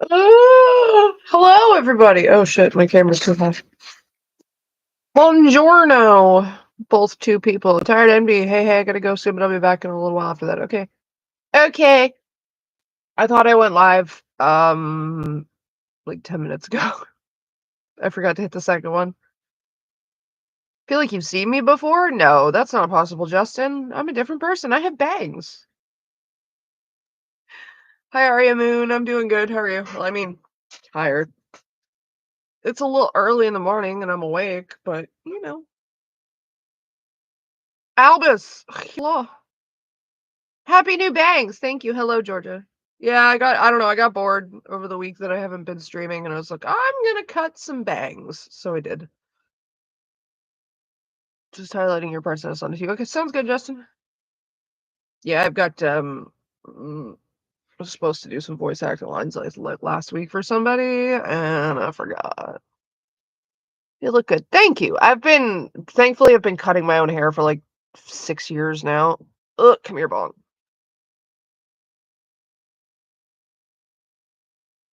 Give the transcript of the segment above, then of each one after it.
Hello, everybody. Oh shit, my camera's too high. Buongiorno, both two people. Tired envy. Hey, I gotta go soon, but I'll be back in a little while after that. Okay. Okay. I thought I went live, like 10 minutes ago. I forgot to hit the second one. Feel like you've seen me before? No, that's not possible, Justin. I'm a different person. I have bangs. Hi, Arya Moon. I'm doing good. How are you? Well, I mean, tired. It's a little early in the morning and I'm awake, but you know. Albus! Hello. Happy new bangs! Thank you. Hello, Georgia. Yeah, I don't know, I got bored over the week that I haven't been streaming, and I was like, I'm gonna cut some bangs. So I did. Just highlighting your parts on TV. Okay, sounds good, Justin. Yeah, I've got, I was supposed to do some voice acting lines like last week for somebody, and I forgot. You look good. Thank you. Thankfully, I've been cutting my own hair for like 6 years now. Ugh, come here, Bong.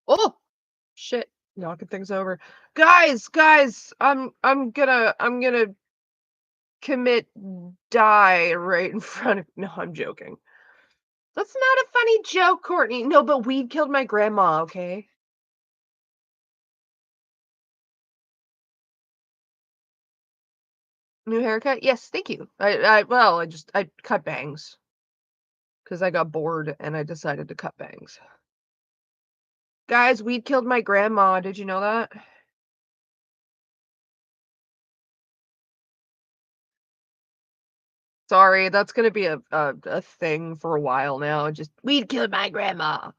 Oh! Shit, knocking things over. Guys, I'm gonna commit die right in front of no, I'm joking. That's not a funny joke, Courtney. No, but weed killed my grandma, okay? New haircut? Yes, thank you. I cut bangs because I got bored and I decided to cut bangs. Guys, weed killed my grandma. Did you know that? Sorry, that's gonna be a thing for a while now. Just weed killed my grandma.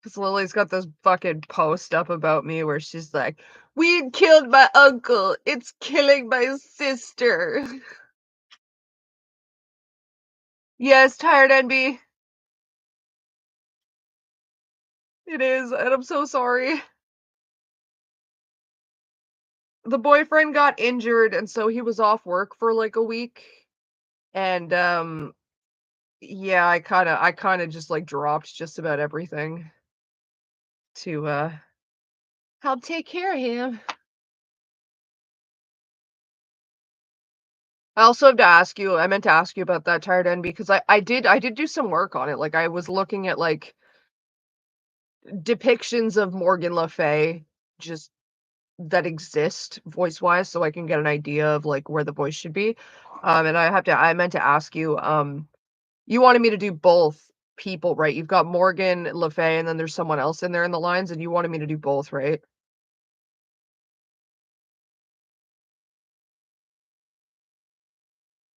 Because Lily's got this fucking post up about me where she's like, "Weed killed my uncle. It's killing my sister." Yes, tired NB. It is, and I'm so sorry. The boyfriend got injured, and so he was off work for like a week. And yeah, I kinda just like dropped just about everything to help take care of him. I also have to ask you, I meant to ask you about that tired end because I did do some work on it. Like I was looking at like depictions of Morgan Le Fay just that exist voice-wise so I can get an idea of like where the voice should be. And I meant to ask you, you wanted me to do both people, right? You've got Morgan Le Fay and then there's someone else in there in the lines, and you wanted me to do both, right?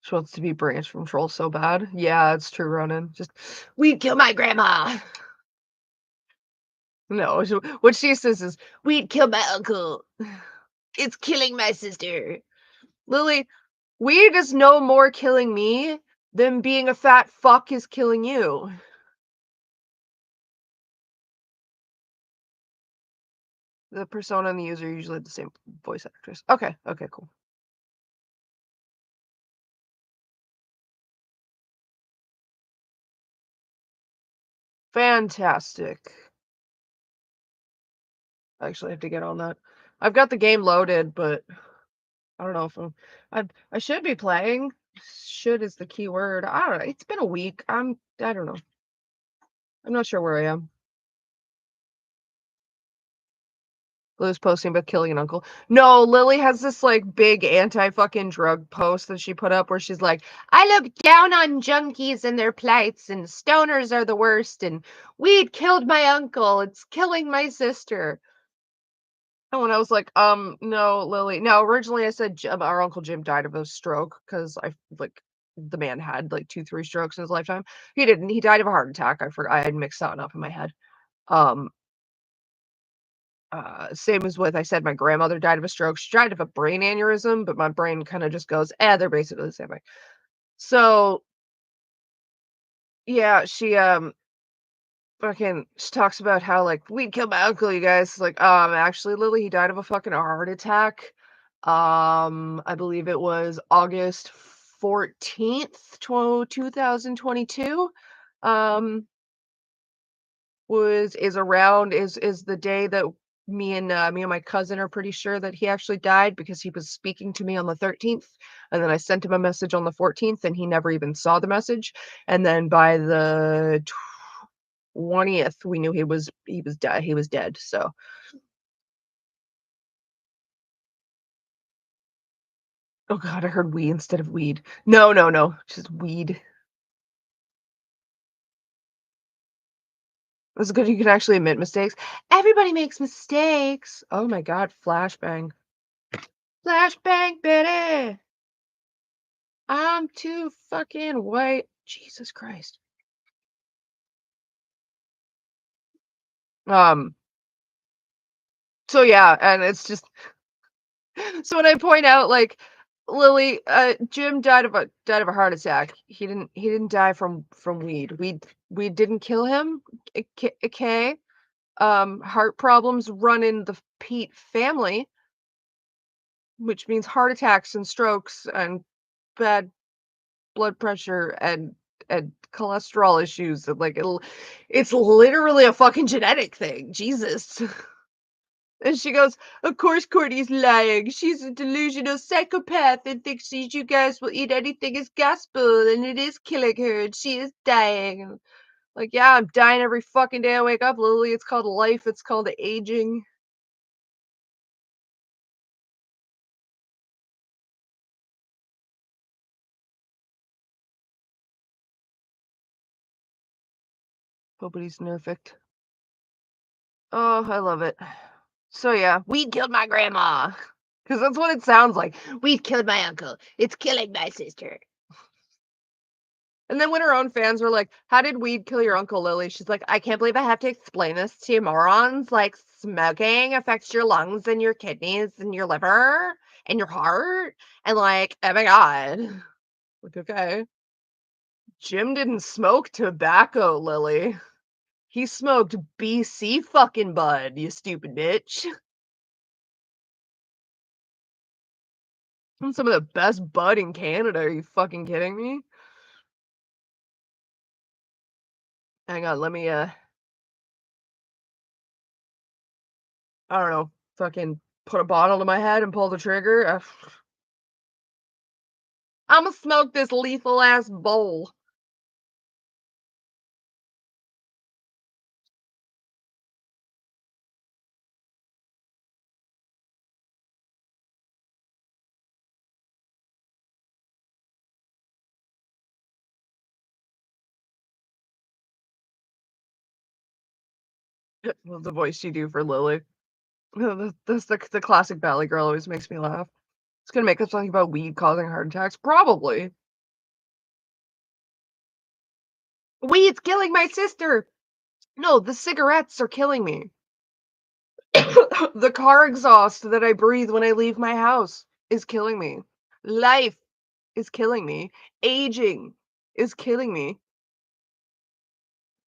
She wants to be Branch from Troll so bad. Yeah, it's true, Ronan. Just we'd kill my grandma. No, what she says is we'd kill my uncle. It's killing my sister. Lily, weed is no more killing me than being a fat fuck is killing you. The persona and the user are usually the same voice actress. Okay, cool. Fantastic. I actually have to get on that. I've got the game loaded, but I don't know if I should be playing. Should is the key word. I don't know. It's been a week. I don't know. I'm not sure where I am. Lily's posting about killing an uncle. No, Lily has this like big anti-fucking drug post that she put up where she's like, I look down on junkies and their plights, and stoners are the worst, and weed killed my uncle. It's killing my sister. And when I was like, no, Lily. Now, originally I said our Uncle Jim died of a stroke because I like the man had like 2, 3 strokes in his lifetime. He didn't. He died of a heart attack. I forgot. I had mixed that one up in my head. Um, Same as with I said my grandmother died of a stroke. She died of a brain aneurysm, but my brain kind of just goes, they're basically the same way. So yeah, she talks about how like we'd kill my uncle, you guys. Like, actually, Lily, he died of a fucking heart attack. I believe it was August 14th, 2022. Um, was is around is the day that me and my cousin are pretty sure that he actually died because he was speaking to me on the 13th, and then I sent him a message on the 14th, and he never even saw the message, and then by the 20th, we knew he was dead, so oh god, I heard "we" instead of "weed." No, no, no, just "weed." It's good you can actually admit mistakes. Everybody makes mistakes. Oh my god, flashbang. Flashbang, Betty! I'm too fucking white. Jesus Christ. Um, so yeah, and it's just so when I point out like Lily, Jim died of a heart attack. He didn't die from weed. Weed didn't kill him. Okay. Heart problems run in the Pete family, which means heart attacks and strokes and bad blood pressure and cholesterol issues and like it's literally a fucking genetic thing. Jesus. And she goes, "Of course Courtney's lying. She's a delusional psychopath and thinks you guys will eat anything as gospel and it is killing her and she is dying." And like, yeah, I'm dying every fucking day I wake up, Lily. It's called life. It's called aging. Nobody's perfect. Oh, I love it. So yeah, weed killed my grandma. Because that's what it sounds like. Weed killed my uncle. It's killing my sister. And then when her own fans were like, "How did weed kill your uncle, Lily?" She's like, "I can't believe I have to explain this to you morons. Like, smoking affects your lungs and your kidneys and your liver and your heart. And like, oh my God." Like, okay. Jim didn't smoke tobacco, Lily. He smoked BC fucking bud, you stupid bitch. And some of the best bud in Canada. Are you fucking kidding me? Hang on, let me I don't know, fucking put a bottle to my head and pull the trigger. I'ma smoke this lethal ass bowl. Well, the voice you do for Lily. That's the classic Valley Girl always makes me laugh. It's gonna make us talking about weed causing heart attacks? Probably. Weed's killing my sister! No, the cigarettes are killing me. The car exhaust that I breathe when I leave my house is killing me. Life is killing me. Aging is killing me.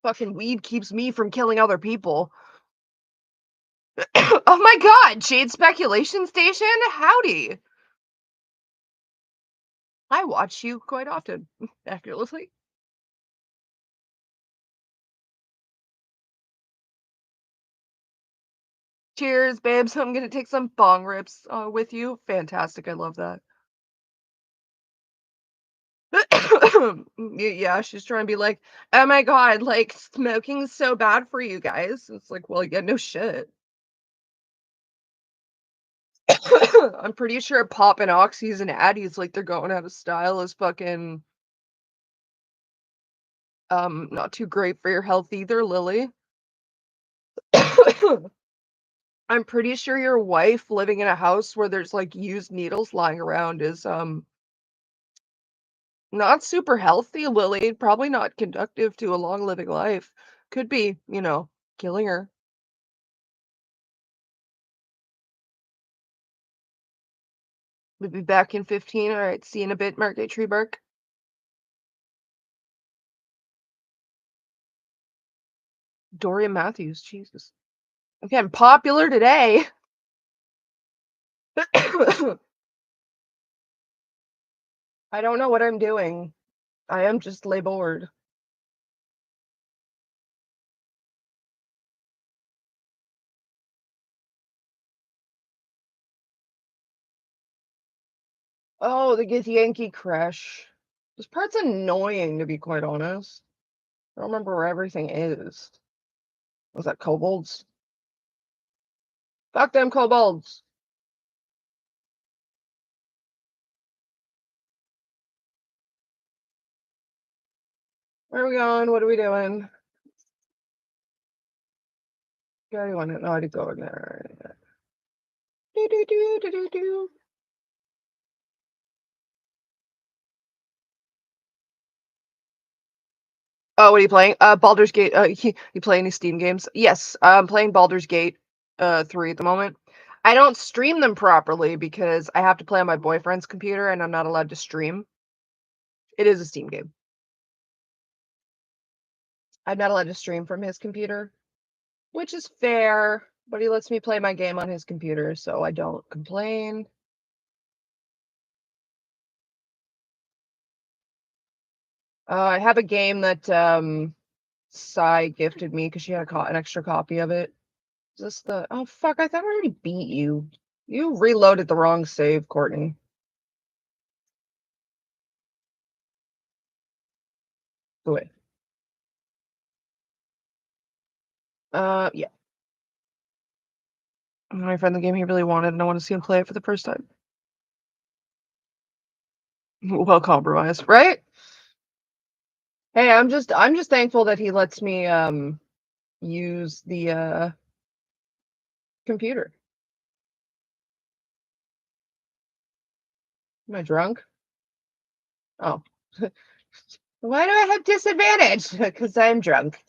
Fucking weed keeps me from killing other people. Oh my god, Jade Speculation Station? Howdy. I watch you quite often, accurately. Cheers, babes. I'm gonna take some bong rips with you. Fantastic. I love that. Yeah, she's trying to be like, oh my god, like smoking's so bad for you guys. It's like, well, yeah, no shit. I'm pretty sure Pop and Oxy's and Addie's like they're going out of style as fucking not too great for your health either, Lily. I'm pretty sure your wife living in a house where there's like used needles lying around is not super healthy, Lily. Probably not conductive to a long living life. Could be, killing her. We'll be back in 15. All right, see you in a bit, Market Tree Bark. Dorian Matthews, Jesus. Again, popular today. I don't know what I'm doing. I am just lay bored. Oh, the Githyanki crash. This part's annoying, to be quite honest. I don't remember where everything is. Was that kobolds? Fuck them kobolds! Where are we going? What are we doing? Yeah, you want it? No, I did go in there. Do do do do do do. Oh, what are you playing? Baldur's Gate. You play any Steam games? Yes, I'm playing Baldur's Gate 3 at the moment. I don't stream them properly because I have to play on my boyfriend's computer and I'm not allowed to stream. It is a Steam game. I'm not allowed to stream from his computer, which is fair, but he lets me play my game on his computer, so I don't complain. I have a game that Sai gifted me because she had an extra copy of it. Is this the... Oh, fuck, I thought I already beat you. You reloaded the wrong save, Courtney. Go away. Yeah. My friend the game he really wanted, and I want to see him play it for the first time. Well compromised, right? Hey, I'm just thankful that he lets me use the computer. Am I drunk? Oh. Why do I have disadvantage? Because I'm drunk.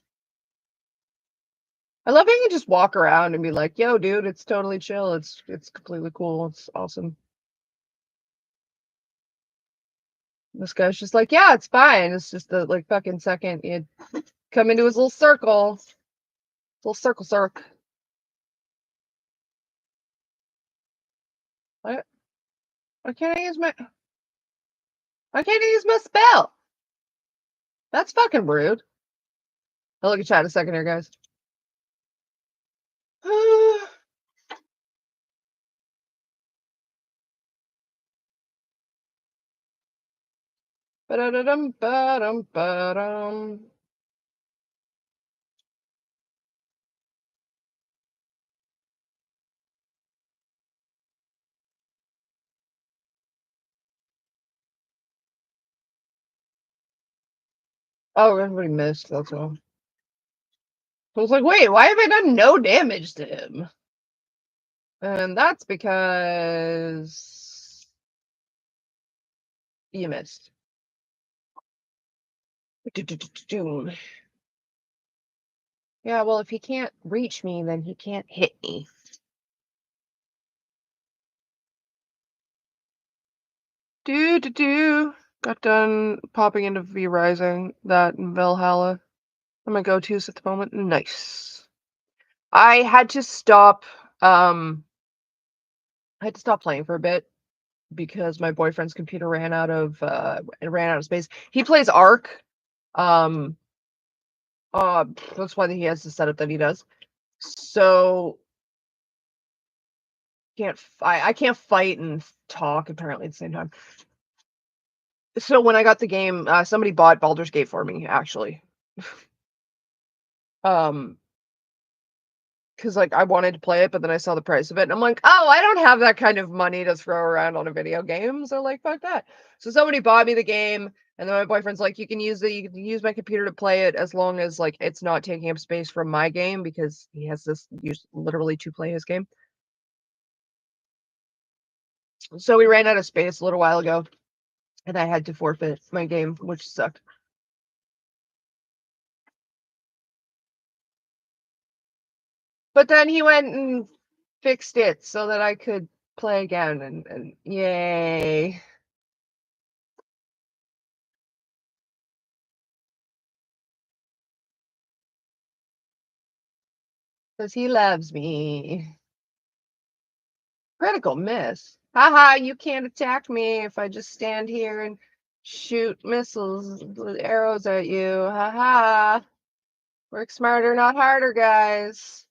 I love how you can just walk around and be like, yo, dude, it's totally chill. It's completely cool. It's awesome. This guy's just like, yeah, it's fine. It's just the like fucking second you come into his little circle. Little circle. What? Why can't I use my spell? That's fucking rude. I'll look at chat in a second here, guys. Ba-da-da-dum, ba-dum, ba-dum. Oh, everybody missed, that's all. I was like, wait, why have I done no damage to him? And that's because you missed. Yeah, well, if he can't reach me, then he can't hit me. Got done popping into V Rising, that and Valhalla. Are my go-tos at the moment. Nice. I had to stop playing for a bit because my boyfriend's computer ran out of space. He plays Ark. Um that's why he has the setup that he does. So I can't fight and talk apparently at the same time. So when I got the game, somebody bought Baldur's Gate for me, actually. Because like I wanted to play it, but then I saw the price of it, and I'm like, oh, I don't have that kind of money to throw around on a video game. So like, fuck that. So somebody bought me the game, and then my boyfriend's like, you can use my computer to play it as long as like it's not taking up space from my game because he has this use literally to play his game. So we ran out of space a little while ago, and I had to forfeit my game, which sucked. But then he went and fixed it so that I could play again, and yay. Because he loves me. Critical miss. Haha, you can't attack me if I just stand here and shoot missiles, arrows at you. Haha. Work smarter, not harder, guys.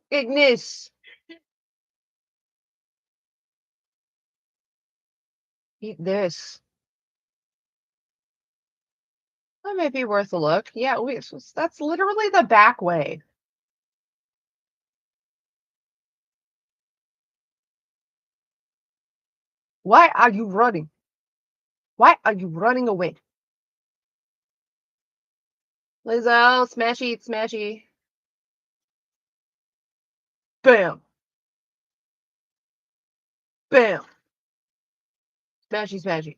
Ignis. Eat this. That may be worth a look. Yeah, that's literally the back way. Why are you running? Why are you running away? Lizzo, smashy, smashy. Bam, bam, smashy, smashy.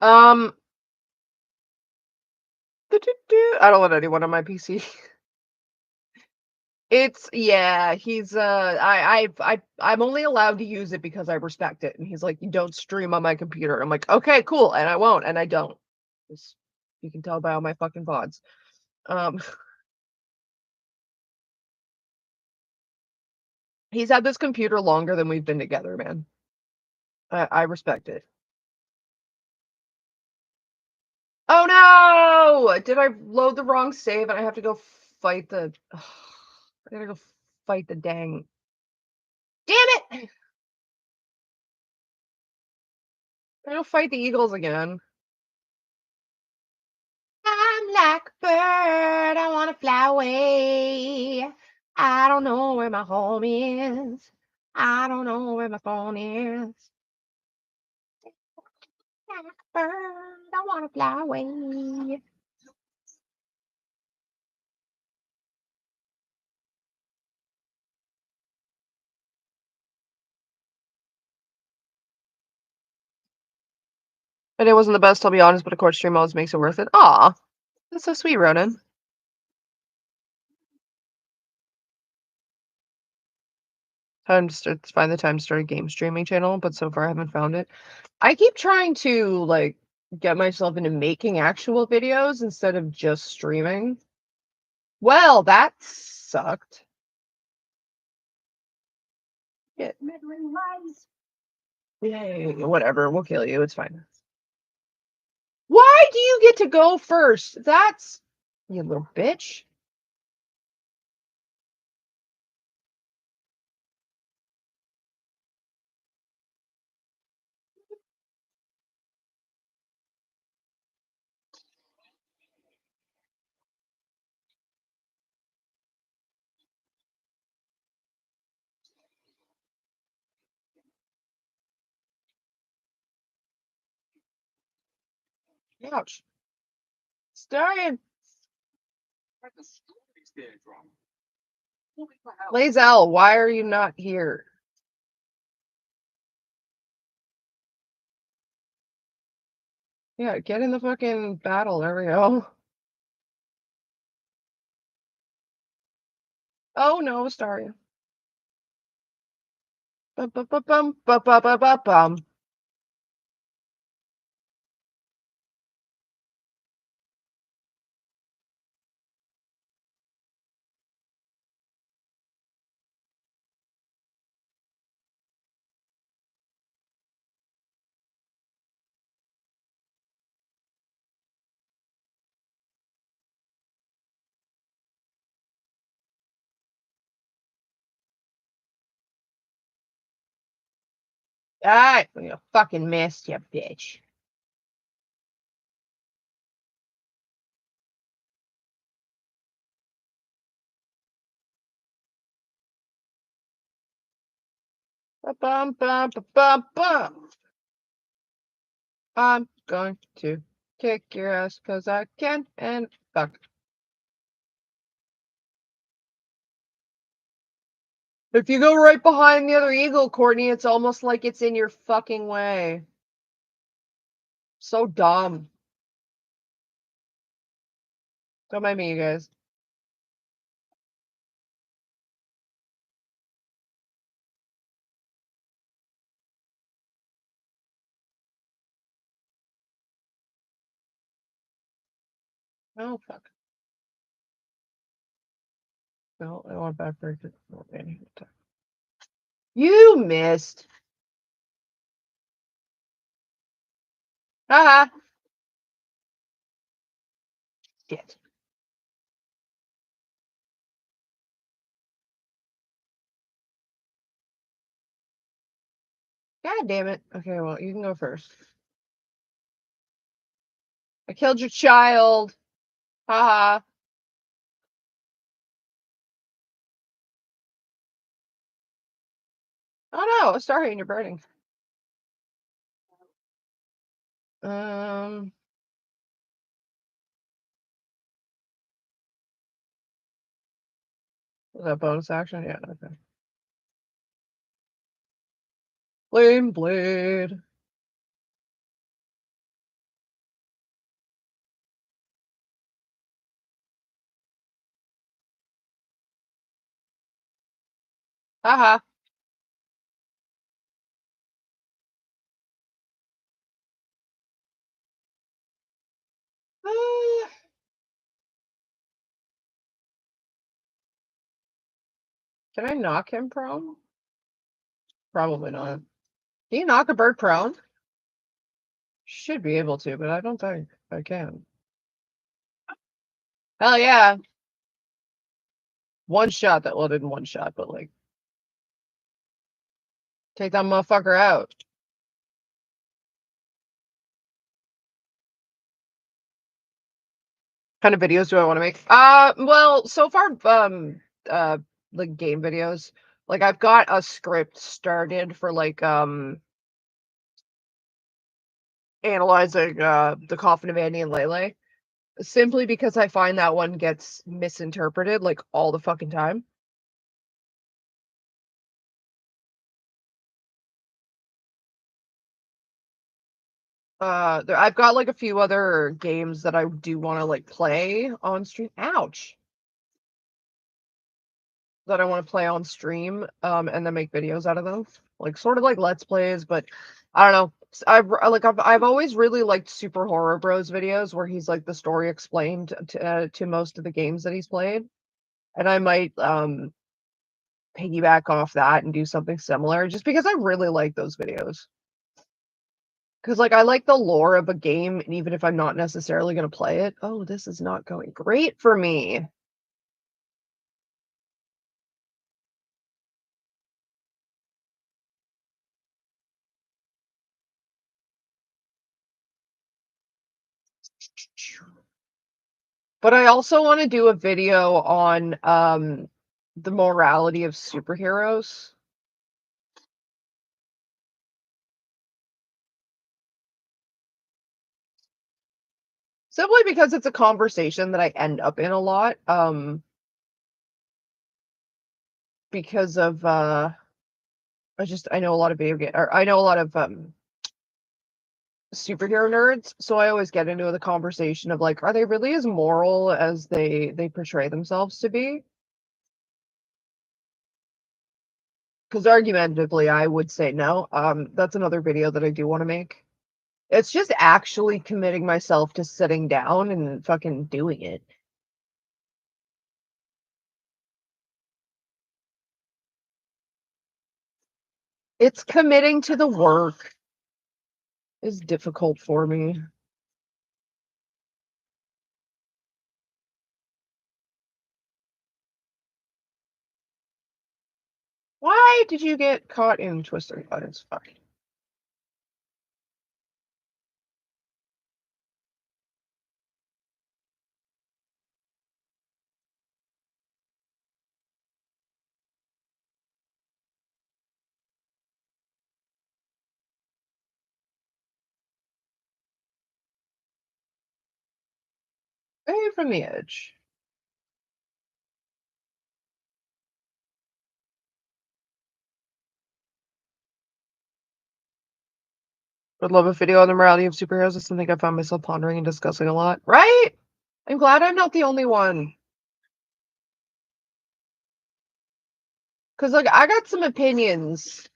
Um, I don't want anyone on my PC. It's yeah, he's I'm only allowed to use it because I respect it. And he's like, you don't stream on my computer. I'm like, okay, cool, and I won't, and I don't. 'Cause you can tell by all my fucking VODs. Um, he's had this computer longer than we've been together, man. I respect it. Oh no! Did I load the wrong save and I have to go fight the I gotta go fight the dang. Damn it! I gotta fight the Eagles again. I'm like a bird, I wanna fly away. I don't know where my home is. I don't know where my phone is. Like a bird, I wanna fly away. But it wasn't the best, I'll be honest, but of course stream always makes it worth it. Aw, that's so sweet, Ronan. Time to find the time to start a game streaming channel, but so far I haven't found it. I keep trying to like get myself into making actual videos instead of just streaming. Well, that sucked. Get middling lies. Yay, whatever, we'll kill you. It's fine. Why do you get to go first? That's you little bitch. Ouch. Stallion. Lazel, why are you not here? Yeah, get in the fucking battle. There we go. Oh no, Staria. Bum, bum, bum, bum, bum, bum, bum, bum, bum. Ah, you fucking missed, you bitch. Bum, bum, bum, bum, bum. I'm going to kick your ass because I can and fuck. If you go right behind the other eagle, Courtney, it's almost like it's in your fucking way. So dumb. Don't mind me, you guys. Oh, fuck. No, I want back for it. You missed. Haha. Shit. God damn it. Okay, well, you can go first. I killed your child. Haha. Oh no, a star and you're burning. Um, was that bonus action? Yeah, okay. Flame blade. Haha. Can I knock him prone? Probably not. Can you knock a bird prone? Should be able to, but I don't think I can. Hell yeah. One shot that, well, didn't one shot, but like, take that motherfucker out. Kind of videos do I want to make? Well, so far, uh, like game videos. Like I've got a script started for like, analyzing, the Coffin of Andy and Lele. Simply because I find that one gets misinterpreted like all the fucking time. I've got like a few other games that I do want to like play on stream. Ouch. That I want to play on stream, and then make videos out of them. Like sort of like Let's Plays, but I don't know. I've always really liked Super Horror Bros videos where he's like the story explained to most of the games that he's played. And I might piggyback off that and do something similar just because I really like those videos. Because like I like the lore of a game, and even if I'm not necessarily going to play it, oh, this is not going great for me. But I also want to do a video on the morality of superheroes. Simply because it's a conversation that I end up in a lot. Because of I know a lot of video game or I know a lot of superhero nerds, so I always get into the conversation of like, are they really as moral as they portray themselves to be? Because argumentatively, I would say no. That's another video that I do want to make. It's just actually committing myself to sitting down and fucking doing it. It's committing to the work is difficult for me. Why did you get caught in twister buttons? Fuck. Away from the edge. Would love a video on the morality of superheroes. It's something I found myself pondering and discussing a lot. Right? I'm glad I'm not the only one. Cause like I got some opinions.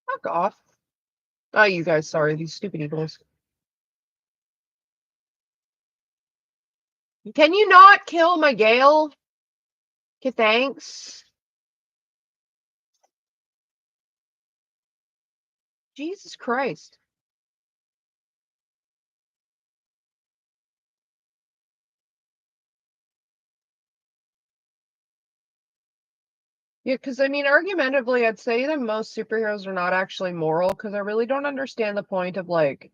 Fuck off. Oh, you guys, sorry, these stupid eagles. Can you not kill my Gale? Okay, thanks. Jesus Christ. Yeah, because I mean, argumentatively, I'd say that most superheroes are not actually moral because I really don't understand the point of like,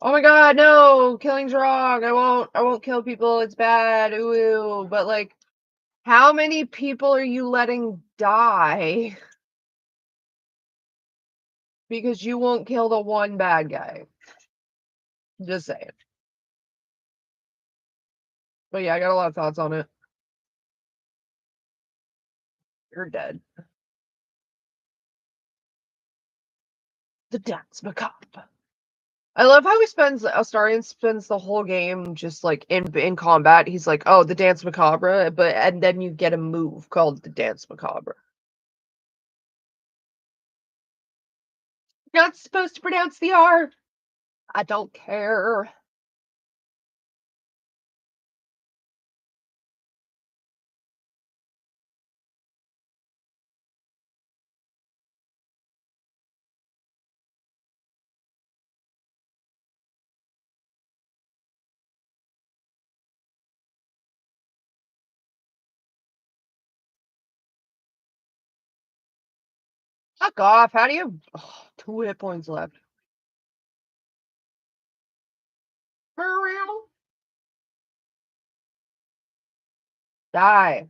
oh my God, no, killing's wrong. I won't kill people. It's bad. Ooh, ooh. But like, how many people are you letting die because you won't kill the one bad guy? Just saying. But yeah, I got a lot of thoughts on it. You're dead. The dance macabre. I love how he spends Astarion spends the whole game just like in combat. He's like, "Oh, the dance macabre," but and then you get a move called the dance macabre. You're not supposed to pronounce the R. I don't care. Fuck off. How do you? Oh, 2 hit points left. Die.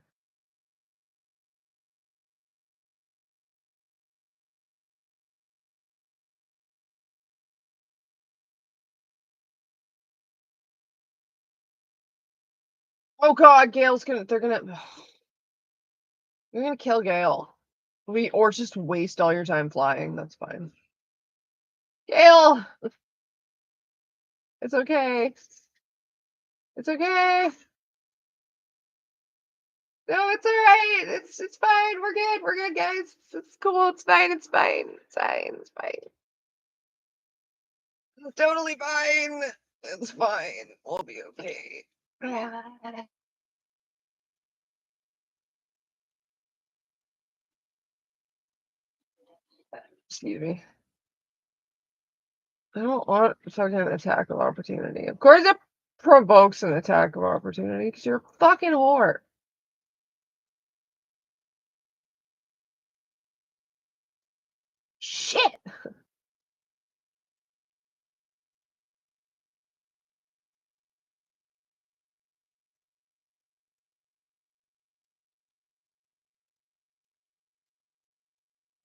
Oh God, Gale's gonna. They're gonna. You're gonna kill Gale. Or just waste all your time flying. That's fine. Gale, it's okay. It's okay. No, it's all right. It's fine. We're good. We're good, guys. It's cool. It's fine. It's fine. It's fine. It's fine. It's totally fine. It's fine. We'll be okay. Excuse me. I don't want fucking attack of opportunity. Of course, it provokes an attack of opportunity because you're a fucking whore. Shit.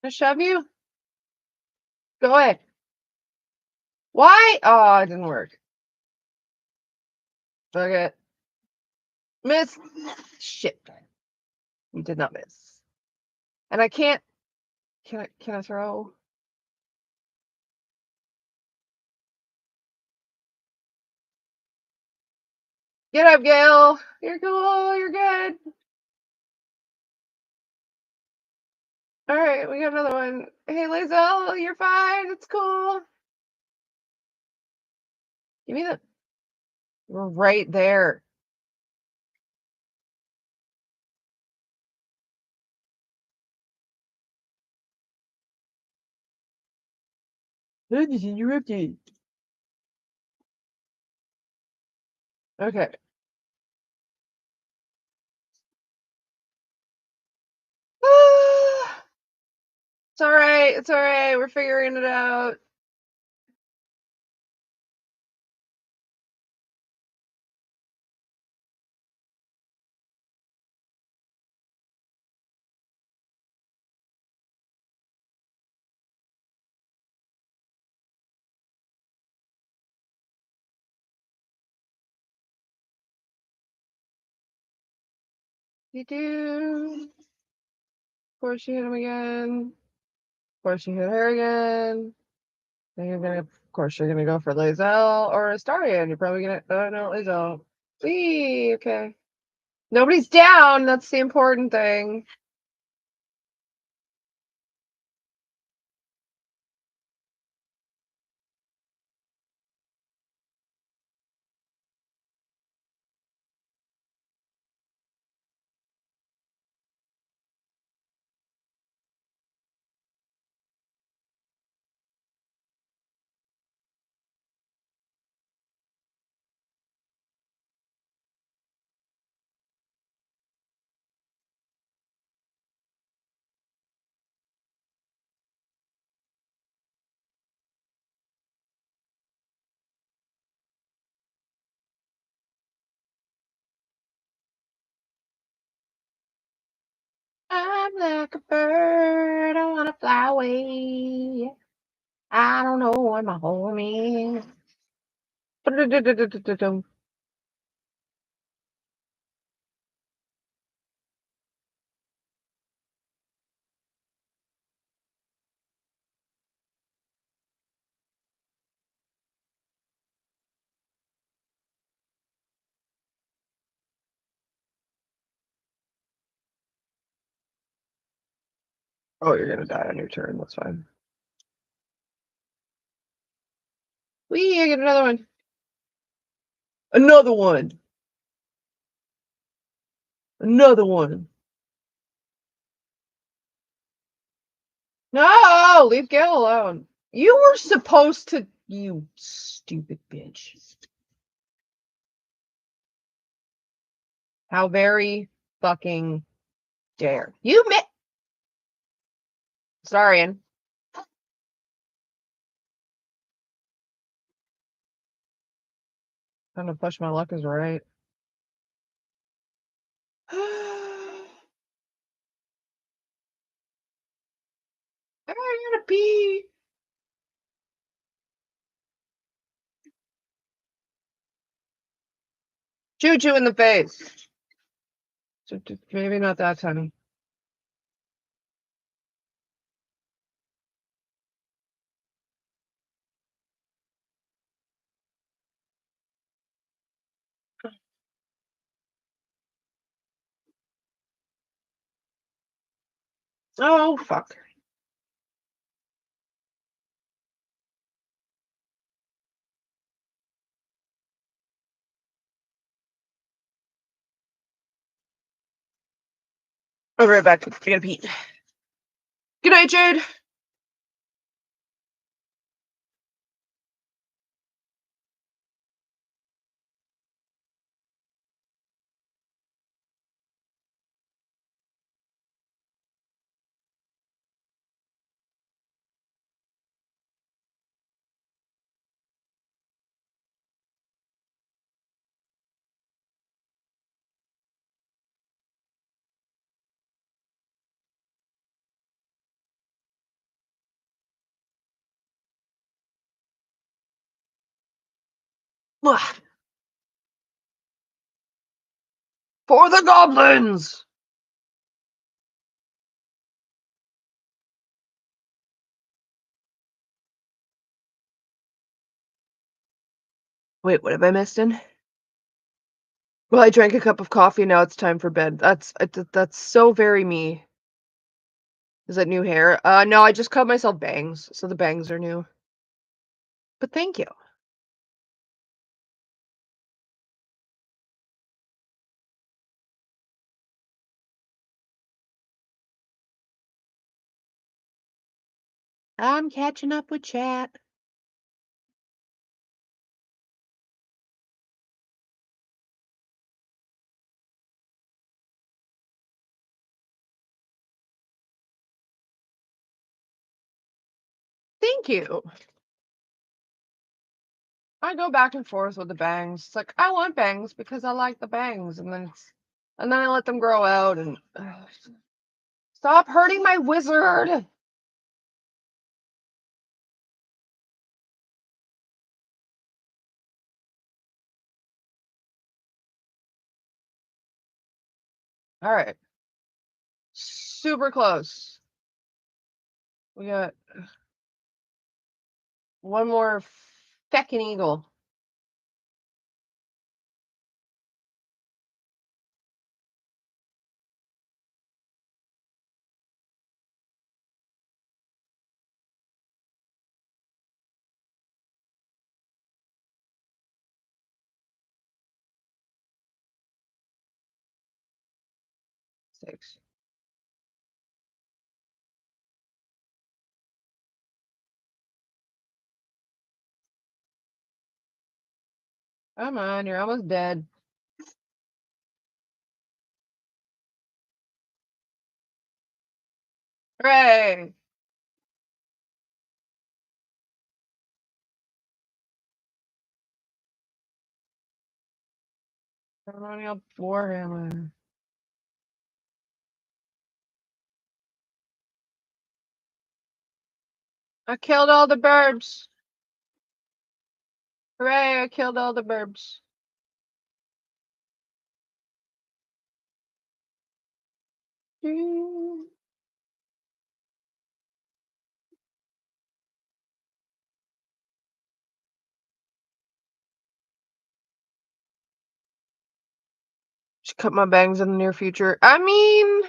I shove you. Go ahead. Why? Oh, it didn't work. Okay. Miss. Shit. You did not miss. And I can't. Can I throw? Get up, Gail. You're cool. You're good. All right, we got another one. Hey, Lizelle, you're fine. It's cool. Give me the. We're right there. I just interrupted. Okay. It's all right. It's all right. We're figuring it out. You do. Of course, you hit him again. Of course, you hit her again. Then you're gonna. Of course, you're gonna go for Lizelle or Astarion. You're probably gonna. Oh no, Lizelle. Wee. Okay. Nobody's down. That's the important thing. I'm like a bird, I wanna fly away. I don't know what my home is. Oh, you're gonna die on your turn. That's fine. Wee, I get another one. Another one. Another one. No, leave Gail alone. You were supposed to, you stupid bitch. How very fucking dare. You Sorry, Ann. Trying to push my luck is right. I gotta pee. Choo choo in the face. Maybe not that tiny. Oh, fuck. I'll be right back. I gotta pee. Good night, Jade. For the goblins! Wait, what have I missed in? Well, I drank a cup of coffee, now it's time for bed. That's so very me. Is that new hair? No, I just cut myself bangs, so the bangs are new. But thank you. I'm catching up with chat. Thank you. I go back and forth with the bangs. It's like I want bangs because I like the bangs, and then I let them grow out and stop hurting my wizard. All right, super close. We got one more feckin' eagle. Six. Come on, you're almost dead. Hooray! Ceremonial warhammer. I killed all the birds. Hooray, I killed all the birds. Should cut my bangs in the near future. I mean,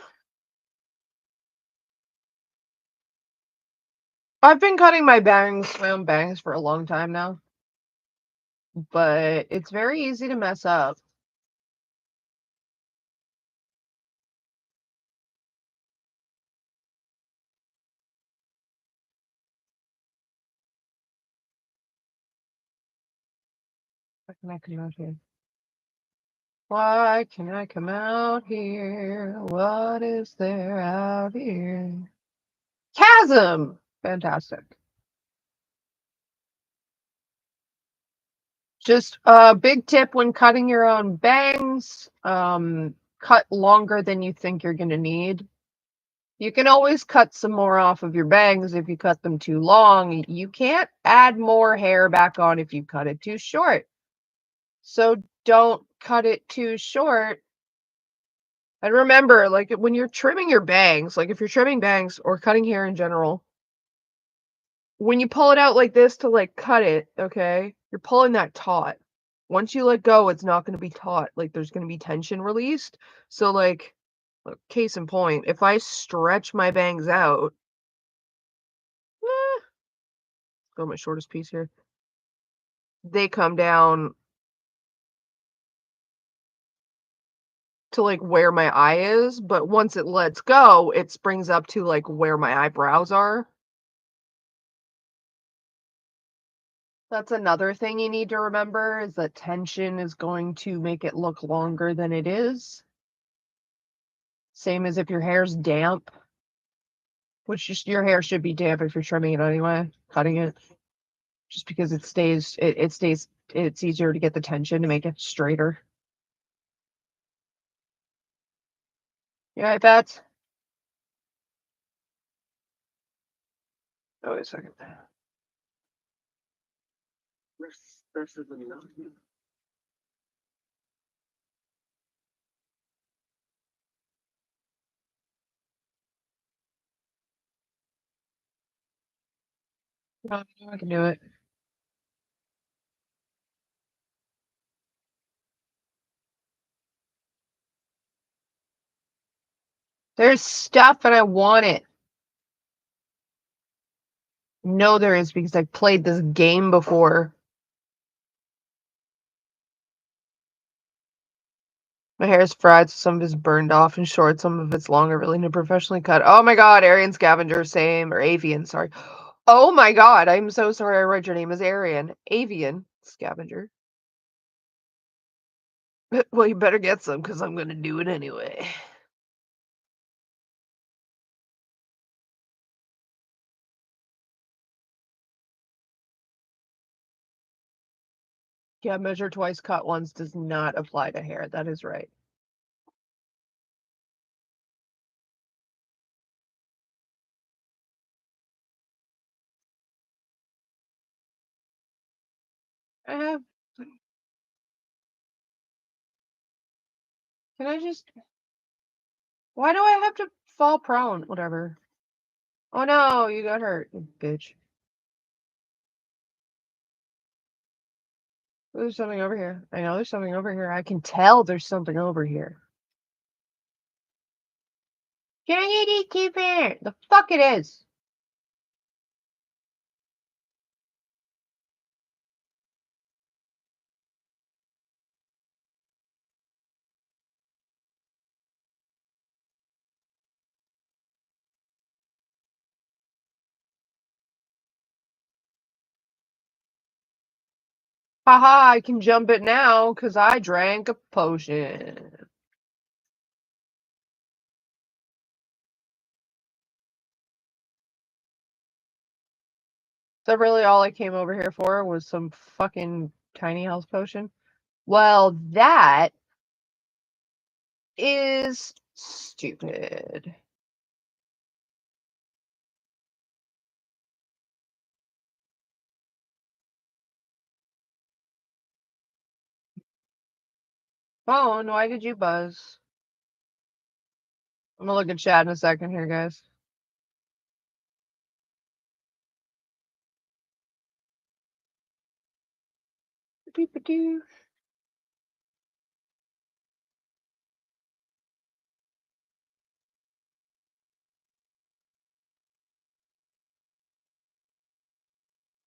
I've been cutting my own bangs for a long time now. But it's very easy to mess up. Why can I come out here? Why can I come out here? What is there out here? Chasm! Fantastic. Just a big tip when cutting your own bangs, cut longer than you think you're going to need. You can always cut some more off of your bangs if you cut them too long. You can't add more hair back on if you cut it too short. So don't cut it too short. And remember, like when you're trimming your bangs, like if you're trimming bangs or cutting hair in general, when you pull it out like this to like cut it, okay, you're pulling that taut. Once you let go, it's not going to be taut. Like there's going to be tension released. So like, case in point, if I stretch my bangs out, go my shortest piece here. They come down to like where my eye is, but once it lets go, it springs up to like where my eyebrows are. That's another thing you need to remember is that tension is going to make it look longer than it is. Same as if your hair's damp, which just your hair should be damp if you're trimming it anyway, cutting it, just because it stays, it's easier to get the tension to make it straighter. Yeah, I bet. Oh, wait a second. No, I can do it. There's stuff and I want it. No, there is because I've played this game before. My hair is fried, so some of it's burned off and short, some of it's long. I really need to professionally cut. Oh my god, Aryan Scavenger, same, or Avian, sorry. Oh my god, I'm so sorry I read your name as Aryan. Avian Scavenger. Well, you better get some, because I'm gonna do it anyway. Yeah, measure twice, cut once does not apply to hair. That is right. Uh, can I just... Why do I have to fall prone? Whatever. Oh no, you got hurt, you bitch. There's something over here. I know there's something over here. I can tell there's something over here. Giant keep it. The fuck it is. Haha, I can jump it now because I drank a potion. Is that really all I came over here for? Was some fucking tiny health potion? Well, that is stupid. Phone, why did you buzz? I'm gonna look at chat in a second here, guys. Beep-a-doo.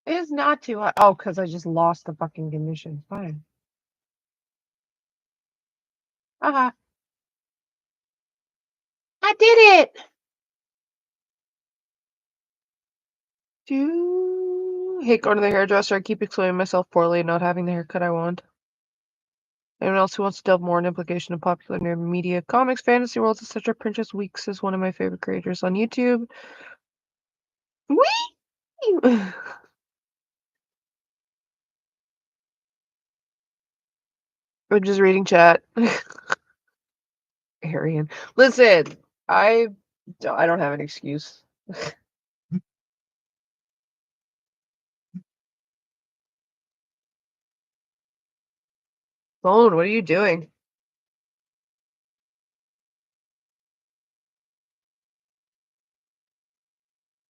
It is not too hot. Oh, because I just lost the fucking condition. Fine. Haha. I did it! Hate going to the hairdresser. I keep explaining myself poorly and not having the haircut I want. Anyone else who wants to delve more in implication of popular nerd media, comics, fantasy worlds, etc. Princess Weeks is one of my favorite creators on YouTube. Whee! I'm just reading chat. Arian. Listen, I don't have an excuse. Phone, what are you doing?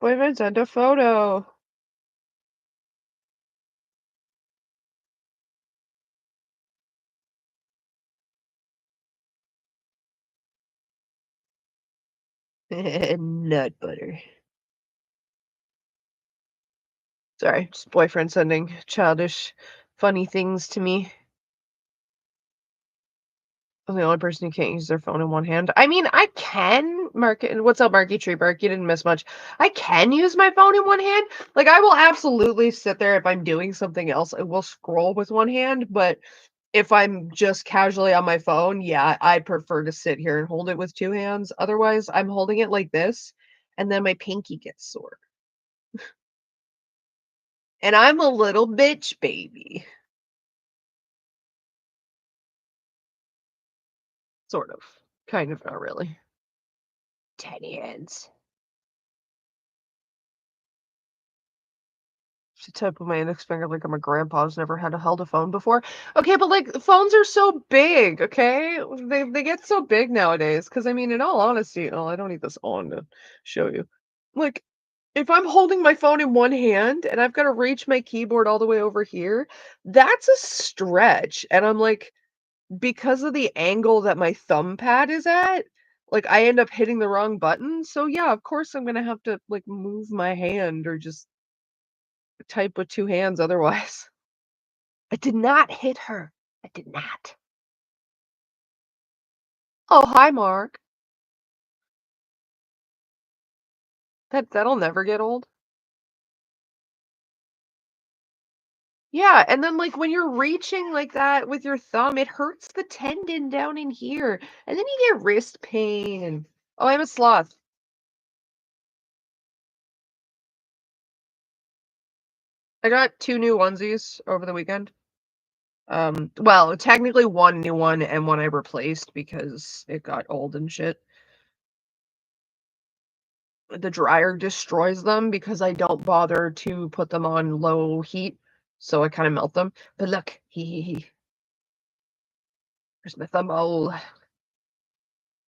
Boyfriend sent a photo. Nut butter. Sorry, just boyfriend sending childish, funny things to me. I'm the only person who can't use their phone in one hand. I mean, I can market. What's up, Marky Tree Bark? You didn't miss much. I can use my phone in one hand. Like, I will absolutely sit there if I'm doing something else. I will scroll with one hand, but if I'm just casually on my phone, yeah, I prefer to sit here and hold it with two hands. Otherwise, I'm holding it like this, and then my pinky gets sore. And I'm a little bitch baby. Sort of. Kind of, not really. Tiny hands. She type with my index finger like I'm a grandpa who's never had held a phone before. Okay, but like phones are so big, okay? They get so big nowadays. Because I mean, in all honesty, oh, I don't need this on to show you. Like, if I'm holding my phone in one hand and I've got to reach my keyboard all the way over here, that's a stretch. And I'm like, because of the angle that my thumb pad is at, like I end up hitting the wrong button. So yeah, of course I'm gonna have to like move my hand or just type with two hands otherwise. I did not hit her. I did not. Oh, hi, Mark. That'll never get old. Yeah, and then like when you're reaching like that with your thumb, it hurts the tendon down in here. And then you get wrist pain and oh, I'm a sloth. I got two new onesies over the weekend. Well, technically one new one and one I replaced because it got old and shit. The dryer destroys them because I don't bother to put them on low heat, so I kind of melt them. But look, he. Where's my thumb hole?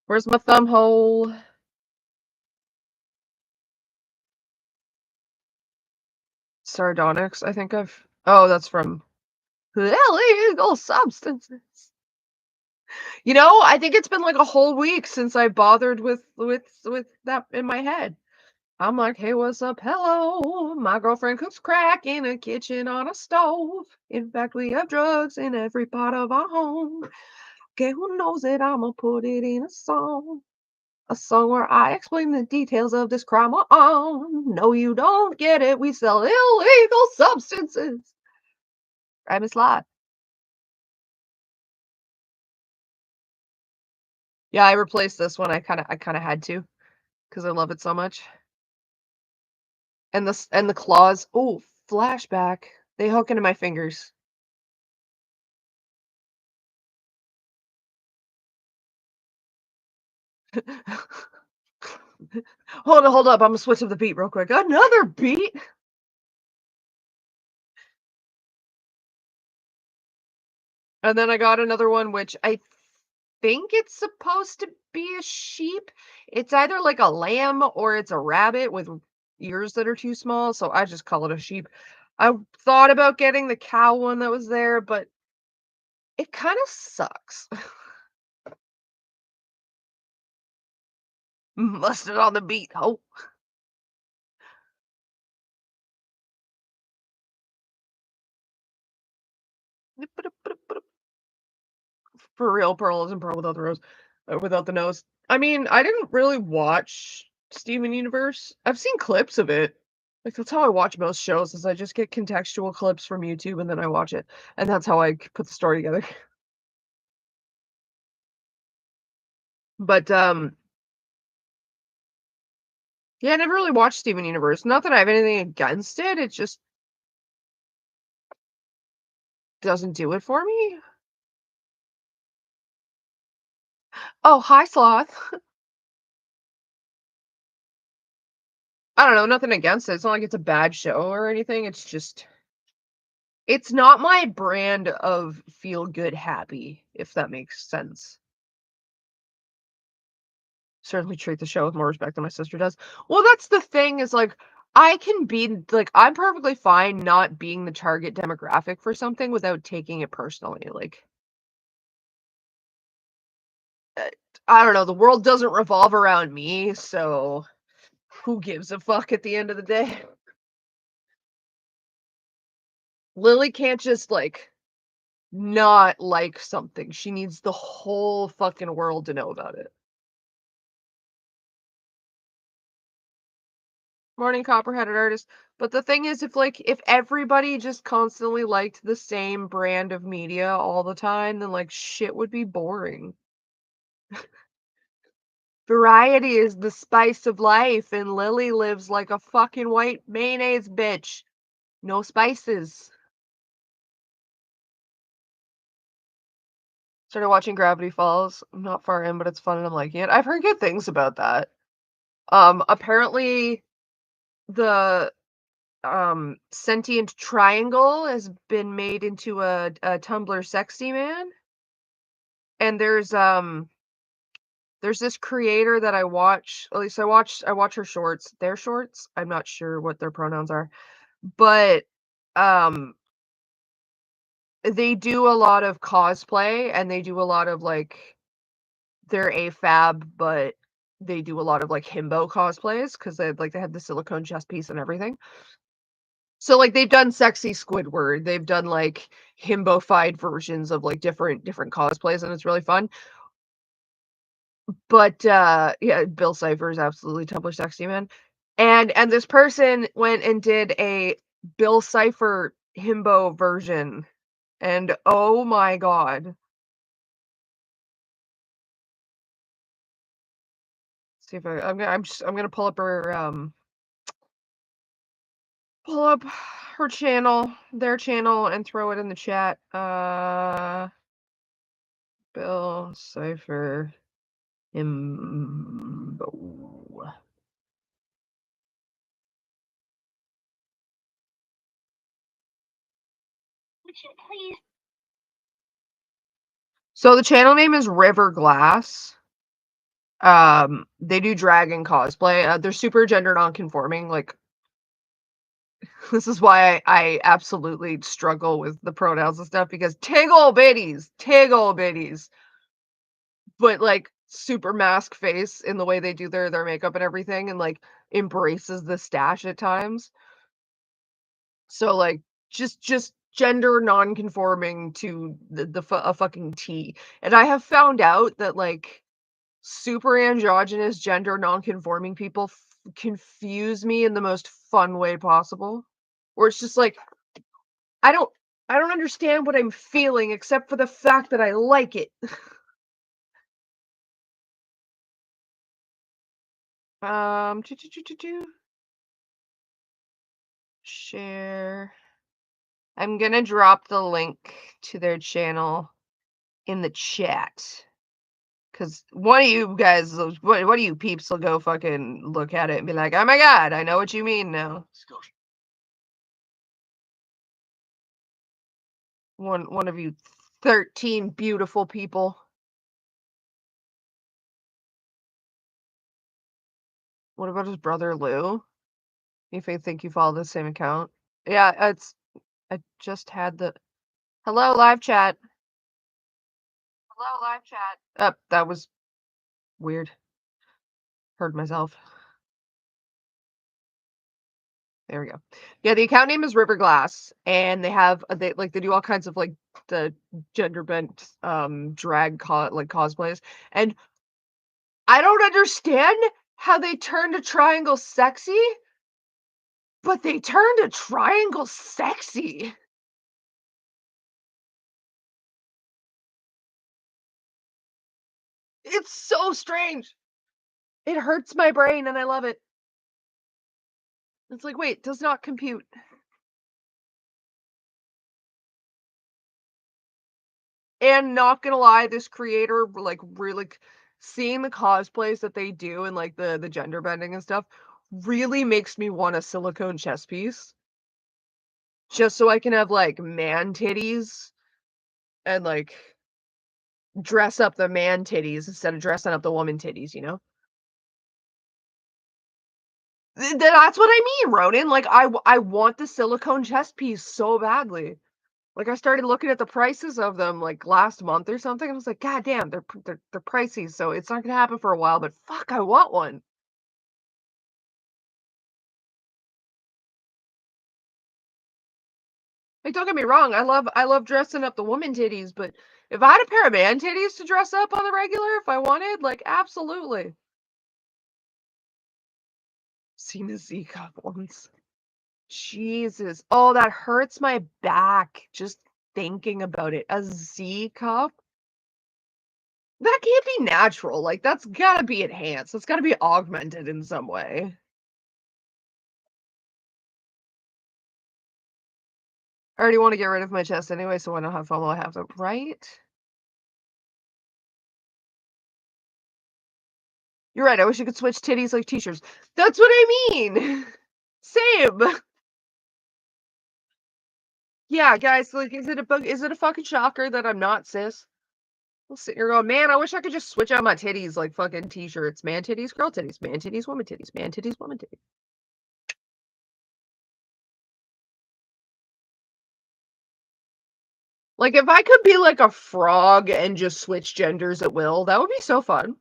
Where's my thumb hole? Sardonyx, I think I've. Oh, that's from illegal substances. You know, I think it's been like a whole week since I bothered with that in my head. I'm like, hey, what's up? Hello. My girlfriend cooks crack in a kitchen on a stove. In fact, we have drugs in every part of our home. Okay, who knows it? I'ma put it in a song. A song where I explain the details of this crime. No, you don't get it. We sell illegal substances. Crime is life. Yeah, I replaced this one. I kinda had to because I love it so much. And the claws. Oh, flashback. They hook into my fingers. Hold up. I'm gonna switch up the beat real quick. Another beat. And then I got another one, which I think it's supposed to be a sheep. It's either like a lamb or it's a rabbit with ears that are too small, so I just call it a sheep. I thought about getting the cow one that was there, but it kind of sucks. Mustard on the beat. Oh, for real, Pearl isn't Pearl without the rose, without the nose. I mean, I didn't really watch Steven Universe. I've seen clips of it. Like that's how I watch most shows. Is I just get contextual clips from YouTube and then I watch it, and that's how I put the story together. But yeah, I never really watched Steven Universe. Not that I have anything against it. It just doesn't do it for me. Oh, hi, Sloth. I don't know, nothing against it. It's not like it's a bad show or anything. It's just it's not my brand of feel good happy, if that makes sense. Certainly treat the show with more respect than my sister does. Well, that's the thing is like I can be like I'm perfectly fine not being the target demographic for something without taking it personally. Like uh, I don't know, the world doesn't revolve around me, so who gives a fuck at the end of the day? Lily can't just like not like something. She needs the whole fucking world to know about it. Morning copper-headed artist. But the thing is, if everybody just constantly liked the same brand of media all the time, then like shit would be boring. Variety is the spice of life, and Lily lives like a fucking white mayonnaise bitch. No spices. Started watching Gravity Falls. I'm not far in, but it's fun and I'm liking it. I've heard good things about that. Apparently the sentient triangle has been made into a Tumblr sexy man. And there's this creator that I watch, at least I watch her shorts. Their shorts. I'm not sure what their pronouns are, but um they do a lot of cosplay and they do a lot of like they're AFAB, but they do a lot of like himbo cosplays because they had the silicone chest piece and everything. So like they've done sexy Squidward, they've done like himbo-fied versions of like different cosplays, and it's really fun. But yeah, Bill Cipher is absolutely Tumblr sexy man. And this person went and did a Bill Cipher himbo version, and oh my god. See if I'm gonna pull up her channel, their channel, and throw it in the chat. Bill Cipher himbo. So the channel name is River Glass. They do dragon cosplay. They're super gender non-conforming. Like this is why I absolutely struggle with the pronouns and stuff because tiggle bitties, but like super mask face in the way they do their makeup and everything, and like embraces the stash at times. So like just gender non-conforming to a fucking T. And I have found out that like super androgynous gender non-conforming people confuse me in the most fun way possible. Where it's just like I don't I don't understand what I'm feeling except for the fact that I like it. Share. I'm gonna drop the link to their channel in the chat. Cause one of you guys, one of you peeps will go fucking look at it and be like, "Oh my god, I know what you mean now." One of you 13 beautiful people. What about his brother Lou? If I think you follow the same account. Yeah, I just had the hello live chat. Hello live chat. That was weird. Heard myself. There we go. Yeah, the account name is Riverglass, and they have they do all kinds of like the gender bent drag cosplays, and I don't understand how they turned a triangle sexy, but they turned a triangle sexy. It's so strange. It hurts my brain, and I love it. It's like, wait, does not compute. And not gonna lie, this creator, like, really seeing the cosplays that they do and, like, the gender bending and stuff really makes me want a silicone chest piece just so I can have, like, man titties and, like, dress up the man titties instead of dressing up the woman titties, you know? That's what I mean, Ronan, like, I want the silicone chest piece so badly. Like, I started looking at the prices of them, like, last month or something, and I was like, "God damn, they're pricey, so it's not gonna happen for a while, but fuck, I want one." Like, don't get me wrong, I love dressing up the woman titties, but if I had a pair of man titties to dress up on the regular if I wanted, like, absolutely. Seen a Z cup once. Jesus. Oh, that hurts my back just thinking about it. A Z cup? That can't be natural, like, that's gotta be enhanced, it's gotta be augmented in some way. I already wanna get rid of my chest anyway, so when I don't have FOMO, I have to right? You're right, I wish you could switch titties like t-shirts. That's what I mean! Same! Yeah, guys, like, is it a fucking shocker that I'm not cis? I'm sitting here going, "Man, I wish I could just switch out my titties like fucking t-shirts. Man titties, girl titties, man titties, woman titties, man titties, woman titties." Like, if I could be like a frog and just switch genders at will, that would be so fun.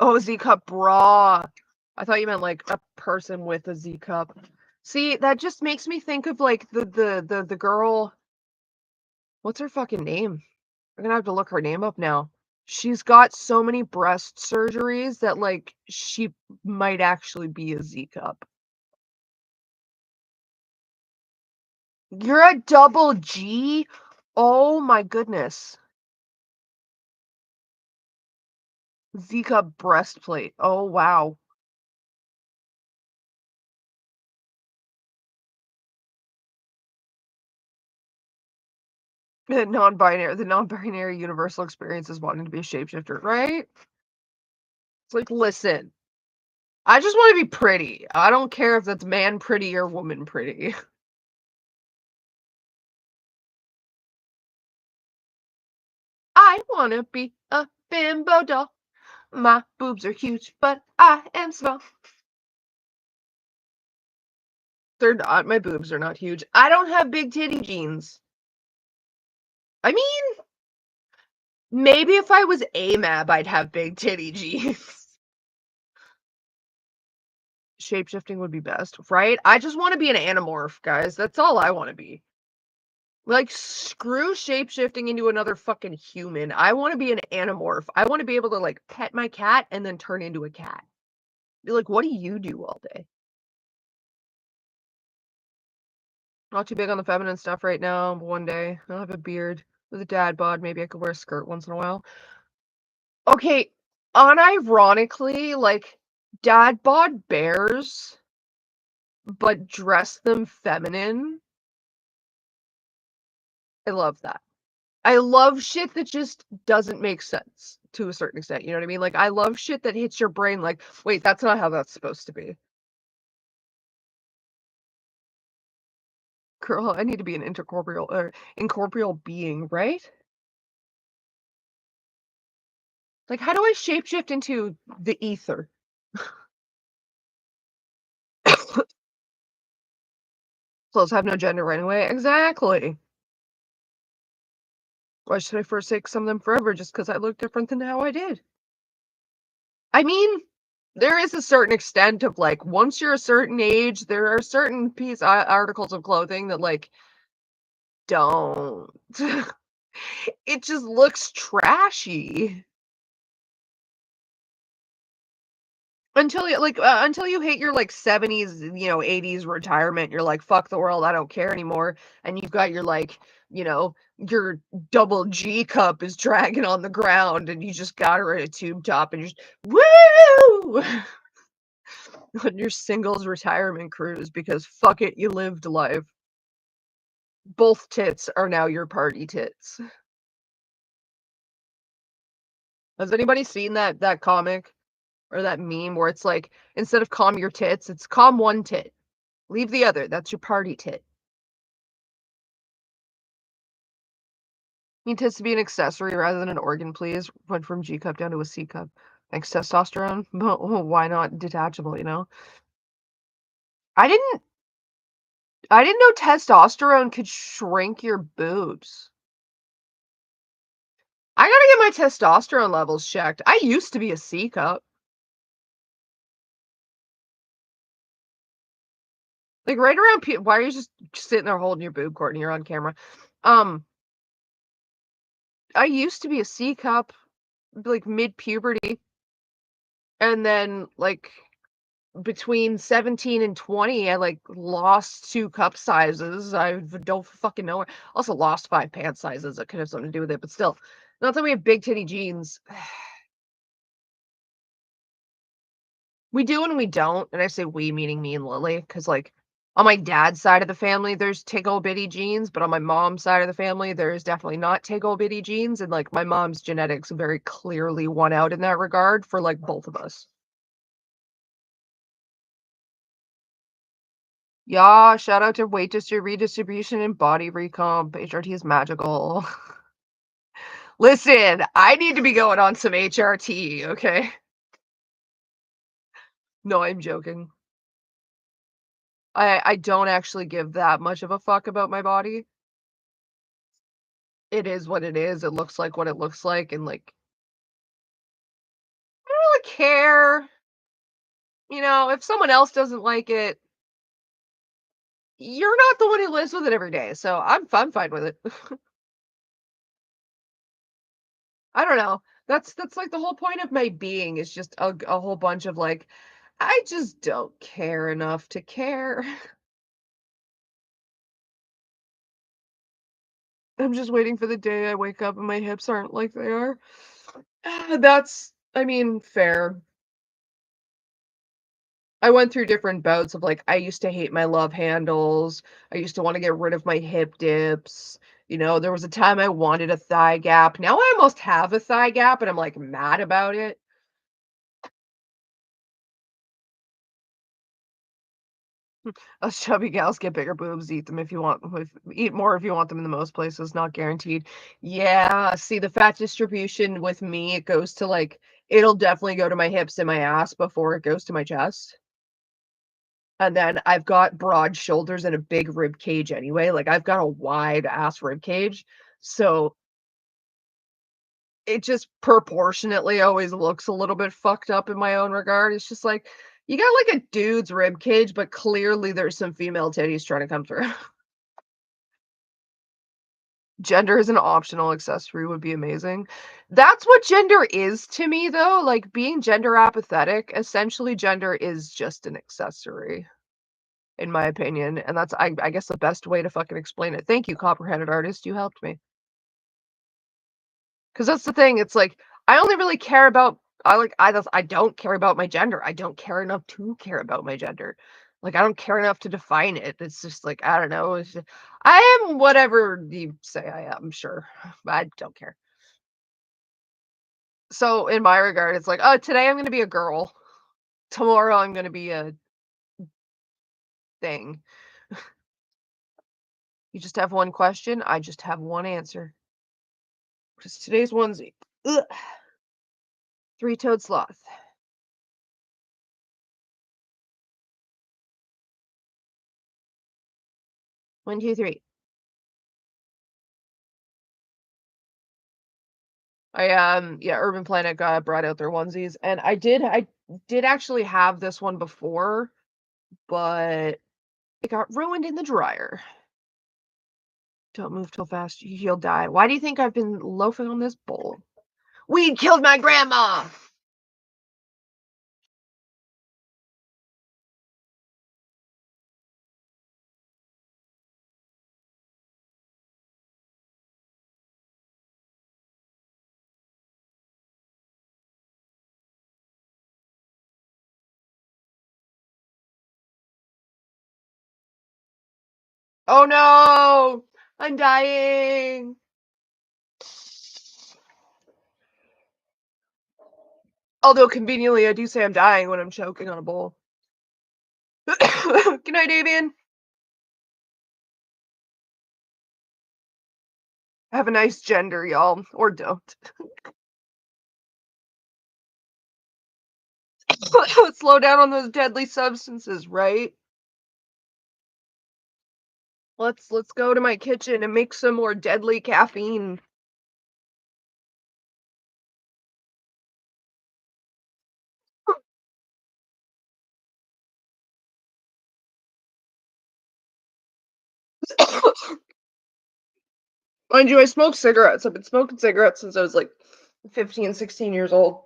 Oh, Z cup bra. I thought you meant like a person with a Z cup. See, that just makes me think of like the girl. What's her fucking name? I'm gonna have to look her name up now. She's got so many breast surgeries that like she might actually be a Z cup. You're a double G? Oh my goodness. Z cup breastplate. Oh wow. The non-binary universal experience is wanting to be a shapeshifter, right? It's like, listen, I just want to be pretty. I don't care if that's man pretty or woman pretty. I want to be a bimbo doll. My boobs are huge, but I am small. They're not. My boobs are not huge. I don't have big titty jeans. I mean, maybe if I was AMAB, I'd have big titty jeans. Shapeshifting would be best, right? I just want to be an animorph, guys. That's all I want to be. Like, screw shapeshifting into another fucking human. I want to be an animorph. I want to be able to, like, pet my cat and then turn into a cat. Be like, what do you do all day? Not too big on the feminine stuff right now. One day, I'll have a beard with a dad bod. Maybe I could wear a skirt once in a while. Okay, unironically, like, dad bod bears, but dress them feminine. I love that. I love shit that just doesn't make sense. to a certain extent, you know what I mean? Like, I love shit that hits your brain like, "Wait, that's not how that's supposed to be." Girl, I need to be an intercorporeal or incorporeal being, right? Like, how do I shapeshift into the ether? Clothes have no gender anyway. Exactly. Why should I forsake some of them forever just because I look different than how I did? I mean, there is a certain extent of like, once you're a certain age, there are certain articles of clothing that like don't. It just looks trashy. Until you hit your, like, 70s, 80s retirement, you're like, "Fuck the world, I don't care anymore," and you've got your, like, your double G cup is dragging on the ground, and you just got her in a tube top, and you're just, "Woo!" on your singles retirement cruise because fuck it, you lived life. Both tits are now your party tits. Has anybody seen that comic or that meme where it's like, instead of calm your tits, it's calm one tit, leave the other, that's your party tit. Need tits to be an accessory rather than an organ, please. Went from G cup down to a C cup. Thanks, testosterone. But why not detachable, you know? I didn't I didn't know testosterone could shrink your boobs. I gotta get my testosterone levels checked. I used to be a C cup. Like right around why are you just sitting there holding your boob, Courtney? You're on camera. Um, I used to be a C cup, like mid puberty, and then like between 17 and 20, I like lost 2 cup sizes. I don't fucking know. Also lost 5 pant sizes. That could have something to do with it, but still. Not that we have big titty jeans. We do and we don't. And I say we meaning me and Lily, because like on my dad's side of the family, there's tiggle bitty jeans, but on my mom's side of the family, there's definitely not tiggle bitty jeans. And like my mom's genetics very clearly won out in that regard for like both of us. Yeah, shout out to weight redistribution and body recomp. HRT is magical. Listen, I need to be going on some HRT, okay? No, I'm joking. I don't actually give that much of a fuck about my body. It is what it is. It looks like what it looks like, and like I don't really care. If someone else doesn't like it, you're not the one who lives with it every day. So I'm fine with it. I don't know. That's like the whole point of my being is just a whole bunch of like, I just don't care enough to care. I'm just waiting for the day I wake up and my hips aren't like they are. I mean, fair. I went through different bouts of like, I used to hate my love handles. I used to want to get rid of my hip dips. There was a time I wanted a thigh gap. Now I almost have a thigh gap and I'm like mad about it. Us chubby gals get bigger boobs, eat them if you want, eat more if you want them in the most places, not guaranteed. Yeah, see the fat distribution with me, it goes to like, it'll definitely go to my hips and my ass before it goes to my chest. And then I've got broad shoulders and a big rib cage anyway. Like I've got a wide ass rib cage. So it just proportionately always looks a little bit fucked up in my own regard. It's just like you got like a dude's rib cage, but clearly there's some female titties trying to come through. Gender is an optional accessory would be amazing. That's what gender is to me though. Like being gender apathetic, essentially gender is just an accessory. In my opinion, and that's I guess the best way to fucking explain it. Thank you, copperheaded artist, you helped me. Because that's the thing, it's like, I only really care about I don't care about my gender. I don't care enough to care about my gender. Like, I don't care enough to define it. It's just like, I don't know, I am whatever you say I am, sure. I don't care. So in my regard, it's like, oh, today I'm gonna be a girl. Tomorrow I'm gonna be a thing. You just have one question. I just have one answer. Because today's one's ugh, three-toed sloth. 1, 2, 3. Yeah, Urban Planet brought out their onesies, and I did actually have this one before, but it got ruined in the dryer. Don't move too fast, you'll die. Why do you think I've been loafing on this bowl? Weed killed my grandma! Oh no! I'm dying! Although conveniently, I do say I'm dying when I'm choking on a bowl. Good night, Avian. Have a nice gender, y'all. Or don't. Slow down on those deadly substances, right? Let's go to my kitchen and make some more deadly caffeine. Mind you, I smoke cigarettes. I've been smoking cigarettes since I was like 15, 16 years old.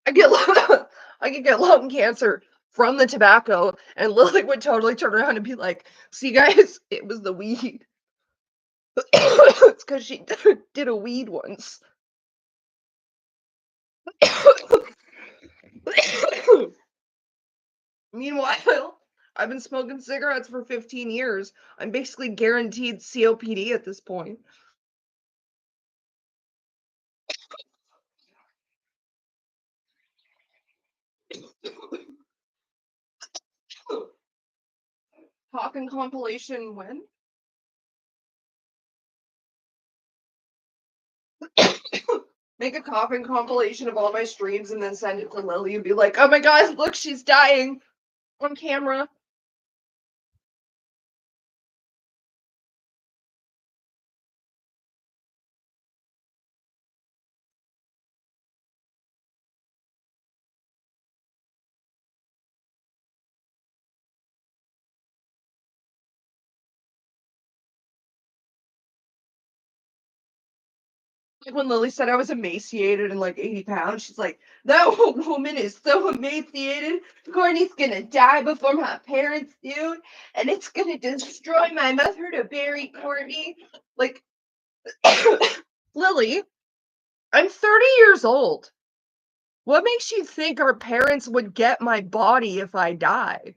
I get I could get lung cancer from the tobacco, and Lily would totally turn around and be like, "See, guys, it was the weed." It's because she did a weed once. Meanwhile, I've been smoking cigarettes for 15 years. I'm basically guaranteed COPD at this point. Talking compilation when? Make a coughing compilation of all my streams and then send it to Lily and be like, oh my god, look, she's dying on camera. Like when Lily said I was emaciated and like 80 pounds, she's like, that woman is so emaciated. Courtney's gonna die before my parents do, and it's gonna destroy my mother to bury Courtney. Like, Lily, I'm 30 years old. What makes you think our parents would get my body if I die?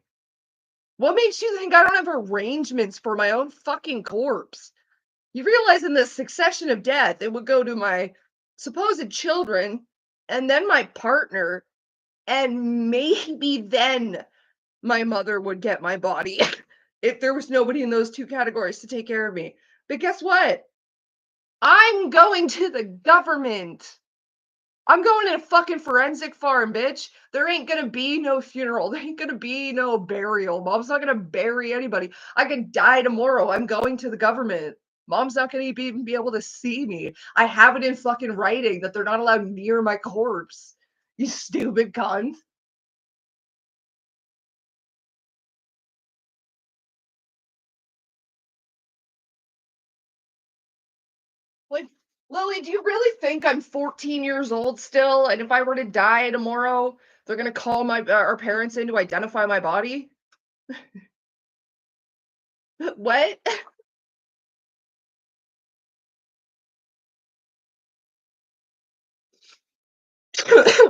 What makes you think I don't have arrangements for my own fucking corpse? You realize in this succession of death, it would go to my supposed children and then my partner, and maybe then my mother would get my body if there was nobody in those two categories to take care of me. But guess what? I'm going to the government. I'm going to a fucking forensic farm, bitch. There ain't gonna be no funeral. There ain't gonna be no burial. Mom's not gonna bury anybody. I could die tomorrow. I'm going to the government. Mom's not gonna even be able to see me. I have it in fucking writing that they're not allowed near my corpse. You stupid cunt. Like, Lily, do you really think I'm 14 years old still? And if I were to die tomorrow, they're gonna call my our parents in to identify my body? What?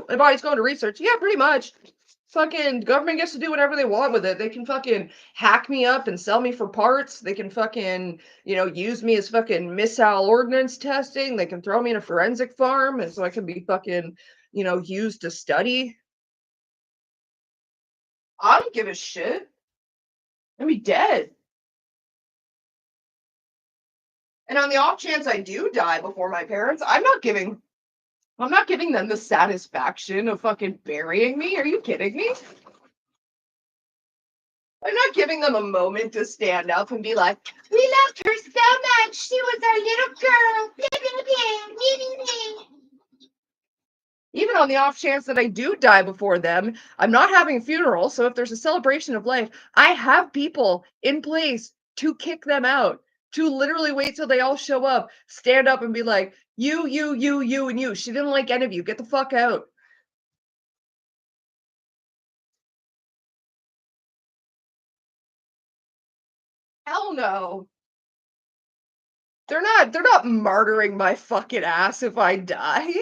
My body's going to research. Yeah, pretty much. Fucking government gets to do whatever they want with it. They can fucking hack me up and sell me for parts. They can fucking, use me as fucking missile ordnance testing. They can throw me in a forensic farm and so I can be fucking, used to study. I don't give a shit. I'd be dead. And on the off chance I do die before my parents, I'm not giving them the satisfaction of fucking burying me. Are you kidding me? I'm not giving them a moment to stand up and be like, we loved her so much. She was our little girl. Blah, blah, blah, blah, blah, blah." Even on the off chance that I do die before them, I'm not having a funeral. So if there's a celebration of life, I have people in place to kick them out, to literally wait till they all show up, stand up and be like, you, and you. She didn't like any of you. Get the fuck out. Hell no. They're not martyring my fucking ass if I die.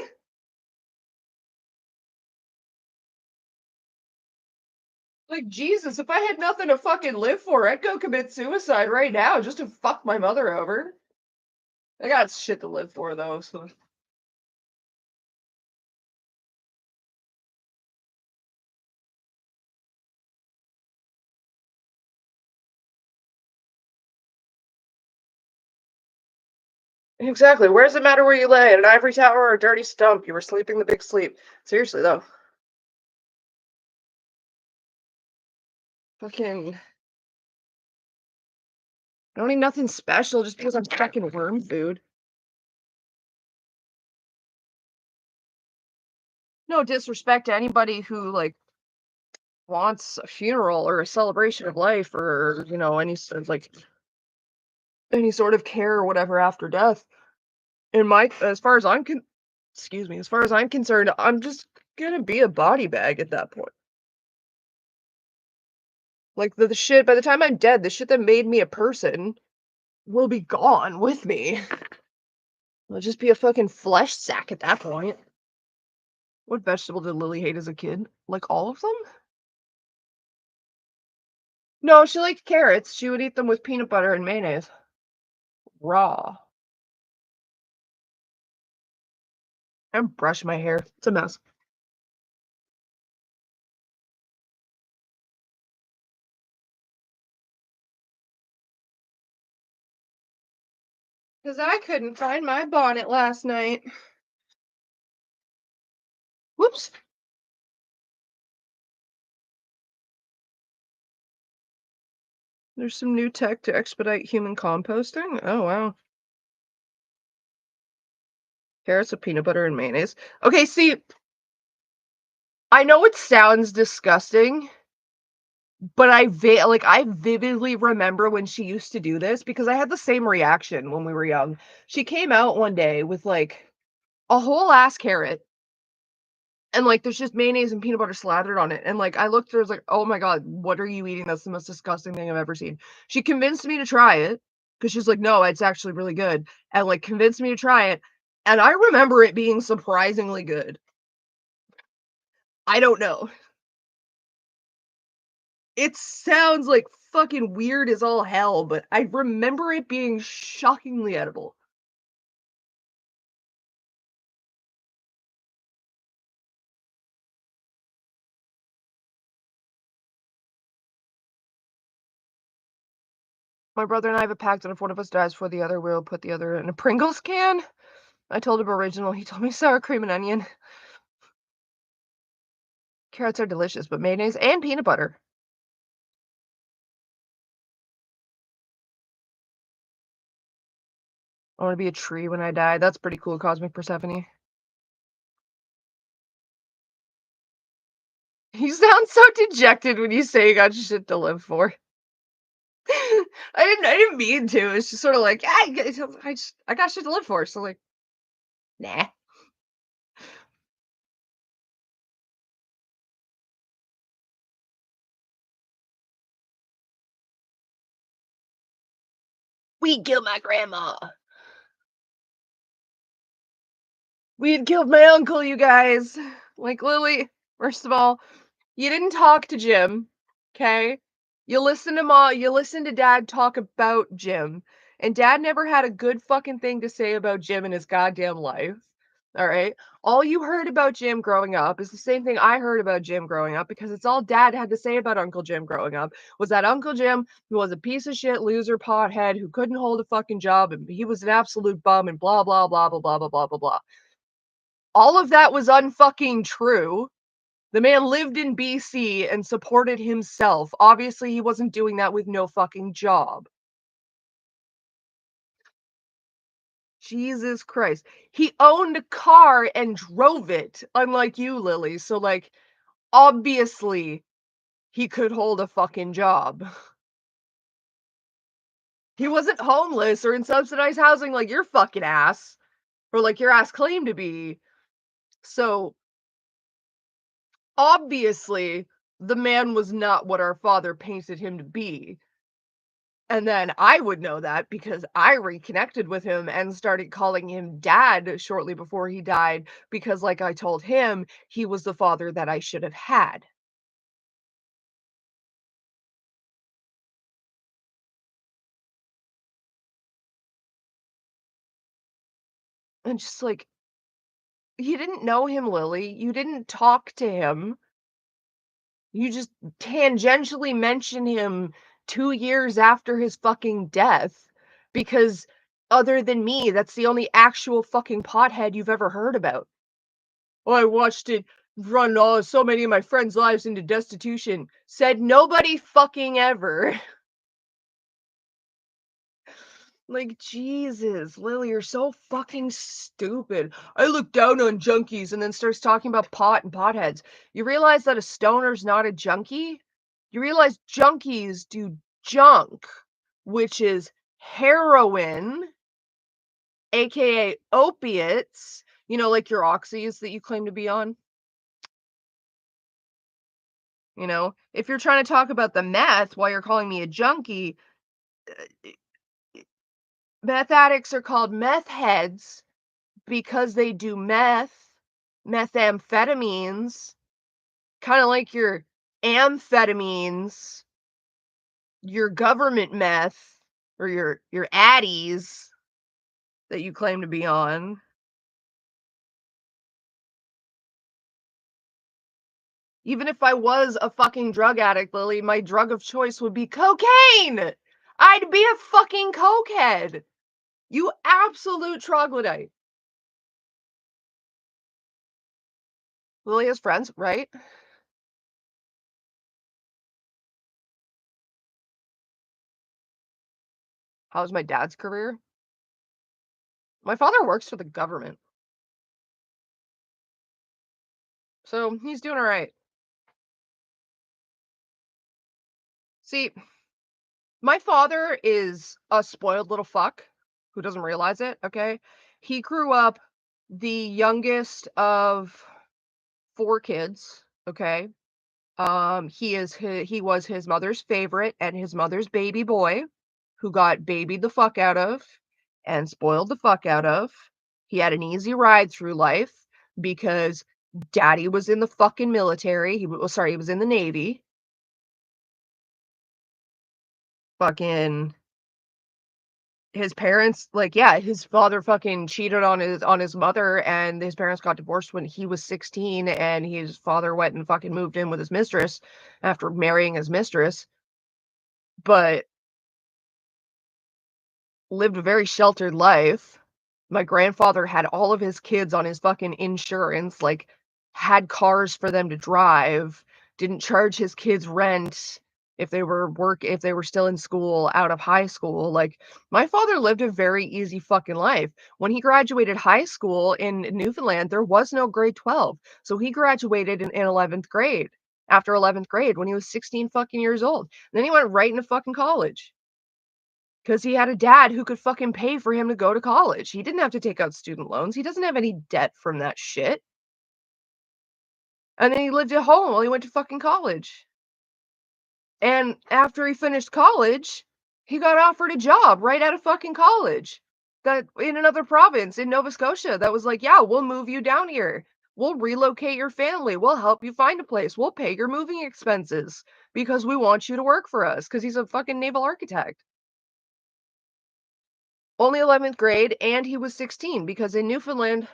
Like, Jesus, if I had nothing to fucking live for, I'd go commit suicide right now just to fuck my mother over. I got shit to live for, though, so. Exactly. Where does it matter where you lay? An ivory tower or a dirty stump? You were sleeping the big sleep. Seriously, though. Fucking. I don't need nothing special just because I'm fucking worm food. No disrespect to anybody who, like, wants a funeral or a celebration of life or, any sort of care or whatever after death. As far as excuse me, as far as I'm concerned, I'm just gonna be a body bag at that point. Like the shit, by the time I'm dead, the shit that made me a person will be gone with me. I'll just be a fucking flesh sack at that point. What vegetable did Lily hate as a kid? Like all of them? No, she liked carrots. She would eat them with peanut butter and mayonnaise. Raw. And brush my hair. It's a mess. Because I couldn't find my bonnet last night. Whoops. There's some new tech to expedite human composting. Oh, wow. Carrots with peanut butter and mayonnaise. Okay, see, I know it sounds disgusting, but I vividly remember when she used to do this because I had the same reaction when we were young. She came out one day with like a whole ass carrot and like there's just mayonnaise and peanut butter slathered on it. And like I looked at her, I was like, oh my God, what are you eating? That's the most disgusting thing I've ever seen. She convinced me to try it because she's like, no, it's actually really good. And like convinced me to try it. And I remember it being surprisingly good. I don't know. It sounds like fucking weird as all hell, but I remember it being shockingly edible. My brother and I have a pact that if one of us dies before the other, we'll put the other in a Pringles can. I told him original. He told me sour cream and onion. Carrots are delicious, but mayonnaise and peanut butter. I want to be a tree when I die. That's pretty cool, Cosmic Persephone. You sound so dejected when you say you got shit to live for. I didn't mean to. It's just sort of like, yeah, I got shit to live for. So like, nah. We killed my grandma. We had killed my uncle, you guys. Like Lily, first of all, You didn't talk to Jim, okay? You listen to dad talk about Jim, and dad never had a good fucking thing to say about Jim in his goddamn life, alright? All you heard about Jim growing up is the same thing I heard about Jim growing up because it's all dad had to say about Uncle Jim growing up, was that Uncle Jim who was a piece of shit loser pothead who couldn't hold a fucking job, and he was an absolute bum and blah, blah, blah, blah, blah, blah, blah, blah, blah. All of that was unfucking true. The man lived in BC and supported himself. Obviously, he wasn't doing that with no fucking job. Jesus Christ. He owned a car and drove it, unlike you, Lily. So, like, obviously, he could hold a fucking job. He wasn't homeless or in subsidized housing like your fucking ass, or like your ass claimed to be. So, obviously, the man was not what our father painted him to be. And then I would know that because I reconnected with him and started calling him dad shortly before he died because, like I told him, he was the father that I should have had. And just like, you didn't know him, Lily. You didn't talk to him. You just tangentially mention him 2 years after his fucking death because, other than me, that's the only actual fucking pothead you've ever heard about. "Oh, I watched it run all so many of my friends' lives into destitution." Said nobody fucking ever. Like, Jesus, Lily, you're so fucking stupid. "I look down on junkies," and then starts talking about pot and potheads. You realize that a stoner's not a junkie? You realize junkies do junk, which is heroin, AKA opiates, like your oxys that you claim to be on? If you're trying to talk about the meth while you're calling me a junkie, meth addicts are called meth heads because they do methamphetamines, kind of like your amphetamines, your government meth, or your addies that you claim to be on. Even if I was a fucking drug addict, Lily, my drug of choice would be cocaine. I'd be a fucking cokehead. You absolute troglodyte. Lily has friends, right? How's my dad's career? My father works for the government, so he's doing all right. See, my father is a spoiled little fuck who doesn't realize it, okay? He grew up the youngest of 4 kids, okay? He was his mother's favorite and his mother's baby boy who got babied the fuck out of and spoiled the fuck out of. He had an easy ride through life because daddy was in the fucking military. He was in the Navy. Fucking his parents, like, yeah, his father fucking cheated on his mother, and his parents got divorced when he was 16, and his father went and fucking moved in with his mistress after marrying his mistress, but lived a very sheltered life. My grandfather had all of his kids on his fucking insurance, like, had cars for them to drive, didn't charge his kids rent if they were still in school, out of high school. Like, my father lived a very easy fucking life. When he graduated high school in Newfoundland, there was no grade 12. So he graduated in 11th grade, after 11th grade when he was 16 fucking years old. And then he went right into fucking college. 'Cause he had a dad who could fucking pay for him to go to college. He didn't have to take out student loans. He doesn't have any debt from that shit. And then he lived at home while he went to fucking college. And after he finished college, he got offered a job right out of fucking college that in another province in Nova Scotia that was like, "Yeah, we'll move you down here." We'll relocate your family. We'll help you find a place. We'll pay your moving expenses because we want you to work for us because he's a fucking naval architect. Only 11th grade, and he was 16 because in Newfoundland,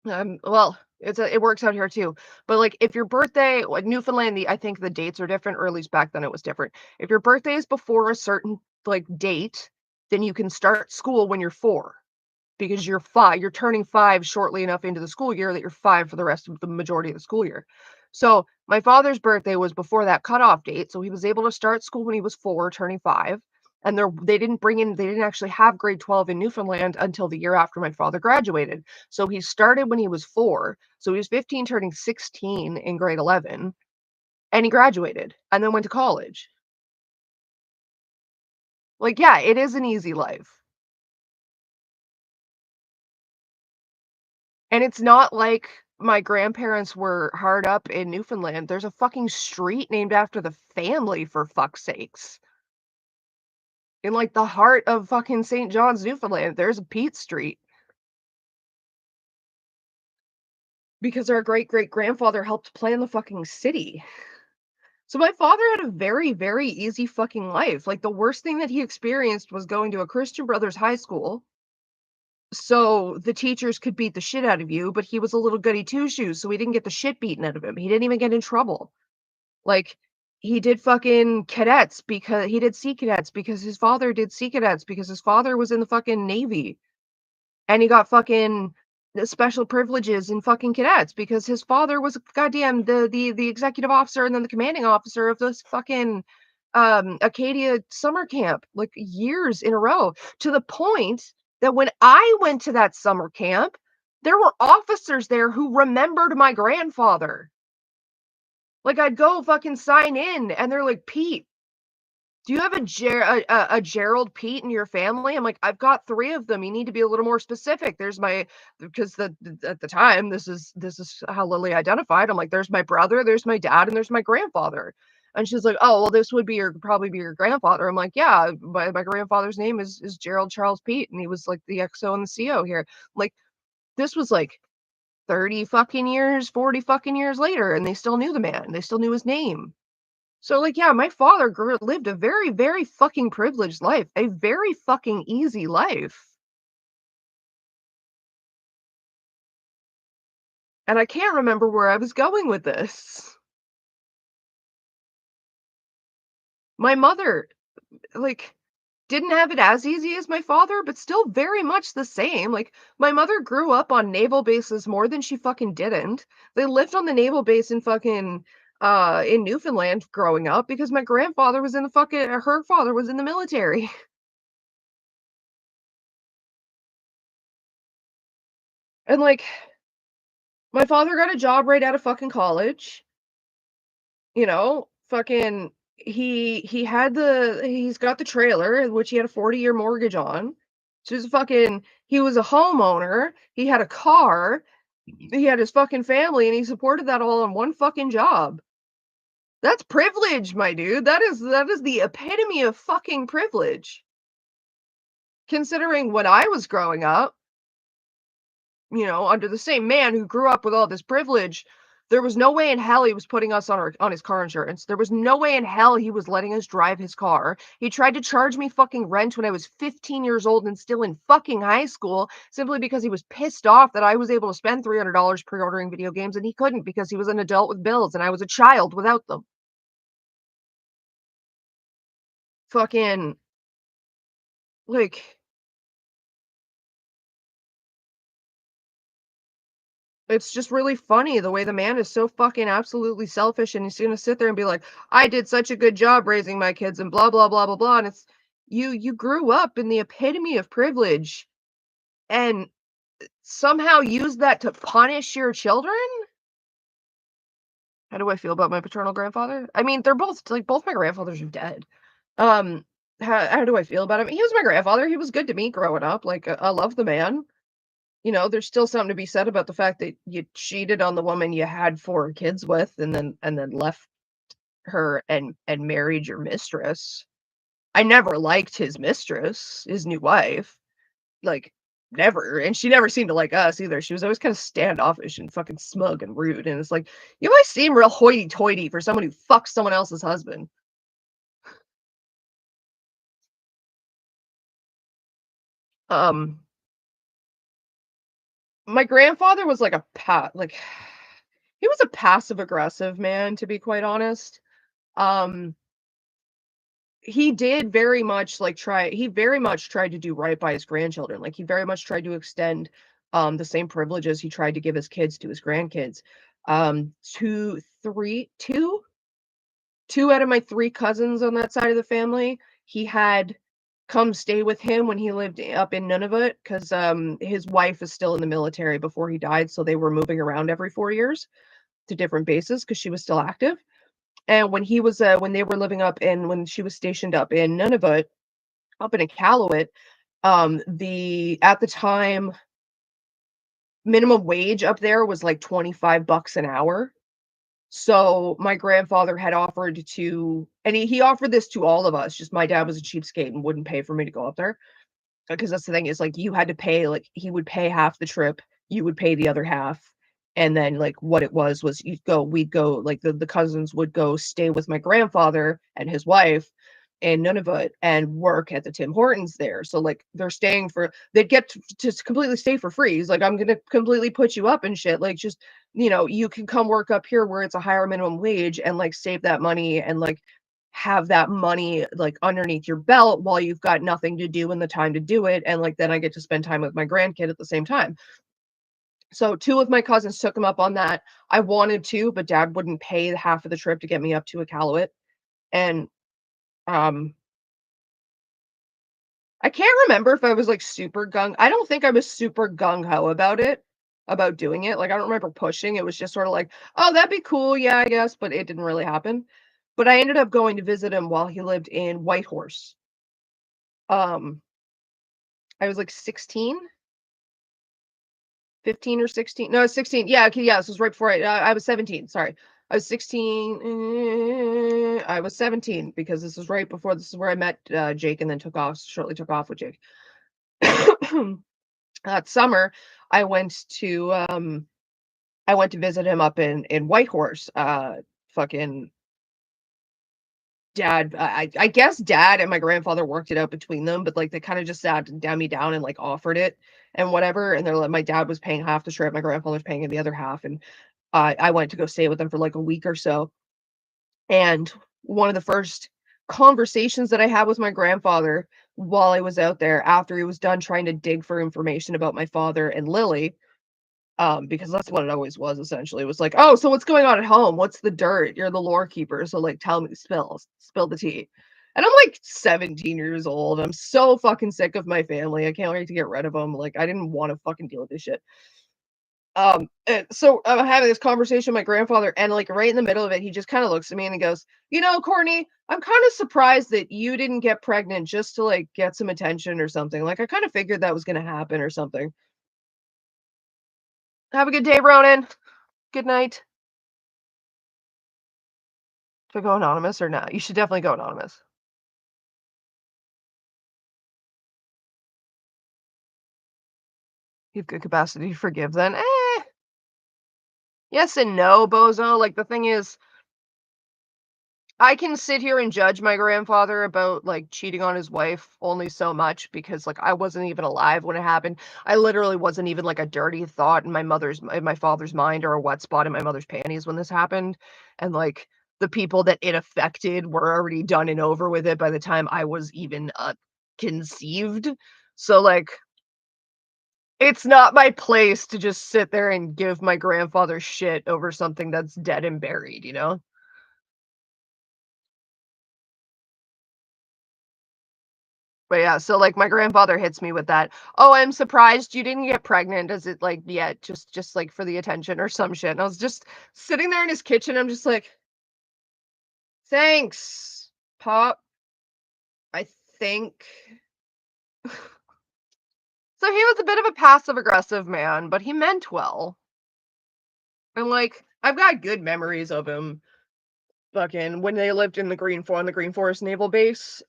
well, it works out here too. But like if your birthday, like Newfoundland, I think the dates are different, or at least back then it was different. If your birthday is before a certain like date, then you can start school when you're 4 because you're 5. You're turning 5 shortly enough into the school year that you're 5 for the rest of the majority of the school year. So my father's birthday was before that cutoff date, so he was able to start school when he was 4, turning 5. And they didn't actually have grade 12 in Newfoundland until the year after my father graduated. So he started when he was 4. So he was 15 turning 16 in grade 11, and he graduated and then went to college. Like, yeah, it is an easy life. And it's not like my grandparents were hard up in Newfoundland. There's a fucking street named after the family, for fuck's sakes. In, like, the heart of fucking St. John's, Newfoundland, there's a Pete Street because our great-great-grandfather helped plan the fucking city. So my father had a very, very easy fucking life. Like, the worst thing that he experienced was going to a Christian Brothers high school so the teachers could beat the shit out of you, but he was a little goody two-shoes, so he didn't get the shit beaten out of him. He didn't even get in trouble. Like, he did fucking cadets because he did sea cadets because his father did sea cadets because his father was in the fucking Navy, and he got fucking the special privileges in fucking cadets because his father was goddamn the executive officer and then the commanding officer of this fucking, Acadia summer camp, like, years in a row, to the point that when I went to that summer camp, there were officers there who remembered my grandfather. Like, I'd go fucking sign in, and they're like, "Pete, do you have a Gerald Pete in your family?" I'm like, "I've got 3 of them. You need to be a little more specific. There's my," because at the time, this is how Lily identified. I'm like, "There's my brother, there's my dad, and there's my grandfather." And she's like, "Oh, well, this would be your probably be your grandfather." I'm like, "Yeah, my grandfather's name is Gerald Charles Pete, and he was like the XO and the CO here." Like, this was like 30 fucking years, 40 fucking years later, and they still knew the man. They still knew his name. So, like, yeah, my father lived a very, very fucking privileged life, a very fucking easy life. And I can't remember where I was going with this. My mother, like, didn't have it as easy as my father, but still very much the same. Like, my mother grew up on naval bases more than she fucking didn't. They lived on the naval base in fucking in Newfoundland growing up because my grandfather was in the fucking her father was in the military. And like my father got a job right out of fucking college, fucking he's got the trailer, which he had a 40-year mortgage on. So he was a homeowner, he had a car, he had his fucking family, and he supported that all on one fucking job. That's privilege, my dude. That is the epitome of fucking privilege. Considering when I was growing up, under the same man who grew up with all this privilege, there was no way in hell he was putting us on his car insurance. There was no way in hell he was letting us drive his car. He tried to charge me fucking rent when I was 15 years old and still in fucking high school simply because he was pissed off that I was able to spend $300 pre-ordering video games and he couldn't because he was an adult with bills and I was a child without them. Fucking like it's just really funny the way the man is so fucking absolutely selfish, and he's gonna sit there and be like, "I did such a good job raising my kids," and blah, blah, blah, blah, blah, and it's you grew up in the epitome of privilege and somehow use that to punish your children? How do I feel about my paternal grandfather? I mean, they're both like, both my grandfathers are dead. Um, how do I feel about him? He was my grandfather, he was good to me growing up, like, I love the man. There's still something to be said about the fact that you cheated on the woman you had 4 kids with and then left her and married your mistress. I never liked his mistress, his new wife. Like, never, and she never seemed to like us either. She was always kind of standoffish and fucking smug and rude, and it's like, you always seem real hoity-toity for someone who fucks someone else's husband. Um, my grandfather was like he was a passive aggressive man, to be quite honest. Um, he did very much he very much tried to do right by his grandchildren. Like he very much tried to extend the same privileges he tried to give his kids to his grandkids. Two, three, two out of my three cousins on that side of the family, he had come stay with him when he lived up in Nunavut because his wife is still in the military before he died, so they were moving around every 4 years to different bases because she was still active. And when they were living up in when she was stationed up in Nunavut, up in Iqaluit, the at the time minimum wage up there was like $25 an hour. So my grandfather had offered to, and he offered this to all of us. Just my dad was a cheapskate and wouldn't pay for me to go up there. Because that's the thing is like you had to pay like he would pay half the trip, you would pay the other half. And then like what it was we'd go like the cousins would go stay with my grandfather and his wife in Nunavut and work at the Tim Hortons there. So like they'd get to completely stay for free. He's like, I'm gonna completely put you up and shit. Like just you can come work up here where it's a higher minimum wage and like save that money and like have that money like underneath your belt while you've got nothing to do and the time to do it. And like then I get to spend time with my grandkid at the same time. So two of my cousins took him up on that. I wanted to, but dad wouldn't pay the half of the trip to get me up to Iqaluit. And um I can't remember if I was like I don't think I was super gung ho about it, about doing it. Like I don't remember pushing. It was just sort of like, oh, that'd be cool. Yeah, I guess, but it didn't really happen. But I ended up going to visit him while he lived in Whitehorse. Um, I was like 16, 15 or 16. No, I was 16. Yeah, okay, yeah, this was right before I was 17. Sorry. I was 16. I was 17 because this is where I met Jake and then shortly took off with Jake. That summer, I went to um I went to visit him up in Whitehorse. Fucking dad, I guess dad and my grandfather worked it out between them, but like they kind of just sat down me down and like offered it and whatever. And they're like, my dad was paying half the trip, my grandfather was paying the other half, and I went to go stay with them for like a week or so. And one of the first conversations that I had with my grandfather while I was out there, after he was done trying to dig for information about my father and Lily, because that's what it always was essentially. It was like, "Oh, so what's going on at home? What's the dirt? You're the lore keeper, so like tell me, spill the tea." And I'm like 17 years old. I'm so fucking sick of my family. I can't wait to get rid of them. Like I didn't want to fucking deal with this shit. And so I'm having this conversation with my grandfather, and like right in the middle of it, he just kind of looks at me and he goes, Courtney, I'm kind of surprised that you didn't get pregnant just to like get some attention or something. Like I kind of figured that was gonna happen or something." Have a good day, Ronan. Good night. Should I go anonymous or not? You should definitely go anonymous. You have good capacity to forgive then. Yes and no, bozo. Like the thing is, I can sit here and judge my grandfather about like cheating on his wife only so much because like I wasn't even alive when it happened. I literally wasn't even like a dirty thought in my father's mind or a wet spot in my mother's panties when this happened. And like the people that it affected were already done and over with it by the time I was even conceived. So like it's not my place to just sit there and give my grandfather shit over something that's dead and buried, you know? But yeah, so like my grandfather hits me with that. "Oh, I'm surprised you didn't get pregnant. Is it like yet just like for the attention or some shit?" And I was just sitting there in his kitchen. I'm just like, "Thanks, Pop. I think." So he was a bit of a passive aggressive man, but he meant well. And like I've got good memories of him fucking when they lived in the Green Forest Naval Base.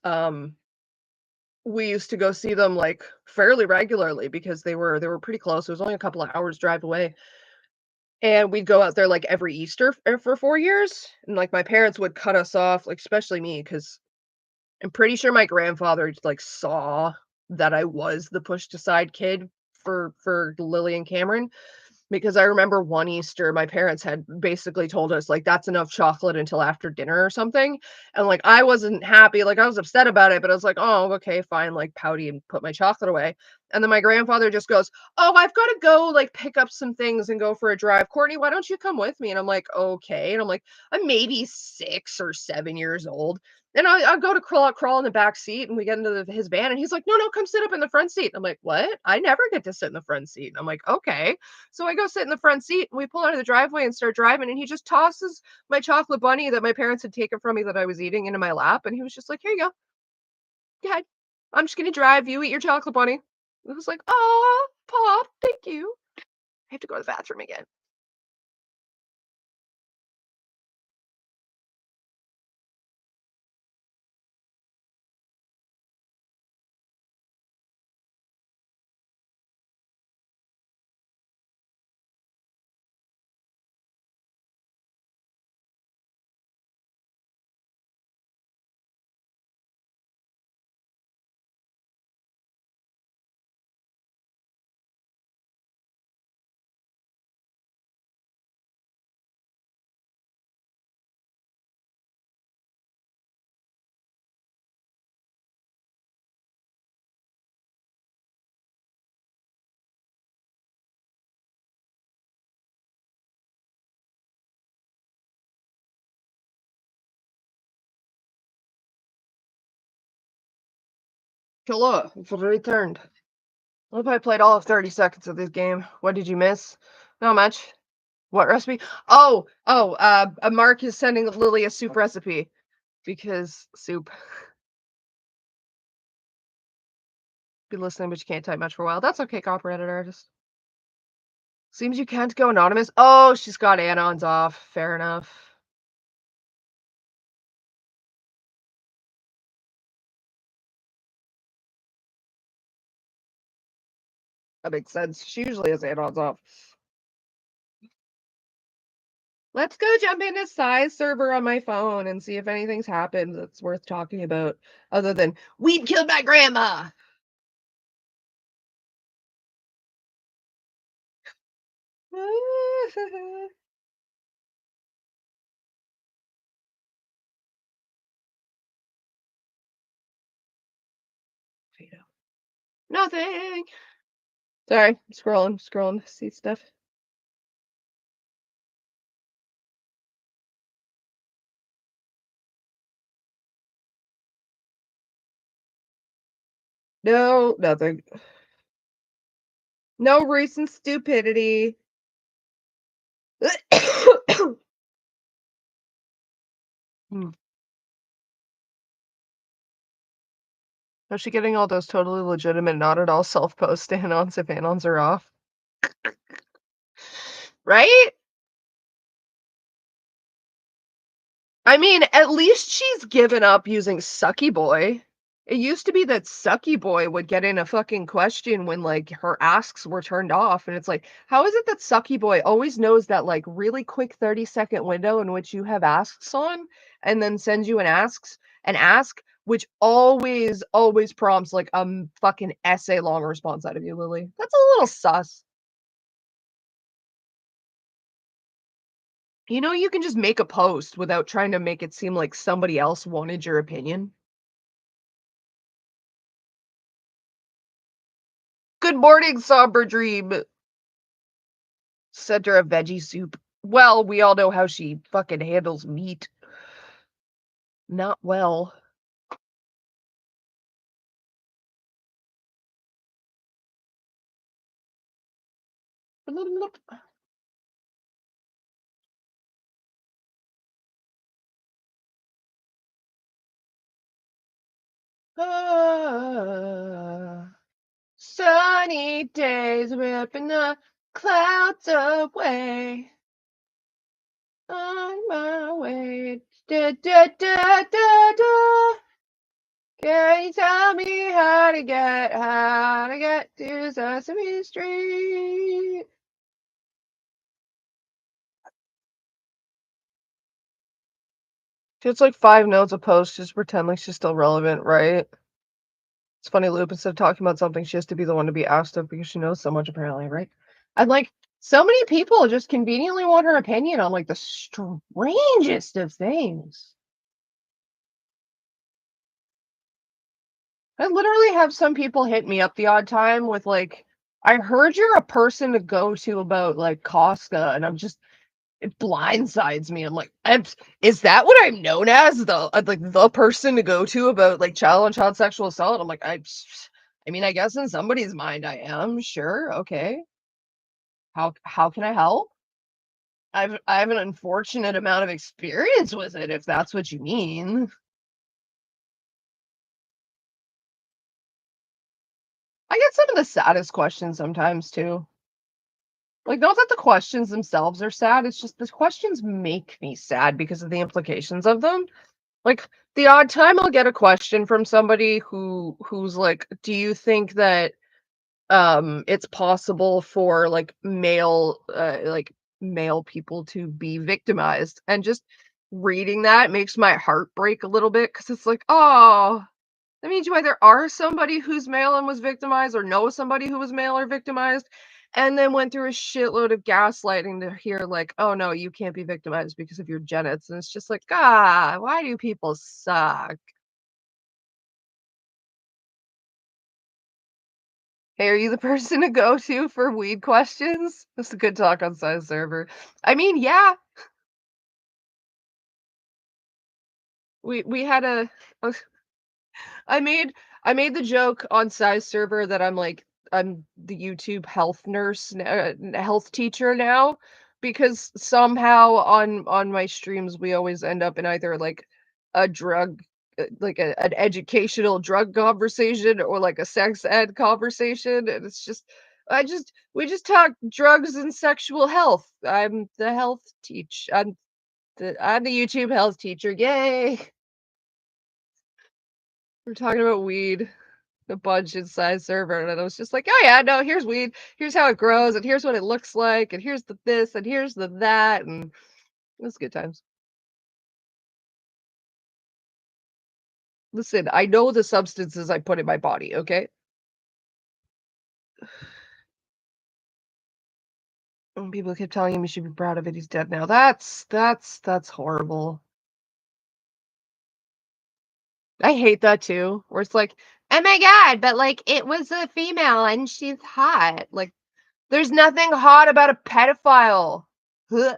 we used to go see them, like, fairly regularly because they were pretty close. It was only a couple of hours drive away, and we'd go out there, like, every Easter for 4 years, and, like, my parents would cut us off, like, especially me, because 'cause I'm pretty sure my grandfather, like, saw that I was the pushed aside kid for Lily and Cameron, because I remember one Easter, my parents had basically told us, like, "That's enough chocolate until after dinner," or something, and, like, I wasn't happy, like, I was upset about it, but I was like, "Oh, okay, fine," like, pouty and put my chocolate away, and then my grandfather just goes, "Oh, I've gotta go, like, pick up some things and go for a drive. Courtney, why don't you come with me?" And I'm like, "Okay," and I'm like, I'm maybe 6 or 7 years old, and I go to crawl in the back seat, and we get into his van, and he's like, "No, no, come sit up in the front seat." I'm like, "What? I never get to sit in the front seat." I'm like, "Okay." So I go sit in the front seat and we pull out of the driveway and start driving. And he just tosses my chocolate bunny that my parents had taken from me that I was eating into my lap. And he was just like, "Here you go. Go ahead. I'm just going to drive. You eat your chocolate bunny." I was like, "Oh, Pop, thank you." I have to go to the bathroom again. Hello, it's returned. I hope I played all of 30 seconds of this game. What did you miss? Not much. What recipe? Mark is sending Lily a soup recipe because soup. Be listening, but you can't type much for a while. That's okay, copyrighted artist. Seems you can't go anonymous. Oh, she's got anons off. Fair enough. That makes sense. She usually has anons off. Let's go jump into size server on my phone and see if anything's happened that's worth talking about other than weed killed my grandma. Nothing. Sorry, scrolling, see stuff. No, nothing. No recent stupidity. Hmm. How's she getting all those totally legitimate, not at all self-post anons if anons are off? Right? I mean, at least she's given up using Sucky Boy. It used to be that Sucky Boy would get in a fucking question when, like, her asks were turned off, and it's like, how is it that Sucky Boy always knows that, like, really quick 30-second window in which you have asks on, and then sends you an ask, which always prompts, like, a fucking essay-long response out of you, Lily. That's a little sus. You know, you can just make a post without trying to make it seem like somebody else wanted your opinion. Good morning, somber dream. Sent her a veggie soup. Well, we all know how she fucking handles meat. Not well. Ah, sunny days ripping the clouds away. On my way. Da, da, da, da, da. Can you tell me how to get to Sesame Street? It's like 5 notes a post, just pretend like she's still relevant, right? It's funny, Loop, instead of talking about something, she has to be the one to be asked of because she knows so much apparently, right? And like so many people just conveniently want her opinion on like the strangest of things. I literally have some people hit me up the odd time with like, I heard you're a person to go to about like Casca, and I'm just it blindsides me. I'm like, is that what I'm known as? The like the person to go to about like child on child sexual assault? I'm like, I mean, I guess in somebody's mind I am, sure, okay. How can I help? I have an unfortunate amount of experience with it, if that's what you mean. I get some of the saddest questions sometimes too. Like, not that the questions themselves are sad, it's just the questions make me sad because of the implications of them. Like, the odd time I'll get a question from somebody who's like, "Do you think that, it's possible for, like, male people to be victimized?" And just reading that makes my heart break a little bit because it's like, "Oh, that means you either are somebody who's male and was victimized or know somebody who was male or victimized, and then went through a shitload of gaslighting to hear like, "Oh, no, you can't be victimized because of your genets," and it's just like, "God, why do people suck?" Hey, are you the person to go to for weed questions? That's a good talk on size server. I mean, yeah, we had a I made I made the joke on size server that I'm the YouTube health nurse, health teacher now, because somehow on my streams we always end up in either like a drug, like an educational drug conversation or like a sex ed conversation, and it's just I just we just talk drugs and sexual health. I'm the health teach. I'm the YouTube health teacher. Yay! We're talking about weed. A bunch inside server, and I was just like, "Oh yeah, no, here's weed. Here's how it grows, and here's what it looks like, and here's the this, and here's the that," and it was good times. Listen, I know the substances I put in my body, okay? And people kept telling him he should be proud of it. He's dead now. That's horrible. I hate that too. Where it's like, oh my god, but like it was a female and she's hot. Like, there's nothing hot about a pedophile. Huh.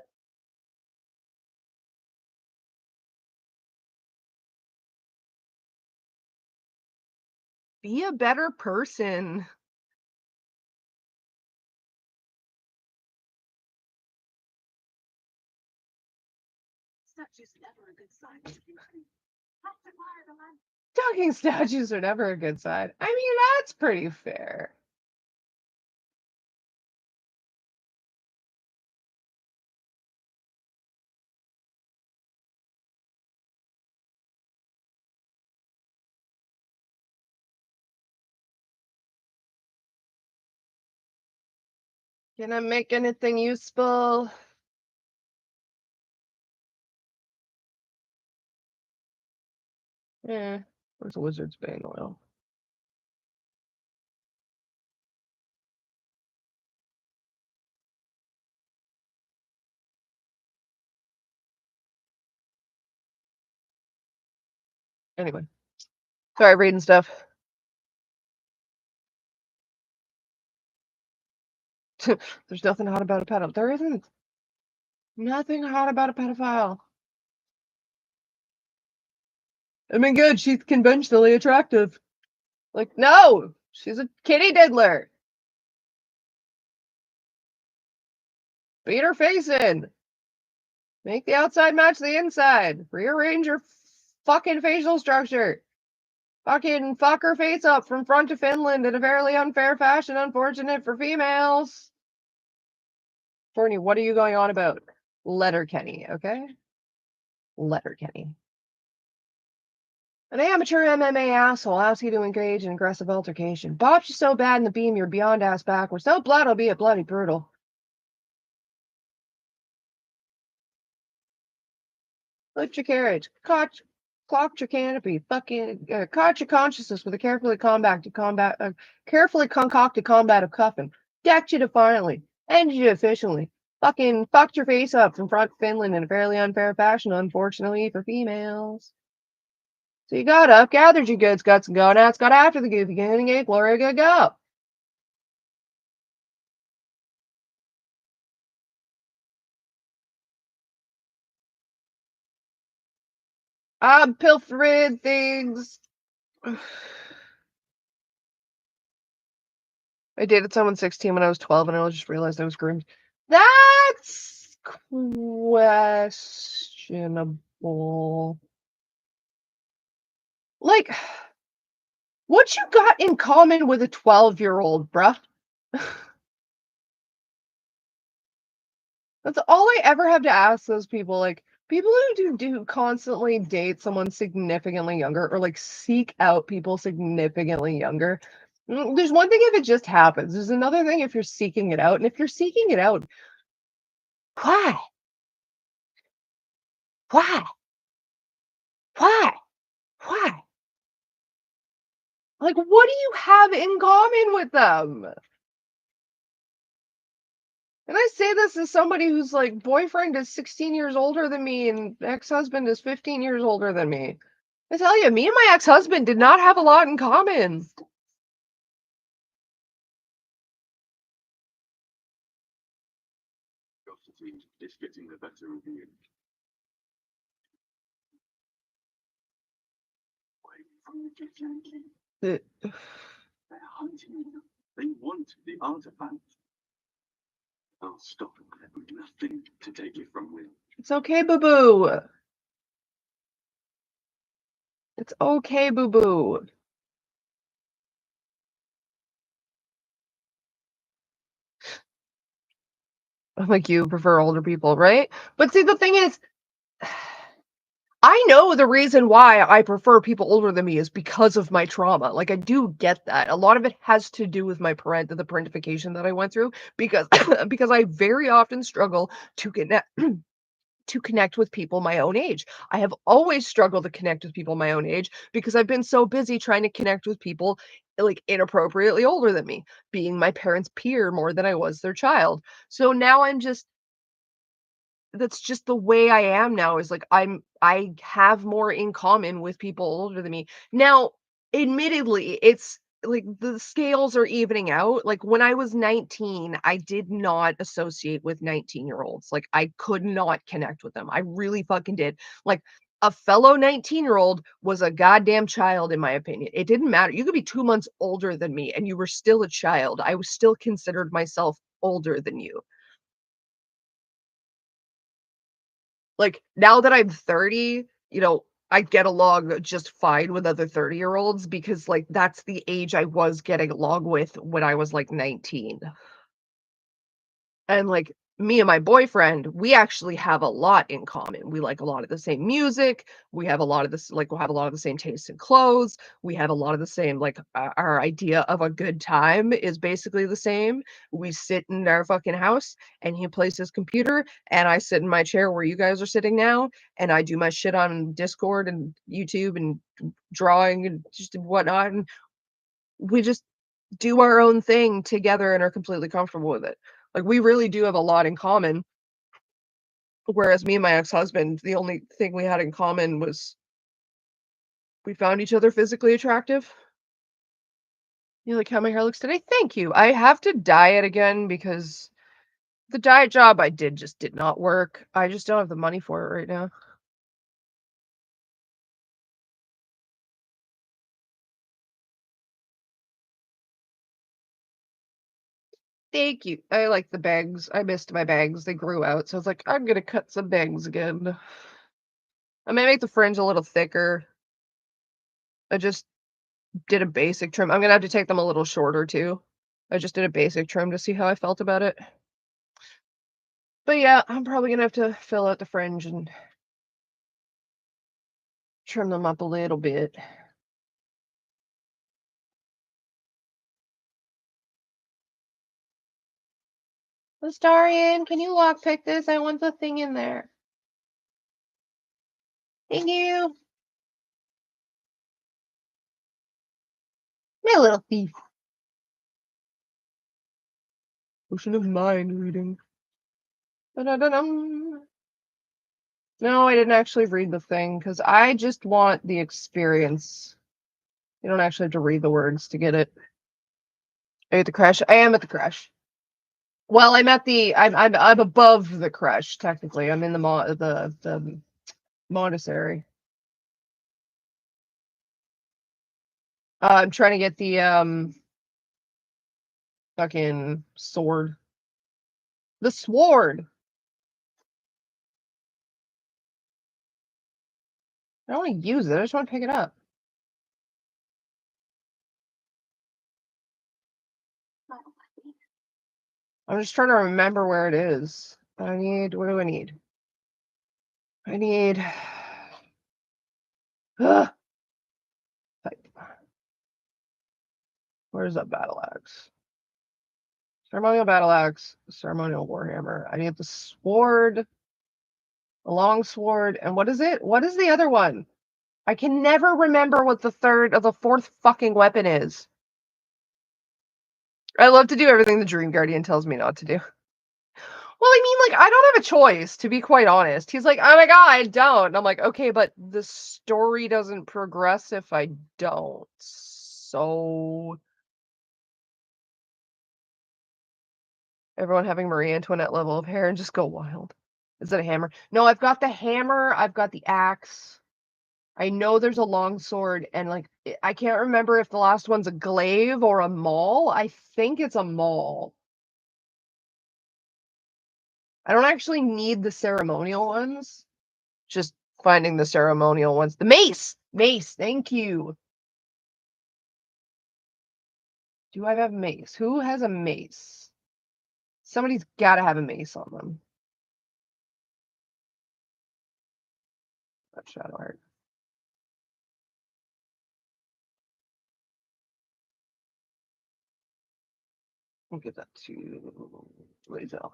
Be a better person. Talking statues are never a good sign. I mean, that's pretty fair. Can I make anything useful? Eh, where's the wizard's bane oil? Anyway, sorry, reading stuff. There's nothing hot about a pedophile. There isn't. Nothing hot about a pedophile. I mean, good. She's conventionally attractive. Like, no, she's a kitty diddler. Beat her face in. Make the outside match the inside. Rearrange her fucking facial structure. Fucking fuck her face up from front to Finland in a fairly unfair fashion, unfortunate for females. Courtney, what are you going on about? Letter Kenny, okay? Letter Kenny. An amateur MMA asshole asks you to engage in aggressive altercation. Bops you so bad in the beam you're beyond ass backwards. No blood will be a bloody brutal. Lift your carriage. Clocked your canopy. Fucking caught your consciousness with a carefully concocted combat of cuffing. Decked you defiantly. Ended you efficiently. Fucking fucked your face up from front Finland in a fairly unfair fashion, unfortunately for females. So you got up, gathered your goods, guts, and gonads, got after the goofy getting a glory, good go. I pilfered things. I dated someone 16 when I was 12, and I just realized I was groomed. That's questionable. Like, what you got in common with a 12-year-old, bruh? That's all I ever have to ask those people. Like, people who do constantly date someone significantly younger or like seek out people significantly younger. There's one thing if it just happens. There's another thing if you're seeking it out. And if you're seeking it out, why? Why? Why? Why? Like, what do you have in common with them? And I say this as somebody whose like boyfriend is 16 years older than me and ex-husband is 15 years older than me. I tell you, me and my ex-husband did not have a lot in common. Is getting the better of you. The- They're hunting you. They want the artifact. I'll stop them. Nothing to take it from me. It's okay, boo-boo. It's okay, boo-boo. Like you prefer older people, right? But see, the thing is, I know the reason why I prefer people older than me is because of my trauma. Like I do get that. A lot of it has to do with the parentification that I went through because because I very often struggle to connect with people my own age. I have always struggled to connect with people my own age because I've been so busy trying to connect with people like inappropriately older than me, being my parents' peer more than I was their child. So now I'm just that's just the way I am now is like I have more in common with people older than me. Now, admittedly, it's like the scales are evening out. Like when I was 19, I did not associate with 19-year-olds. Like I could not connect with them. I really fucking did. Like a fellow 19-year-old was a goddamn child in my opinion. It didn't matter. You could be 2 months older than me and you were still a child. I was still considered myself older than you. Like, now that I'm 30, I get along just fine with other 30-year-olds because, like, that's the age I was getting along with when I was, like, 19. And, like, me and my boyfriend, we actually have a lot in common. We like a lot of the same music. We have a lot of this, like, we have a lot of the same taste in clothes. We have a lot of the same, like, our idea of a good time is basically the same. We sit in our fucking house and he plays his computer and I sit in my chair where you guys are sitting now and I do my shit on Discord and YouTube and drawing and just whatnot. And we just do our own thing together and are completely comfortable with it. Like we really do have a lot in common. Whereas me and my ex-husband, the only thing we had in common was we found each other physically attractive. You like how my hair looks today? Thank you. I have to dye it again because the diet job I did just did not work. I just don't have the money for it right now. Thank you. I like the bangs. I missed my bangs. They grew out. So I was like, I'm gonna cut some bangs again. I may make the fringe a little thicker. I just did a basic trim. I'm gonna have to take them a little shorter too. I just did a basic trim to see how I felt about it. But yeah, I'm probably gonna have to fill out the fringe and Trim them up a little bit. Astarian, can you lockpick this? I want the thing in there. Thank you. My little thief. Ocean of mind reading. Da-da-da-dum. No, I didn't actually read the thing because I just want the experience. You don't actually have to read the words to get it. Are you at the crash? I am at the crash. Well, I'm at the I'm above the crash technically. I'm in the monastery. I'm trying to get the fucking sword. The sword. I don't want to use it. I just want to pick it up. I'm just trying to remember where it is. What do I need? I need. Ugh. Where's that battle axe? Ceremonial battle axe, ceremonial warhammer. I need the sword, the long sword, and what is it? What is the other one? I can never remember what the third or the fourth fucking weapon is. I love to do everything the Dream Guardian tells me not to do. Well, I mean, like, I don't have a choice, to be quite honest. He's like, oh my god, I don't. And I'm like, okay, but the story doesn't progress if I don't. So everyone having Marie Antoinette level of hair and just go wild. Is it a hammer? No, I've got the hammer, I've got the axe. I know there's a long sword, and like I can't remember if the last one's a glaive or a maul. I think it's a maul. I don't actually need the ceremonial ones. Just finding the ceremonial ones. The mace! Mace, thank you. Do I have a mace? Who has a mace? Somebody's gotta have a mace on them. That's shadow art. I'll give that to Lazel.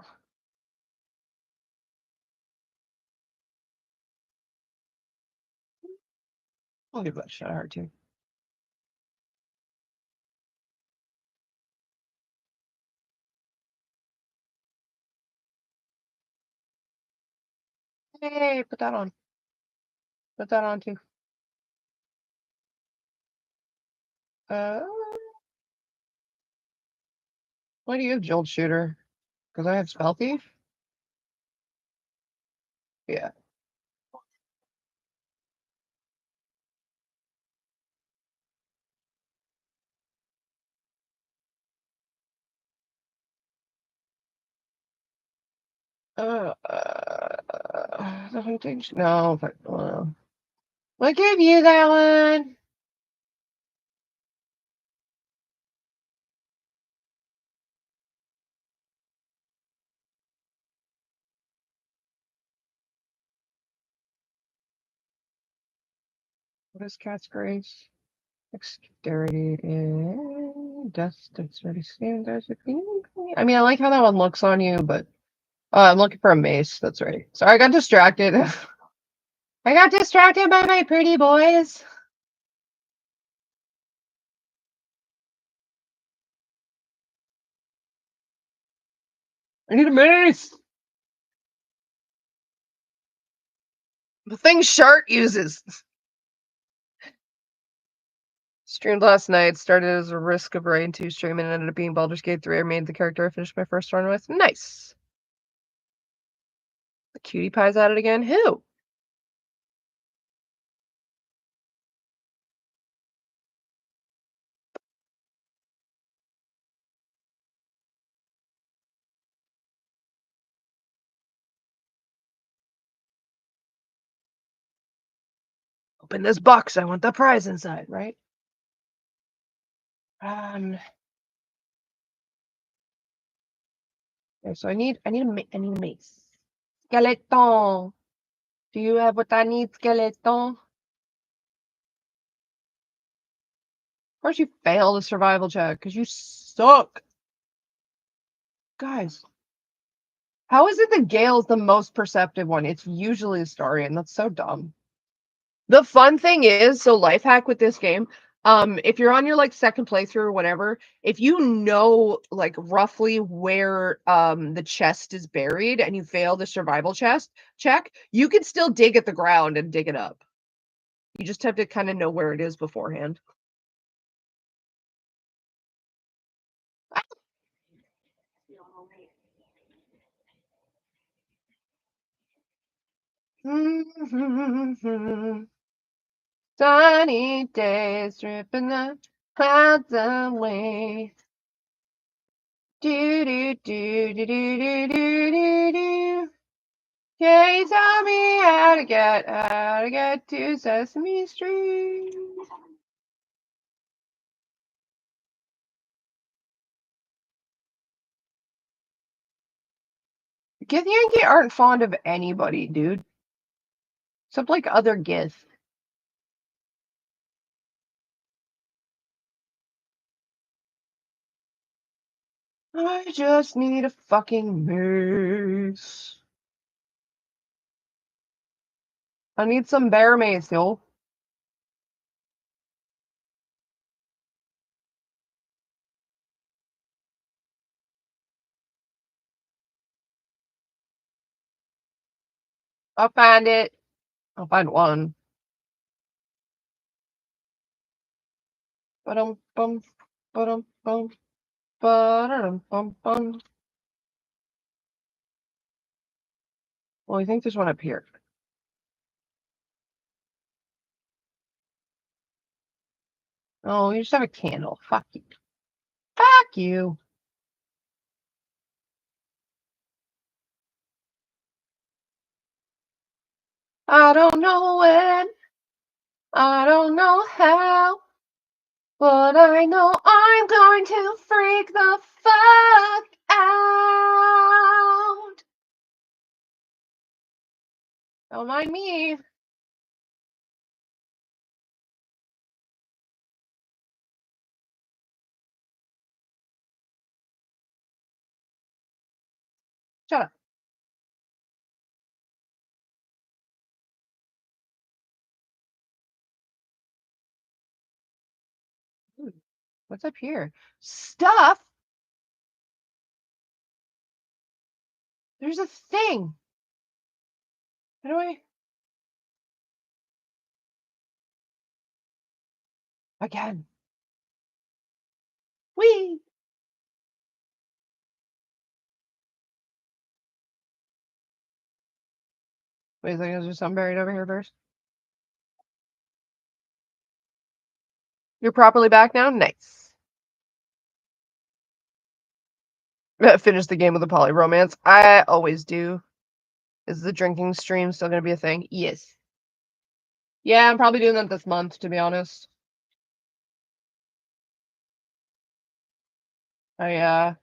I'll give that shadow art too. Hey, put that on. Put that on too. Why do you have Jolt Shooter? Because I have Spell Thief? Yeah. The hunting. No, but I gave you that one. What is Cat's Grace? Dexterity and death. Dexterity standards. I mean, I like how that one looks on you, but I'm looking for a mace. That's right. Sorry, I got distracted. I got distracted by my pretty boys. I need a mace. The thing Shart uses. Streamed last night. Started as a Risk of Rain 2 stream and ended up being Baldur's Gate 3. I made the character I finished my first run with. Nice. The cutie pie's at it again. Who? Open this box. I want the prize inside, right? Okay, so I need a mace. Skeleton. Do you have what I need, skeleton? course you failed a survival check, because you suck. Guys. How is it that Gale's the most perceptive one? It's usually Astarion. That's so dumb. The fun thing is, so life hack with this game, if you're on your like second playthrough or whatever, if you know like roughly where the chest is buried and you fail the survival check, you can still dig at the ground and dig it up. You just have to kind of know where it is beforehand. Sunny days dripping the clouds away. Do do do do do do do do do. Can you tell me how to get to Sesame Street? Githyanki aren't fond of anybody, dude. Except like other Gith. I just need a fucking mace. I need some bear mace, yo. I'll find it. I'll find one. Ba-dum bum, ba-dum bum, ba-dum bum bum. Well, I think there's one up here. Oh, you just have a candle. Fuck you. Fuck you. I don't know when. I don't know how. But I know I'm going to freak the fuck out. Don't mind me. Shut up. Ooh, what's up here? Stuff? There's a thing. How do I? Again. Whee! Wait a second, is there something buried over here first? You're properly back now? Nice. Finish the game with a poly romance. I always do. Is the drinking stream still going to be a thing? Yes. Yeah, I'm probably doing that this month, to be honest. I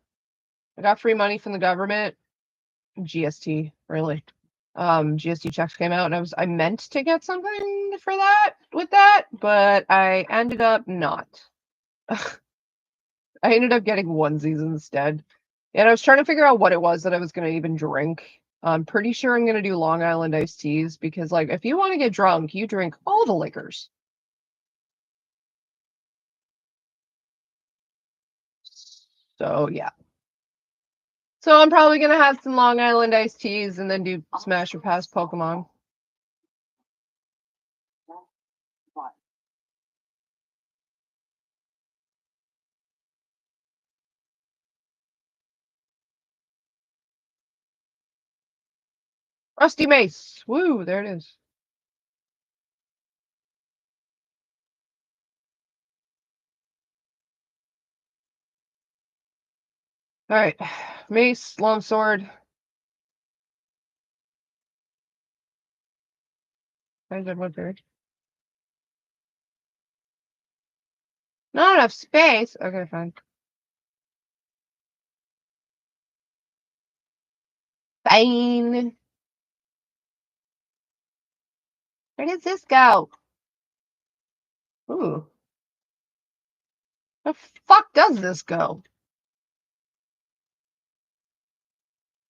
got free money from the government. GST, really. GST checks came out and I meant to get something for that with that, but I ended up not. I ended up getting onesies instead. And I was trying to figure out what it was that I was going to even drink. I'm pretty sure I'm going to do Long Island iced teas because, like, if you want to get drunk, you drink all the liquors. So, yeah. So I'm probably going to have some Long Island iced teas and then do Smash or Pass Pokemon. Rusty Mace. Woo, there it is. All right. Mace, longsword. Not enough space. Okay, fine. Fine. Where does this go? Ooh. The fuck does this go?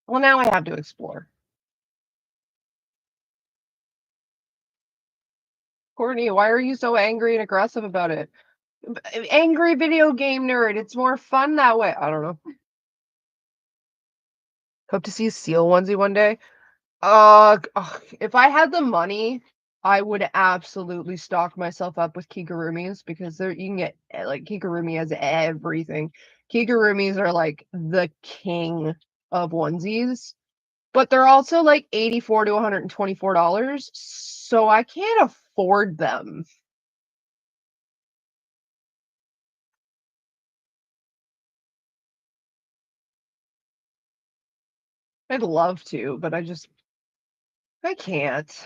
Well, now I have to explore. Courtney, why are you so angry and aggressive about it? Angry video game nerd. It's more fun that way. I don't know. Hope to see a seal onesie one day. If I had the money, I would absolutely stock myself up with kigurumis because there you can get like kigurumi has everything. Kigurumis are like the king of onesies, but they're also like 84 to $124, so I can't afford them. I'd love to, but I can't.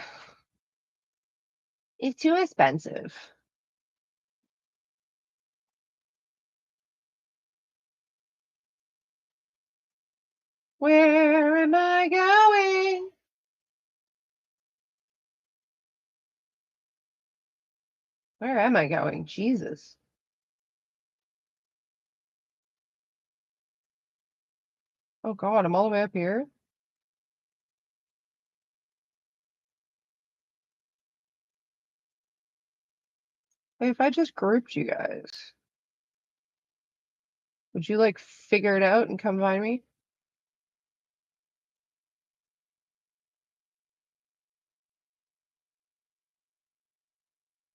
It's too expensive. Where am I going? Where am I going? Jesus. Oh God, I'm all the way up here. Hey, if I just grouped you guys, would you like figure it out and come find me?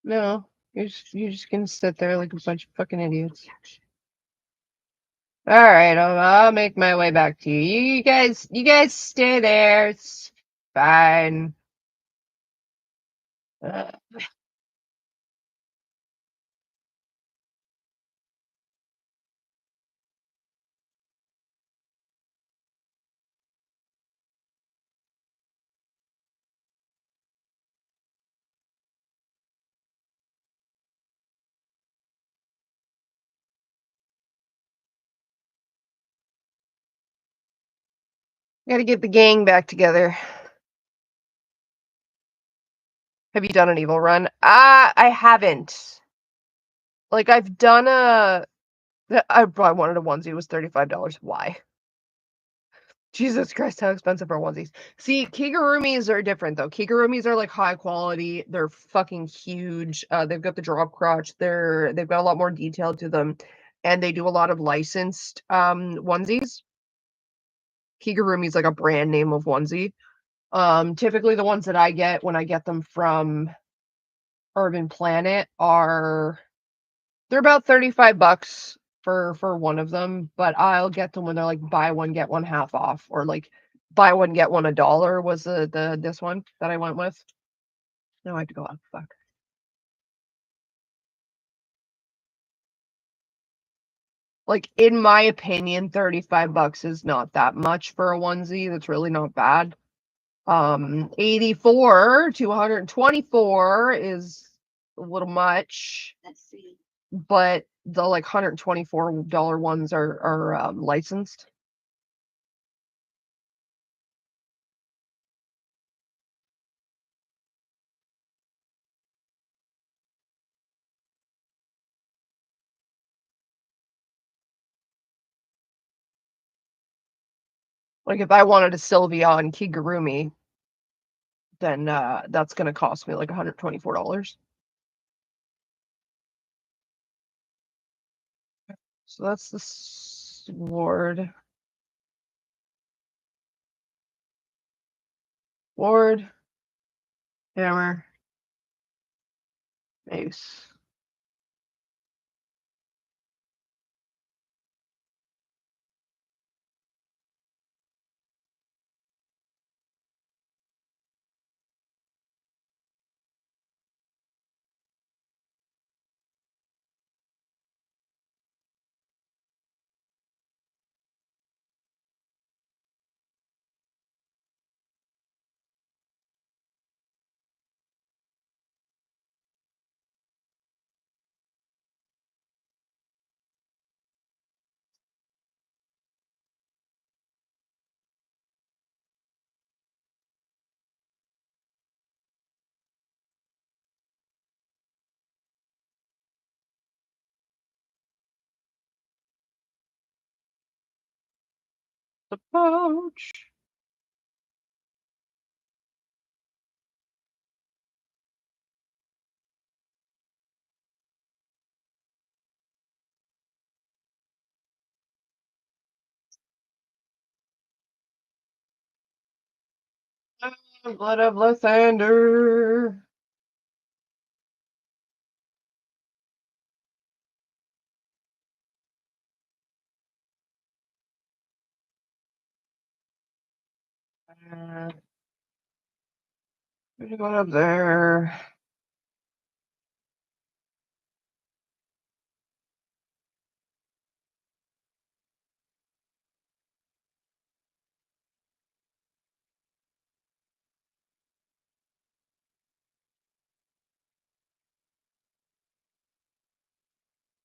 No, you're just gonna sit there like a bunch of fucking idiots. All right, I'll make my way back to you. You guys stay there. It's fine. Uh, Gotta get the gang back together. Have you done an evil run? I haven't. Like I've done I wanted a onesie. It was $35. Why? Jesus Christ, how expensive are onesies? See, kigurumis are different though. Kigurumis are like high quality. They're fucking huge. They've got the drop crotch. They've got a lot more detail to them, and they do a lot of licensed onesies. Kigurumi is like a brand name of onesie. Typically the ones that I get when I get them from Urban Planet are they're about 35 bucks for one of them, but I'll get them when they're like buy one get one half off or like buy one get one $1 was the this one that I went with. Now I have to go out. Fuck. Like in my opinion, 35 bucks is not that much for a onesie. That's really not bad. 84 to 124 is a little much. Let's see. But the like $124 ones are licensed. Like if I wanted a Sylvia on Kigurumi, then that's gonna cost me like $124. So that's the sword. Sword, hammer, mace. The pouch. Blood of Lathander. What up there?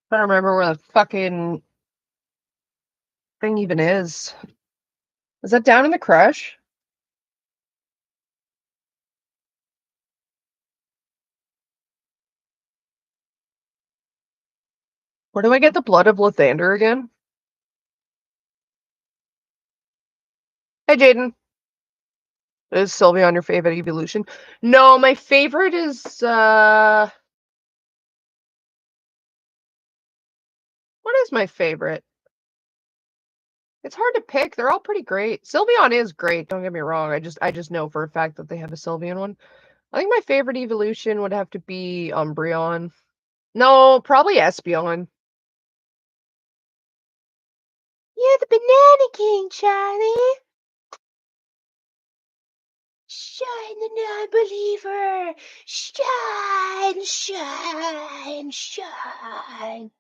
I don't remember where the fucking thing even is. Is that down in the crush? Where do I get the blood of Lathander again? Hey, Jaden. Is Sylveon your favorite evolution? No, my favorite is what is my favorite? It's hard to pick. They're all pretty great. Sylveon is great, don't get me wrong. I just know for a fact that they have a Sylveon one. I think my favorite evolution would have to be Umbreon. No, probably Espeon. You're the Banana King, Charlie. Shine the non-believer. Shine, shine, shine.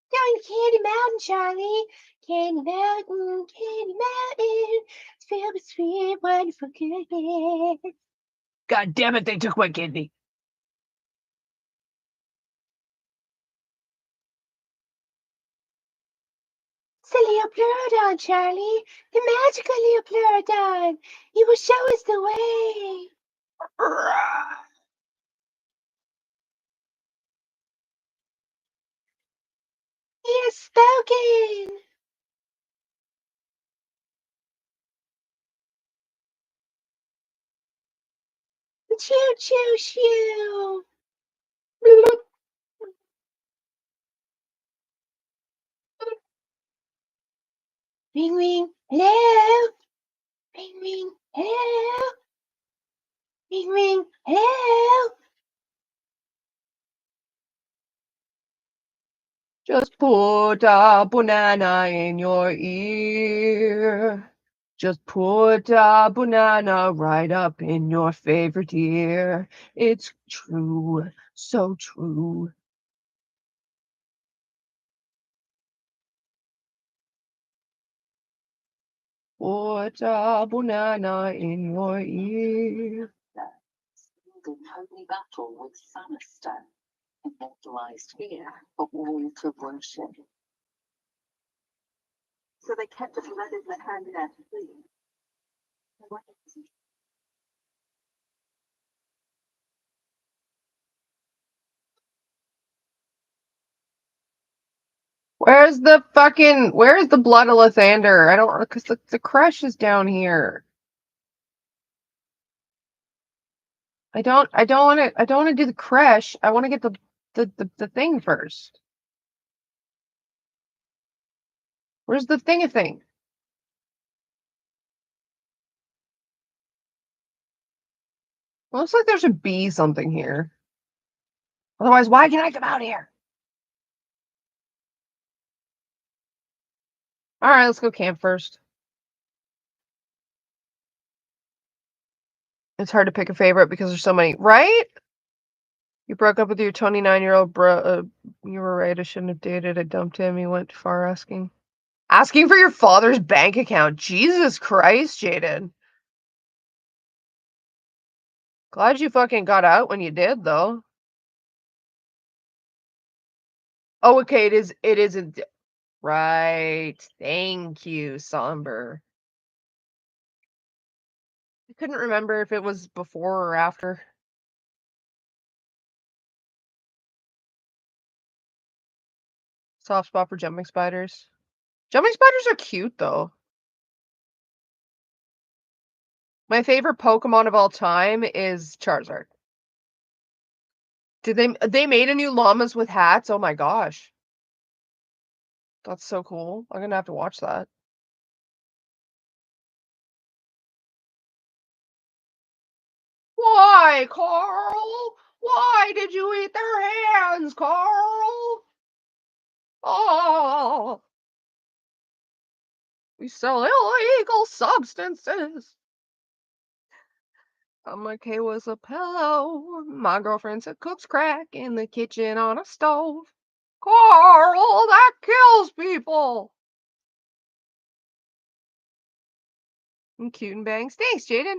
Down Candy Mountain, Charlie. Candy Mountain, Candy Mountain. It's filled with sweet, wonderful goodness. God damn it, they took my kidney. It's the Leopleurodon, Charlie. The magical Leopleurodon. He will show us the way. He has spoken. Choo choo shoo. Ring ring. Hello. Ring ring. Hello. Ring ring. Hello. Just put a banana in your ear. Just put a banana right up in your favorite ear. It's true, so true. Put a banana in your ear. The holy battle with Sanister, immortalized here for all to worship. So they kept the blood in the hand there to see. Where's the blood of Lathander? I don't, because the crush is down here. I don't want to do the crush. I want to get the thing first. Where's the thing? Looks like there should be something here. Otherwise, why can I come out here? All right, let's go camp first. It's hard to pick a favorite because there's so many, right? You broke up with your 29-year-old bro. You were right. I shouldn't have dated. I dumped him. He went far asking for your father's bank account. Jesus Christ, Jaden. Glad you fucking got out when you did, though. Oh, okay. It isn't. Right. Thank you, Somber. I couldn't remember if it was before or after. Soft spot for jumping spiders. Jumping spiders are cute, though. My favorite Pokemon of all time is Charizard. Did they made a new llamas with hats? Oh my gosh. That's so cool. I'm gonna have to watch that. Why, Carl? Why did you eat their hands, Carl? Oh, we sell illegal substances. Okay was a pillow. My girlfriend said cooks crack in the kitchen on a stove. Carl, that kills people. And cute and bangs. Thanks, Jaden.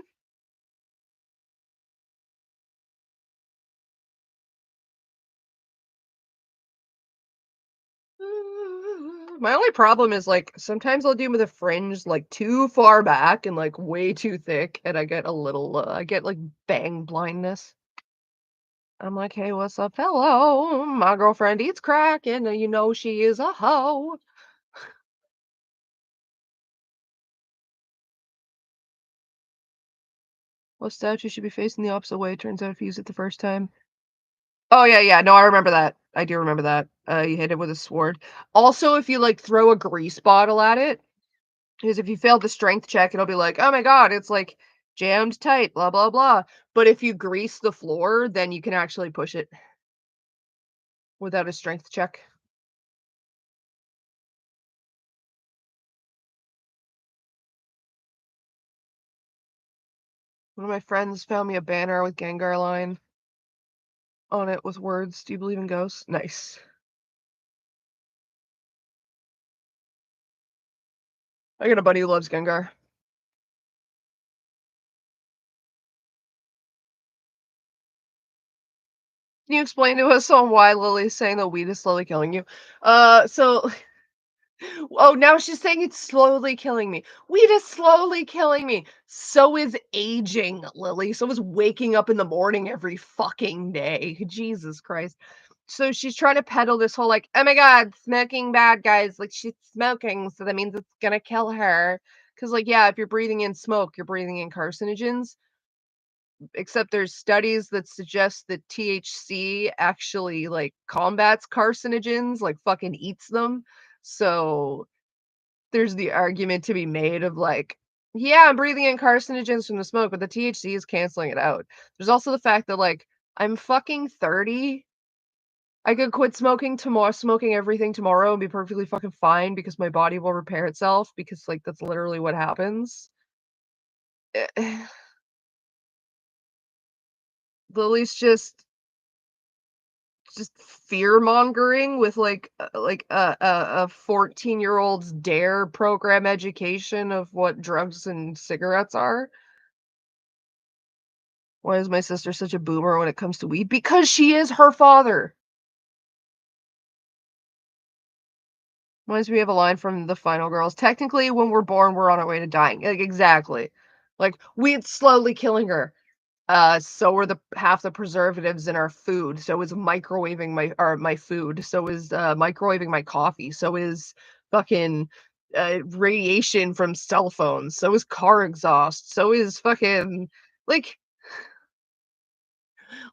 My only problem is like sometimes I'll do with a fringe like too far back and like way too thick, and I get a little I get like bang blindness. I'm like, hey, what's up, hello? My girlfriend eats crack, and you know she is a hoe. What statue should be facing the opposite way? Turns out if you use it the first time. Oh yeah, yeah. No, I remember that. I do remember that. You hit it with a sword. Also, if you like throw a grease bottle at it, because if you fail the strength check, it'll be like, oh my god, it's like jammed tight, blah blah blah. But if you grease the floor, then you can actually push it without a strength check. One of my friends found me a banner with Gengar line on it with words, "Do you believe in ghosts?" Nice. I got a buddy who loves Gengar. Can you explain to us on why Lily's saying that weed is slowly killing you? So oh, now she's saying it's slowly killing me. Weed is slowly killing me. So is aging, Lily. So is waking up in the morning every fucking day. Jesus Christ. So she's trying to peddle this whole like, oh my god, smoking bad, guys. Like she's smoking, so that means it's gonna kill her. Because like, yeah, if you're breathing in smoke, you're breathing in carcinogens. Except there's studies that suggest that THC actually like combats carcinogens, like fucking eats them. So there's the argument to be made of like, yeah, I'm breathing in carcinogens from the smoke, but the THC is canceling it out. There's also the fact that like I'm fucking 30. I could quit smoking tomorrow, smoking everything tomorrow and be perfectly fucking fine because my body will repair itself because like that's literally what happens. Lily's just fear mongering with like a 14-year-old's dare program education of what drugs and cigarettes are. Why is my sister such a boomer when it comes to weed? Because she is her father. Reminds me of a line from the Final Girls. Technically, when we're born, we're on our way to dying. Like exactly. Like weed's slowly killing her. So are the half the preservatives in our food. So is microwaving my food. So is microwaving my coffee. So is fucking radiation from cell phones. So is car exhaust. So is fucking like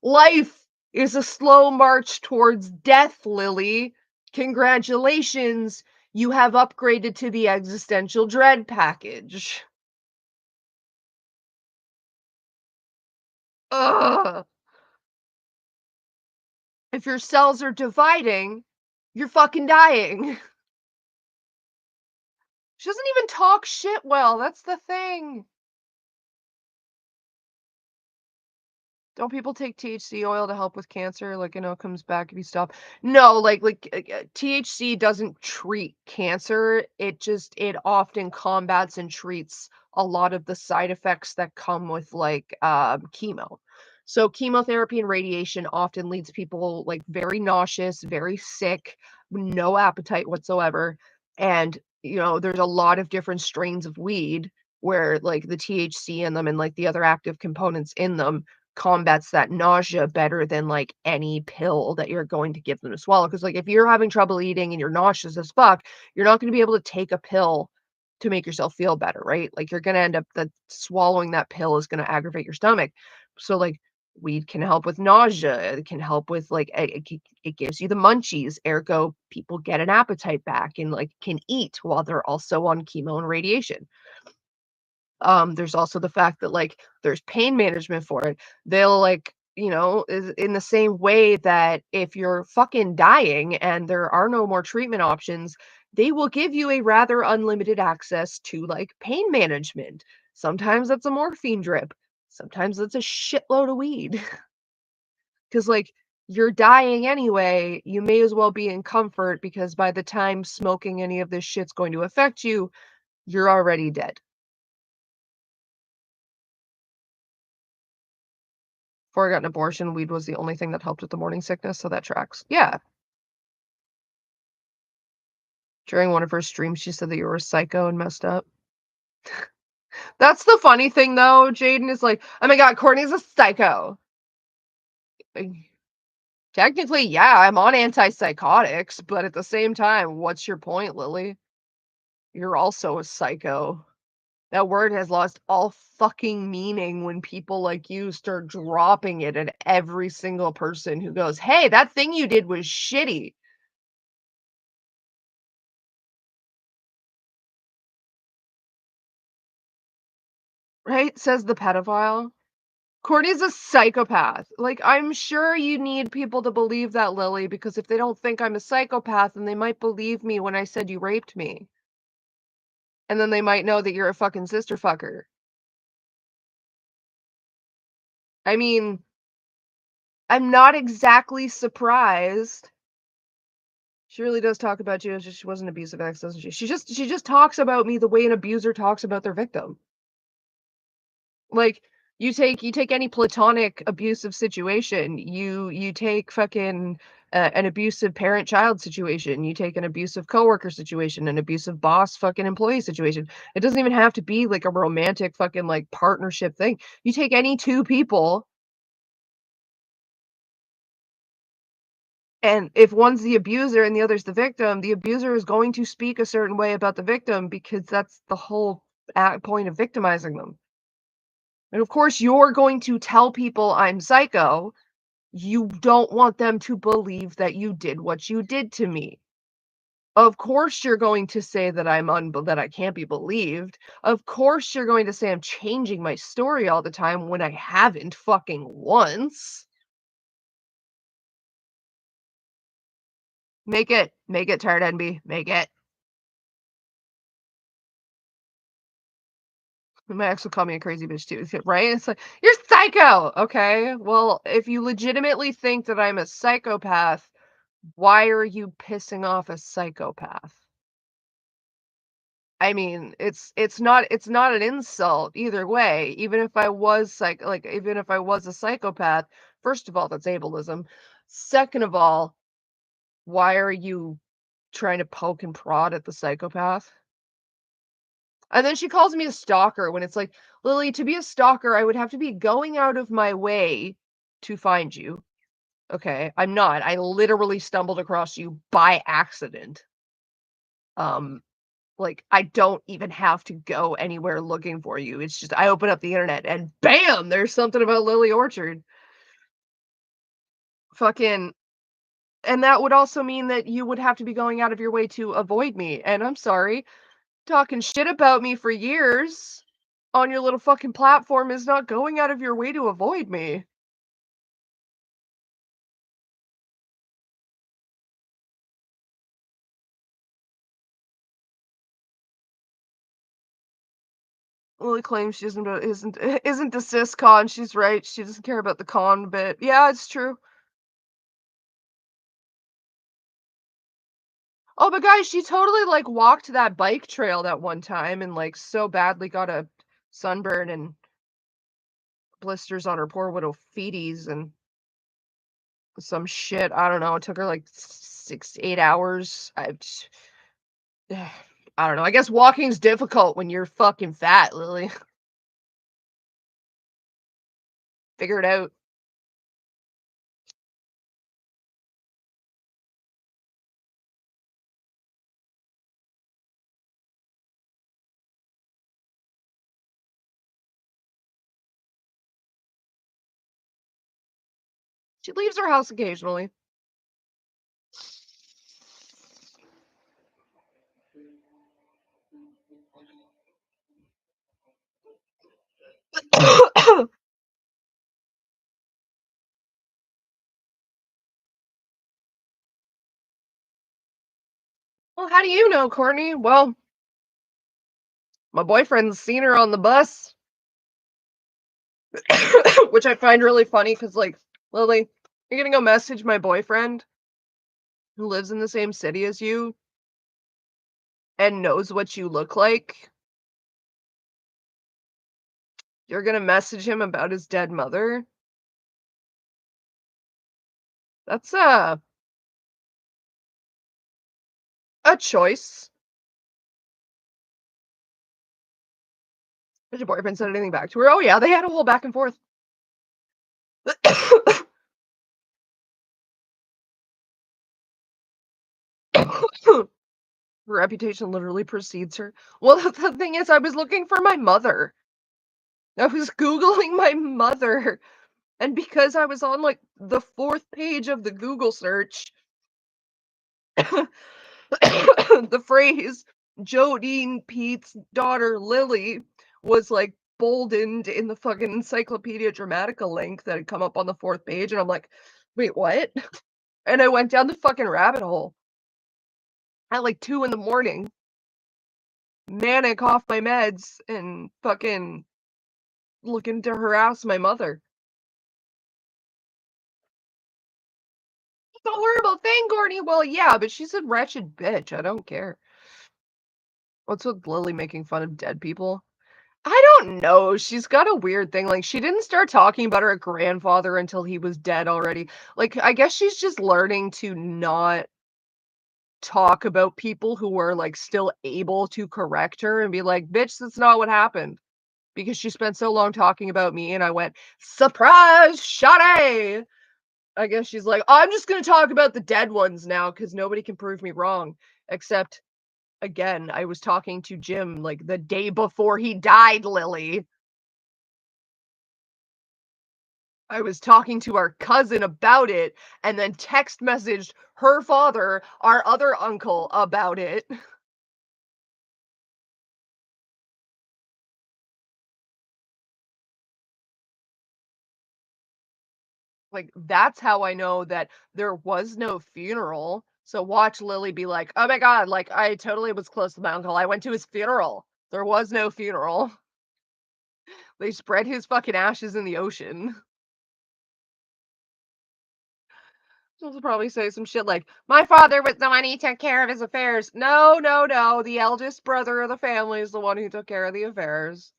life is a slow march towards death, Lily. Congratulations, you have upgraded to the existential dread package. Ugh. If your cells are dividing, you're fucking dying. She doesn't even talk shit well. That's the thing. Don't people take THC oil to help with cancer? Like, it comes back if you stop. No, THC doesn't treat cancer. It often combats and treats a lot of the side effects that come with chemo. So chemotherapy and radiation often leads people like very nauseous, very sick, no appetite whatsoever. And there's a lot of different strains of weed where like the THC in them and like the other active components in them combats that nausea better than like any pill that you're going to give them to swallow. Because like if you're having trouble eating and you're nauseous as fuck, you're not going to be able to take a pill to make yourself feel better, right? Like, you're gonna end up that swallowing that pill is gonna aggravate your stomach. So, like, weed can help with nausea, it can help with, like, it gives you the munchies, ergo, people get an appetite back and, like, can eat while they're also on chemo and radiation. There's also the fact that, like, there's pain management for it. They'll, like, is in the same way that if you're fucking dying and there are no more treatment options, they will give you a rather unlimited access to, like, pain management. Sometimes that's a morphine drip. Sometimes it's a shitload of weed. 'Cause, like, you're dying anyway, you may as well be in comfort because by the time smoking any of this shit's going to affect you, you're already dead. Before I got an abortion, weed was the only thing that helped with the morning sickness, so that tracks. Yeah. During one of her streams, she said that you were a psycho and messed up. That's the funny thing, though. Jaden is like, oh my god, Courtney's a psycho. Like, technically, yeah, I'm on antipsychotics, but at the same time, what's your point, Lily? You're also a psycho. That word has lost all fucking meaning when people like you start dropping it at every single person who goes, hey, that thing you did was shitty. Right? Says the pedophile. Courtney's a psychopath. Like, I'm sure you need people to believe that, Lily, because if they don't think I'm a psychopath, then they might believe me when I said you raped me. And then they might know that you're a fucking sister fucker. I mean, I'm not exactly surprised. She really does talk about you. She was an abusive ex, doesn't she? She just talks about me the way an abuser talks about their victim. Like, you take any platonic abusive situation, you take fucking an abusive parent-child situation, you take an abusive coworker situation, an abusive boss fucking employee situation. It doesn't even have to be like a romantic fucking like partnership thing. You take any two people, and if one's the abuser and the other's the victim, the abuser is going to speak a certain way about the victim because that's the whole point of victimizing them. And of course, you're going to tell people I'm psycho. You don't want them to believe that you did what you did to me. Of course, you're going to say that that I can't be believed. Of course, you're going to say I'm changing my story all the time when I haven't fucking once. Make it, tired envy, make it. My ex would call me a crazy bitch too, right? It's like, you're psycho. Okay, well, if you legitimately think that I'm a psychopath, why are you pissing off a psychopath? I mean, it's not an insult either way. Even if I was even if I was a psychopath, first of all, that's ableism. Second of all, why are you trying to poke and prod at the psychopath? And then she calls me a stalker when it's like, Lily, to be a stalker, I would have to be going out of my way to find you. Okay, I'm not. I literally stumbled across you by accident. Um, Like, I don't even have to go anywhere looking for you. It's just I open up the internet and bam, there's something about Lily Orchard. Fucking and that would also mean that you would have to be going out of your way to avoid me. And I'm sorry, talking shit about me for years on your little fucking platform is not going out of your way to avoid me. Lily claims she isn't a cis con. She's right. She doesn't care about the con bit. Yeah, it's true. Oh, but guys, she totally, like, walked that bike trail that one time and, like, so badly got a sunburn and blisters on her poor little feeties and some shit. I don't know. It took her, like, 6 8 hours. I don't know. I guess walking's difficult when you're fucking fat, Lily. Figure it out. She leaves her house occasionally. Well, how do you know, Courtney? Well, my boyfriend's seen her on the bus, which I find really funny because, like, Lily, you're gonna go message my boyfriend who lives in the same city as you and knows what you look like. You're gonna message him about his dead mother. That's a choice. Has your boyfriend said anything back to her? Oh yeah, they had a whole back and forth. Her reputation literally precedes her. Well, the thing is, I was looking for my mother. I was Googling my mother. And because I was on like the fourth page of the Google search, the phrase Jodine Pete's daughter Lily was like boldened in the fucking Encyclopedia Dramatica link that had come up on the fourth page. And I'm like, wait, what? And I went down the fucking rabbit hole at like 2 in the morning, manic off my meds, and fucking looking to harass my mother. It's a horrible thing, Gordy. Well, yeah, but she's a wretched bitch. I don't care. What's with Lily making fun of dead people? I don't know. She's got a weird thing. Like, she didn't start talking about her grandfather until he was dead already. Like, I guess she's just learning to not talk about people who are like still able to correct her and be like, bitch, that's not what happened. Because she spent so long talking about me, and I went, surprise, Sade! I guess she's like, I'm just gonna talk about the dead ones now because nobody can prove me wrong. Except, again, I was talking to Jim like the day before he died, Lily. I was talking to our cousin about it and then text messaged her father, our other uncle, about it. Like, that's how I know that there was no funeral. So watch Lily be like, oh my God, like, I totally was close to my uncle. I went to his funeral. There was no funeral. They spread his fucking ashes in the ocean. She'll probably say some shit like, my father was the one who took care of his affairs. No, no, no. The eldest brother of the family is the one who took care of the affairs.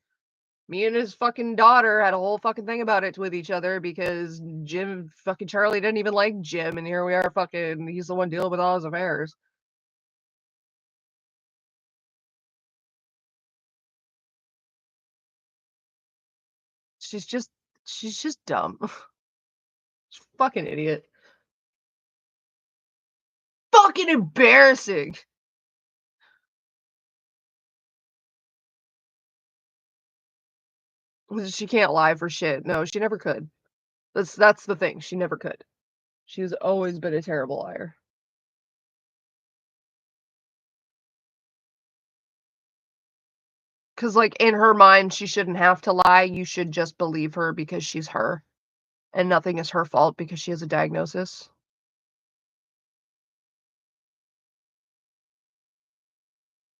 Me and his fucking daughter had a whole fucking thing about it with each other because Jim, fucking Charlie didn't even like Jim, and here we are fucking, he's the one dealing with all his affairs. She's just, she's just dumb. She's a fucking idiot. Fucking embarrassing. She can't lie for shit. No, she never could. That's the thing. She never could. She's always been a terrible liar. Because, like, in her mind, she shouldn't have to lie. You should just believe her because she's her. And nothing is her fault because she has a diagnosis.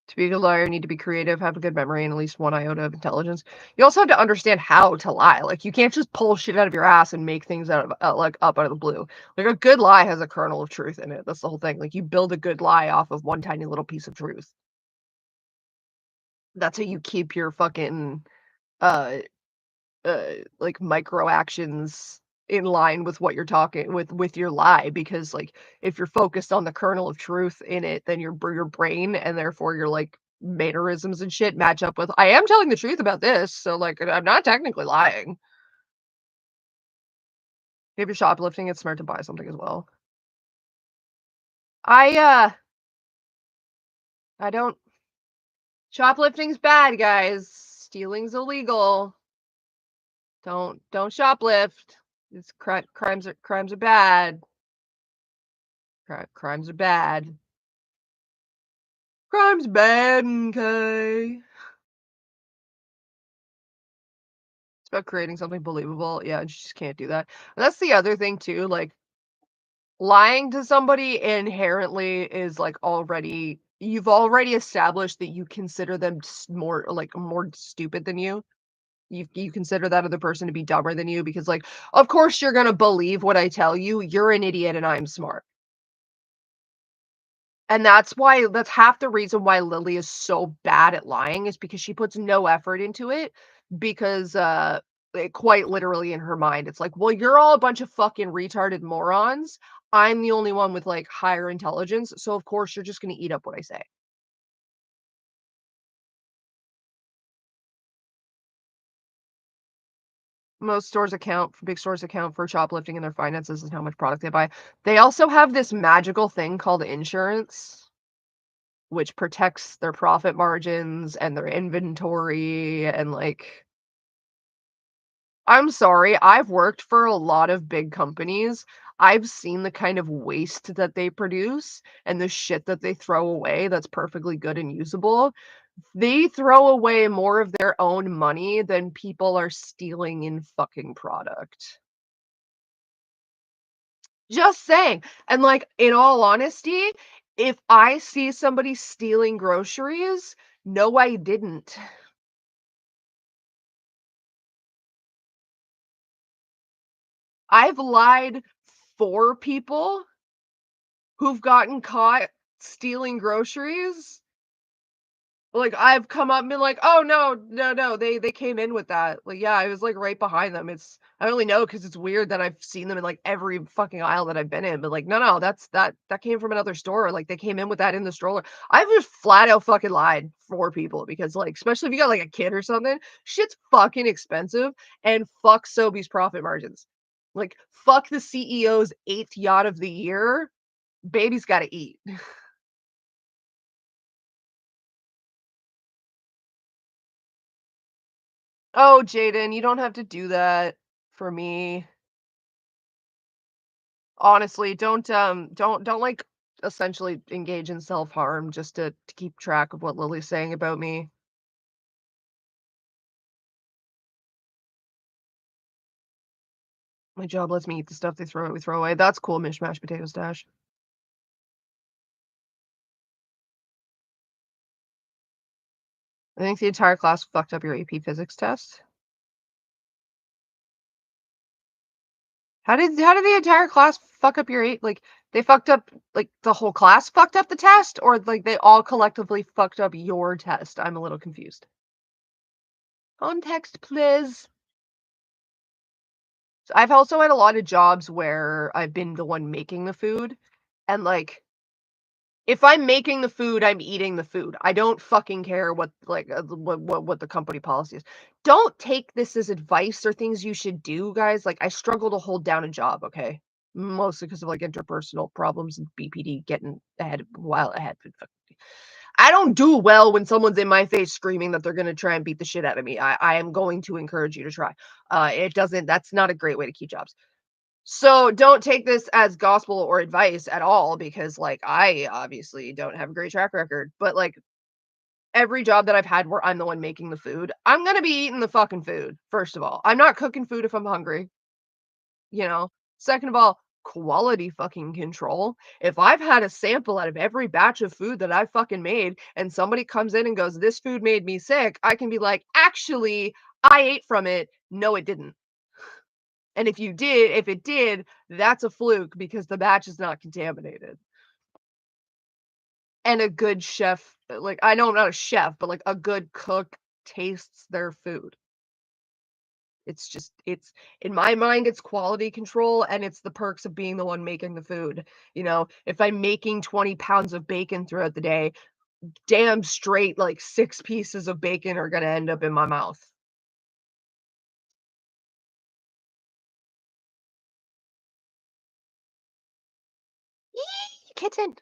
To be a good liar, you need to be creative, have a good memory, and at least one iota of intelligence. You also have to understand how to lie. Like, you can't just pull shit out of your ass and make things out of, like, up out of the blue. Like, a good lie has a kernel of truth in it. That's the whole thing. Like, you build a good lie off of one tiny little piece of truth. That's how you keep your fucking, uh, like, micro actions in line with what you're talking with your lie, because like if you're focused on the kernel of truth in it, then your brain and therefore your like mannerisms and shit match up with, I am telling the truth about this, so like I'm not technically lying. If you're shoplifting, it's smart to buy something as well. I don't, shoplifting's bad, guys. Stealing's illegal. Don't shoplift. It's crimes are bad. Crimes are bad. Crime's bad, okay. It's about creating something believable. Yeah, and you just can't do that. And that's the other thing too, like lying to somebody inherently is like already you've already established that you consider them more like more stupid than you. You consider that other person to be dumber than you because like of course you're going to believe what I tell you. You're an idiot and I'm smart. And that's half the reason why Lily is so bad at lying is because she puts no effort into it because quite literally in her mind it's like, "Well, you're all a bunch of fucking retarded morons. I'm the only one with like higher intelligence, so of course you're just going to eat up what I say." Most big stores account for shoplifting in their finances and how much product they buy. They also have this magical thing called insurance, which protects their profit margins and their inventory and like I'm sorry, I've worked for a lot of big companies. I've seen the kind of waste that they produce and the shit that they throw away that's perfectly good and usable. They throw away more of their own money than people are stealing in fucking product. Just saying. And like in all honesty, if I see somebody stealing groceries, no, I didn't. I've lied for people who've gotten caught stealing groceries. Like, I've come up and been like, "Oh, no, no, no, they came in with that." Like, yeah, I was, like, right behind them. I only know because it's weird that I've seen them in, like, every fucking aisle that I've been in, but, like, no, no, that came from another store, like, they came in with that in the stroller. I've just flat out fucking lied for people because, like, especially if you got, like, a kid or something, shit's fucking expensive, and fuck Sobeys profit margins. Like, fuck the CEO's 8th yacht of the year. Baby's gotta eat. Oh, Jaden, you don't have to do that for me. Honestly, don't like essentially engage in self-harm just to keep track of what Lily's saying about me. My job lets me eat the stuff we throw away. That's cool, mishmash potato stash. I think the entire class fucked up your AP physics test. How did the entire class fuck up your like they fucked up like the whole class fucked up the test or like they all collectively fucked up your test? I'm a little confused. Context, please. So I've also had a lot of jobs where I've been the one making the food, and, like, if I'm making the food, I'm eating the food. I don't fucking care what, like, what the company policy is. Don't take this as advice or things you should do, guys. Like, I struggle to hold down a job, okay? Mostly because of, like, interpersonal problems and BPD getting ahead a while ahead. I don't do well when someone's in my face screaming that they're gonna try and beat the shit out of me. I am going to encourage you to try. It doesn't that's not a great way to keep jobs. So don't take this as gospel or advice at all because like I obviously don't have a great track record, but like every job that I've had where I'm the one making the food, I'm gonna be eating the fucking food, first of all. I'm not cooking food if I'm hungry, you know? Second of all, quality fucking control. If I've had a sample out of every batch of food that I've fucking made and somebody comes in and goes, "This food made me sick," I can be like, "Actually, I ate from it. No, it didn't." And if it did, that's a fluke because the batch is not contaminated. And a good chef, like I know I'm not a chef, but like a good cook tastes their food. It's in my mind, it's quality control and it's the perks of being the one making the food. You know, if I'm making 20 pounds of bacon throughout the day, damn straight, like 6 pieces of bacon are gonna end up in my mouth. Yee, kitten.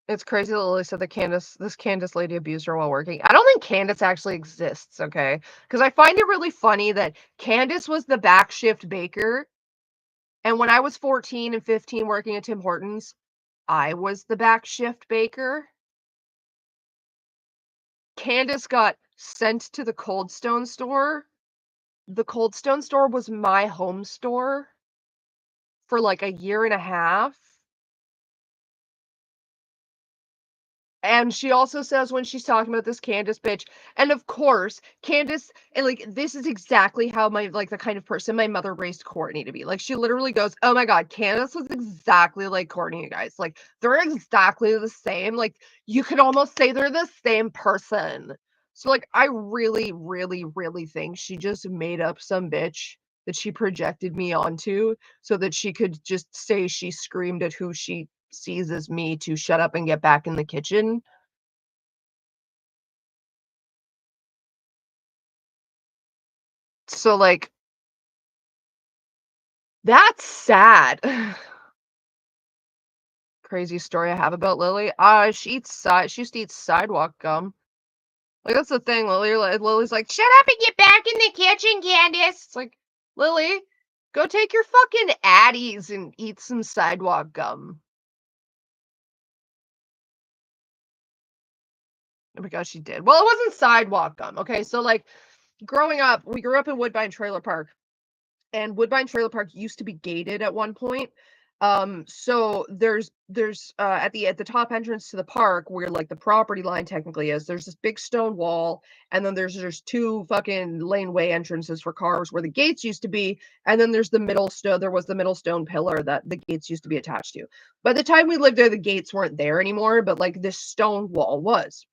It's crazy that Lily said that this Candace lady abused her while working. I don't think Candace actually exists, okay? Because I find it really funny that Candace was the back shift baker, and when I was 14 and 15 working at Tim Hortons, I was the back shift baker. Candace got sent to the Cold Stone store. The Cold Stone store was my home store for like a year and a half. And she also says when she's talking about this Candace bitch, and of course, Candace, and like this is exactly how the kind of person my mother raised Courtney to be. Like she literally goes, "Oh my god, Candace was exactly like Courtney, you guys. Like they're exactly the same. Like you could almost say they're the same person." So like I really, really, really think she just made up some bitch that she projected me onto so that she could just say she screamed at who she sees as me to shut up and get back in the kitchen. So, like, that's sad. Crazy story I have about Lily. She used to eat sidewalk gum. Like, that's the thing, Lily's like, "Shut up and get back in the kitchen, Candace." It's like, "Lily, go take your fucking Addies and eat some sidewalk gum." Oh my gosh, she did. Well, it wasn't sidewalk gum, okay? So, like, growing up, we grew up in Woodbine Trailer Park. And Woodbine Trailer Park used to be gated at one point. So there's at the top entrance to the park where like the property line technically is, there's this big stone wall, and then there's two fucking laneway entrances for cars where the gates used to be, and then there was the middle stone pillar that the gates used to be attached to. By the time we lived there, the gates weren't there anymore, but like this stone wall was.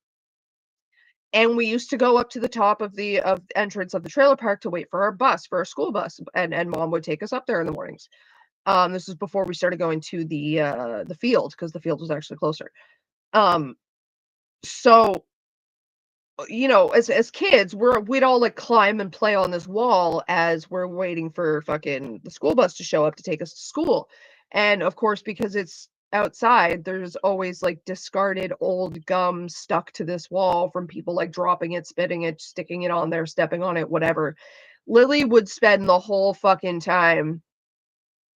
And we used to go up to the top of the entrance of the trailer park to wait for our bus, for our school bus, and mom would take us up there in the mornings. This is before we started going to the field because the field was actually closer. Um, so as kids, we'd all like climb and play on this wall as we're waiting for fucking the school bus to show up to take us to school. And of course, because it's outside, there's always like discarded old gum stuck to this wall from people like dropping it, spitting it, sticking it on there, stepping on it, whatever. Lily would spend the whole fucking time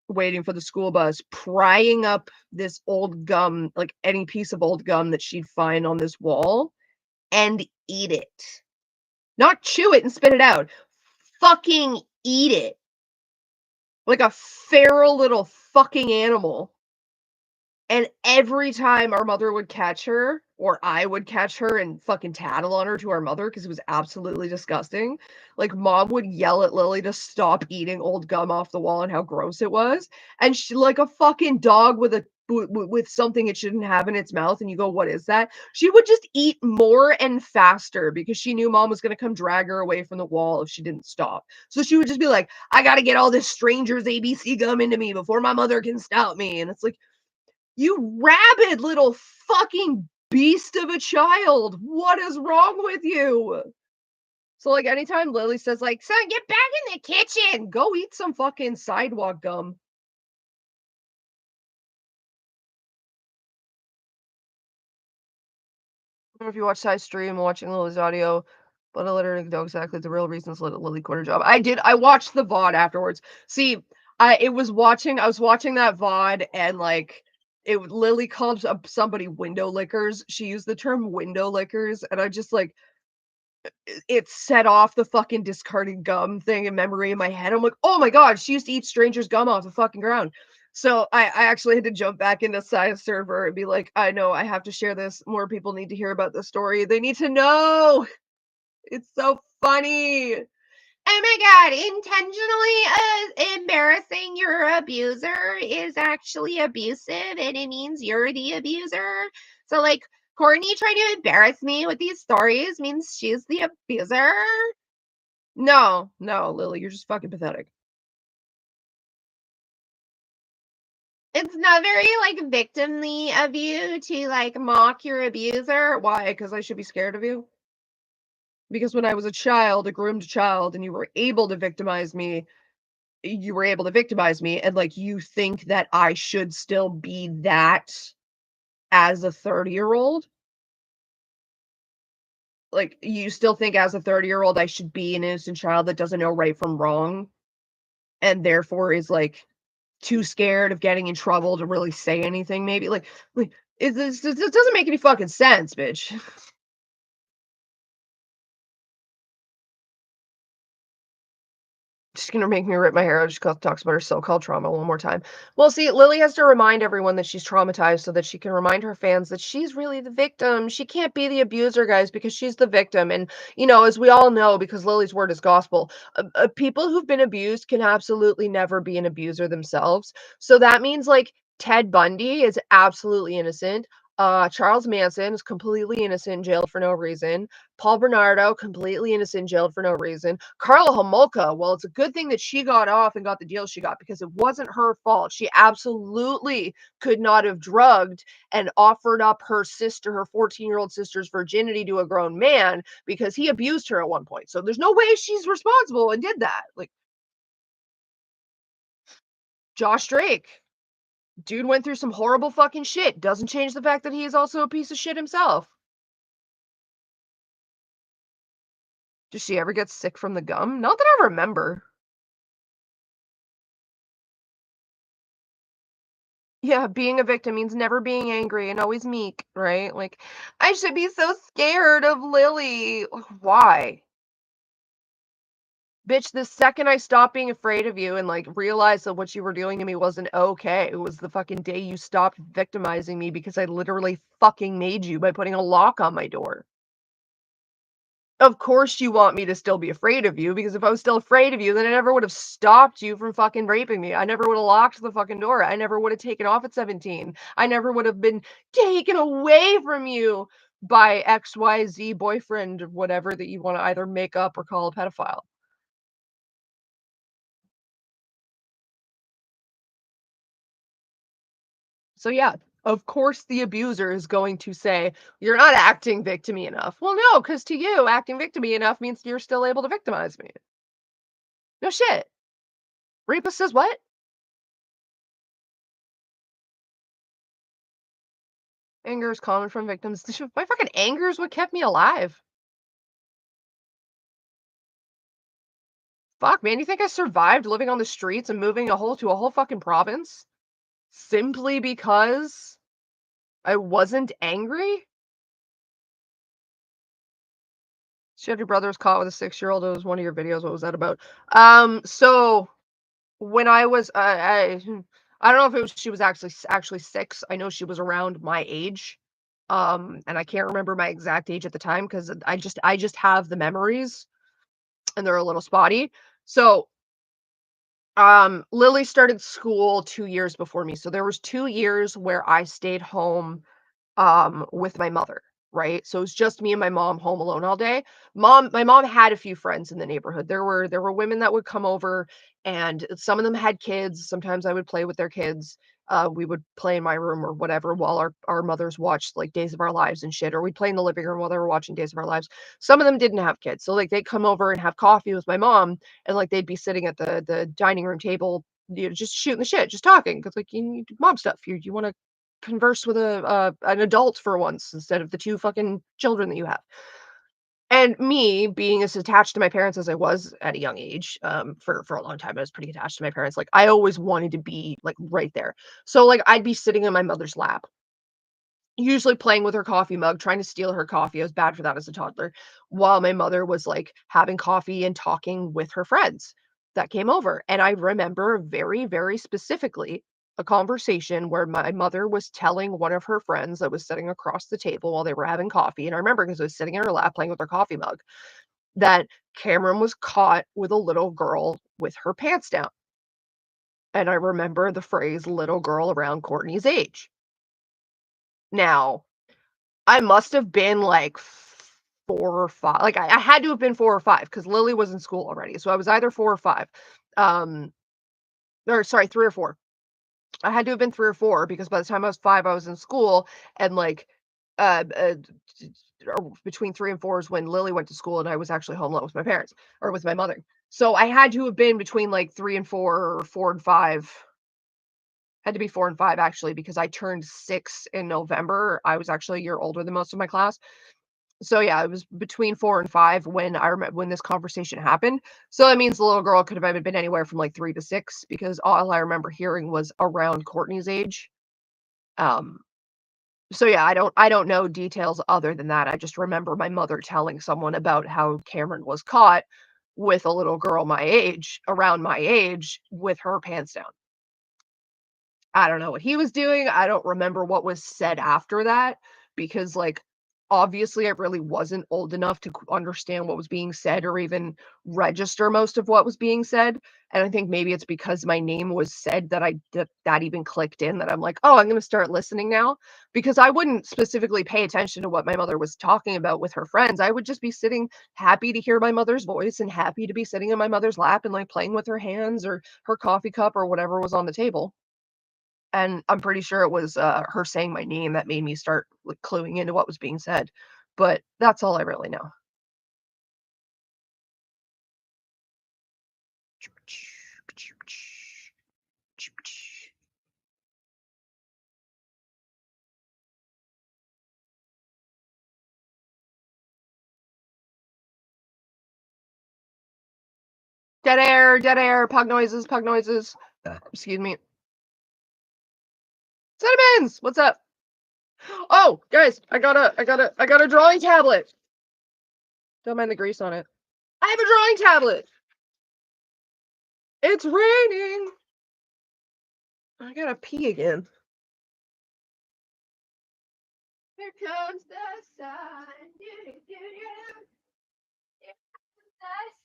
waiting for the school bus, prying up this old gum, like any piece of old gum that she'd find on this wall, and eat it. Not chew it and spit it out. Fucking eat it. Like a feral little fucking animal. And every time our mother would catch her, or I would catch her and fucking tattle on her to our mother because it was absolutely disgusting, like mom would yell at Lily to stop eating old gum off the wall and how gross it was. And she, like a fucking dog with with something it shouldn't have in its mouth, and you go, "What is that?" She would just eat more and faster because she knew mom was gonna come drag her away from the wall if she didn't stop. So she would just be like, "I gotta get all this stranger's ABC gum into me before my mother can stop me." And it's like, you rabid little fucking beast of a child. What is wrong with you? So, like, anytime Lily says, like, "Son, get back in the kitchen. Go eat some fucking sidewalk gum." I don't know if you watch Side Stream, watching Lily's audio, but I literally know exactly the real reasons Lily quit her job. I did. I watched the VOD afterwards. See, I was watching that VOD, and like Lily called up somebody window lickers. She used the term window lickers, and I just like it set off the fucking discarded gum thing in memory in my head. I'm like, "Oh my god, she used to eat strangers' gum off the fucking ground." So I actually had to jump back into Side's server and be like, "I know I have to share this. More people need to hear about this story. They need to know. It's so funny." Oh my god, intentionally embarrassing your abuser is actually abusive, and it means you're the abuser. So, like, Courtney trying to embarrass me with these stories means she's the abuser? No, no, Lily, you're just fucking pathetic. It's not very, like, victimly of you to, like, mock your abuser. Why? Because I should be scared of you? Because when I was a child, a groomed child, and you were able to victimize me, and like you think that I should still be that as a 30-year-old, like, you still think as a 30-year-old I should be an innocent child that doesn't know right from wrong, and therefore is, like, too scared of getting in trouble to really say anything maybe? Like, it doesn't make any fucking sense, bitch. She's gonna make me rip my hair out just 'cause talks about her so-called trauma one more time. Well, see, Lily has to remind everyone that she's traumatized so that she can remind her fans that she's really the victim. She can't be the abuser, guys, because she's the victim. And, as we all know, because Lily's word is gospel, people who've been abused can absolutely never be an abuser themselves. So that means, like, Ted Bundy is absolutely innocent. Charles Manson is completely innocent, jailed for no reason. Paul Bernardo, completely innocent, jailed for no reason. Carla Homolka, well, it's a good thing that she got off and got the deal she got because it wasn't her fault. She absolutely could not have drugged and offered up her sister, her 14-year-old sister's virginity to a grown man because he abused her at one point. So there's no way she's responsible and did that. Like, Josh Drake, dude went through some horrible fucking shit. Doesn't change the fact that he is also a piece of shit himself. Did she ever get sick from the gum? Not that I remember. Yeah, being a victim means never being angry and always meek, right? Like, I should be so scared of Lily. Like, why? Bitch, the second I stopped being afraid of you and like realized that what you were doing to me wasn't okay, it was the fucking day you stopped victimizing me because I literally fucking made you by putting a lock on my door. Of course you want me to still be afraid of you, because if I was still afraid of you, then I never would have stopped you from fucking raping me. I never would have locked the fucking door. I never would have taken off at 17. I never would have been taken away from you by XYZ boyfriend or whatever that you want to either make up or call a pedophile. So yeah, of course the abuser is going to say, "You're not acting victimy enough." Well, no, because to you, acting victimy enough means you're still able to victimize me. No shit. Rapist says what? Anger is common from victims. My fucking anger is what kept me alive. Fuck, man, you think I survived living on the streets and moving a whole fucking province simply because I wasn't angry? Said your brother was caught with a 6-year-old. It was one of your videos. What was that about? So when I was, I don't know if it was she was actually 6. I know she was around my age. And I can't remember my exact age at the time because I just have the memories and they're a little spotty. So Lily started school 2 years before me, so there was 2 years where I stayed home with my mother, right? So it was just me and my mom home alone all day. My mom had a few friends in the neighborhood. There were women that would come over and some of them had kids. Sometimes I would play with their kids. We would play in my room or whatever while our mothers watched like Days of Our Lives and shit, or we'd play in the living room while they were watching Days of Our Lives. Some of them didn't have kids. So like they'd come over and have coffee with my mom and like they'd be sitting at the dining room table, just shooting the shit, just talking. Cause like you need mom stuff. You want to converse with an adult for once instead of the 2 fucking children that you have. And me being as attached to my parents as I was at a young age, for a long time, I was pretty attached to my parents. Like I always wanted to be like right there. So like I'd be sitting in my mother's lap, usually playing with her coffee mug, trying to steal her coffee. I was bad for that as a toddler. While my mother was like having coffee and talking with her friends that came over. And I remember very, very specifically a conversation where my mother was telling one of her friends that was sitting across the table while they were having coffee. And I remember because I was sitting in her lap playing with her coffee mug, that Cameron was caught with a little girl with her pants down. And I remember the phrase little girl around Courtney's age. Now, I must have been like 4 or 5. Like I had to have been 4 or 5 because Lily was in school already. So I was either 4 or 5. Um, or sorry, 3 or 4. I had to have been 3 or 4 because by the time I was 5, I was in school and like uh, uh or between 3 and 4 is when Lily went to school and I was actually home alone with my parents or with my mother. So I had to have been between like 3 and 4 or 4 and 5 Had to be 4 and 5 actually because I turned 6 in November. I was actually a year older than most of my class. So yeah, it was between 4 and 5 when I remember when this conversation happened. So that means the little girl could have been anywhere from like 3 to 6 because all I remember hearing was around Courtney's age. Um, so yeah, I don't know details other than that. I just remember my mother telling someone about how Cameron was caught with a little girl my age, around my age, with her pants down. I don't know what he was doing. I don't remember what was said after that because, like, obviously, I really wasn't old enough to understand what was being said or even register most of what was being said. And I think maybe it's because my name was said that that even clicked in that I'm like, oh, I'm going to start listening now because I wouldn't specifically pay attention to what my mother was talking about with her friends. I would just be sitting happy to hear my mother's voice and happy to be sitting in my mother's lap and like playing with her hands or her coffee cup or whatever was on the table. And I'm pretty sure it was, her saying my name that made me start, like, cluing into what was being said, but that's all I really know. Dead air, pug noises. Excuse me. Cinnamons, what's up? Oh, guys, I got a drawing tablet. Don't mind the grease on it. I have a drawing tablet. It's raining. I gotta pee again. Here comes the sun. Here comes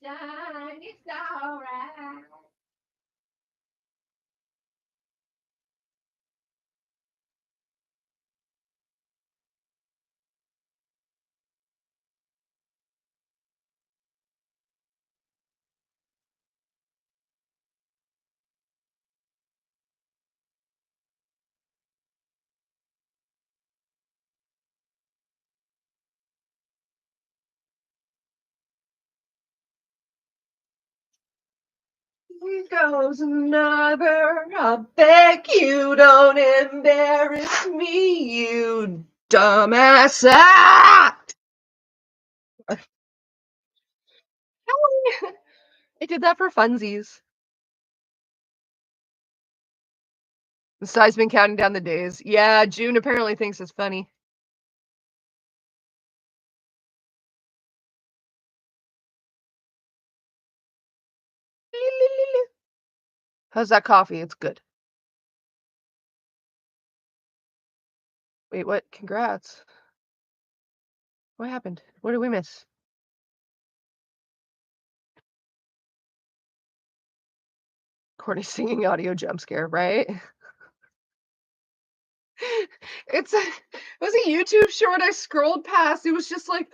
the sun. It's alright. Here goes another. I beg you don't embarrass me, you dumbass. Ah! I did that for funsies. The side's been counting down the days. Yeah, June apparently thinks it's funny. How's that coffee? It's good. Wait, what? Congrats. What happened? What did we miss? Courtney singing audio jump scare, right? It was a YouTube short I scrolled past. It was just like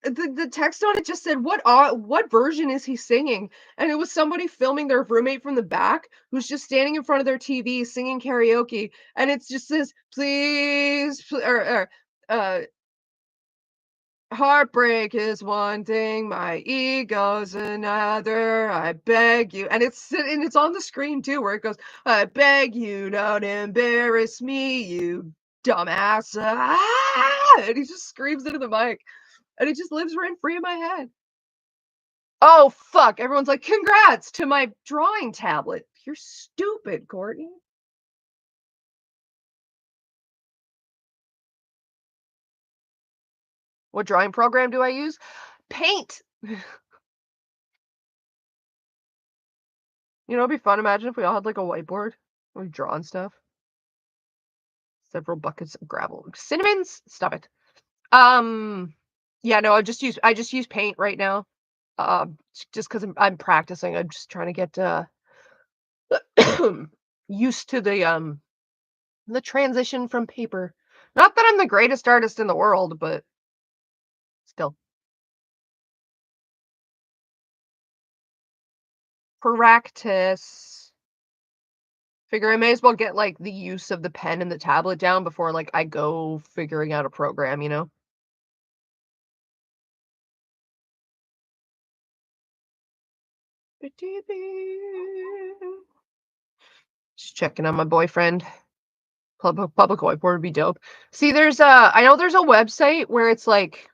the text on it just said, what version is he singing?" And it was somebody filming their roommate from the back who's just standing in front of their TV singing karaoke, and it's just says, "Please," or "Heartbreak is one thing, my ego's another, I beg you," and it's on the screen too, where it goes, "I beg you, don't embarrass me, you dumbass." Ah! And he just screams into the mic, and it just lives rent free in my head. Oh fuck! Everyone's like, "Congrats to my drawing tablet." You're stupid, Courtney. What drawing program do I use? Paint. You know, it'd be fun. Imagine if we all had like a whiteboard. We draw on stuff. Several buckets of gravel. Cinnamons? Stop it. Yeah, no, I just use paint right now. Just because I'm practicing. I'm just trying to get used to the transition from paper. Not that I'm the greatest artist in the world, but still. Practice. Figure I may as well get like the use of the pen and the tablet down before like I go figuring out a program, you know? Just checking on my boyfriend. Public whiteboard would be dope. See, there's I know there's a website where it's like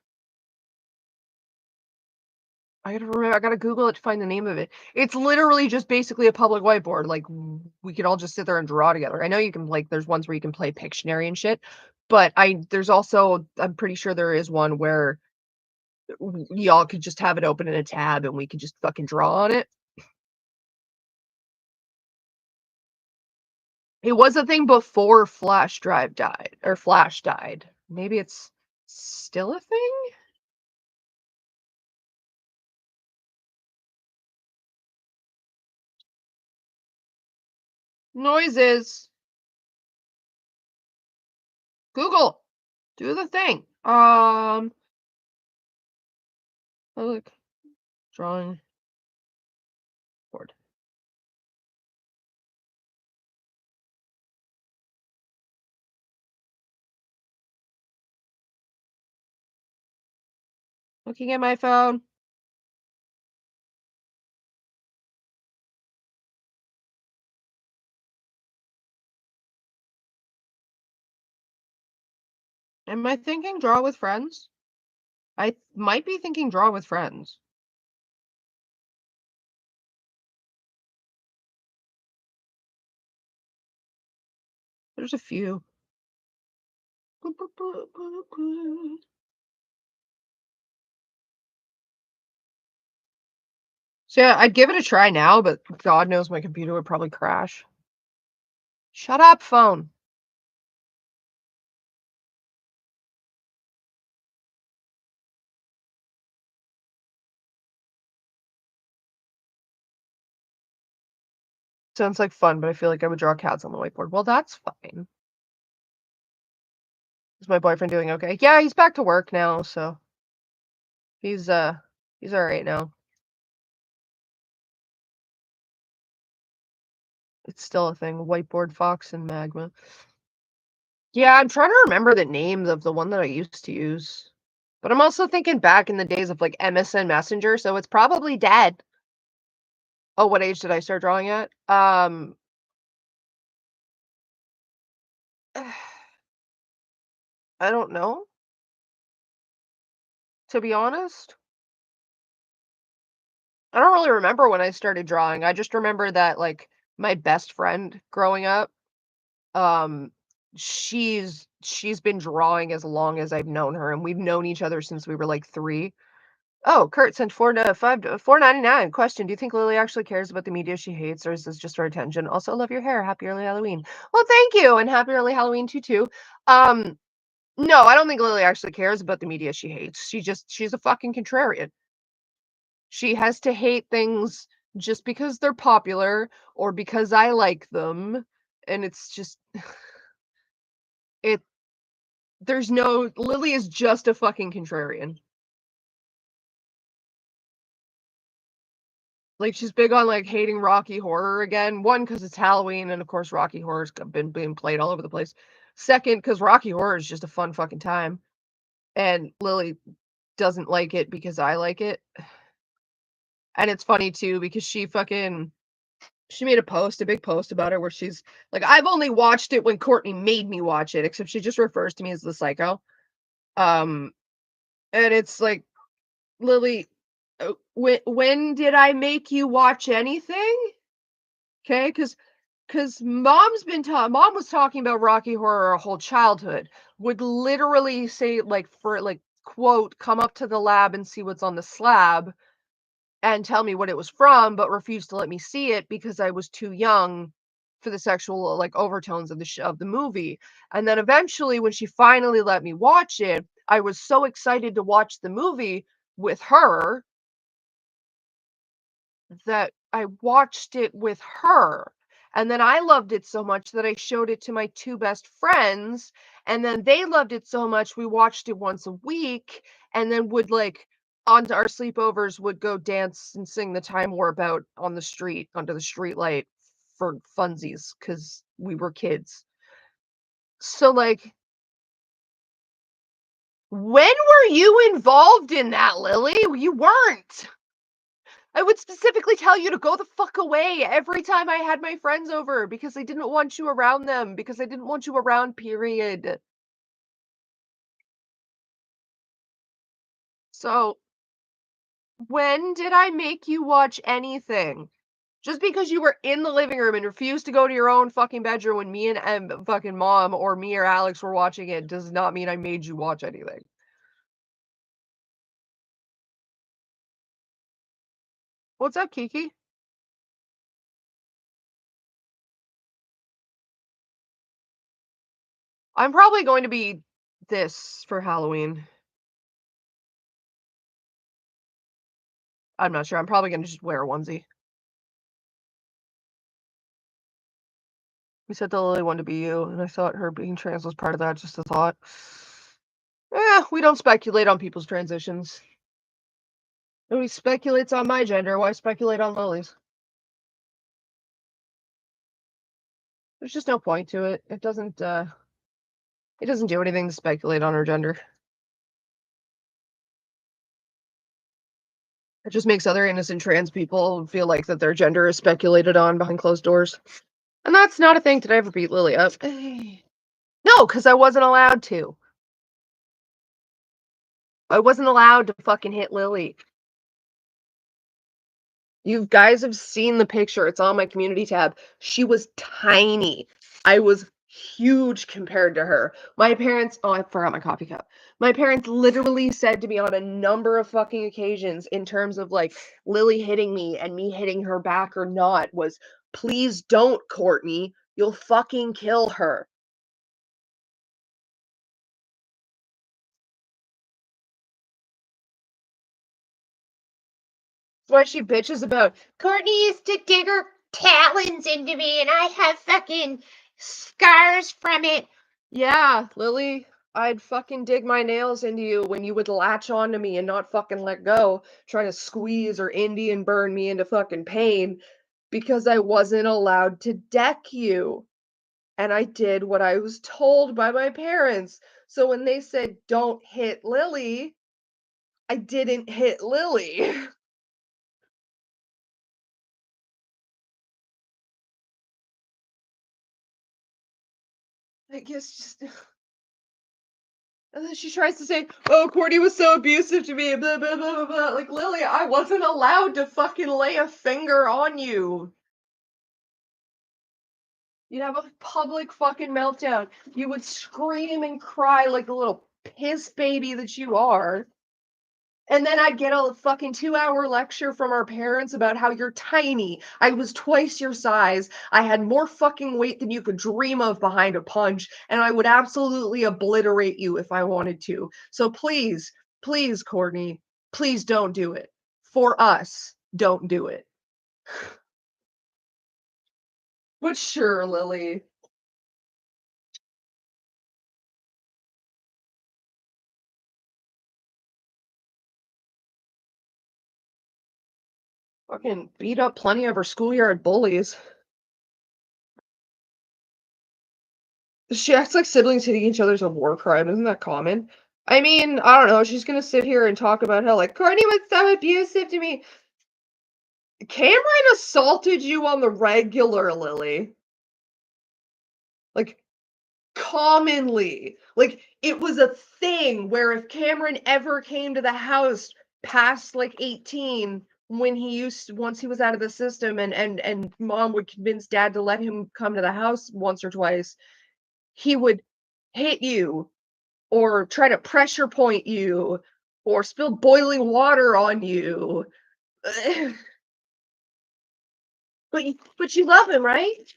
I gotta remember. I gotta Google it to find the name of it. It's literally just basically a public whiteboard. Like we could all just sit there and draw together. I know you can like. There's ones where you can play Pictionary and shit, but there's also I'm pretty sure there is one where y'all could just have it open in a tab and we could just fucking draw on it. It was a thing before Flash Drive died or Flash died. Maybe it's still a thing. Noises. Google. Do the thing. Look. Drawing board. Looking at my phone. Am I thinking draw with friends? I might be thinking draw with friends. There's a few. So yeah, I'd give it a try now, but God knows my computer would probably crash. Shut up, phone. Sounds like fun, but I feel like I would draw cats on the whiteboard. Well, that's fine. Is my boyfriend doing okay? Yeah, he's back to work now, so he's all right now. It's still a thing. Whiteboard Fox and Magma. Yeah, I'm trying to remember the names of the one that I used to use. But I'm also thinking back in the days of like MSN Messenger, so it's probably dead. Oh, what age did I start drawing at? I don't know, to be honest. I don't really remember when I started drawing. I just remember that like my best friend growing up, um, she's been drawing as long as I've known her, and we've known each other since we were like 3. Oh, Kurt sent 4.99. Question: do you think Lily actually cares about the media she hates, or is this just for attention? Also, love your hair. Happy early Halloween. Well, thank you, and happy early Halloween to you too. No, I don't think Lily actually cares about the media she hates. She's a fucking contrarian. She has to hate things just because they're popular or because I like them, and it's just it. There's no Lily is just a fucking contrarian. Like, she's big on, like, hating Rocky Horror again. 1, because it's Halloween, and, of course, Rocky Horror's been being played all over the place. 2nd, because Rocky Horror is just a fun fucking time, and Lily doesn't like it because I like it. And it's funny, too, because she made a big post about it, where she's like, "I've only watched it when Courtney made me watch it," except she just refers to me as the psycho. Um, and it's like, "Lily, when did I make you watch anything?" Okay, because mom was talking about Rocky Horror her whole childhood. Would literally say like for like quote, come up to the lab and see what's on the slab and tell me what it was from, but refused to let me see it because I was too young for the sexual like overtones of the movie. And then eventually when she finally let me watch it, I was so excited to watch the movie with her that I watched it with her. And then I loved it so much that I showed it to my 2 best friends, and then they loved it so much we watched it once a week, and then would like on our sleepovers would go dance and sing the Time Warp out on the street under the street light for funsies because we were kids. So like when were you involved in that, Lily? You weren't. I would specifically tell you to go the fuck away every time I had my friends over because I didn't want you around them, because I didn't want you around, period. So, when did I make you watch anything? Just because you were in the living room and refused to go to your own fucking bedroom when me and fucking mom or me or Alex were watching it does not mean I made you watch anything. What's up, Kiki? I'm probably going to be this for Halloween. I'm not sure. I'm probably going to just wear a onesie. We said the Lily wanted to be you, and I thought her being trans was part of that. Just a thought. We don't speculate on people's transitions. Nobody speculates on my gender. Why speculate on Lily's? There's just no point to it. It doesn't do anything to speculate on her gender. It just makes other innocent trans people feel like that their gender is speculated on behind closed doors. And that's not a thing. Did I ever beat Lily up? No, because I wasn't allowed to. I wasn't allowed to fucking hit Lily. You guys have seen the picture. It's on my community tab. She was tiny. I was huge compared to her. My parents, oh, I forgot my coffee cup. My parents literally said to me on a number of fucking occasions, in terms of like Lily hitting me and me hitting her back or not, was please don't, Courtney. You'll fucking kill her. That's why she bitches about Courtney used to dig her talons into me and I have fucking scars from it. Yeah, Lily, I'd fucking dig my nails into you when you would latch onto me and not fucking let go, trying to squeeze or Indian burn me into fucking pain because I wasn't allowed to deck you. And I did what I was told by my parents. So when they said, don't hit Lily, I didn't hit Lily. I guess just. And then she tries to say, oh, Courtney was so abusive to me, blah, blah, blah, blah, blah. Like, Lily, I wasn't allowed to fucking lay a finger on you. You'd have a public fucking meltdown. You would scream and cry like the little piss baby that you are. And then I'd get a fucking 2-hour lecture from our parents about how you're tiny. I was twice your size. I had more fucking weight than you could dream of behind a punch. And I would absolutely obliterate you if I wanted to. So please, please, Courtney, please don't do it. For us, don't do it. But sure, Lily. Fucking beat up plenty of her schoolyard bullies. She acts like siblings hitting each other is a war crime. Isn't that common? I mean, I don't know. She's gonna sit here and talk about how, like, Courtney was so abusive to me. Cameron assaulted you on the regular, Lily. Like, commonly. Like, it was a thing where if Cameron ever came to the house past, like, 18, once he was out of the system and mom would convince dad to let him come to the house once or twice, he would hit you or try to pressure point you or spill boiling water on you. But you love him, right?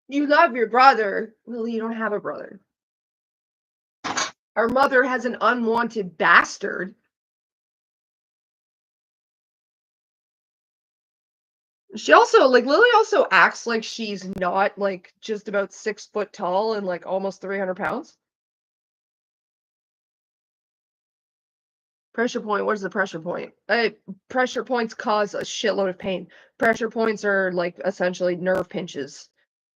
You love your brother. Lily, you don't have a brother. Our mother has an unwanted bastard. She also, like, Lily also acts like she's not, like, just about 6 foot tall and, like, almost 300 pounds. Pressure point, what is the pressure point? Pressure points cause a shitload of pain. Pressure points are, like, essentially nerve pinches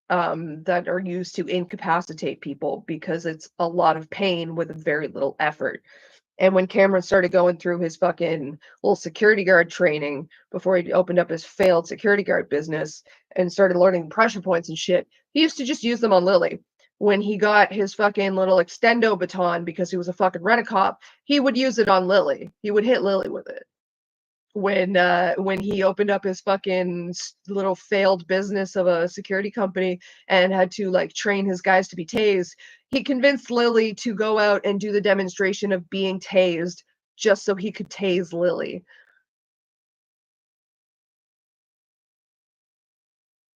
that are used to incapacitate people because it's a lot of pain with very little effort. And when Cameron started going through his fucking little security guard training before he opened up his failed security guard business and started learning pressure points and shit, he used to just use them on Lily. When he got his fucking little extendo baton because he was a fucking rent-a-cop, he would use it on Lily. He would hit Lily with it. When he opened up his fucking little failed business of a security company and had to like train his guys to be tased, he convinced Lily to go out and do the demonstration of being tased just so he could tase Lily.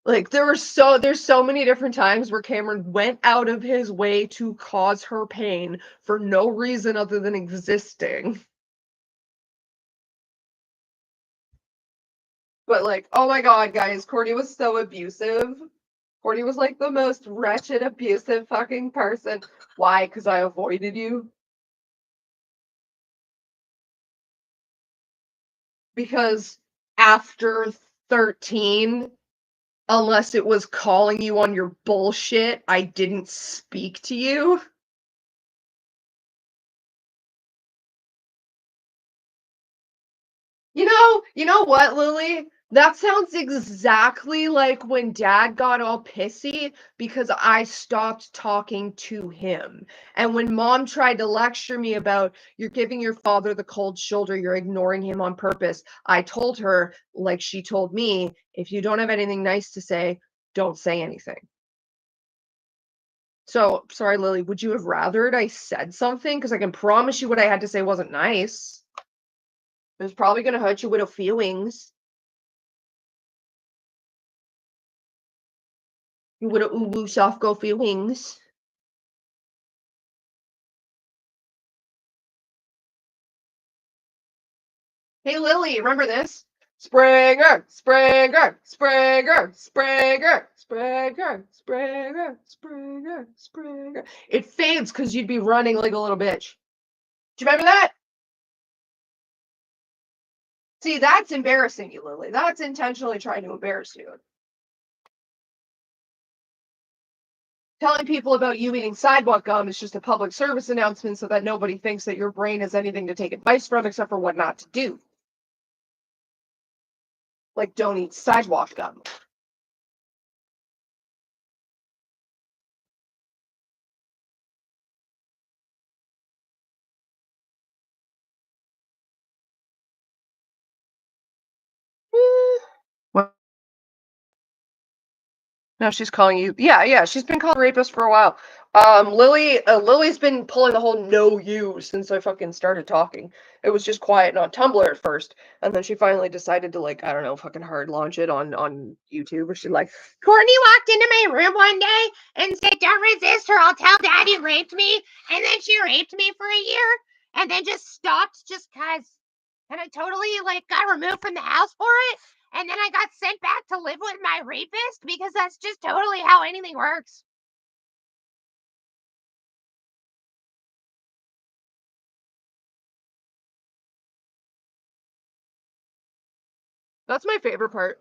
Like there's so many different times where Cameron went out of his way to cause her pain for no reason other than existing. But like, oh my god, guys, Courtney was so abusive. Courtney was like the most wretched, abusive fucking person. Why? Because I avoided you? Because after 13, unless it was calling you on your bullshit, I didn't speak to you. You know what, Lily? That sounds exactly like when Dad got all pissy because I stopped talking to him. And when Mom tried to lecture me about you're giving your father the cold shoulder, you're ignoring him on purpose, I told her, like she told me, if you don't have anything nice to say, don't say anything. So, sorry, Lily, would you have rathered I said something? Because I can promise you what I had to say wasn't nice. It was probably going to hurt your little feelings. You would have woo soft girl feelings. Hey Lily, remember this? Springer, Springer, Springer, Springer, Springer, Springer, Springer, Springer. It fades because you'd be running like a little bitch. Do you remember that? See, that's embarrassing you, Lily. That's intentionally trying to embarrass you. Telling people about you eating sidewalk gum is just a public service announcement so that nobody thinks that your brain has anything to take advice from except for what not to do. Like, don't eat sidewalk gum. What? No, she's calling you. Yeah, she's been called a rapist for a while. Lily's been pulling the whole "no you" since I fucking started talking. It was just quiet on Tumblr at first, and then she finally decided to like, I don't know, fucking hard launch it on YouTube. Where she like, Courtney walked into my room one day and said, "Don't resist her. I'll tell Daddy raped me," and then she raped me for a year, and then just stopped just cause, and I totally like got removed from the house for it. And then I got sent back to live with my rapist because that's just totally how anything works. That's my favorite part.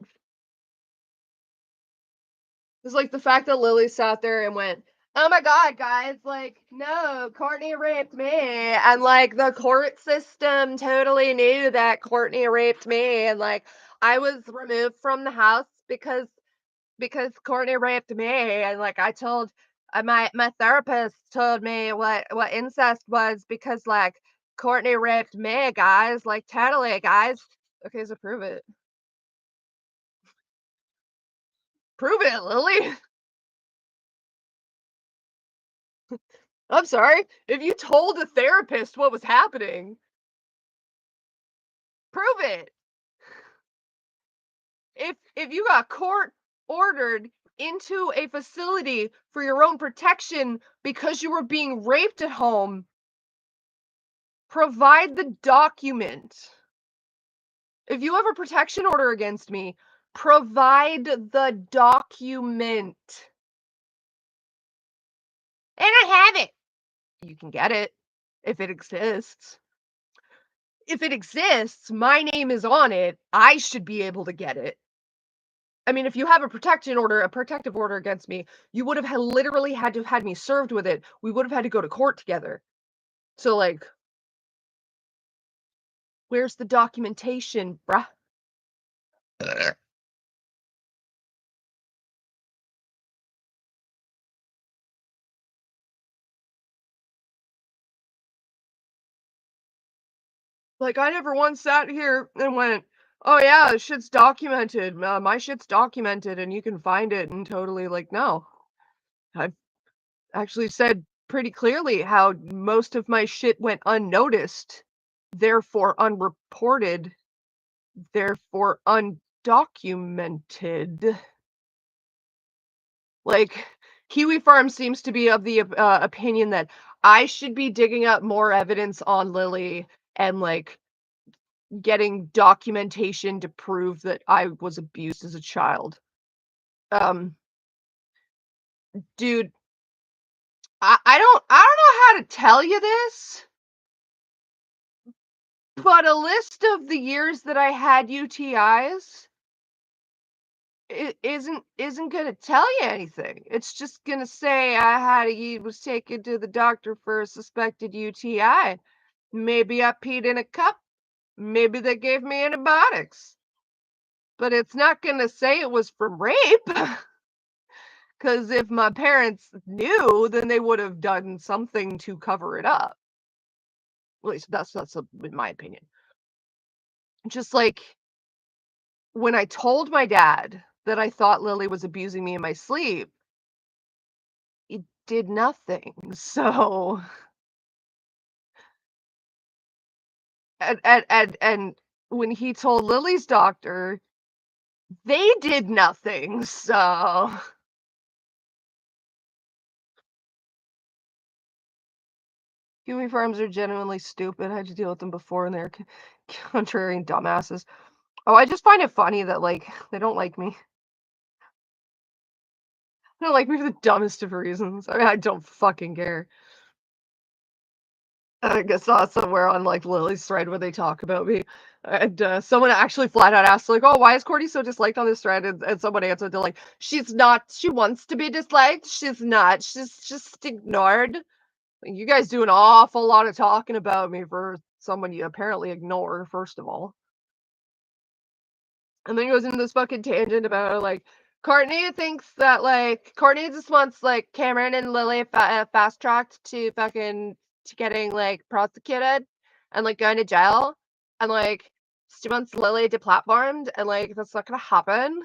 It's like the fact that Lily sat there and went, "Oh my god, guys, like, no, Courtney raped me." And like the court system totally knew that Courtney raped me. And like I was removed from the house because Courtney raped me. And like I told my therapist told me what incest was because like Courtney raped me, guys. Like totally, guys. Okay, so prove it. Prove it, Lily. I'm sorry. If you told a therapist what was happening, prove it. If you got court ordered into a facility for your own protection because you were being raped at home, provide the document. If you have a protection order against me, provide the document. And I have it. You can get it if it exists. If it exists, my name is on it. I should be able to get it. I mean, if you have a protective order against me, you would have literally had to have had me served with it. We would have had to go to court together. So like Where's the documentation, bruh? Like, I never once sat here and went, "Oh, yeah, this shit's documented. My shit's documented, and you can find it," and totally like, no. I've actually said pretty clearly how most of my shit went unnoticed, therefore unreported, therefore undocumented. Like, Kiwi Farm seems to be of the opinion that I should be digging up more evidence on Lily and, like, getting documentation to prove that I was abused as a child. Dude, I don't know how to tell you this, but a list of the years that I had UTIs isn't gonna tell you anything. It's just gonna say was taken to the doctor for a suspected UTI. Maybe I peed in a cup. Maybe they gave me antibiotics. But it's not gonna say it was from rape. Because if my parents knew, then they would have done something to cover it up. At least that's in my opinion. Just like when I told my dad that I thought Lily was abusing me in my sleep, he did nothing. So, and when he told Lily's doctor, they did nothing. So, Kiwi farms are genuinely stupid. I had to deal with them before, and they're contrary and dumbasses. Oh, I just find it funny that, like, they don't like me. They don't like me for the dumbest of reasons. I mean, I don't fucking care. I guess saw somewhere on, like, Lily's thread where they talk about me, and, someone actually flat out asked, like, "Oh, why is Courtney so disliked on this thread?" And someone answered, they're like, "She's not. She wants to be disliked. She's not. She's just ignored." Like, you guys do an awful lot of talking about me for someone you apparently ignore, first of all. And then he goes into this fucking tangent about, like, Courtney thinks that, like, Courtney just wants, like, Cameron and Lily fast tracked to fucking to getting, like, prosecuted and, like, going to jail. And, like, she wants Lily deplatformed, and, like, that's not gonna happen.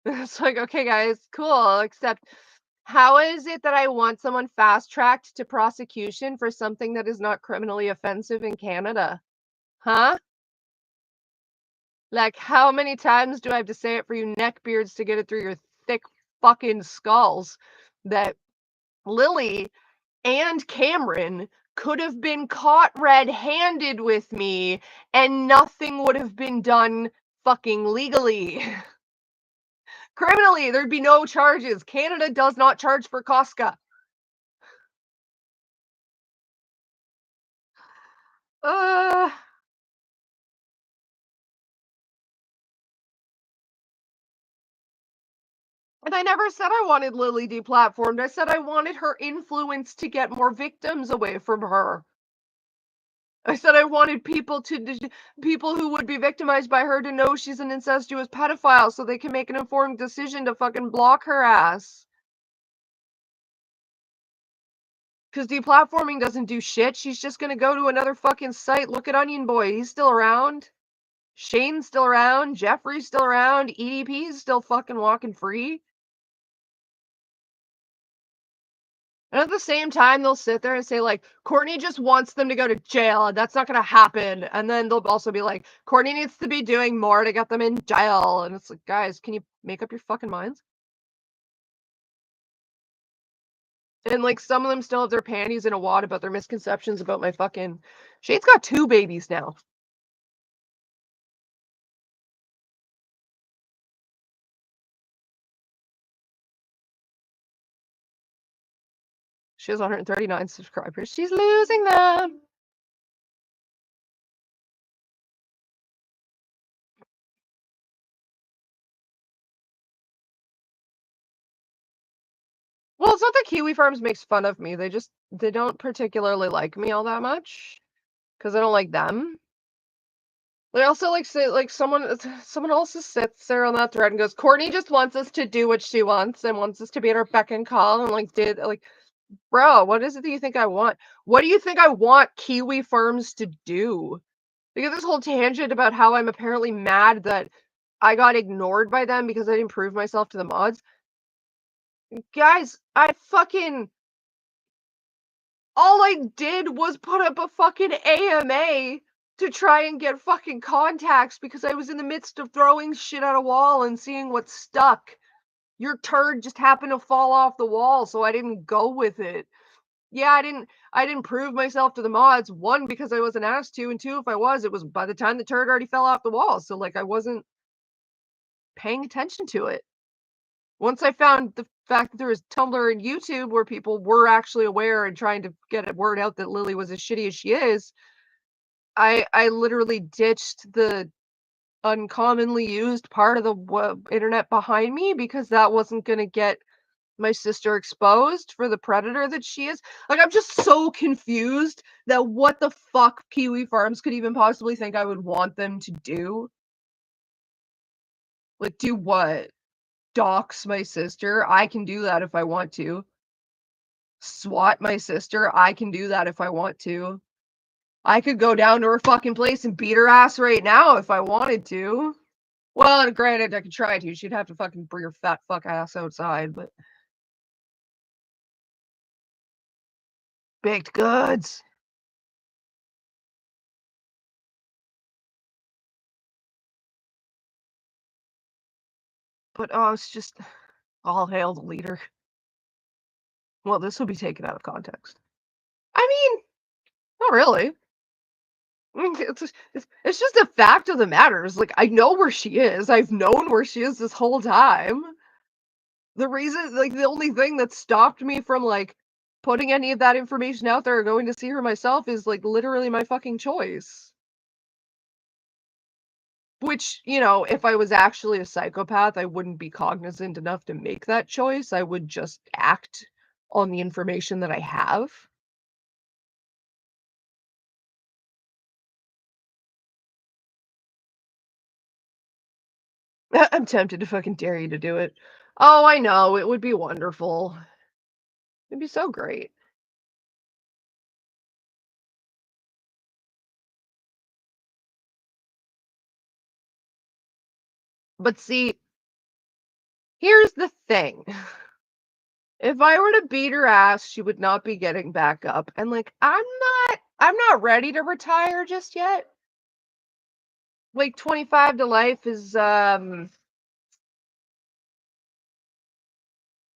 It's like, okay, guys, cool. Except, how is it that I want someone fast tracked to prosecution for something that is not criminally offensive in Canada? Huh? Like, how many times do I have to say it for you neckbeards to get it through your thick fucking skulls that Lily and Cameron could have been caught red-handed with me and nothing would have been done fucking legally. Criminally, there'd be no charges. Canada does not charge for Costco. Uh, and I never said I wanted Lily deplatformed. I said I wanted her influence to get more victims away from her. I said I wanted people who would be victimized by her to know she's an incestuous pedophile so they can make an informed decision to fucking block her ass. Because deplatforming doesn't do shit. She's just gonna go to another fucking site. Look at Onion Boy. He's still around. Shane's still around. Jeffrey's still around. EDP's still fucking walking free. And at the same time, they'll sit there and say, like, Courtney just wants them to go to jail, and that's not going to happen. And then they'll also be like, Courtney needs to be doing more to get them in jail. And it's like, guys, can you make up your fucking minds? And, like, some of them still have their panties in a wad about their misconceptions about my fucking... Shane's got 2 babies now. She has 139 subscribers. She's losing them. Well, it's not that Kiwi Farms makes fun of me. They don't particularly like me all that much. Because I don't like them. They also like say like someone else just sits there on that thread and goes, Courtney just wants us to do what she wants and wants us to be at her beck and call and like did like, bro, what is it that you think I want? What do you think I want Kiwi Farms to do? We get this whole tangent about how I'm apparently mad that I got ignored by them because I didn't prove myself to the mods. Guys, all I did was put up a fucking AMA to try and get fucking contacts because I was in the midst of throwing shit at a wall and seeing what stuck. Your turd just happened to fall off the wall, so I didn't go with it. Yeah, I didn't prove myself to the mods. One, because I wasn't asked to, and two, if I was, it was by the time the turd already fell off the wall. So like I wasn't paying attention to it. Once I found the fact that there was Tumblr and YouTube where people were actually aware and trying to get a word out that Lily was as shitty as she is, I literally ditched the uncommonly used part of the internet behind me because that wasn't going to get my sister exposed for the predator that she is. Like, I'm just so confused that what the fuck Kiwi Farms could even possibly think I would want them to do. Like, do what? Dox my sister? I can do that if I want to. SWAT my sister? I can do that if I want to. I could go down to her fucking place and beat her ass right now if I wanted to. Well, and granted, I could try to. She'd have to fucking bring her fat fuck ass outside, but baked goods. But oh, it's just all hail the leader. Well, this will be taken out of context. I mean, not really. I mean, it's just a fact of the matter. It's like, I know where she is. I've known where she is this whole time. The reason, like, the only thing that stopped me from, like, putting any of that information out there or going to see her myself is, like, literally my fucking choice. Which, you know, if I was actually a psychopath, I wouldn't be cognizant enough to make that choice. I would just act on the information that I have. I'm tempted to fucking dare you to do it. Oh, I know. It would be wonderful. It'd be so great. But see, here's the thing. If I were to beat her ass, she would not be getting back up. And like, I'm not ready to retire just yet. Like 25 to life is I don't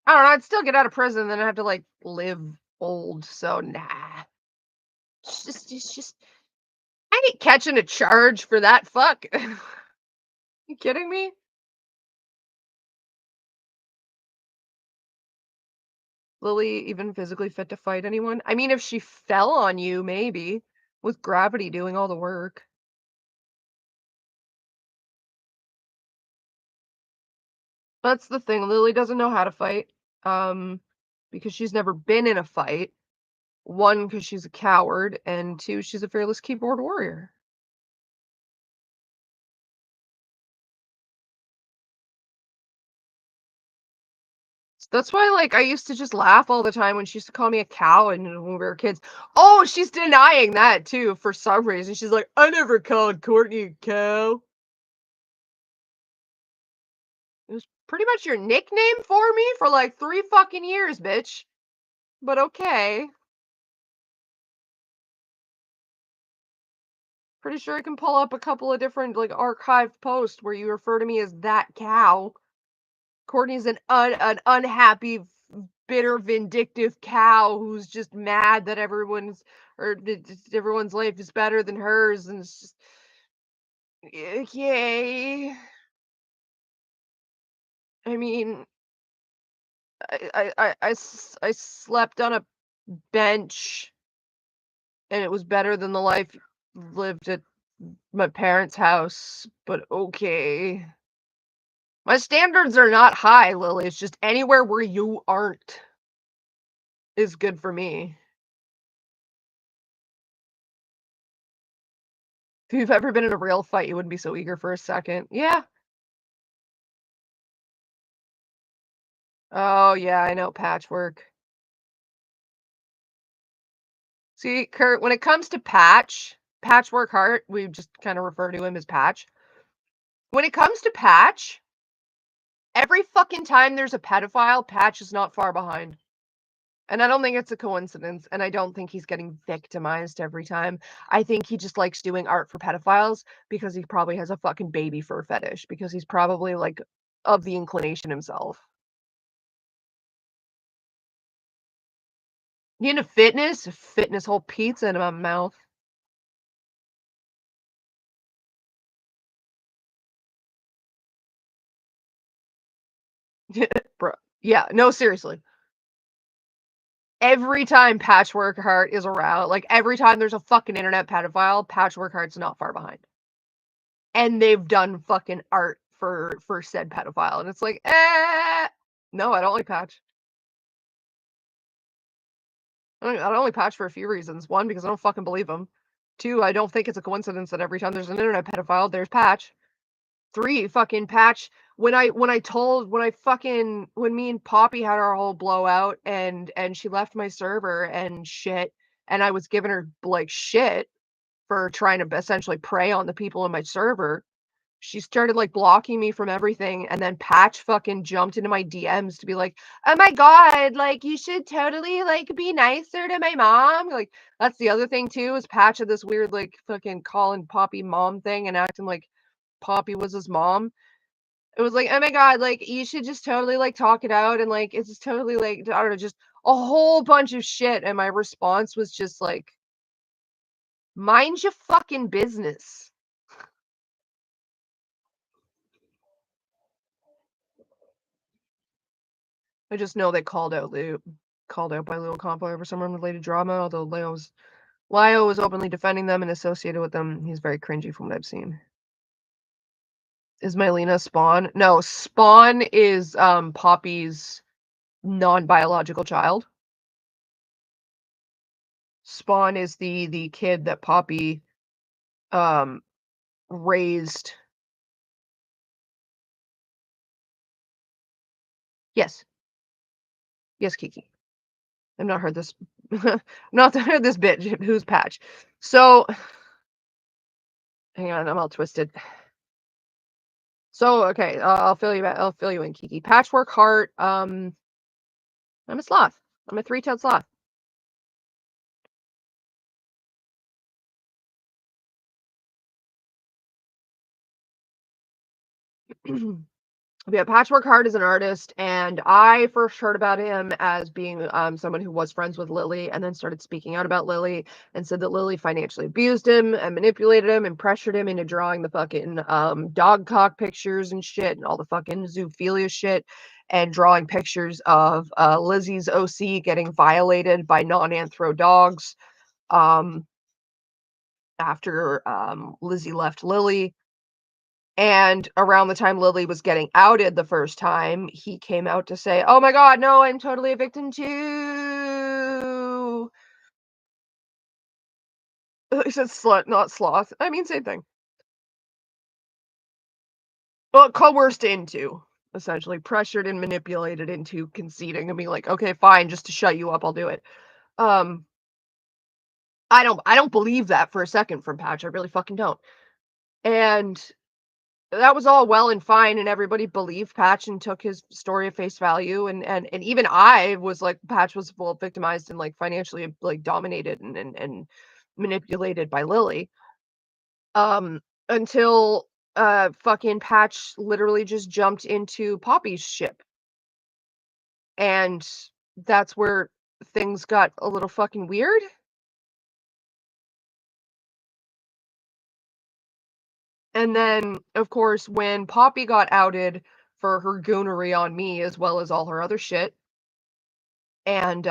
know, I'd still get out of prison, then I'd have to like live old. So nah. It's just I ain't catching a charge for that fuck. You kidding me? Lily even physically fit to fight anyone? I mean, if she fell on you, maybe, with gravity doing all the work. That's the thing. Lily doesn't know how to fight. Because she's never been in a fight. One, because she's a coward, and two, she's a fearless keyboard warrior. That's why, like, I used to just laugh all the time when she used to call me a cow and when we were kids. Oh, she's denying that too for some reason. She's like, I never called Courtney a cow. It was pretty much your nickname for me for like 3 fucking years, bitch. But okay. Pretty sure I can pull up a couple of different like archived posts where you refer to me as that cow. Courtney's an unhappy, bitter, vindictive cow who's just mad that everyone's life is better than hers, and it's just okay. I mean, I slept on a bench, and it was better than the life lived at my parents' house. But okay. My standards are not high, Lily. It's just anywhere where you aren't is good for me. If you've ever been in a real fight, you wouldn't be so eager for a second. Yeah. Oh, yeah, I know, patchwork. See, Kurt, when it comes to Patchwork Heart, we just kind of refer to him as Patch. When it comes to Patch, every fucking time there's a pedophile, Patch is not far behind. And I don't think it's a coincidence, and I don't think he's getting victimized every time. I think he just likes doing art for pedophiles because he probably has a fucking baby fur fetish, because he's probably, like, of the inclination himself. You into fitness? Fitness whole pizza in my mouth. Bro. Yeah, no, seriously. Every time Patchwork Heart is around, like, every time there's a fucking internet pedophile, Patchwork Heart's not far behind. And they've done fucking art for said pedophile, and it's like, no, I don't like Patch. I don't like Patch for a few reasons. One, because I don't fucking believe him. Two, I don't think it's a coincidence that every time there's an internet pedophile, there's Patch. Three, fucking Patch. When me and Poppy had our whole blowout, and she left my server and shit, and I was giving her like shit for trying to essentially prey on the people in my server. She started like blocking me from everything, and then Patch fucking jumped into my DMs to be like, "Oh my god, like you should totally like be nicer to my mom." Like that's the other thing too, is Patch had this weird like fucking calling Poppy mom thing and acting like Poppy was his mom. It was like, "Oh my god, like you should just totally like talk it out," and like it's just totally like I don't know, just a whole bunch of shit, and my response was just like, "Mind your fucking business." I just know they called out by Leo Compo over some unrelated drama, although Lio was openly defending them and associated with them. He's very cringy from what I've seen. Is Mylena Spawn? No, Spawn is Poppy's non-biological child. Spawn is the kid that Poppy um raised. Yes. Yes, Kiki. I've not heard this. Not heard this bit. Who's Patch? So, hang on, I'm all twisted. So, okay, I'll fill you back. I'll fill you in, Kiki. Patchwork Heart. I'm a sloth. I'm a three-tailed sloth. Yeah, Patchwork Heart is an artist, and I first heard about him as being someone who was friends with Lily, and then started speaking out about Lily, and said that Lily financially abused him and manipulated him and pressured him into drawing the fucking dog cock pictures and shit and all the fucking zoophilia shit, and drawing pictures of Lizzie's OC getting violated by non-anthro dogs after Lizzie left Lily. And around the time Lily was getting outed the first time, he came out to say, "Oh my god, no, I'm totally a victim too." He said slut, not sloth. I mean, same thing. Well, coerced into, essentially, pressured and manipulated into conceding and being like, "Okay, fine, just to shut you up, I'll do it." Um, I don't believe that for a second from Patch. I really fucking don't. And that was all well and fine, and everybody believed Patch and took his story at face value, and even I was like, Patch was well victimized and like financially like dominated and manipulated by Lily. Until fucking Patch literally just jumped into Poppy's ship. And that's where things got a little fucking weird. And then, of course, when Poppy got outed for her goonery on me, as well as all her other shit, and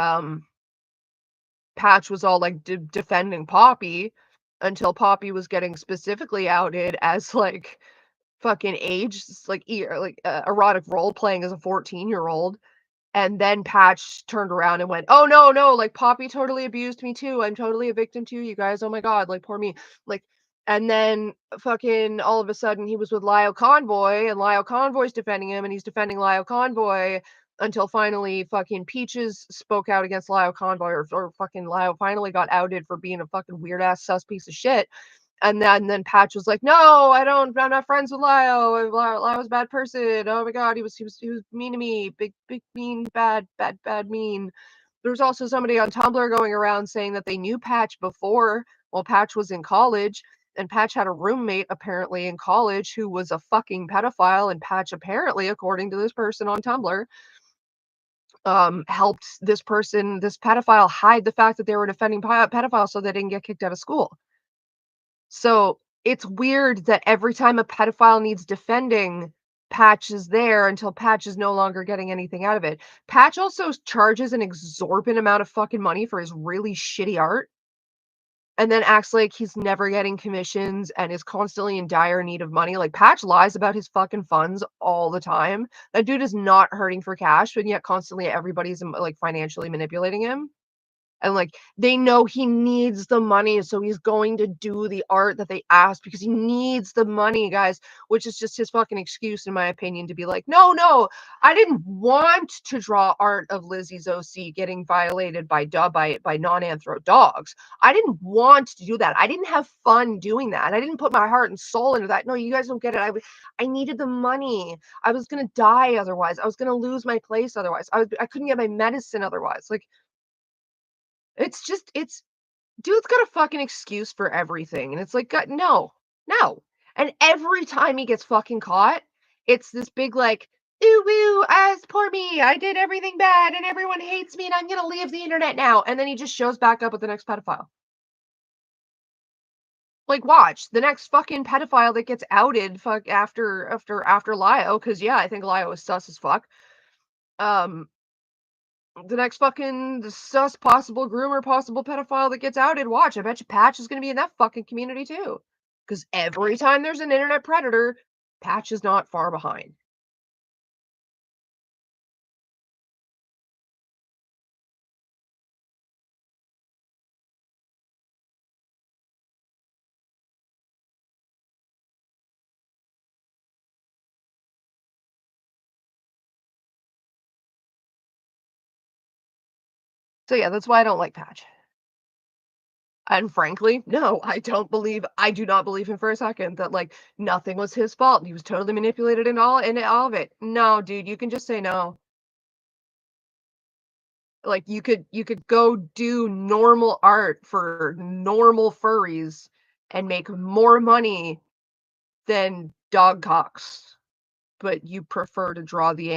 Patch was all like defending Poppy until Poppy was getting specifically outed as like fucking age, like erotic role playing as a 14-year-old. And then Patch turned around and went, "Oh no, no, like Poppy totally abused me too. I'm totally a victim too, you guys. Oh my god, like poor me." Like And then fucking all of a sudden he was with Lyle Convoy, and Lyle Convoy's defending him, and he's defending Lyle Convoy until finally fucking Peaches spoke out against Lyle Convoy, or fucking Lyle finally got outed for being a fucking weird ass sus piece of shit. And then Patch was like, "No, I'm not friends with Lyle. Lyle was a bad person. Oh my god, he was mean to me. Big mean, bad mean." There was also somebody on Tumblr going around saying that they knew Patch before, while Patch was in college, and Patch had a roommate apparently in college who was a fucking pedophile, and Patch apparently, according to this person on Tumblr, helped this pedophile, hide the fact that they were defending pedophiles so they didn't get kicked out of school. So it's weird that every time a pedophile needs defending, Patch is there until Patch is no longer getting anything out of it. Patch also charges an exorbitant amount of fucking money for his really shitty art, and then acts like he's never getting commissions and is constantly in dire need of money. Like, Patch lies about his fucking funds all the time. That dude is not hurting for cash, but yet constantly everybody's like financially manipulating him. And like they know he needs the money, so he's going to do the art that they asked because he needs the money, guys, which is just his fucking excuse, in my opinion, to be like, no, I didn't want to draw art of Lizzie's OC getting violated by non-anthro dogs. I didn't want to do that. I didn't have fun doing that. I didn't put my heart and soul into that. No, you guys don't get it. I needed the money. I was gonna die otherwise. I was gonna lose my place otherwise. I couldn't get my medicine otherwise. Like, it's dude's got a fucking excuse for everything. And it's like, God, no. And every time he gets fucking caught, it's this big, like, ooh, woo, poor me. I did everything bad and everyone hates me and I'm going to leave the internet now. And then he just shows back up with the next pedophile. Like, watch the next fucking pedophile that gets outed after Lio. Cause yeah, I think Lio is sus as fuck. The next fucking sus possible groomer, possible pedophile that gets outed, watch. I bet you Patch is going to be in that fucking community too. Because every time there's an internet predator, Patch is not far behind. So yeah, that's why I don't like Patch. And frankly, no, I do not believe him for a second that like nothing was his fault. He was totally manipulated in all of it. No, dude, you can just say no. Like you could go do normal art for normal furries and make more money than dog cocks, but you prefer to draw the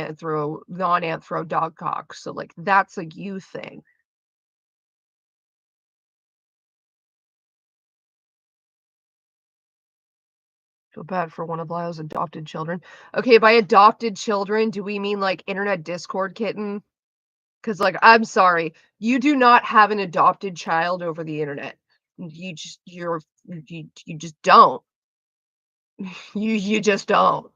non-anthro dog cocks. So like that's a you thing. Feel bad for one of Lyle's adopted children. Okay, by adopted children, do we mean like internet Discord kitten? Because like I'm sorry, you do not have an adopted child over the internet. You just don't. You just don't.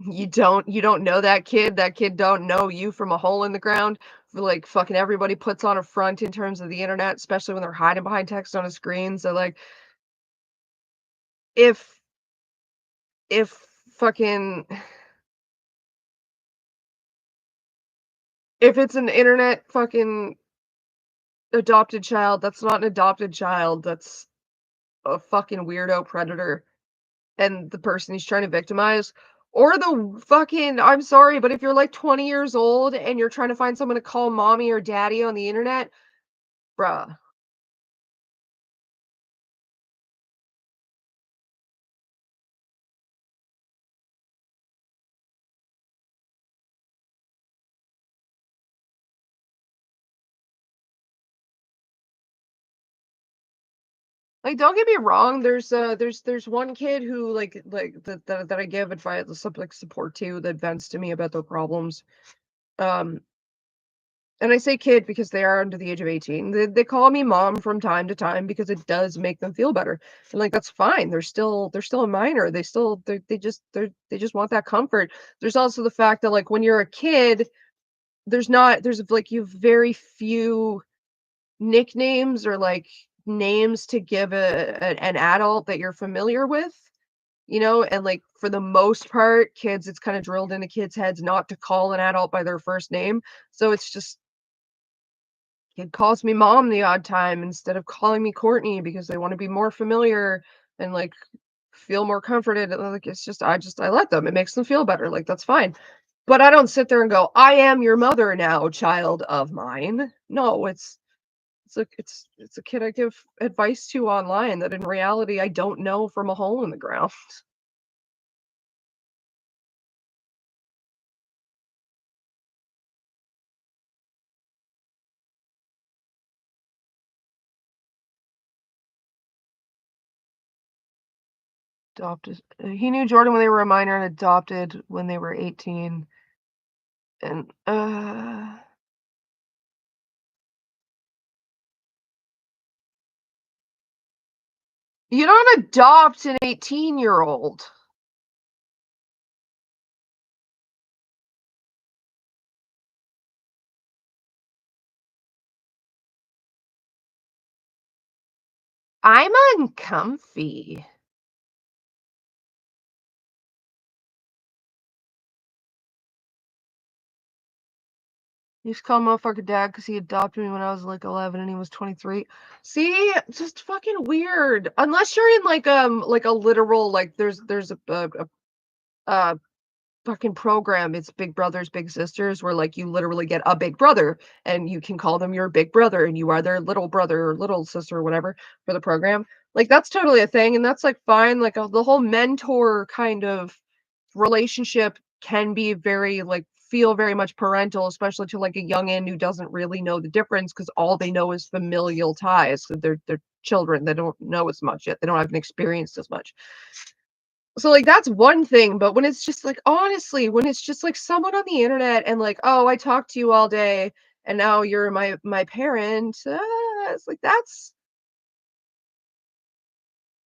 You don't know that kid. That kid don't know you from a hole in the ground. Like fucking everybody puts on a front in terms of the internet, especially when they're hiding behind text on a screen. So like if if fucking if it's an internet fucking adopted child, that's not an adopted child. That's a fucking weirdo predator. And the person he's trying to victimize. Or the fucking, I'm sorry, but if you're like 20 years old and you're trying to find someone to call mommy or daddy on the internet, bruh. Like, don't get me wrong. There's one kid who that I give advice, like support to, that vents to me about their problems. Um, and I say kid because they are under the age of 18. They call me mom from time to time because it does make them feel better. And like that's fine. They're still a minor. They just want that comfort. There's also the fact that like when you're a kid, there's like you have very few nicknames or like names to give an adult that you're familiar with, and like for the most part, kids, it's kind of drilled into kids' heads not to call an adult by their first name. So it's just kid calls me mom the odd time instead of calling me Courtney because they want to be more familiar and like feel more comforted. Like it's just I let them. It makes them feel better. Like that's fine. But I don't sit there and go, I am your mother now, child of mine. No, it's a kid I give advice to online that in reality I don't know from a hole in the ground. Adopted. He knew Jordan when they were a minor and adopted when they were 18. And you don't adopt an 18-year-old. I'm uncomfy. He used to call motherfucker dad because he adopted me when I was like 11 and he was 23. See, just fucking weird. Unless you're in like a literal like there's a fucking program. It's Big Brothers Big Sisters where like you literally get a big brother and you can call them your big brother and you are their little brother or little sister or whatever for the program. Like that's totally a thing and that's like fine. Like the whole mentor kind of relationship can be very like feel very much parental, especially to like a youngin who doesn't really know the difference because all they know is familial ties. So they're children. They don't know as much yet. They don't have experienced as much. So like that's one thing, but when it's just like honestly, when it's just like someone on the internet and like, oh, I talked to you all day and now you're my parent, it's like that's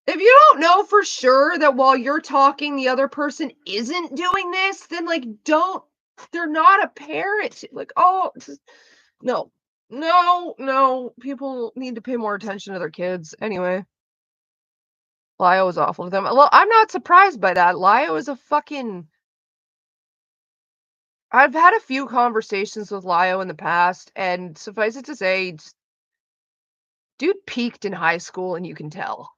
if you don't know for sure that while you're talking the other person isn't doing this, then like don't they're not a parent. Like, oh no. No, no, people need to pay more attention to their kids. Anyway, Lio was awful to them. Well, I'm not surprised by that. Lio is a fucking I've had a few conversations with Lio in the past, and suffice it to say, dude peaked in high school, and you can tell.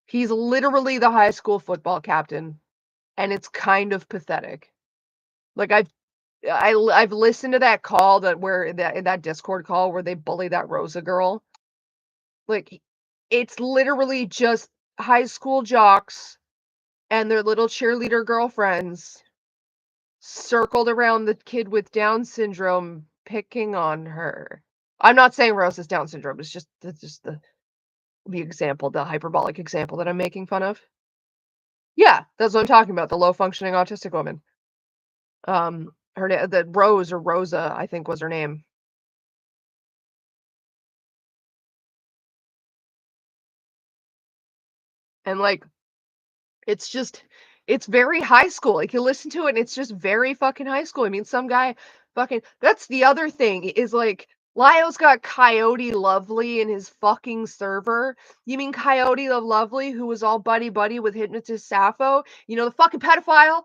He's literally the high school football captain, and it's kind of pathetic. Like I've listened to that call that Discord call where they bully that Rosa girl. Like it's literally just high school jocks and their little cheerleader girlfriends circled around the kid with Down syndrome picking on her. I'm not saying Rose has Down syndrome. It's just the example, the hyperbolic example that I'm making fun of. Yeah, that's what I'm talking about. The low functioning autistic woman. The Rose or Rosa, I think was her name. And like, it's very high school. Like you listen to it and it's just very fucking high school. I mean, some guy fucking, that's the other thing is like, Lio's got Coyote Lovely in his fucking server. You mean Coyote the Lovely, who was all buddy buddy with Hypnotist Sappho? You know, the fucking pedophile?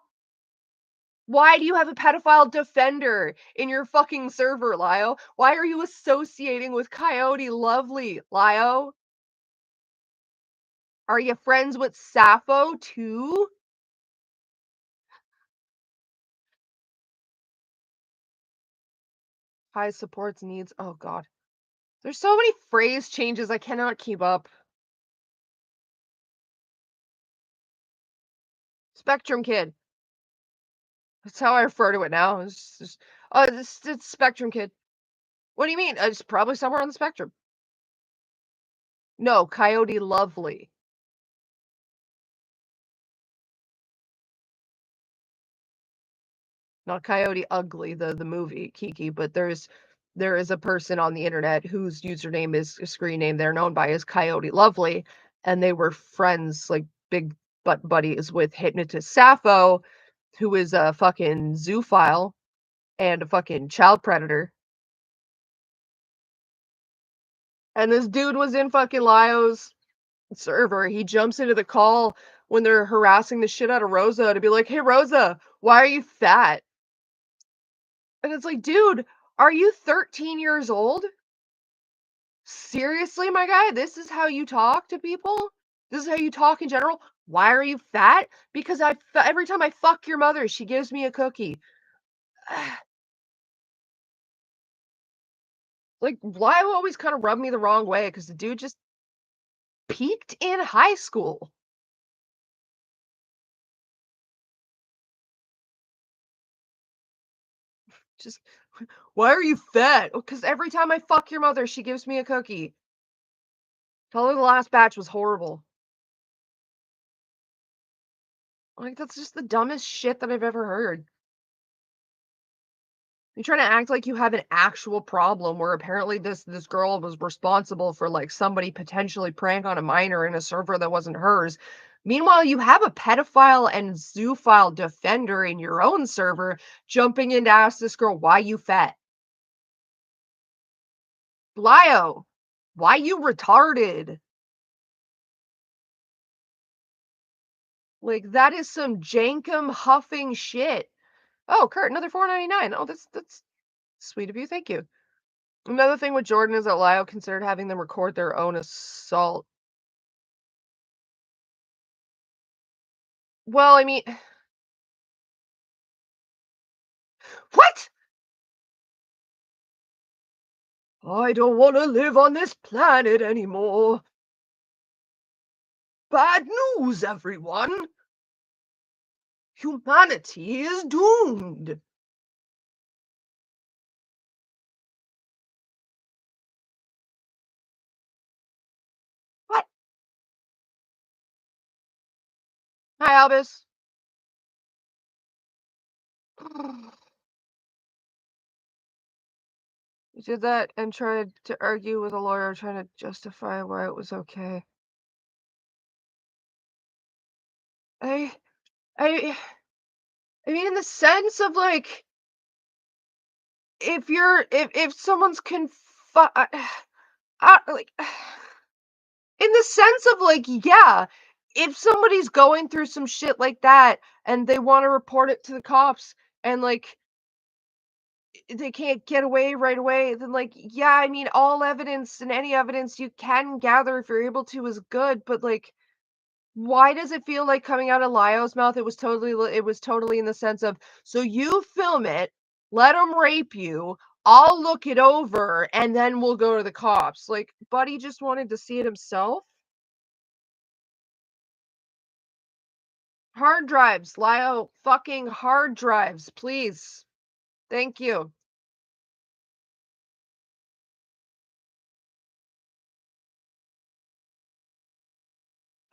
Why do you have a pedophile defender in your fucking server, Lio? Why are you associating with Coyote Lovely, Lio? Are you friends with Sappho too? High supports needs. Oh god. There's so many phrase changes I cannot keep up. Spectrum kid. That's how I refer to it now. It's just, oh, it's Spectrum kid. What do you mean? It's probably somewhere on the spectrum. No, Coyote Lovely. Not Coyote Ugly, the movie Kiki, but there is a person on the internet whose username is a screen name they're known by as Coyote Lovely, and they were friends, like big butt buddies with Hypnotist Sappho, who is a fucking zoophile and a fucking child predator. And this dude was in fucking Lio's server. He jumps into the call when they're harassing the shit out of Rosa to be like, "Hey Rosa, why are you fat?" And it's like, dude, are you 13 years old? Seriously, my guy? This is how you talk to people? This is how you talk in general? Why are you fat? Because every time I fuck your mother, she gives me a cookie. Like, Lyle always kind of rubbed me the wrong way because the dude just peaked in high school. Just, why are you fat? Because every time I fuck your mother, she gives me a cookie. Tell her the last batch was horrible. Like, that's just the dumbest shit that I've ever heard. You're trying to act like you have an actual problem where apparently this girl was responsible for like somebody potentially preying on a minor in a server that wasn't hers. Meanwhile, you have a pedophile and zoophile defender in your own server jumping in to ask this girl why you fat. Lio, why you retarded? Like that is some jankum huffing shit. Oh, Kurt, another $4.99. Oh, that's sweet of you. Thank you. Another thing with Jordan is that Lyle considered having them record their own assault. Well, I mean, what? I don't want to live on this planet anymore. Bad news, everyone. Humanity is doomed. What? Hi, Albus. You did that and tried to argue with a lawyer trying to justify why it was okay. I, I, I mean, in the sense of like, if someone's like, in the sense of like, yeah, if somebody's going through some shit like that and they want to report it to the cops and like they can't get away right away, then like, yeah, I mean, all evidence and any evidence you can gather if you're able to is good, but like, why does it feel like coming out of Lio's mouth? It was totally in the sense of, so you film it, let him rape you, I'll look it over, and then we'll go to the cops. Like, Buddy just wanted to see it himself. Hard drives, Lio, fucking hard drives, please. Thank you.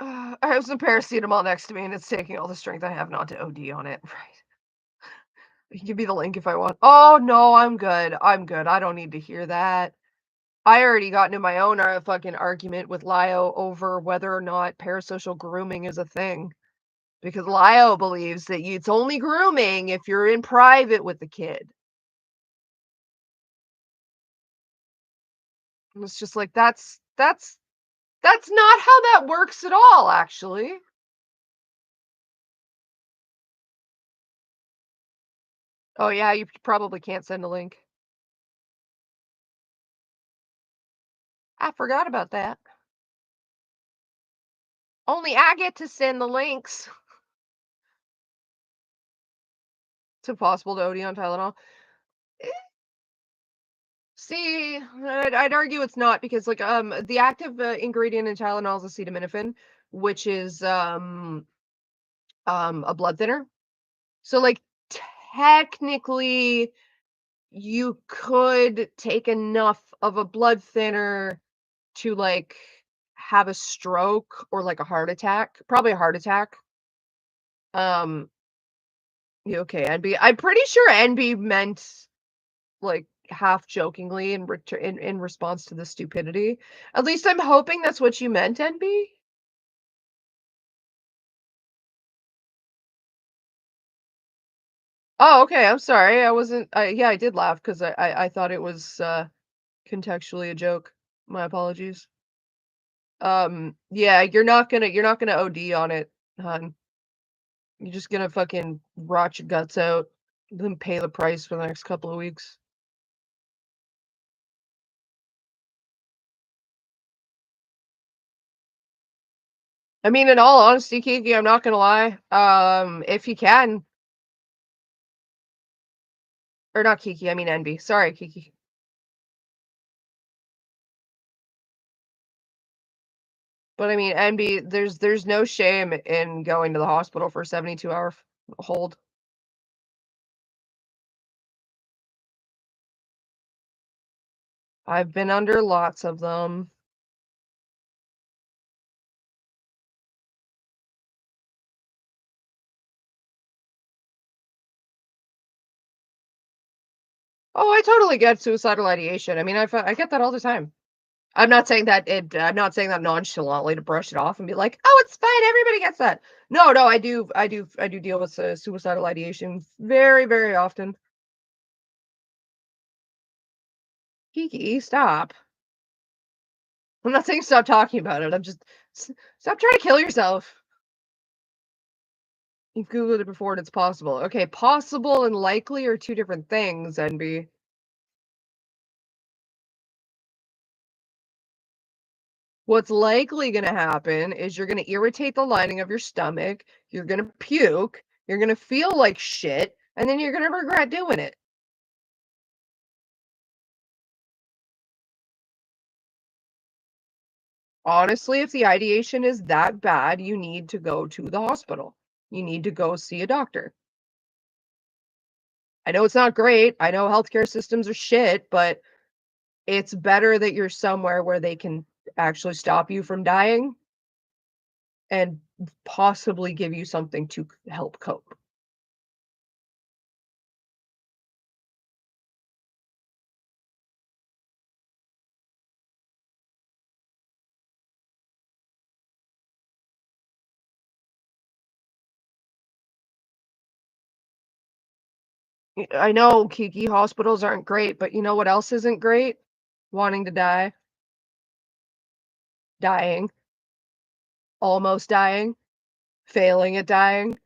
I have some paracetamol next to me, and it's taking all the strength I have not to OD on it. Right. You can give me the link if I want. Oh, no, I'm good. I'm good. I don't need to hear that. I already got into my own fucking argument with Lio over whether or not parasocial grooming is a thing. Because Lio believes that it's only grooming if you're in private with the kid. And it's just like, that's not how that works at all, actually. Oh, yeah, you probably can't send a link. I forgot about that. Only I get to send the links. It's impossible to OD on Tylenol. Eh, See, I'd argue it's not because like the active ingredient in Tylenol is acetaminophen, which is a blood thinner. So like technically you could take enough of a blood thinner to like have a stroke or like a heart attack, probably a heart attack. Yeah, okay, NB. I'm pretty sure NB meant like half jokingly in response to the stupidity. At least I'm hoping that's what you meant, NB. Oh, okay. I'm sorry. I wasn't. Yeah, I did laugh because I thought it was contextually a joke. My apologies. Yeah, you're not gonna OD on it, hun. You're just gonna fucking rot your guts out, then pay the price for the next couple of weeks. I mean, in all honesty, Kiki, I'm not gonna lie. If you can, or not Kiki, I mean Envy. Sorry, Kiki. But I mean, Envy, there's no shame in going to the hospital for a 72-hour hold. I've been under lots of them. Oh, I totally get suicidal ideation. I mean, I get that all the time. I'm not saying that nonchalantly to brush it off and be like, "Oh, it's fine. Everybody gets that." No, no, I do deal with suicidal ideation very, very often. Kiki, stop. I'm not saying stop talking about it. I'm just stop trying to kill yourself. You've Googled it before and it's possible. Okay, possible and likely are two different things, NB. What's likely gonna happen is you're gonna irritate the lining of your stomach, you're gonna puke, you're gonna feel like shit, and then you're gonna regret doing it. Honestly, if the ideation is that bad, you need to go to the hospital. You need to go see a doctor. I know it's not great. I know healthcare systems are shit, but it's better that you're somewhere where they can actually stop you from dying and possibly give you something to help cope. I know Kiki hospitals aren't great, but you know what else isn't great? Wanting to die, dying, almost dying, failing at dying.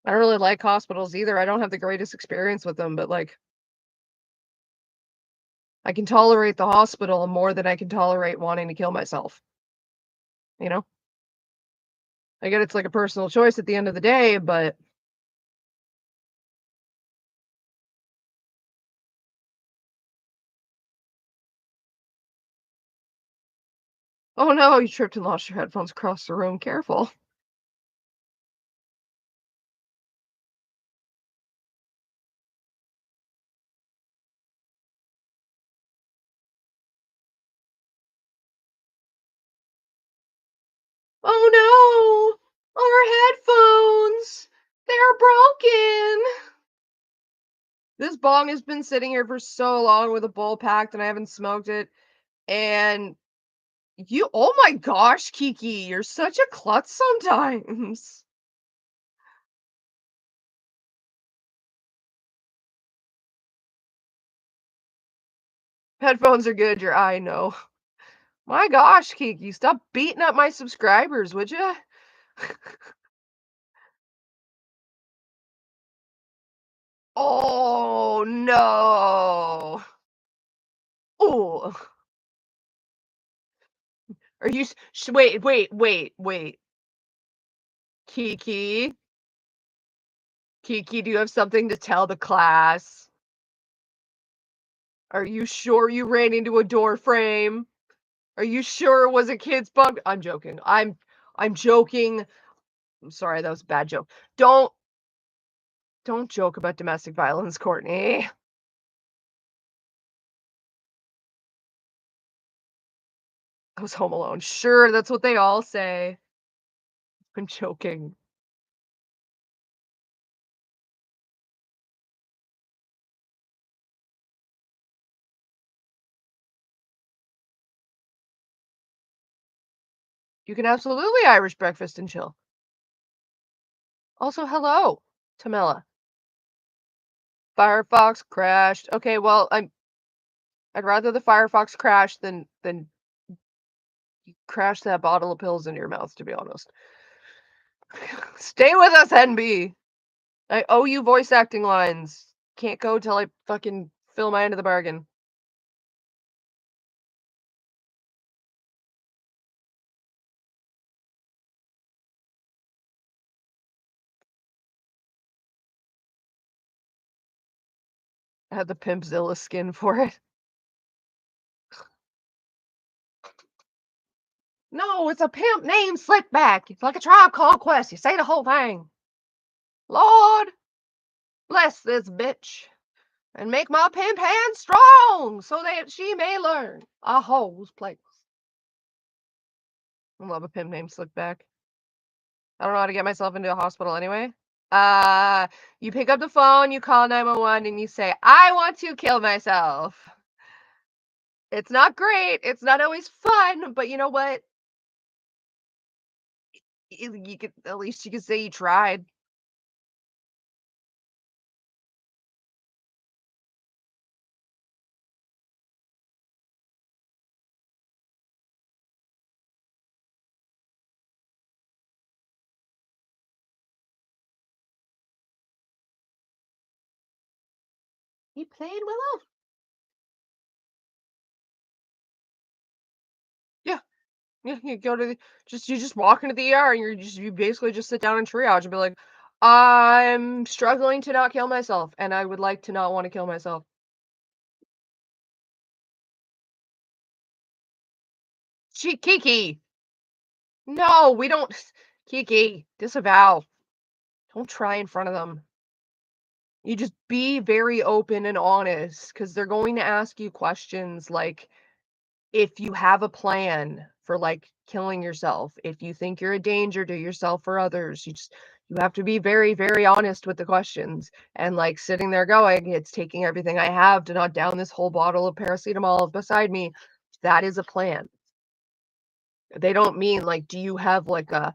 I don't really like hospitals either. I don't have the greatest experience with them, but like I can tolerate the hospital more than I can tolerate wanting to kill myself. You know? I get it's like a personal choice at the end of the day, but oh no, you tripped and lost your headphones across the room. Careful. Oh no! Our headphones! They're broken! This bong has been sitting here for so long with a bowl packed and I haven't smoked it. And oh my gosh, Kiki, you're such a klutz sometimes. Headphones are good, I know. My gosh, Kiki, stop beating up my subscribers, would you? Oh no. Oh, are you? Wait, wait, wait, wait. Kiki, Kiki, do you have something to tell the class? Are you sure you ran into a door frame? Are you sure it was a kid's bug? I'm joking. I'm joking. I'm sorry, that was a bad joke. Don't joke about domestic violence, Courtney. I was home alone. Sure, that's what they all say. I'm joking. You can absolutely Irish breakfast and chill. Also, hello, Tamela. Firefox crashed. Okay, well, I'd rather the Firefox crash than crash that bottle of pills into your mouth, to be honest. Stay with us, NB. I owe you voice acting lines. Can't go till I fucking fill my end of the bargain. I had the Pimpzilla skin for it. No, it's a pimp named Slickback. It's like a Tribe Called Quest. You say the whole thing. Lord, bless this bitch, and make my pimp hand strong, so that she may learn a hoe's place. I love a pimp named Slickback. I don't know how to get myself into a hospital anyway. You pick up the phone, you call 911, and you say, I want to kill myself. It's not great. It's not always fun, but you know what? You could, at least you can say you tried. You played Willow? Yeah. Yeah, you go to the, you just walk into the ER and you basically just sit down in triage and be like, I'm struggling to not kill myself, and I would like to not want to kill myself. Kiki. No, we don't. Kiki, disavow. Don't try in front of them. You just be very open and honest, because they're going to ask you questions like, if you have a plan for like killing yourself, if you think you're a danger to yourself or others, you have to be very, very honest with the questions. And like sitting there going, it's taking everything I have to not down this whole bottle of paracetamol beside me. That is a plan. They don't mean like, do you have like a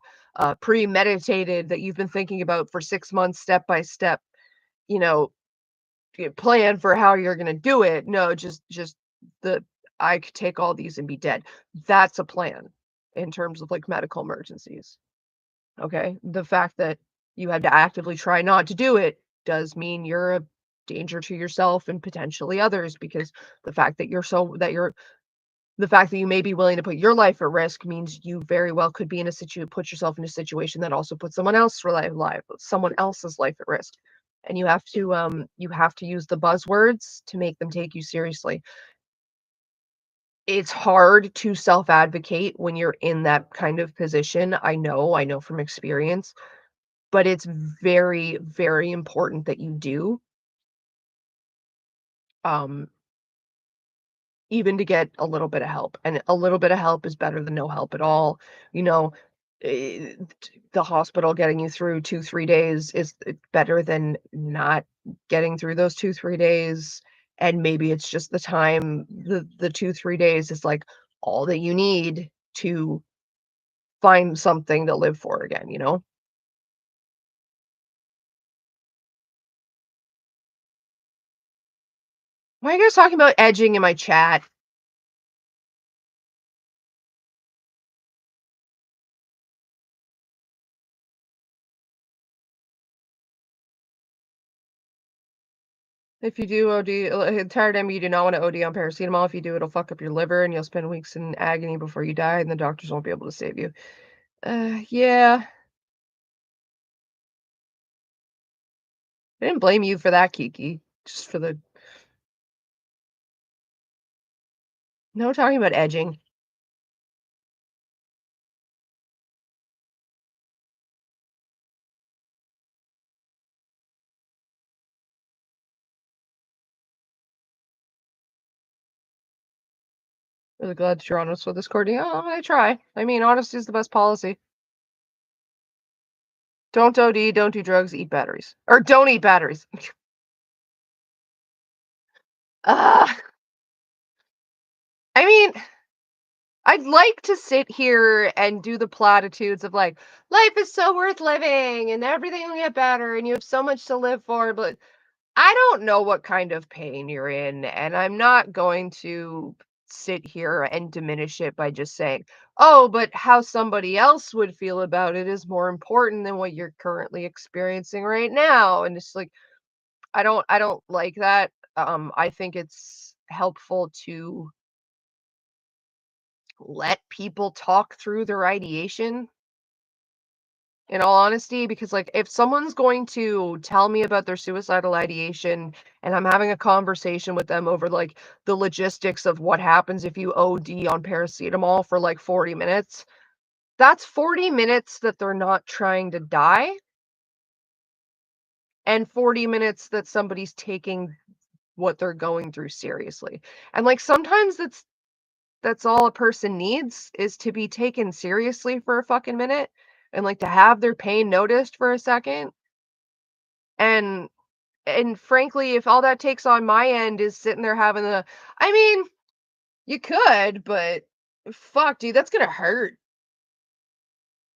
premeditated that you've been thinking about for 6 months, step by step, you know, plan for how you're gonna do it. No, just the I could take all these and be dead. That's a plan in terms of like medical emergencies. Okay. The fact that you had to actively try not to do it does mean you're a danger to yourself and potentially others, because the fact that the fact that you may be willing to put your life at risk means you very well could be in a put yourself in a situation that also puts someone else's life at risk. And you have to use the buzzwords to make them take you seriously. It's hard to self-advocate when you're in that kind of position. I know from experience, but it's very, very important that you do. Um, Even to get a little bit of help, and a little bit of help is better than no help at all. You know, eh, the hospital getting you through 2, 3 days is better than not getting through those 2, 3 days, and maybe it's just the time, the 2, 3 days is, like, all that you need to find something to live for again, you know? Why are you guys talking about edging in my chat? If you do OD, entire time you do not want to OD on paracetamol. If you do, it'll fuck up your liver and you'll spend weeks in agony before you die, and the doctors won't be able to save you. Yeah. I didn't blame you for that, Kiki. Just for the no talking about edging. Really glad that you're honest with this, Courtney. Oh, I try. I mean, honesty is the best policy. Don't OD, don't do drugs, eat batteries. Or don't eat batteries. uh, I mean, I'd like to sit here and do the platitudes of like, life is so worth living and everything will get better and you have so much to live for, but I don't know what kind of pain you're in, and I'm not going to sit here and diminish it by just saying, "Oh, but how somebody else would feel about it is more important than what you're currently experiencing right now." And it's like, I don't like that. I think it's helpful to let people talk through their ideation, in all honesty, because like if someone's going to tell me about their suicidal ideation and I'm having a conversation with them over like the logistics of what happens if you OD on paracetamol for like 40 minutes, that's 40 minutes that they're not trying to die and 40 minutes that somebody's taking what they're going through seriously. And like sometimes that's all a person needs is to be taken seriously for a fucking minute and like to have their pain noticed for a second. And frankly, if all that takes on my end is sitting there having a I mean, you could, but fuck, dude, that's gonna hurt.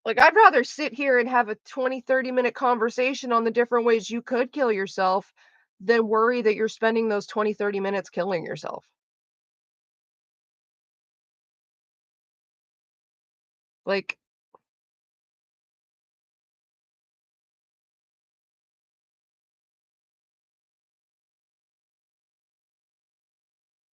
Like, I'd rather sit here and have a 20, 30-minute conversation on the different ways you could kill yourself than worry that you're spending those 20, 30 minutes killing yourself. Like,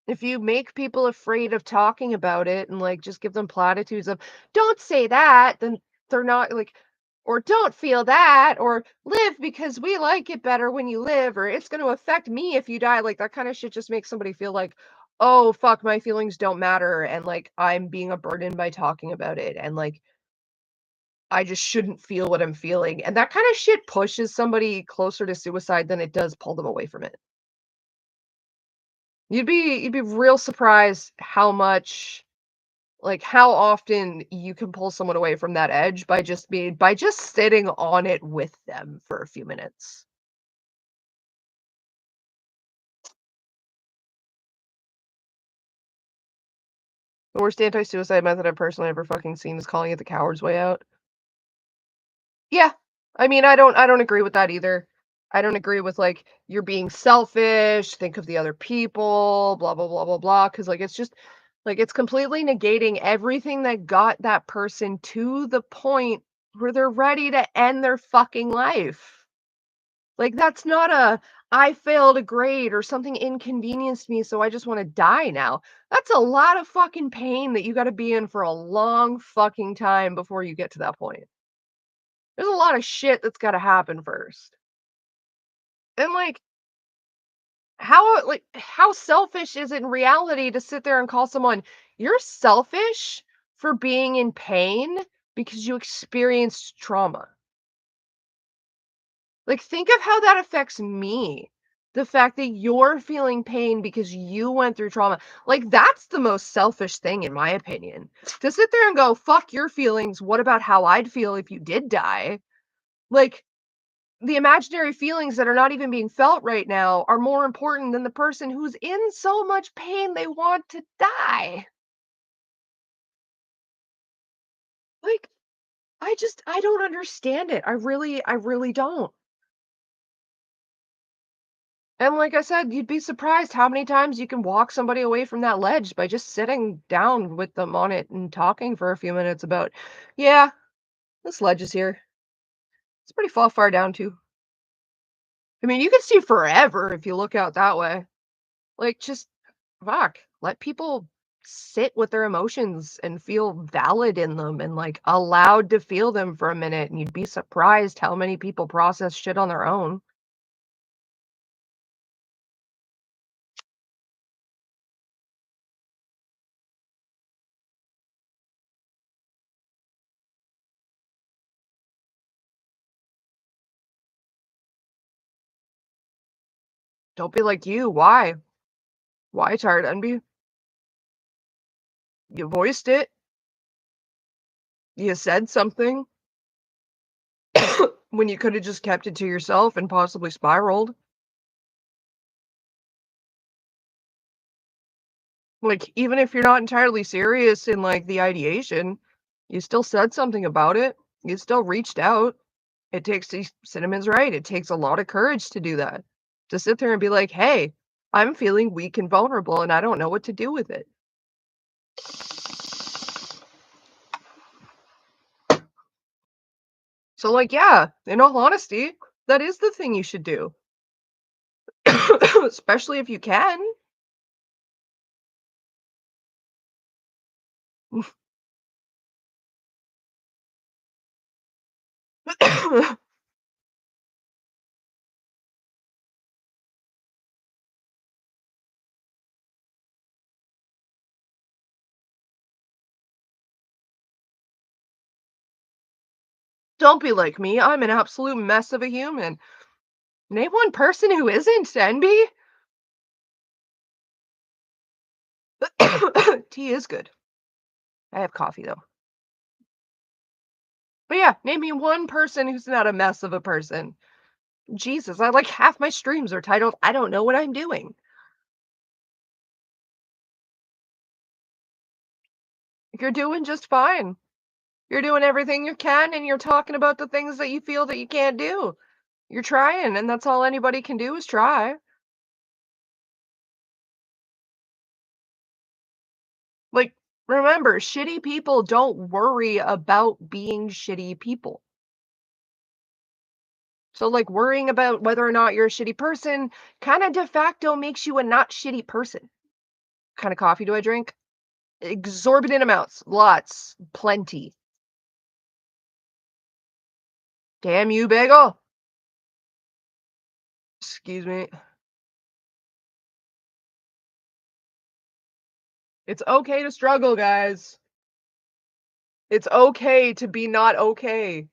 if you make people afraid of talking about it and like just give them platitudes of don't say that, then they're not like or don't feel that or live because we like it better when you live or it's going to affect me if you die. Like that kind of shit just makes somebody feel like, oh fuck, my feelings don't matter and like I'm being a burden by talking about it and like I just shouldn't feel what I'm feeling. And that kind of shit pushes somebody closer to suicide than it does pull them away from it. You'd be real surprised how much like, how often you can pull someone away from that edge by just sitting on it with them for a few minutes. The worst anti-suicide method I've personally ever fucking seen is calling it the coward's way out. Yeah. I mean, I don't agree with that either. I don't agree with, like, you're being selfish, think of the other people, blah, blah, blah, blah, blah. Because like, it's just like, it's completely negating everything that got that person to the point where they're ready to end their fucking life. Like, that's not a, "I failed a grade or something inconvenienced me, so I just wanna die now." That's a lot of fucking pain that you gotta be in for a long fucking time before you get to that point. There's a lot of shit that's gotta happen first. And, how selfish is it in reality to sit there and call someone, "You're selfish for being in pain because you experienced trauma." Like, think of how that affects me. The fact that you're feeling pain because you went through trauma. Like, that's the most selfish thing, in my opinion. To sit there and go, fuck your feelings. What about how I'd feel if you did die? Like, the imaginary feelings that are not even being felt right now are more important than the person who's in so much pain they want to die. Like, I don't understand it. I really don't. And like I said, you'd be surprised how many times you can walk somebody away from that ledge by just sitting down with them on it and talking for a few minutes about, yeah, this ledge is here. It's pretty far down too. I mean, you can see forever if you look out that way. Like, just fuck, let people sit with their emotions and feel valid in them and like allowed to feel them for a minute. And you'd be surprised how many people process shit on their own. Don't be like you. Why? Why, tired envy? You voiced it. You said something when you could have just kept it to yourself and possibly spiraled. Like, even if you're not entirely serious in, like, the ideation, you still said something about it. You still reached out. It takes Cinnamon's right. It takes a lot of courage to do that. To sit there and be like, "Hey, I'm feeling weak and vulnerable, and I don't know what to do with it." So, like, yeah, in all honesty, that is the thing you should do. Especially if you can. Don't be like me. I'm an absolute mess of a human. Name one person who isn't, Enby. Tea is good. I have coffee though. But yeah, name me one person who's not a mess of a person. Jesus, like half my streams are titled, I don't know what I'm doing. You're doing just fine. You're doing everything you can, and you're talking about the things that you feel that you can't do. You're trying, and that's all anybody can do is try. Like, remember, shitty people don't worry about being shitty people. So, like, worrying about whether or not you're a shitty person kind of de facto makes you a not shitty person. What kind of coffee do I drink? Exorbitant amounts. Lots. Plenty. Damn you, bagel. Excuse me. It's okay to struggle, guys. It's okay to be not okay.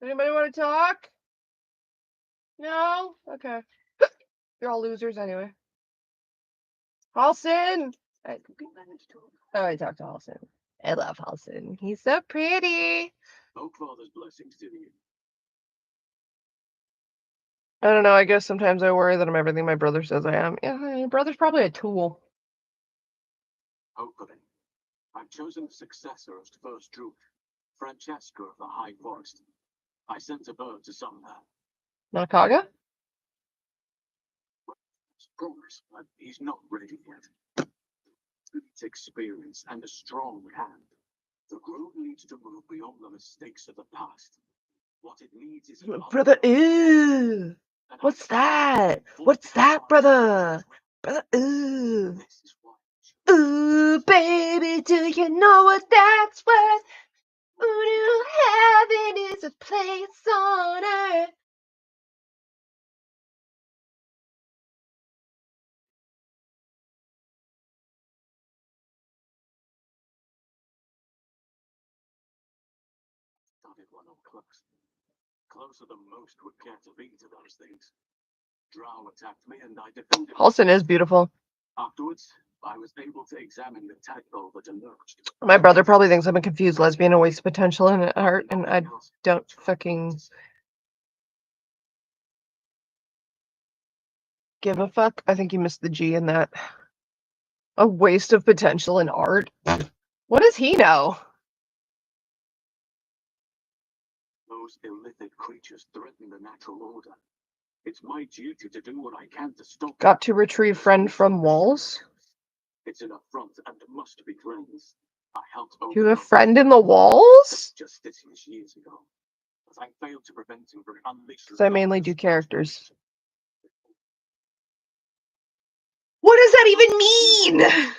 Anybody want to talk? No? Okay. You're all losers anyway. Halson! I talked to Halson. I love Halson. He's so pretty. Father's blessings to you. I don't know. I guess sometimes I worry that I'm everything my brother says I am. Yeah, your brother's probably a tool. Hopefully. I've chosen the successor as first druid, Francesca of the High Forest. I sent a bird to summon her. Nakaga? Promise, but he's not ready yet. It's experience and a strong hand. The grove needs to move beyond the mistakes of the past. What it needs is Brother, ew. What's that? What's that, brother? Brother, ooh. Ooh, baby, do you know what that's worth? Ooh, heaven is a place on earth. Started one up close. Closer than most would care to be to those things. Drow attacked me and I defended. Halson is beautiful. Afterwards, I was able to examine the tadpole that emerged. My brother probably thinks I'm a confused lesbian and waste potential in art, and I don't fucking give a fuck. I think you missed the G in that. A waste of potential in art? What does he know? Those illithid creatures threaten the natural order. It's my duty to do what I can to stop. Got to retrieve friend from walls? It's an affront and must be cleansed. I helped You have a friend in the walls? Justitius years ago, but I failed to prevent him from unleashing. Because I mainly do characters. What does that even mean?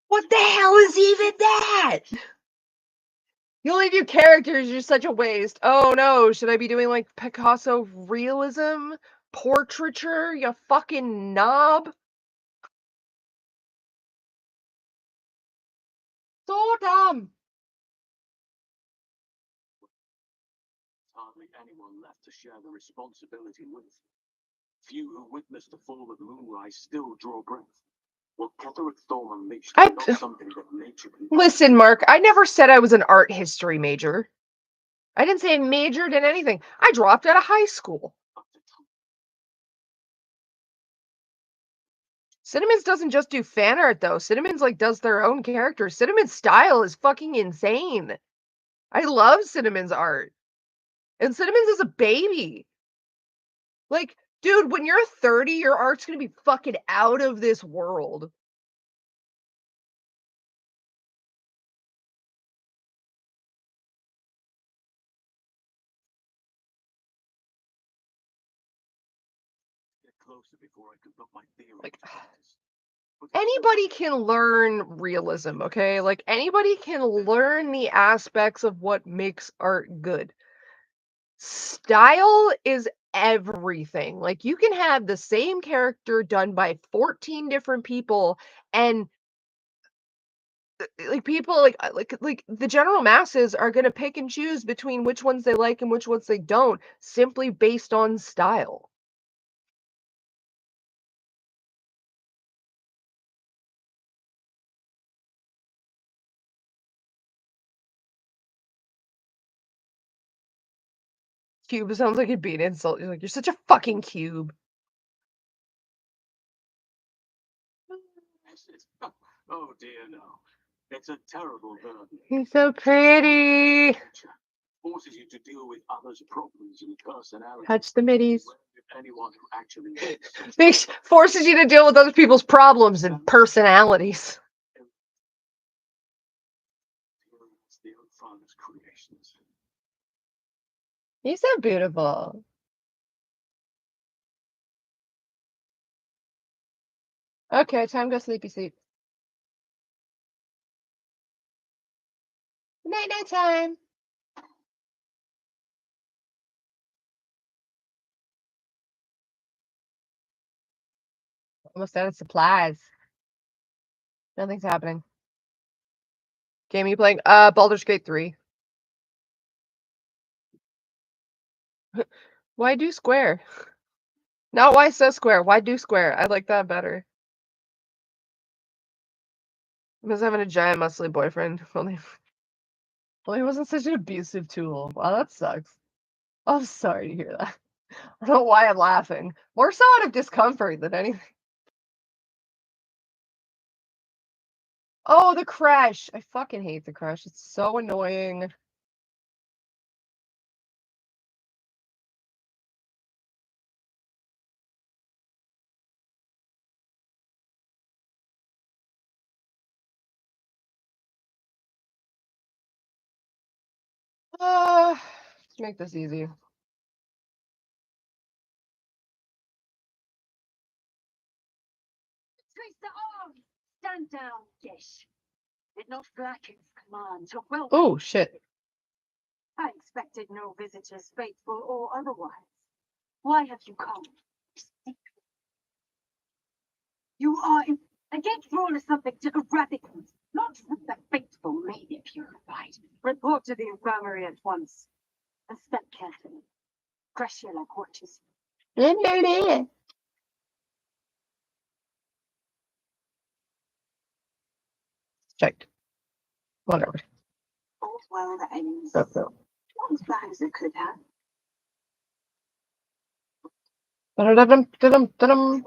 What the hell is even that? You only do characters, you're such a waste. Oh no, should I be doing like Picasso realism? Portraiture, you fucking knob? So dumb. Hardly anyone left to share the responsibility with. Few who witnessed the fall of Moonrise still draw breath. What Catterick Thorm unleashed I- is not something that nature can... Listen, Mark, I never said I was an art history major. I didn't say I majored in anything. I dropped out of high school. Cinnamon's doesn't just do fan art, though. Cinnamon's, like, does their own characters. Cinnamon's style is fucking insane. I love Cinnamon's art. And Cinnamon's is a baby. Like, dude, when you're 30, your art's gonna be fucking out of this world. Get closer before I could put my theory Like, into practice. But anybody can learn realism, okay? Like, anybody can learn the aspects of what makes art good. Style is everything. Like, you can have the same character done by 14 different people, and like people like the general masses are going to pick and choose between which ones they like and which ones they don't, simply based on style. Cube sounds like it'd be an insult. You're like, you're such a fucking cube. oh dear, no. It's a terrible burden. He's so pretty. Nature forces you to deal with others' problems and personalities. Touch the middies. Anyone who actually lives. Makes forces you to deal with other people's problems and personalities. It's the Father's creations. He's so beautiful. Okay, time to go sleepy sleep. Night night time. Almost out of supplies. Nothing's happening. Game you playing? Baldur's Gate 3. Why do square? Not why so square. Why do square? I like that better. Because having a giant muscly boyfriend. Only he wasn't such an abusive tool. Wow, that sucks. I'm sorry to hear that. I don't know why I'm laughing. More so out of discomfort than anything. Oh, the crash. I fucking hate the crash. It's so annoying. Let's make this easy. Twist the arm! Stand down, Gish. Did not Blacken's command to welcome. Oh, shit. I expected no visitors, faithful or otherwise. Why have you come? You are against rule is something to eradicate, not the faithful may be purified. Report to the infirmary at once. And step carefully. Pressure like watches. Checked. Whatever. All's well that ends. Oh, no. Not as bad as it could have. Da-da-dum, da-dum, da-dum.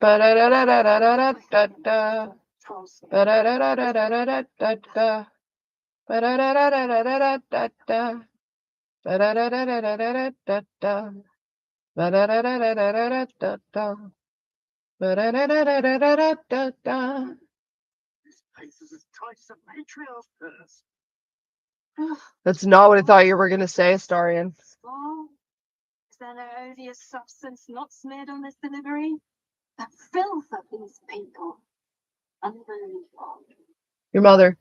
Ba-da-da-da-da-da-da-da-da. Ba-da-da-da-da-da-da-da-da. Ba-da-da-da-da-da-da-da-da. Ba-da-da-da-da-da-da-da-da. Ba-da-da-da-da-da-da-da-da. Ba-da-da-da-da-da-da-da. This place is as tight as a matriarch's purse. That's not what I thought you were going to say, Astarion. Oh, is there no odious substance not smeared on this delivery? The filth of these people. Unbelievable. Your mother.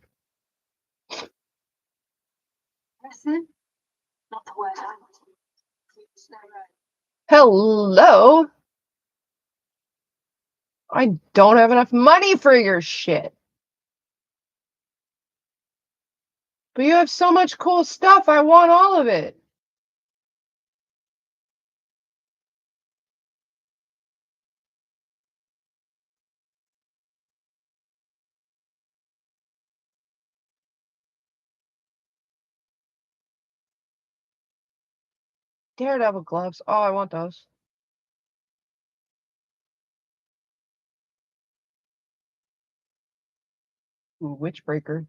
Aggressive? Not the word I want. Hello? I don't have enough money for your shit. But you have so much cool stuff. I want all of it. Daredevil gloves. Oh, I want those. Ooh, Witchbreaker.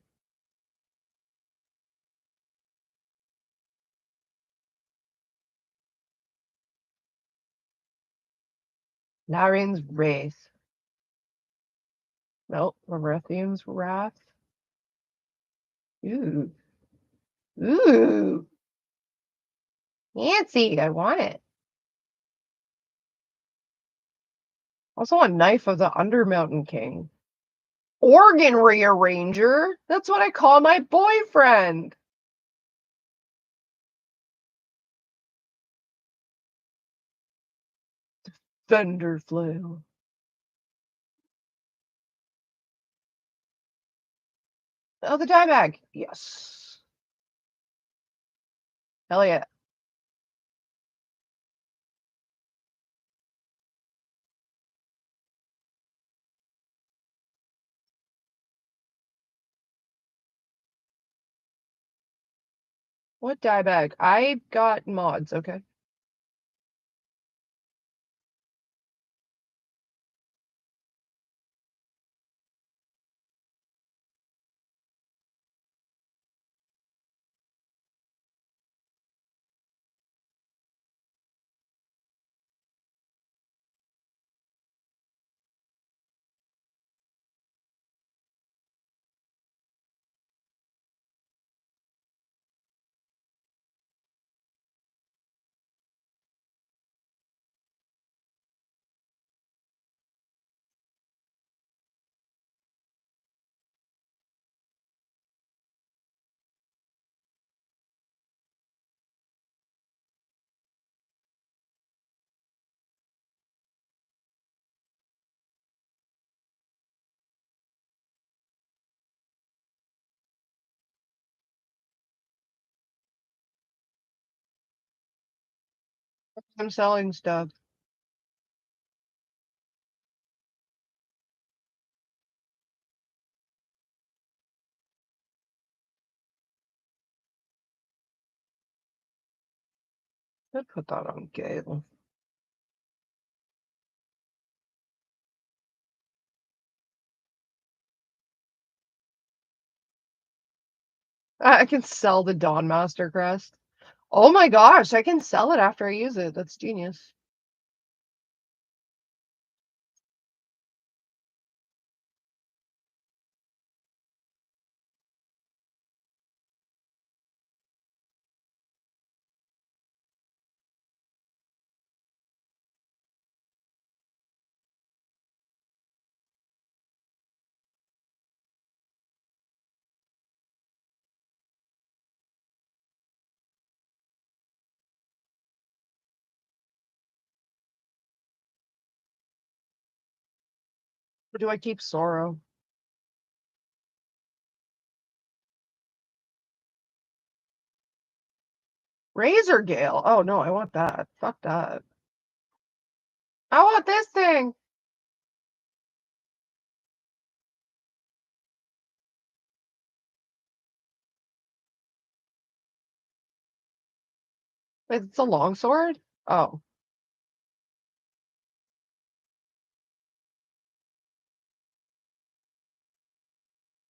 Larian's Wraith. Nope. Marethian's Wrath. Ooh. Ooh. Fancy. I want it. Also a Knife of the Undermountain King. Organ rearranger. That's what I call my boyfriend. Fender flail. Oh, the dye bag. Yes. Hell yeah. What dye bag? I got mods, okay. I'm selling stuff. I'd put that on Gale. I can sell the Dawn Master crest. Oh my gosh, I can sell it after I use it. That's genius. Or do I keep Sorrow? Razor Gale. Oh no, I want that. Fuck that. I want this thing. Wait, it's a longsword? Oh.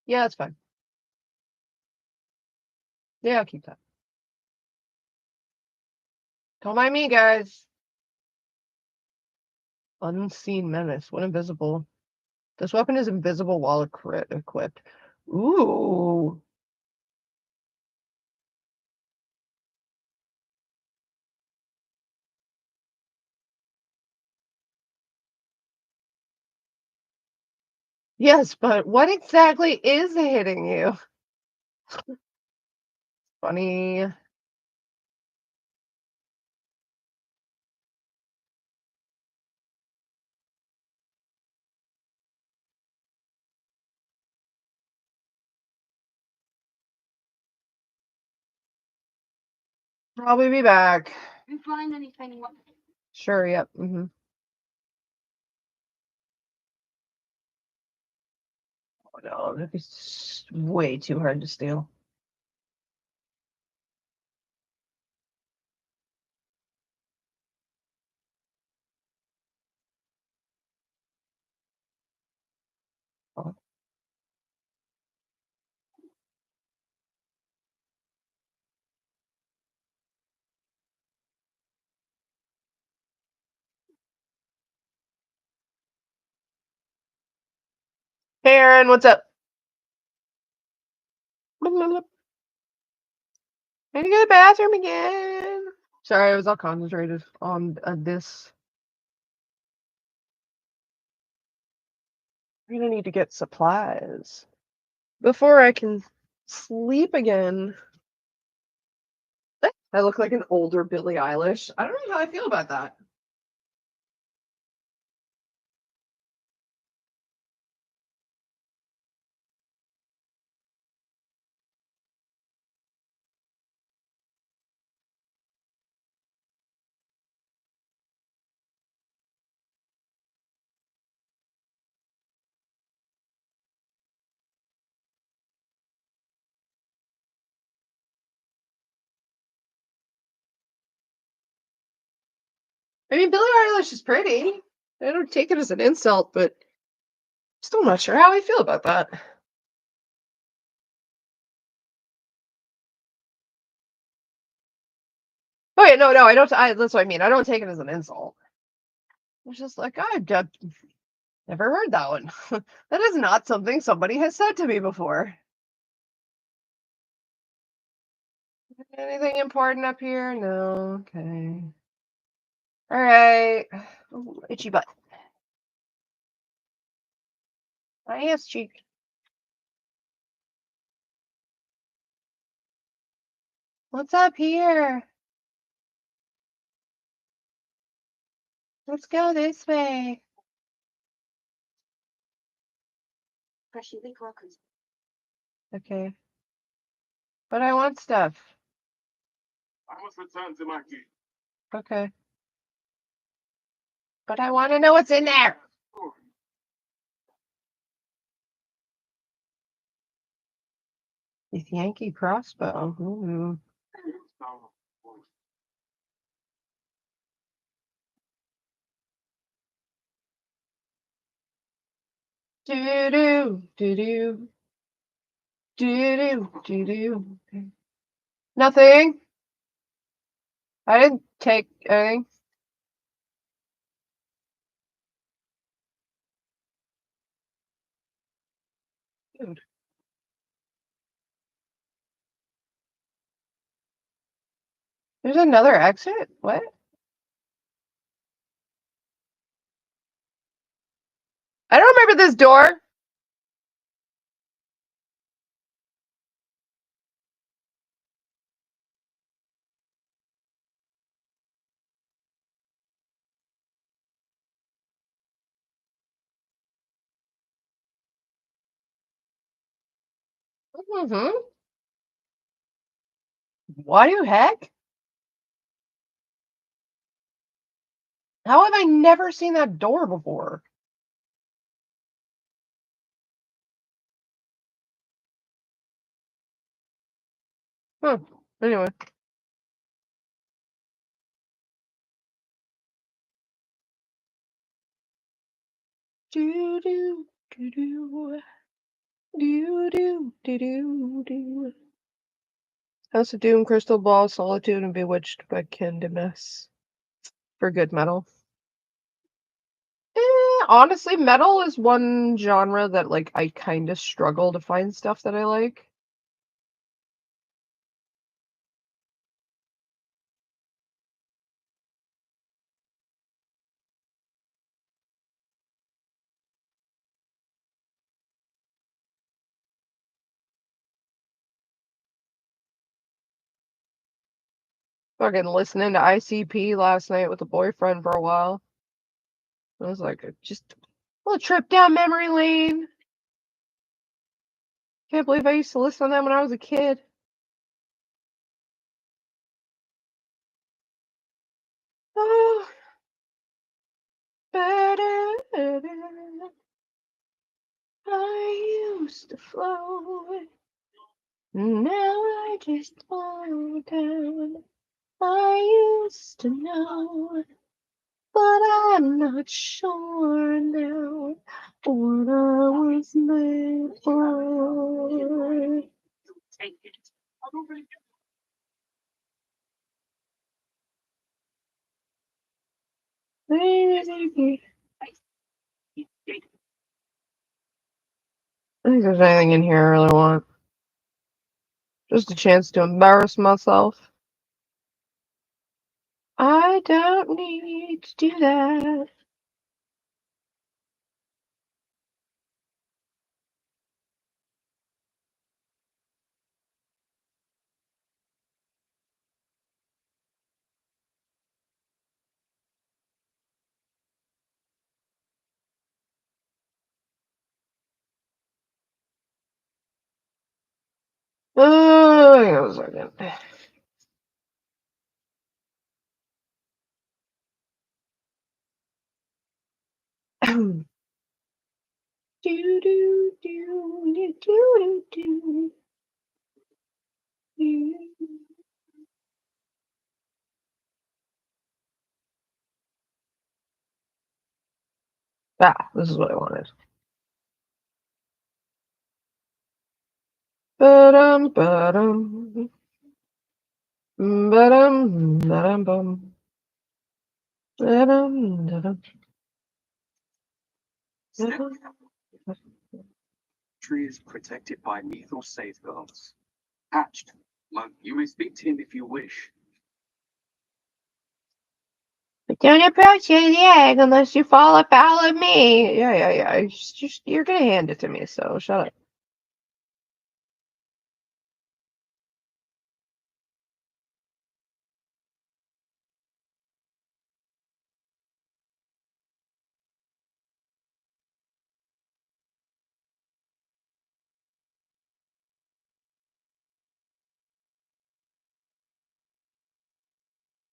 Yeah, it's fine. Yeah, I'll keep that. Don't mind me, guys. Unseen Menace. When invisible. This weapon is invisible while equipped. Ooh. Yes, but what exactly is hitting you? Funny. probably be back. You find anything? What? Sure, yep. Oh no, that'd be way too hard to steal. Oh. Hey Aaron, what's up? I need to go to the bathroom again. Sorry, I was all concentrated on this. I'm gonna need to get supplies before I can sleep again. I look like an older Billie Eilish. I don't know how I feel about that. I mean, Billie Eilish is pretty. I don't take it as an insult, but still not sure how I feel about that. Oh yeah, no, I don't. That's what I mean. I don't take it as an insult. It's just like I've never heard that one. That is not something somebody has said to me before. Anything important up here? No. Okay. All right. Ooh, itchy butt. My ass cheek. What's up here? Let's go this way. Pressure the clockers. Okay. But I want stuff. I must return to my key. Okay. But I want to know what's in there. This Yankee crossbow. Ooh. Do do do do do do. Nothing. I didn't take anything. Dude. There's another exit? What? I don't remember this door. Mm-hmm. What the heck? How have I never seen that door before? Huh. Anyway. Do do do do do do do do do. House of Doom, Crystal Ball, Solitude, and Bewitched by Ken Demes. For good metal. Honestly, metal is one genre that like I kind of struggle to find stuff that I like. Fucking listening to ICP last night with a boyfriend for a while. It was like just a little trip down memory lane. Can't believe I used to listen to them when I was a kid. used to float. Now I just fall down. I used to know, but I'm not sure now what I was made for. Take it. I think there's anything in here I really want. Just a chance to embarrass myself. I don't need to do that. Oh, hang on a second. Do do do do do do do. Ah, this is what I wanted. Ba-dum, ba-dum. Ba-dum, ba-dum, bum. Ba-dum, da-dum. Snip cap. Tree is protected by lethal safeguards. Hatched. Monk, you may speak to him if you wish. Don't approach the egg unless you fall afoul of me. Yeah. You're gonna hand it to me, so shut up.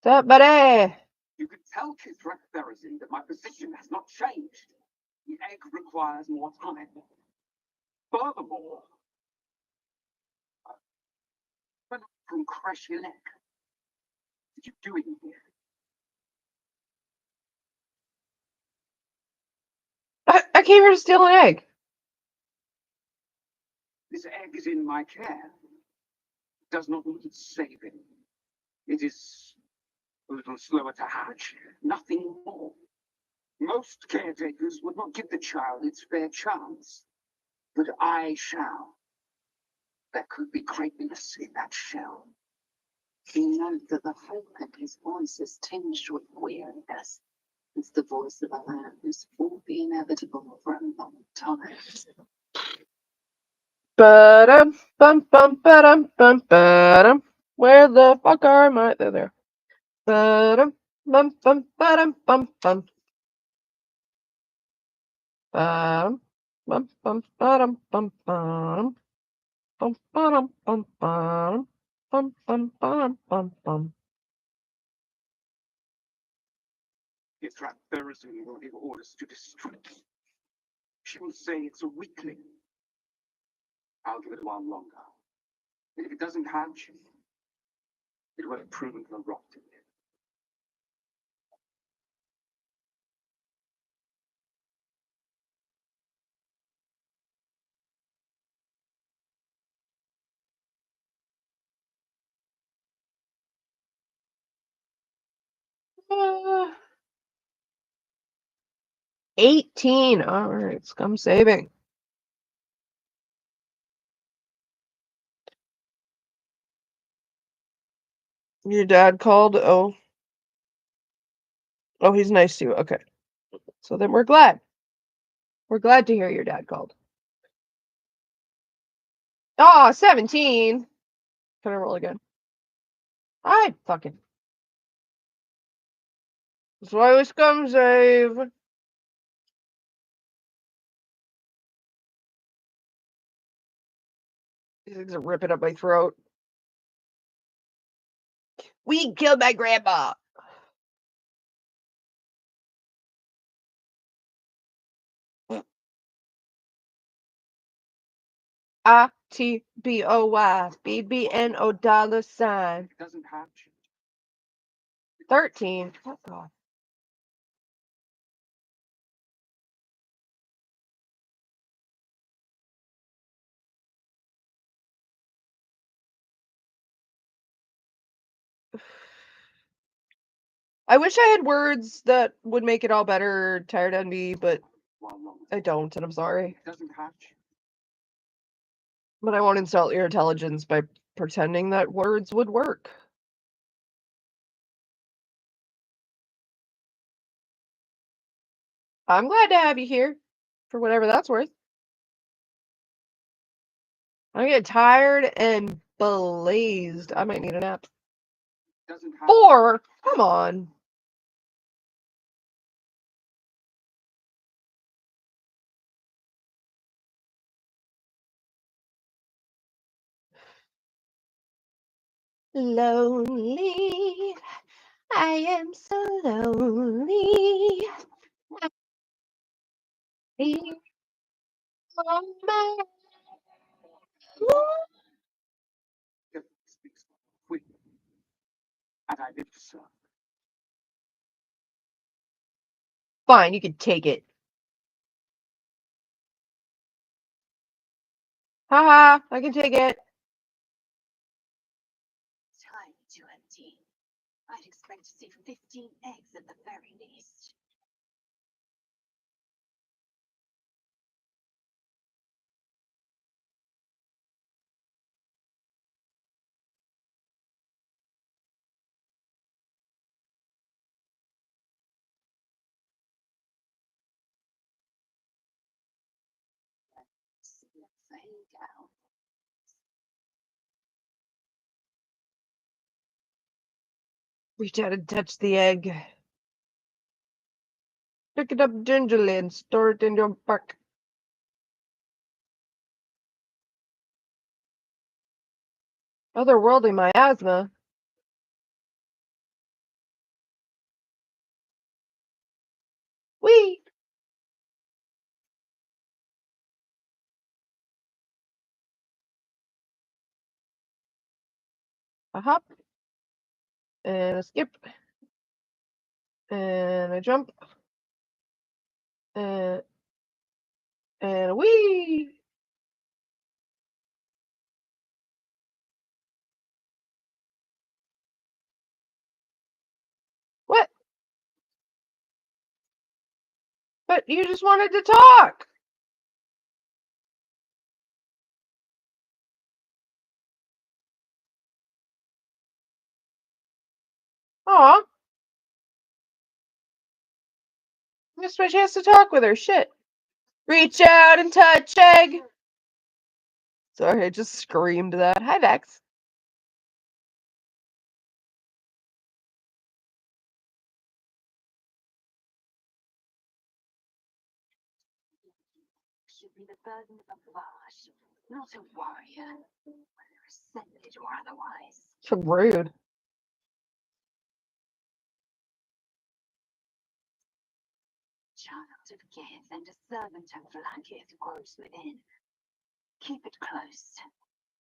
What's up, buddy? You can tell Kithrak Therazin that my position has not changed. The egg requires more time. Furthermore, I'm from crash your neck. What are you doing here? I came here to steal an egg. This egg is in my care. It does not need saving. It is a little slower to hatch. Nothing more. Most caretakers would not give the child its fair chance. But I shall. There could be greatness in that shell. You know that the hope in his voice is tinged with weariness. It's the voice of a man who's fought the inevitable for a long time. Ba-dum, bum, bum, ba-dum, bum, ba-dum. Where the fuck are my... They're there. Ba-dum, bum, bum, ba-dum, bum, bum. Ba-dum, bum, bum, ba-dum, bum, bum. Bum, ba-dum, bum, bum. Bum, bum, ba-dum, bum, bum. Kithrak Therazin will give orders to destroy it. She will say it's a weakling. I'll give it a while longer. And if it doesn't hatch, it will have proven the rotted. Uh, 18. All right, scum saving. Your dad called? Oh, he's nice to you. Okay. So then we're glad. We're glad to hear your dad called. Oh, 17. Can I roll again? I fucking. That's why we scum save. These things are ripping up my throat. We killed my grandpa. ITBOY BBNO $sign. It doesn't hatch. 13. Oh God. I wish I had words that would make it all better, tired envy, but I don't, and I'm sorry. It doesn't hatch. But I won't insult your intelligence by pretending that words would work. I'm glad to have you here, for whatever that's worth. I'm getting tired and blazed. I might need a nap. It doesn't hatch. 4? Come on. Lonely. I am so lonely. On my It speaks quick. And I live to serve. Fine, you can take it. Haha, I can take it. Time to empty. I'd expect to see 15 eggs at the very least. Let's lay down. Reach out and touch the egg. Pick it up gingerly and store it in your back. Otherworldly miasma. Whee! A hop. And a skip. And a jump. And a whee! What? But you just wanted to talk. Aw. Missed my chance to talk with her. Shit. Reach out and touch egg. Sorry, I just screamed that. Hi, Vex. Should be the burden of a Vash, not a warrior, whether ascended or otherwise. So rude. Child of Gith and a servant of Vlagith grows within. Keep it close.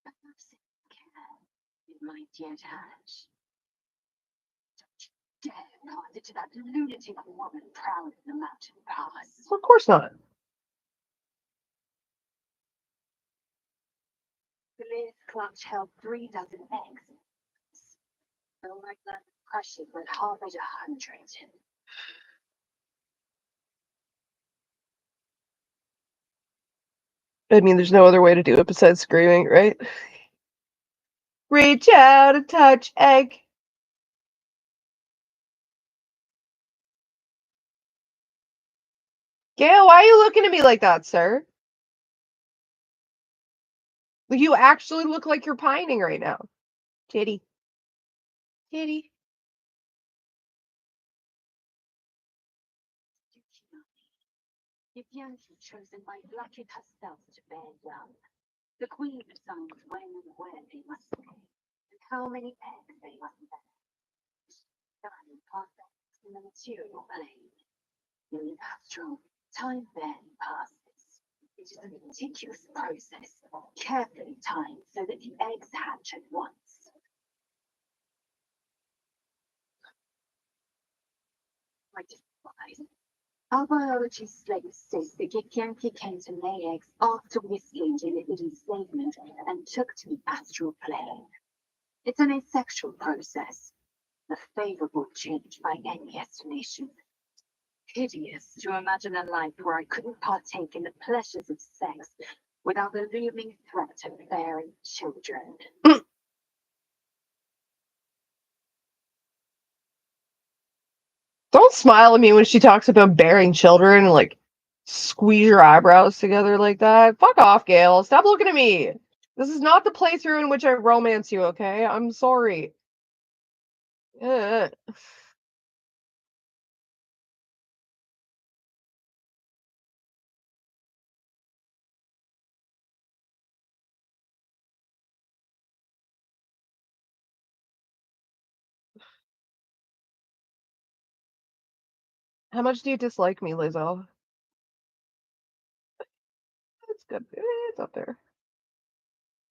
Perhaps it can. It might yet hatch. Don't you dare pass it to that lunatic woman prowling the mountain pass. Of course not. The Liz clutch held 3 dozen eggs. So like that crushing would harbored 100. I mean, there's no other way to do it besides screaming, right? Reach out and touch egg. Gail, why are you looking at me like that, sir? You actually look like you're pining right now. Titty. Titty. If Yankee chosen by Blackett herself to bear young, the Queen decides when and where they must stay, and how many eggs they must bear. Time passes in the material plane. In the astral, time barely passes. It is a meticulous process, carefully timed so that the eggs hatch at once. I despise. Our biology slave says that Gigyanki came to lay eggs after we escaped illicit enslavement and took to the astral plane. It's an asexual process, a favorable change by any estimation. Hideous to imagine a life where I couldn't partake in the pleasures of sex without the looming threat of bearing children. Don't smile at me when she talks about bearing children and like squeeze your eyebrows together like that. Fuck off, Gail. Stop looking at me. This is not the playthrough in which I romance you, okay? I'm sorry. Ugh. How much do you dislike me, Lizzo? It's good. It's up there.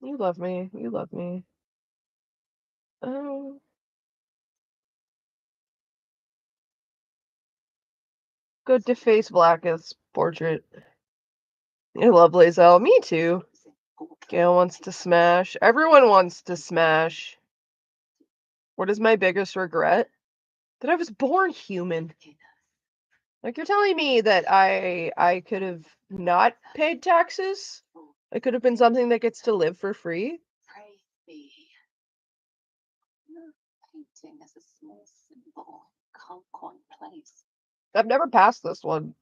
You love me. You love me. Oh. Good to face Blackest portrait. I love Lizzo. Me too. Gail wants to smash. Everyone wants to smash. What is my biggest regret? That I was born human. Like, you're telling me that I could have not paid taxes? I could have been something that gets to live for free? Praise be. Painting as a small symbol, conquering place. I've never passed this one.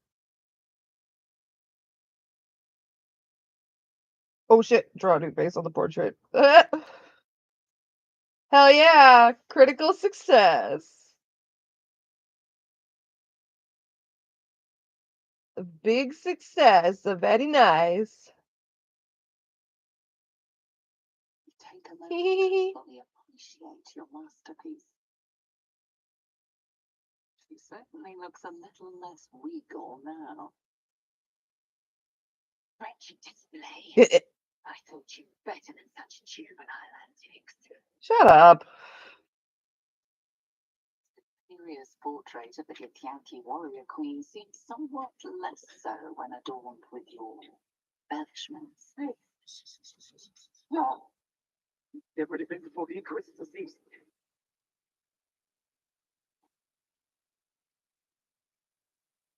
Oh shit, draw a new face on the portrait. Hell yeah, critical success. A big success, very nice. Take a moment to fully appreciate your masterpiece. She certainly looks a little less regal now. French display. I thought you better than such juvenile antics. Shut up. Serious portrait of the Githyanki warrior queen seems somewhat less so when adorned with your embellishments. No! They've already been before the Inquisitor sees.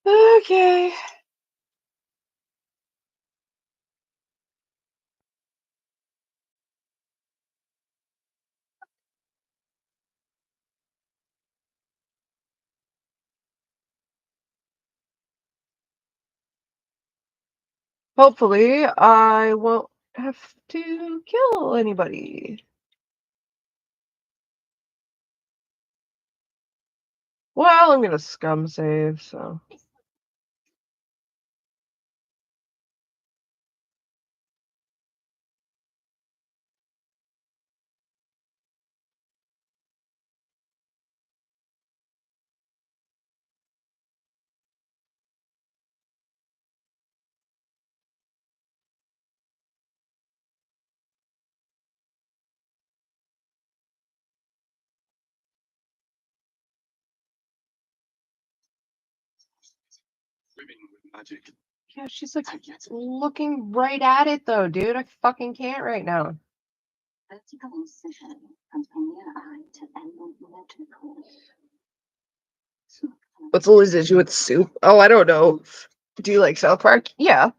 Okay. Hopefully, I won't have to kill anybody. Well, I'm gonna scum save, so. Swimming with magic. Yeah, she's like looking right at it though, dude. I fucking can't right now. Vertical incision from inner eye to emerald vertical. What's Lily's issue with soup? Oh, I don't know. Do you like South Park? Yeah.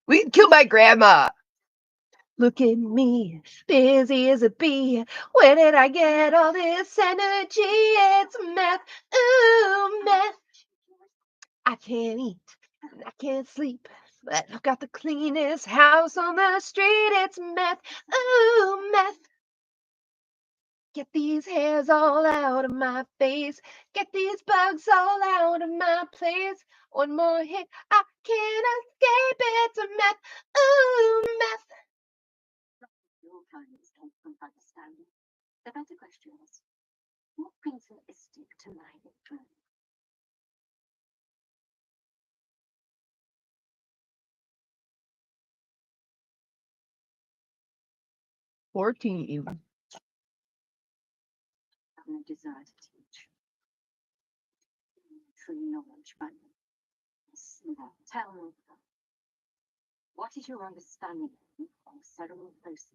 We can kill my grandma. Look at me, busy as a bee. Where did I get all this energy? It's meth. Ooh, meth. I can't eat. I can't sleep. But I've got the cleanest house on the street. It's meth. Ooh, meth. Get these hairs all out of my face. Get these bugs all out of my place. One more hit, I can't escape. It's a meth. Ooh, meth. Your kind is from understanding. The better question is, what brings an istic to line it through? 14. have no desire to teach. True knowledge, but tell me, what is your understanding of cerebral process?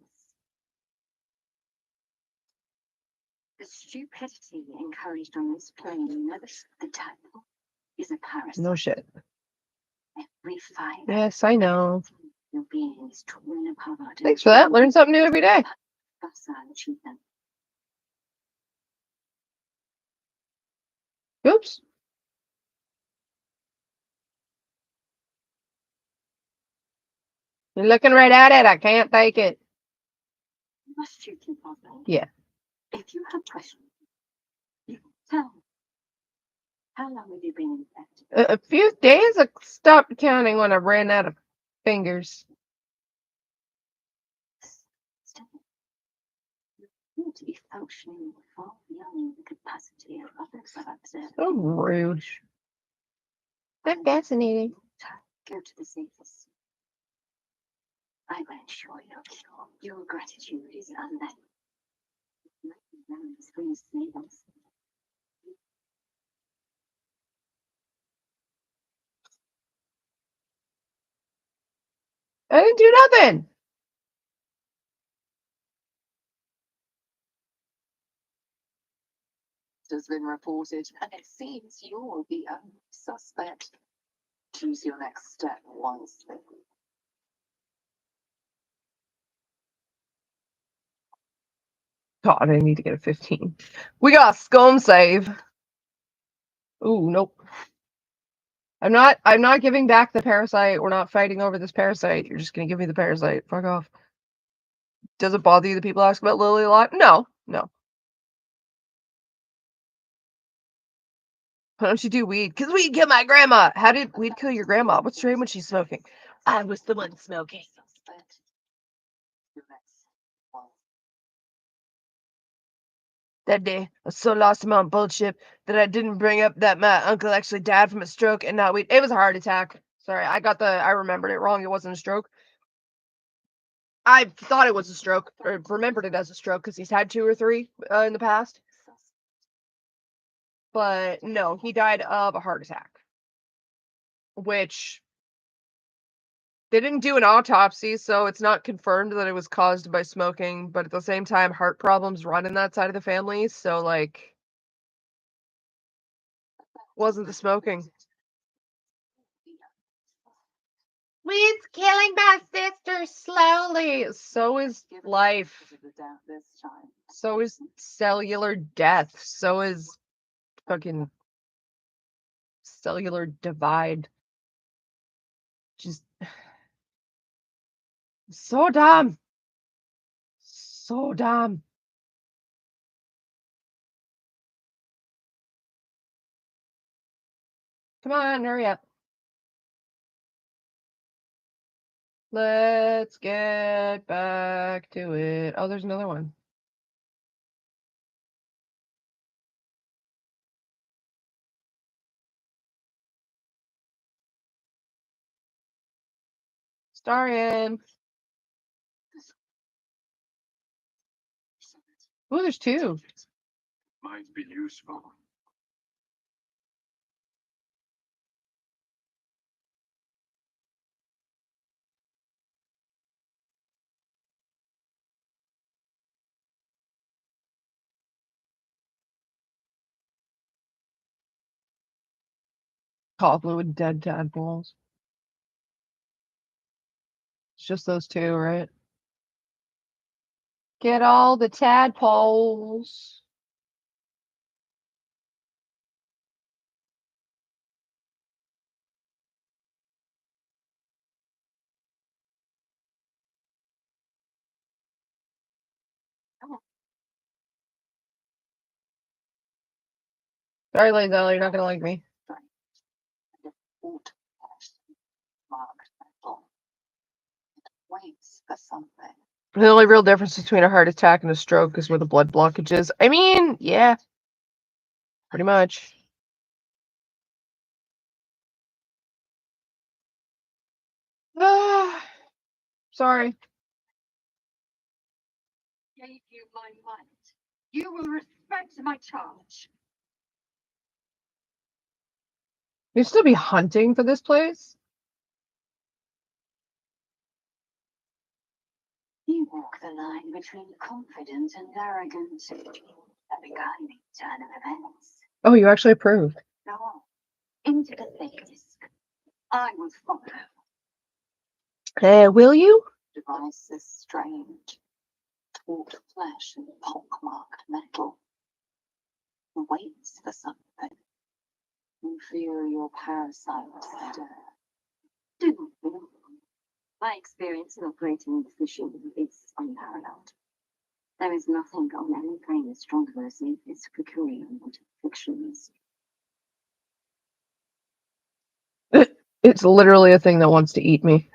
The stupidity encouraged on this plane, the title, is a parasite. No shit. Every fiber. Yes, I know. Your being is torn apart. Thanks for that. Learn something new every day. Oops. You're looking right at it. I can't take it. Must you keep on going? Yeah. If you have questions, you tell me. How long have you been infected? A few days. I stopped counting when I ran out of fingers. Still, you seem to be functioning far beyond the capacity of others I've observed. So rude. That's fascinating. Go to the safest. I will ensure you're cured. Your gratitude is unmet. I didn't do nothing. Has been reported, and it seems you're the only suspect. Choose your next step wisely. God, I need to get a 15. We got a scum save. Ooh, nope. I'm not giving back the parasite. We're not fighting over this parasite. You're just gonna give me the parasite. Fuck off. Does it bother you that people ask about Lily a lot? No. Why don't you do weed? Because weed killed my grandma. How did weed kill your grandma? What strain was she smoking? I was the one smoking. That day, I was so lost in my own bullshit that I didn't bring up that my uncle actually died from a stroke and not weed. It was a heart attack. Sorry, I remembered it wrong. It wasn't a stroke. I thought it was a stroke, or remembered it as a stroke, because he's had 2 or 3 in the past. But no, he died of a heart attack. Which they didn't do an autopsy, so it's not confirmed that it was caused by smoking, but at the same time, heart problems run in that side of the family, so, like, wasn't the smoking. Weed's killing my sister slowly. So is life. So is cellular death. So is fucking cellular divide. Just so dumb. So dumb. Come on, hurry up. Let's get back to it. Oh, there's another one. Starian. Oh, there's 2. Might be useful. Cobbler with dead tadpoles. It's just those 2, right? Get all the tadpoles. Sorry, Lazel, you're not gonna like me. The only real difference between a heart attack and a stroke is where the blood blockage is. I mean, yeah. Pretty much. Sorry. my mind. You will respect my charge. You still be hunting for this place? You walk the line between confident and arrogant. A beguiling turn of events. Oh, you actually approve. Go on. Into the thickest. I will follow. Will you? Devices strange. Taut flesh and pockmarked metal. Waits for something. Inferior parasites stir. Do you? My experience of operating the machine is unparalleled. There is nothing on any plane as strong as its Picurian and fictions. It's literally a thing that wants to eat me.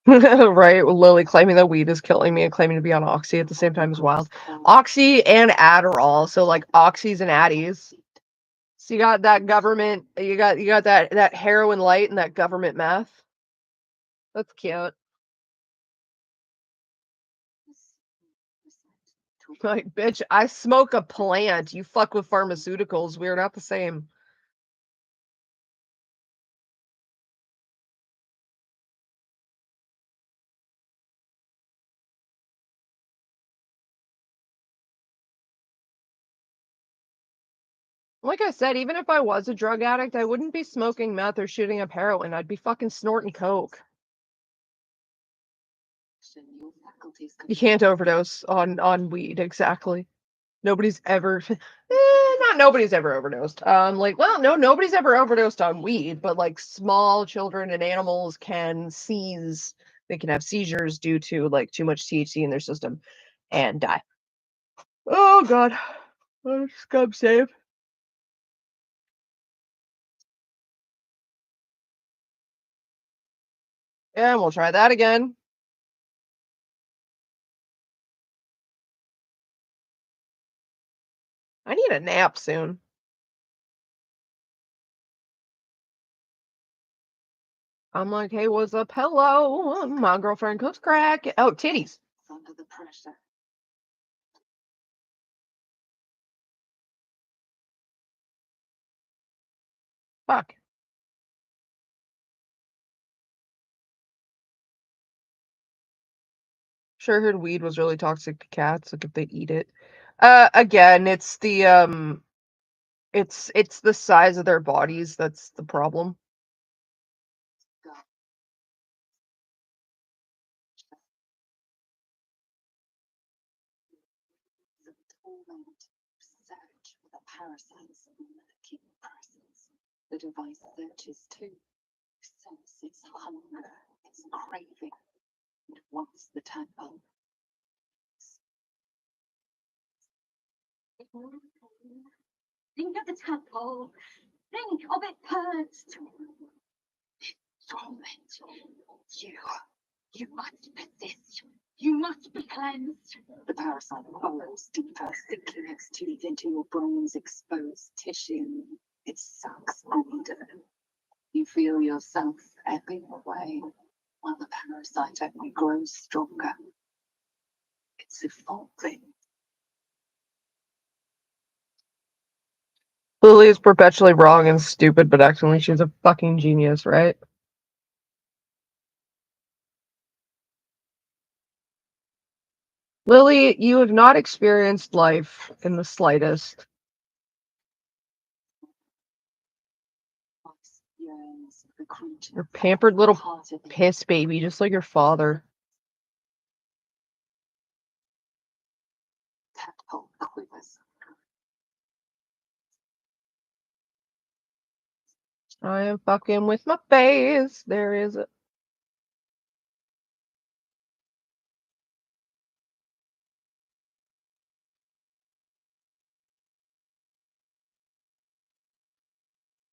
Right, with Lily claiming that weed is killing me and claiming to be on Oxy at the same time is wild. Oxy and Adderall, so like Oxys and Addies. So you got that government, you got that heroin light and that government meth. That's cute. Like, bitch, I smoke a plant. You fuck with pharmaceuticals. We're not the same. Like I said, even if I was a drug addict, I wouldn't be smoking meth or shooting up heroin. I'd be fucking snorting coke. You can't overdose on weed, exactly. Nobody's ever not nobody's ever overdosed. Like, well, no, nobody's ever overdosed on weed, but like small children and animals can seize, they can have seizures due to like too much THC in their system and die. Oh god. Scum save. And we'll try that again. I need a nap soon. I'm like, hey, what's up? Hello. My girlfriend cooks crack. Oh, titties. Under the pressure. Fuck. Sure heard weed was really toxic to cats, like if they eat it. Again, it's the it's the size of their bodies that's the problem. The torment search for the parasites lurking presence. The device searches too. Sense its hunger, its craving, and wants the tadpole. Think of the tadpole. Think of it purged. Torment. You must persist. You must be cleansed. The parasite burrows deeper, sinking its teeth into your brain's exposed tissue. It sucks under. You feel yourself ebbing away, while the parasite only grows stronger. It's evolving. Lily is perpetually wrong and stupid, but actually she's a fucking genius, right? Lily, you have not experienced life in the slightest. You're a pampered little piss baby, just like your father. Tadpole quivers. I am fucking with my face. There is a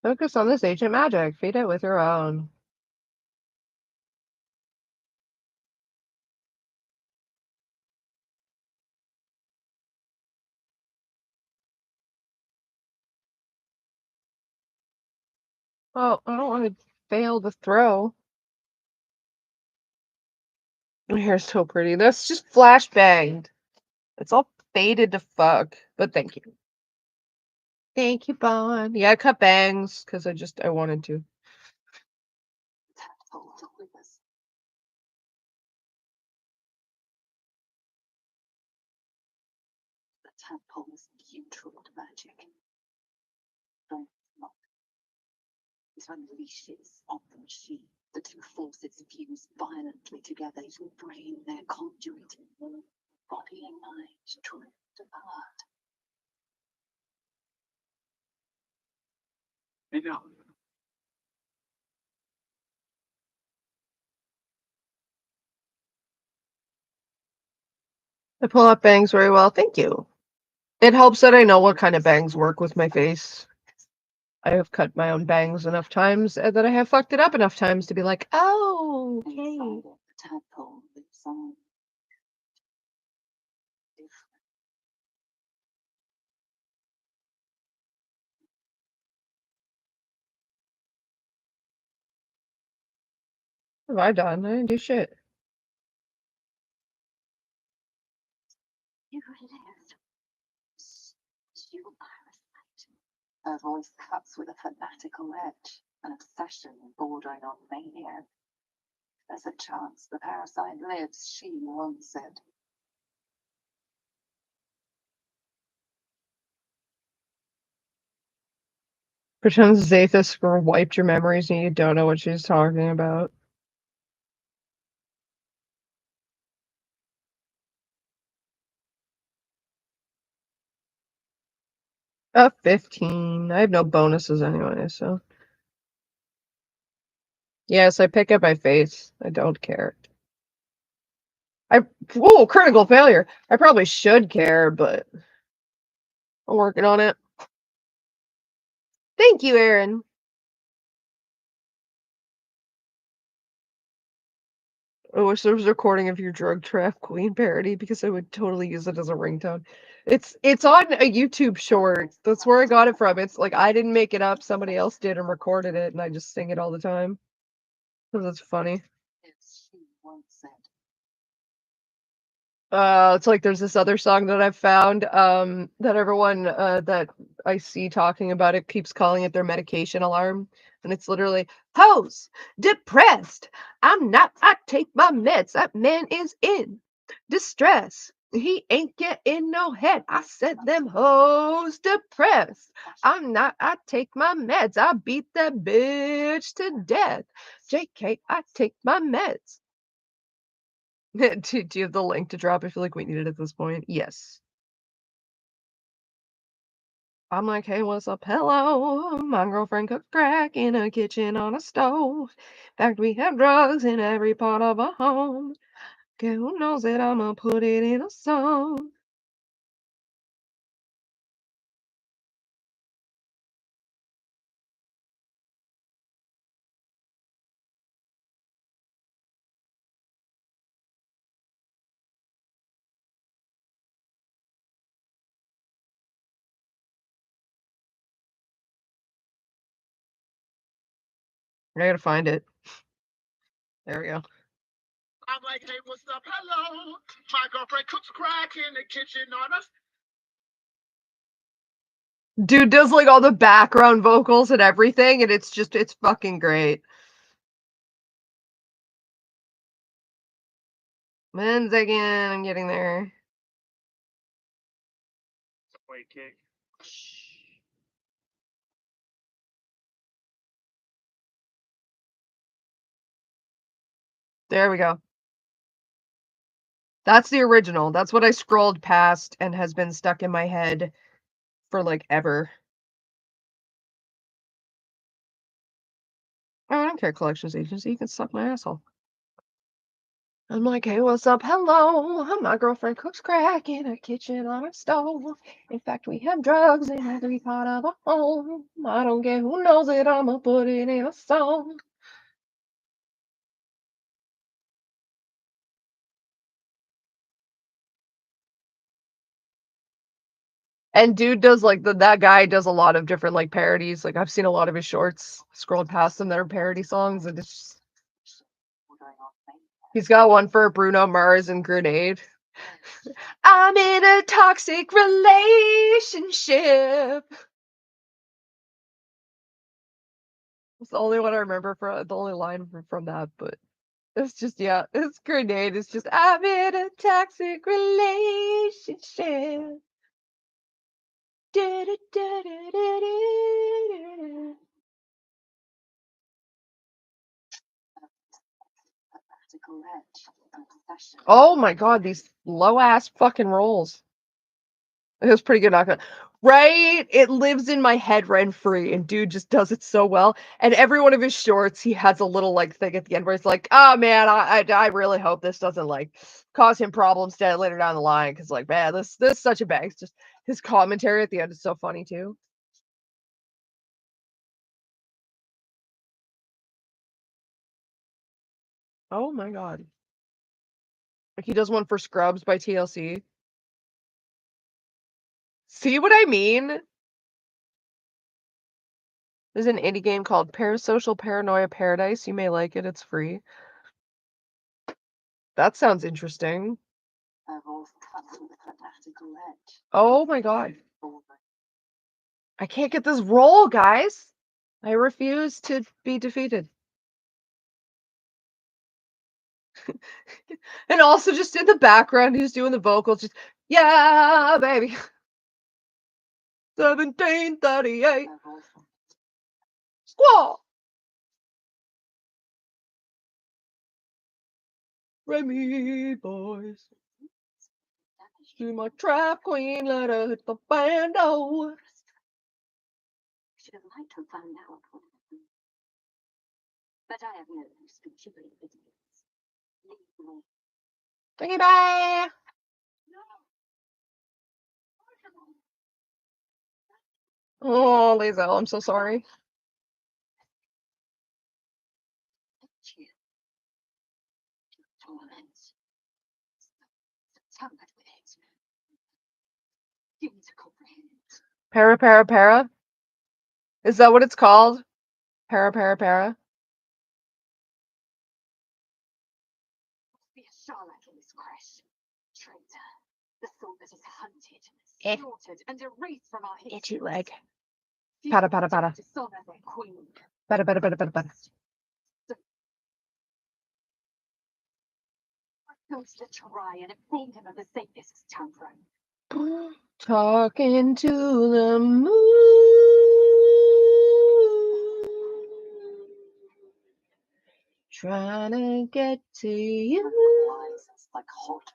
focus on this ancient magic. Feed it with your own. Well, I don't want to fail the throw. My hair's so pretty. That's just flash banged. It's all faded to fuck. But thank you. Thank you, Bon. Yeah, I cut bangs because I wanted to. Tadpole with us. The tadpole's neutral to magic. Don't not. It unleashes on the machine. The two forces fuse violently together. Your brain, their conduit. Body and mind drift apart. Enough. I pull out bangs very well. Thank you. It helps that I know what kind of bangs work with my face. I have cut my own bangs enough times and that I have fucked it up enough times to be like, oh, okay. Inside it, the tadpole lives on. What have I done? I didn't do shit. You live. You parasite. Her voice cuts with a fanatical edge, an obsession bordering on mania. There's a chance the parasite lives, she once said. Pretends Zathis wiped your memories and you don't know what she's talking about. A 15. I have no bonuses anyway, so. Yes, I pick up my face. I don't care. Oh, critical failure. I probably should care, but I'm working on it. Thank you, Aaron. I wish there was a recording of your drug trap queen parody because I would totally use it as a ringtone. It's on a YouTube short. That's where I got it from. It's like I didn't make it up, somebody else did and recorded it, and I just sing it all the time. Because it's funny. It's she once said. It's like there's this other song that I've found that everyone that I see talking about it keeps calling it their medication alarm. And it's literally, hoes, depressed. I'm not, I take my meds. That man is in distress. He ain't getting no head. I said them hoes depressed. I'm not, I take my meds. I beat that bitch to death. JK, I take my meds. Do you have the link to drop? I feel like we need it at this point. Yes. I'm like, hey, what's up? Hello. My girlfriend cooks crack in a kitchen on a stove. In fact, we have drugs in every part of our home. Okay, who knows it? I'ma put it in a song. I gotta find it. There we go. I'm like, hey, what's up? Hello. My girlfriend cooks crack in the kitchen on us. Dude does like all the background vocals and everything, and it's fucking great. One second, I'm getting there. Wait, kick. There we go. That's the original. That's what I scrolled past and has been stuck in my head for like ever. Oh, I don't care, collections agency. You can suck my asshole. I'm like, hey, what's up? Hello. My girlfriend cooks crack in a kitchen on a stove. In fact, we have drugs in every part of our home. I don't care who knows it. I'ma put it in a song. And dude does like that guy does a lot of different like parodies. Like I've seen a lot of his shorts scrolled past them that are parody songs, and it's just... he's got one for Bruno Mars and Grenade. I'm in a toxic relationship. It's the only one I remember from the only line from that, but it's just it's Grenade. It's just I'm in a toxic relationship. Oh my god, these low ass fucking rolls. It was pretty good, not gonna... Right? It lives in my head rent free, and dude just does it so well. And every one of his shorts, he has a little like thing at the end where it's like, oh man, I really hope this doesn't like cause him problems later down the line, because like man, this is such a bang. It's just his commentary at the end is so funny too. Oh my god. Like he does one for Scrubs by TLC. See what I mean? There's an indie game called Parasocial Paranoia Paradise. You may like it. It's free. That sounds interesting. Oh my god. I can't get this roll, guys. I refuse to be defeated. And also just in the background, he's doing the vocals, just, yeah, baby. 1738. Squall. Remy boys. To my trap queen, let her hit the bando. Should have liked to find out. But I have no use for chipping videos. Leave me. Thank bye. Oh, Lizelle, I'm so sorry. Para, para, para? Is that what it's called? Para, para, para? Be a Charlotte in this crash. Traitor. The thought that is hunted, Eh. slaughtered, and erased from our history. Itchy leg. Para, para, para. Dishonor their queen. Para, para, para, para, para. Goes to try and inform him of the safest time frame. Talking to the moon. Trying to get to you. It's like hot.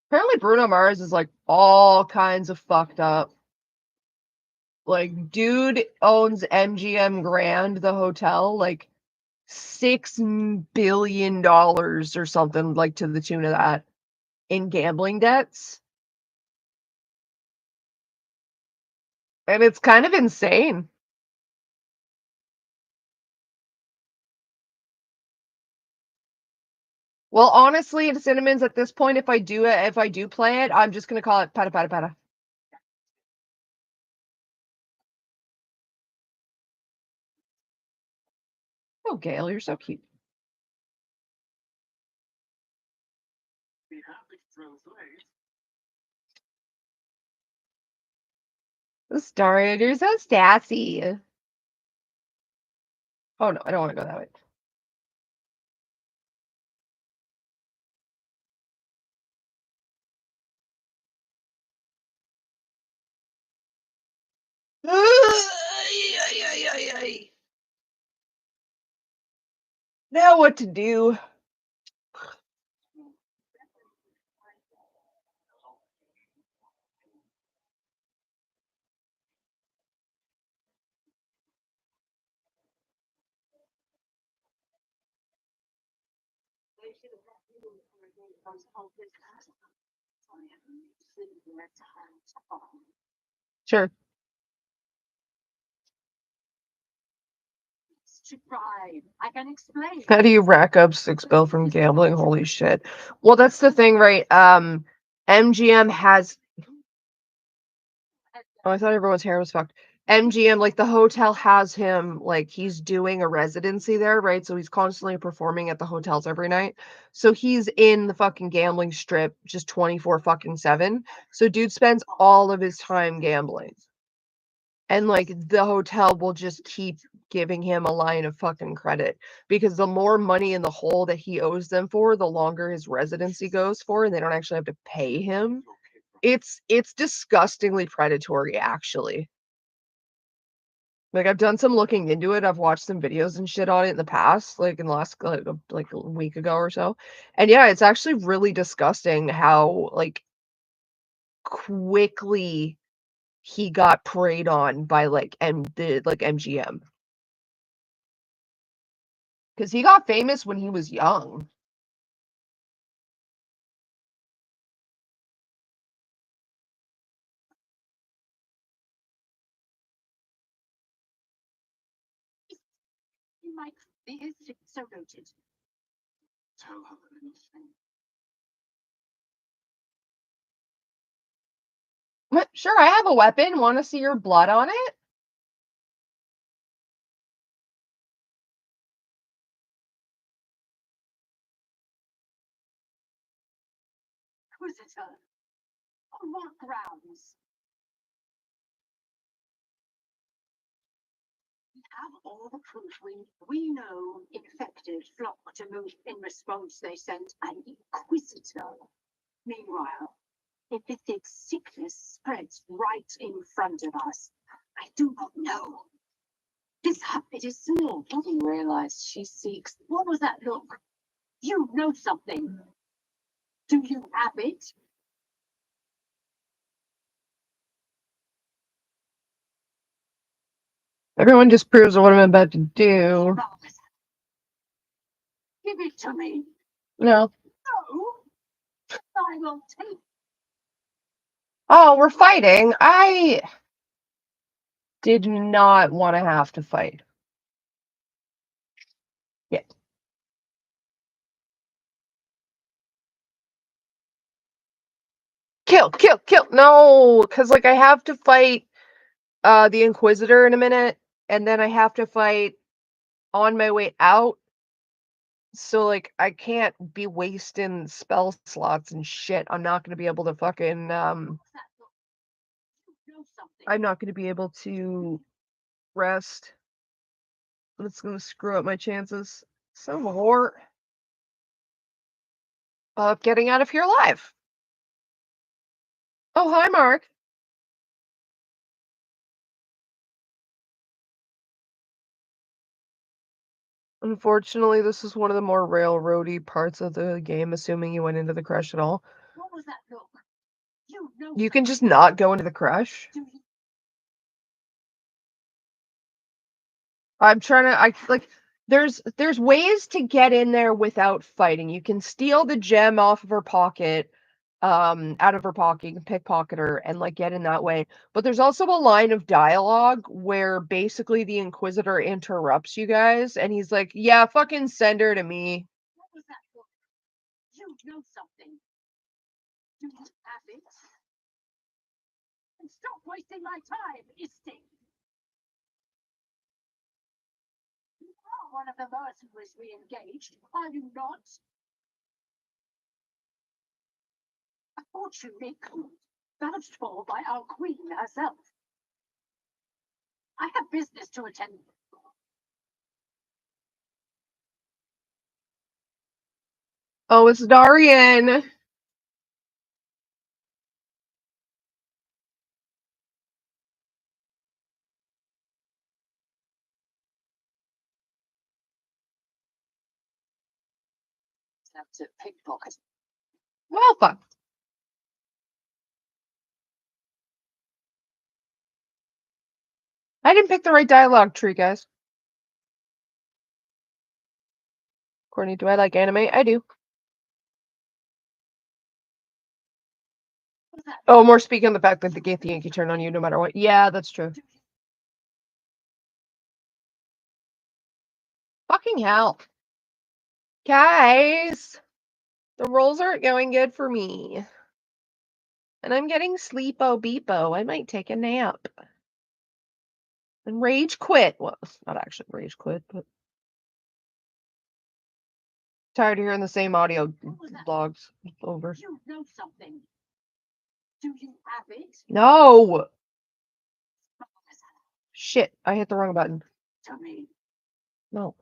Apparently Bruno Mars is like all kinds of fucked up. Like, dude owns MGM Grand, the hotel, like $6 billion or something, like to the tune of that, in gambling debts. And it's kind of insane. Well, honestly, in Cinnamons, at this point, if I do play it, I'm just gonna call it Pata Pata Pata. Oh, Gail, you're so cute. Daria, you're so sassy. Oh no, I don't want to go that way. Now what to do? Sure. to try. I can explain. How do you rack up 6 bill from gambling? Holy shit. Well, that's the thing, right? MGM has. Oh, I thought everyone's hair was fucked. MGM, like the hotel has him, like he's doing a residency there, right? So he's constantly performing at the hotels every night. So he's in the fucking gambling strip just 24 fucking 7. So dude spends all of his time gambling. And like the hotel will just keep giving him a line of fucking credit because the more money in the hole that he owes them for, the longer his residency goes for, and they don't actually have to pay him. It's disgustingly predatory, actually. Like I've done some looking into it. I've watched some videos and shit on it in the past, like in the last like a week ago or so. And yeah, it's actually really disgusting how like quickly he got preyed on by like MGM. Because he got famous when he was young. You might be so noted. Tell her anything. Sure, I have a weapon. Want to see your blood on it? Inquisitor. On what grounds? We have all the proof we know infected flock to move in response. They sent an inquisitor. Meanwhile, infected sickness spreads right in front of us. I do not know. This habit is small. I didn't realize she seeks. What was that look? You know something. Do you have it? Everyone just proves what I'm about to do. Give it to me. No. No. I will take. Oh, we're fighting. I did not want to have to fight. Yeah. Kill, kill, kill. No, because like I have to fight the Inquisitor in a minute, and then I have to fight on my way out. So like I can't be wasting spell slots and shit. I'm not gonna be able to fucking I'm not gonna be able to rest. It's gonna screw up my chances. Some whore of getting out of here alive. Oh, hi, Mark. Unfortunately, this is one of the more railroady parts of the game, assuming you went into the crush at all. What was that look? You can just not go into the crush. I'm trying to there's ways to get in there without fighting. You can steal the gem off of her pocket, out of her pocket, you can pickpocket her and like get in that way. But there's also a line of dialogue where basically the Inquisitor interrupts you guys and he's like, yeah, fucking send her to me. What was that look? You know something. Do you have it? And stop wasting my time, Isting. You are one of the mercenaries we engaged, are you not? A fortune vouched for by our queen herself. I have business to attend. Oh, it's Darian. Have to pickpocket. Well, fuck. I didn't pick the right dialogue tree, guys. Courtney, do I like anime? I do. Oh, more speaking on the fact that they get the Yankee turn on you no matter what. Yeah, that's true. Fucking hell. Guys, the rolls aren't going good for me. And I'm getting sleepo beepo. I might take a nap. And rage quit. Well, not actually rage quit, but tired of hearing the same audio logs over. You know something. Do you have it? No! Shit, I hit the wrong button. To me. No.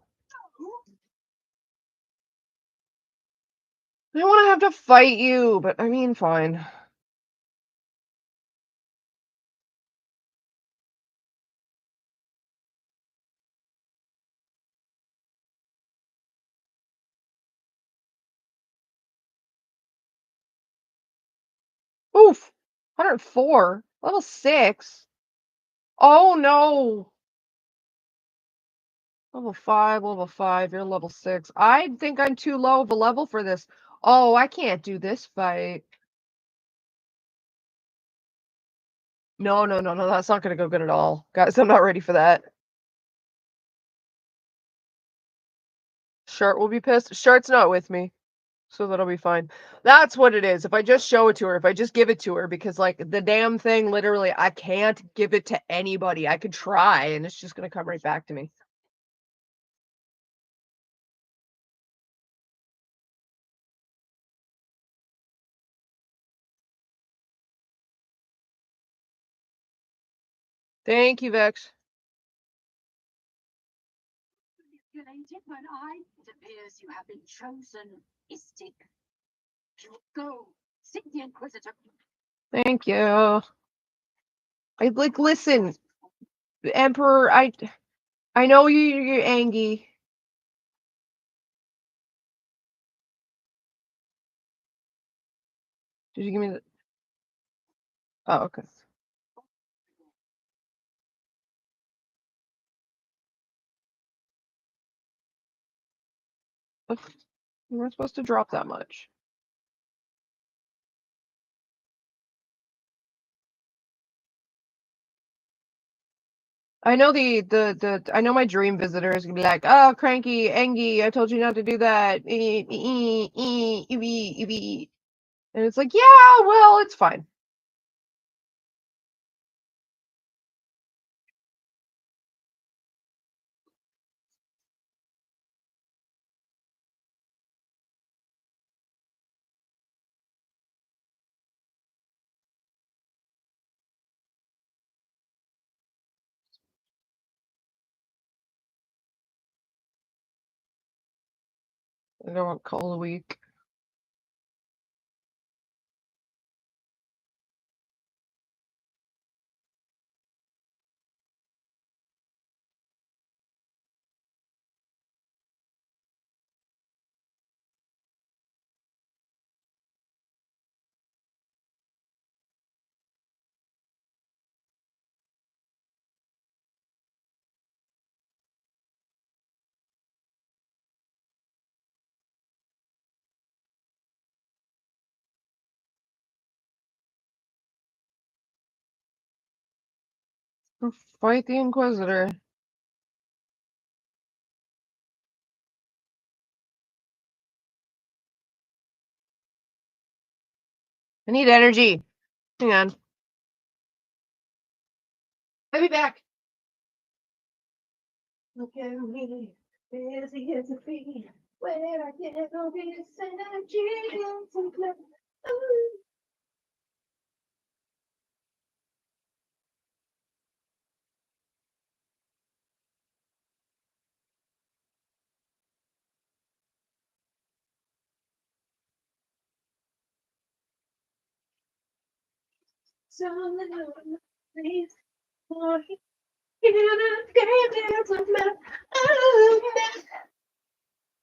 I don't want to have to fight you, but I mean, fine. Oof! 104? Level 6? Oh no! Level 5, you're level 6. I think I'm too low of a level for this. Oh, I can't do this fight. No, no, no, no, that's not gonna go good at all. Guys, I'm not ready for that. Shart will be pissed. Shart's not with me, so that'll be fine. That's what it is. If I just show it to her, if I just give it to her, because, like, the damn thing, literally, I can't give it to anybody. I could try, and it's just gonna come right back to me. Thank you, Vex. Manipulated when it appears you have been chosen, Istik. Go, seek the Inquisitor. Thank you. I like listen, Emperor. I know you're angry. Did you give me the? Oh, okay. You weren't supposed to drop that much. I know I know my dream visitor is gonna be like, oh, cranky, Angie, I told you not to do that. And it's like, yeah, well, it's fine. I don't want call a week. Fight the Inquisitor. I need energy. Hang on. I'll be back. Look at me, busy as a bee. Where I get all this energy.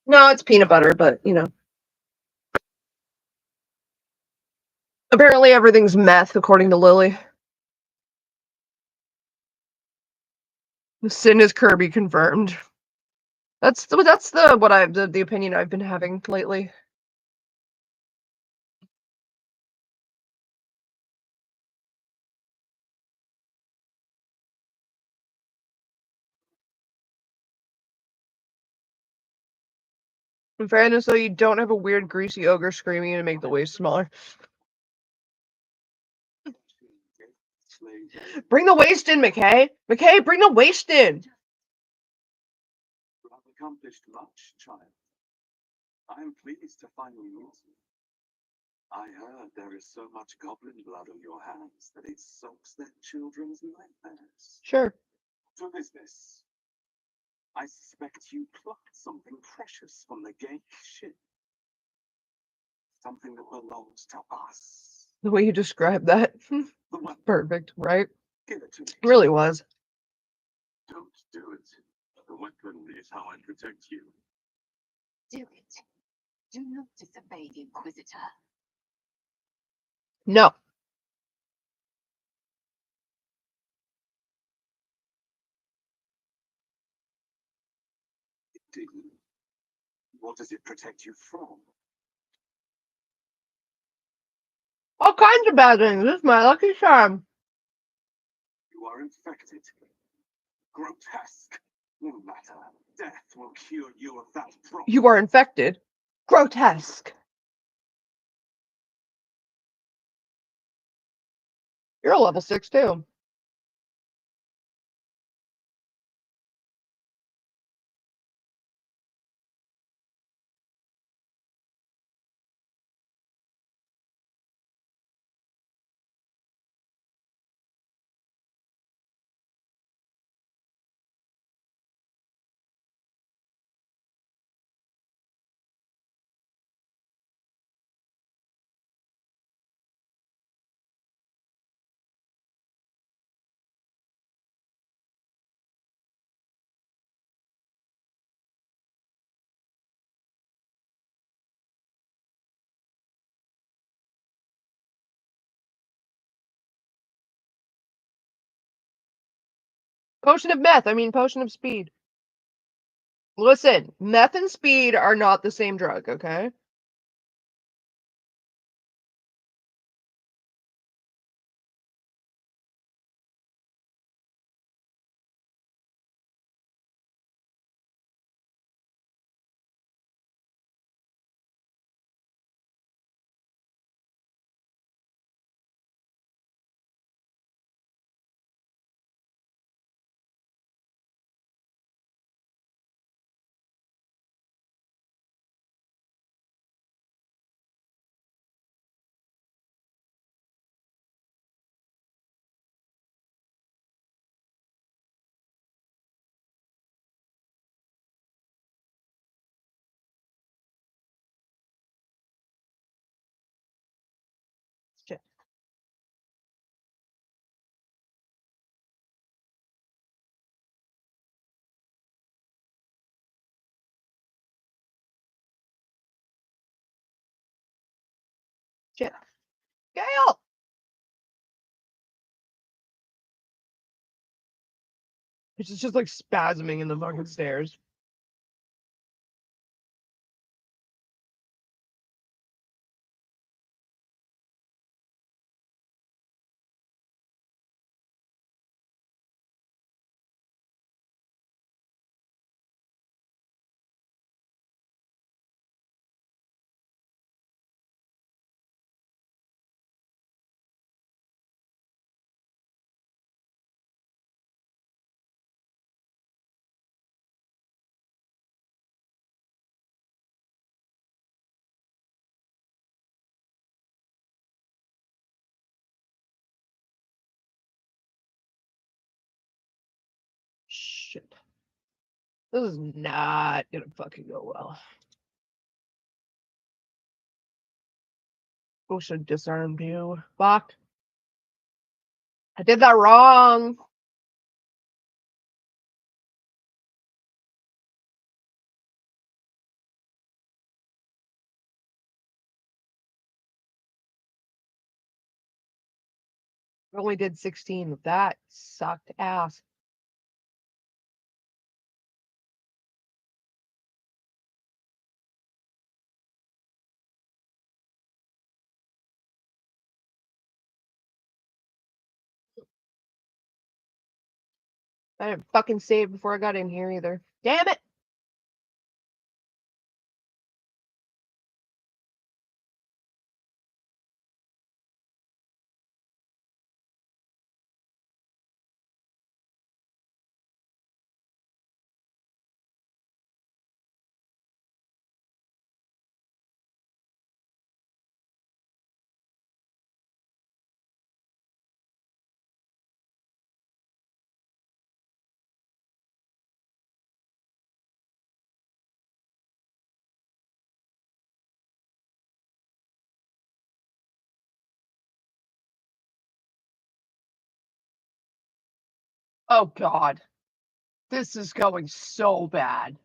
No, it's peanut butter, but you know. Apparently everything's meth, according to Lily. Sin is Kirby confirmed. That's the opinion I've been having lately. In fairness, though, you don't have a weird greasy ogre screaming to make the waist smaller. Bring the waist in, McKay. McKay, bring the waist in. You have accomplished much, child. I am pleased to finally meet you. I heard there is so much goblin blood on your hands that it soaks their children's nightmares. Sure. To business. I suspect you plucked something precious from the gate ship. Something that belongs to us. The way you described that. The weapon. Perfect, right? Give it to me. It really was. Don't do it. The weapon is how I protect you. Do it. Do not disobey the Inquisitor. No. It didn't. What does it protect you from? All kinds of bad things. This is my lucky charm. You are infected. Grotesque. No matter. Death will cure you of that problem. You are infected. Grotesque. You're a level 6 too. Potion of meth. I mean, potion of speed. Listen, meth and speed are not the same drug, okay? Shit. Shit. Gale! It's just like spasming in the fucking stairs. Shit. This is not gonna fucking go well. Who should disarm you? Fuck. I did that wrong. I only did 16. That sucked ass. I didn't fucking save before I got in here either. Damn it! Oh God. This is going so bad.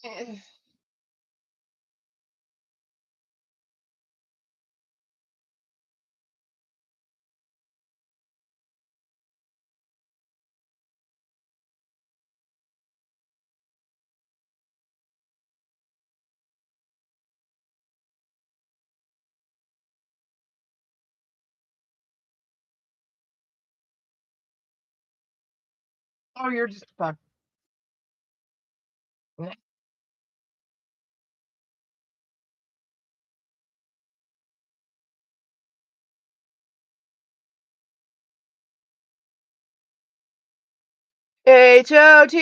Eh. Oh, you're just fuck. HOTTOGO,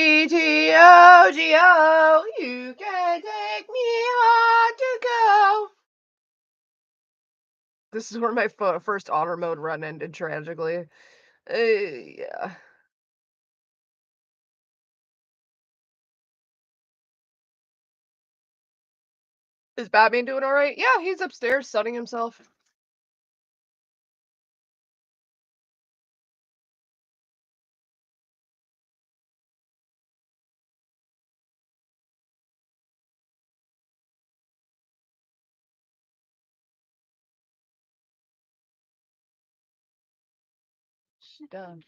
you can take me on to go. This is where my first honor mode run ended tragically. Yeah. Is Batman doing all right? Yeah, he's upstairs sunning himself. Done.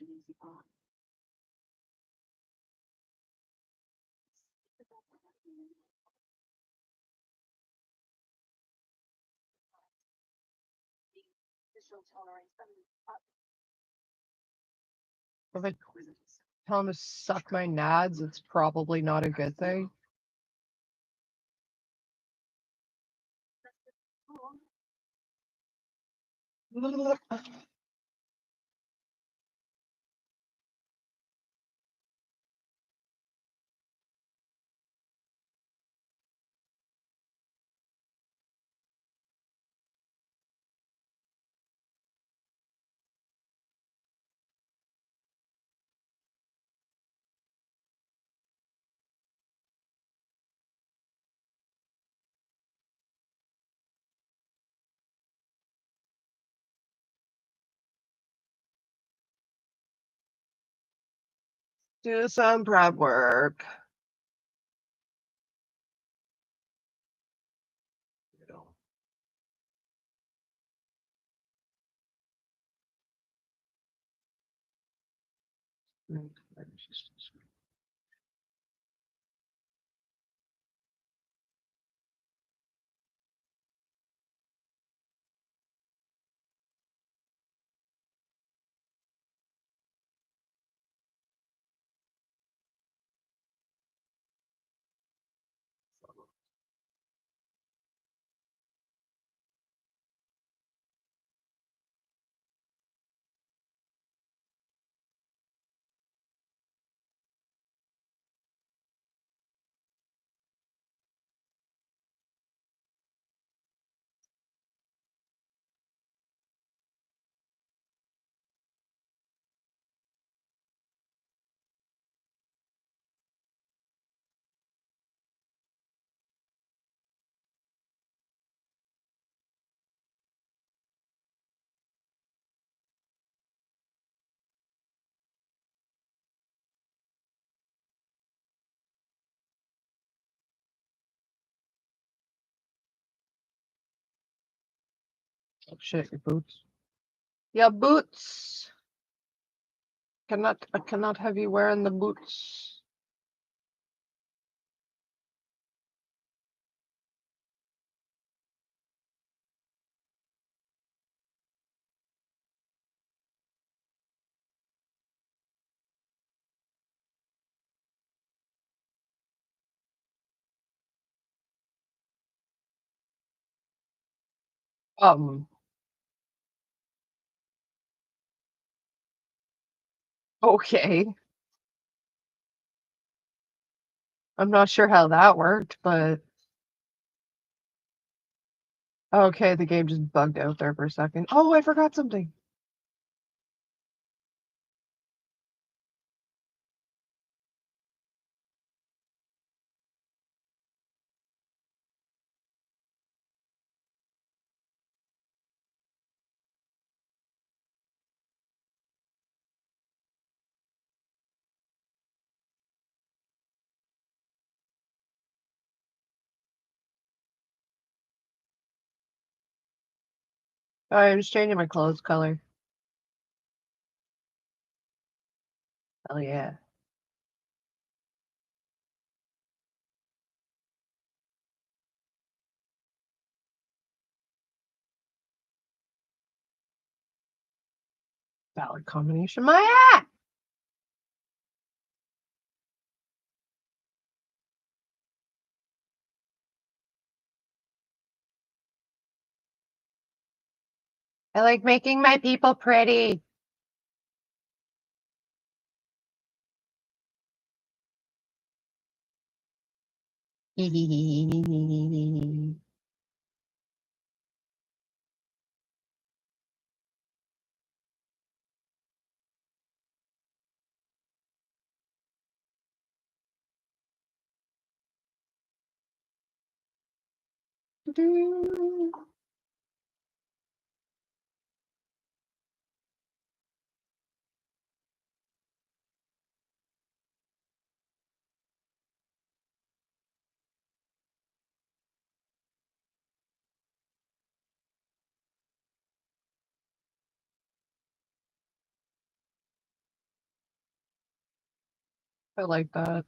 If I tell him to suck my nads, it's probably not a good thing. Do some prep work. Oh shit, your boots. Yeah, boots. I cannot have you wearing the boots. Um, okay. I'm not sure how that worked, but okay, the game just bugged out there for a second. Oh, I forgot something. I'm just changing my clothes color. Hell yeah. Valid combination. My ass! I like making my people pretty. I like that.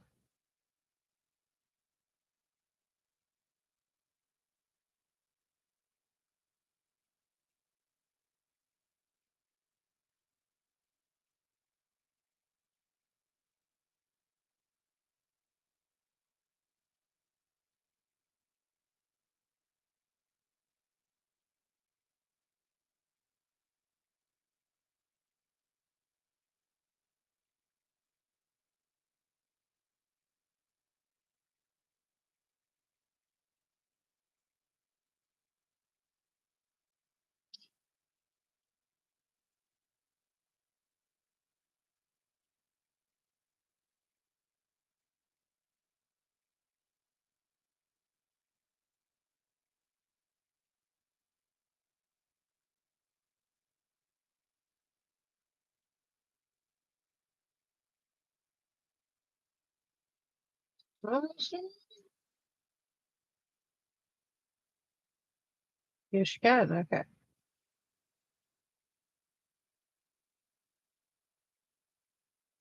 Yes, you can. Okay.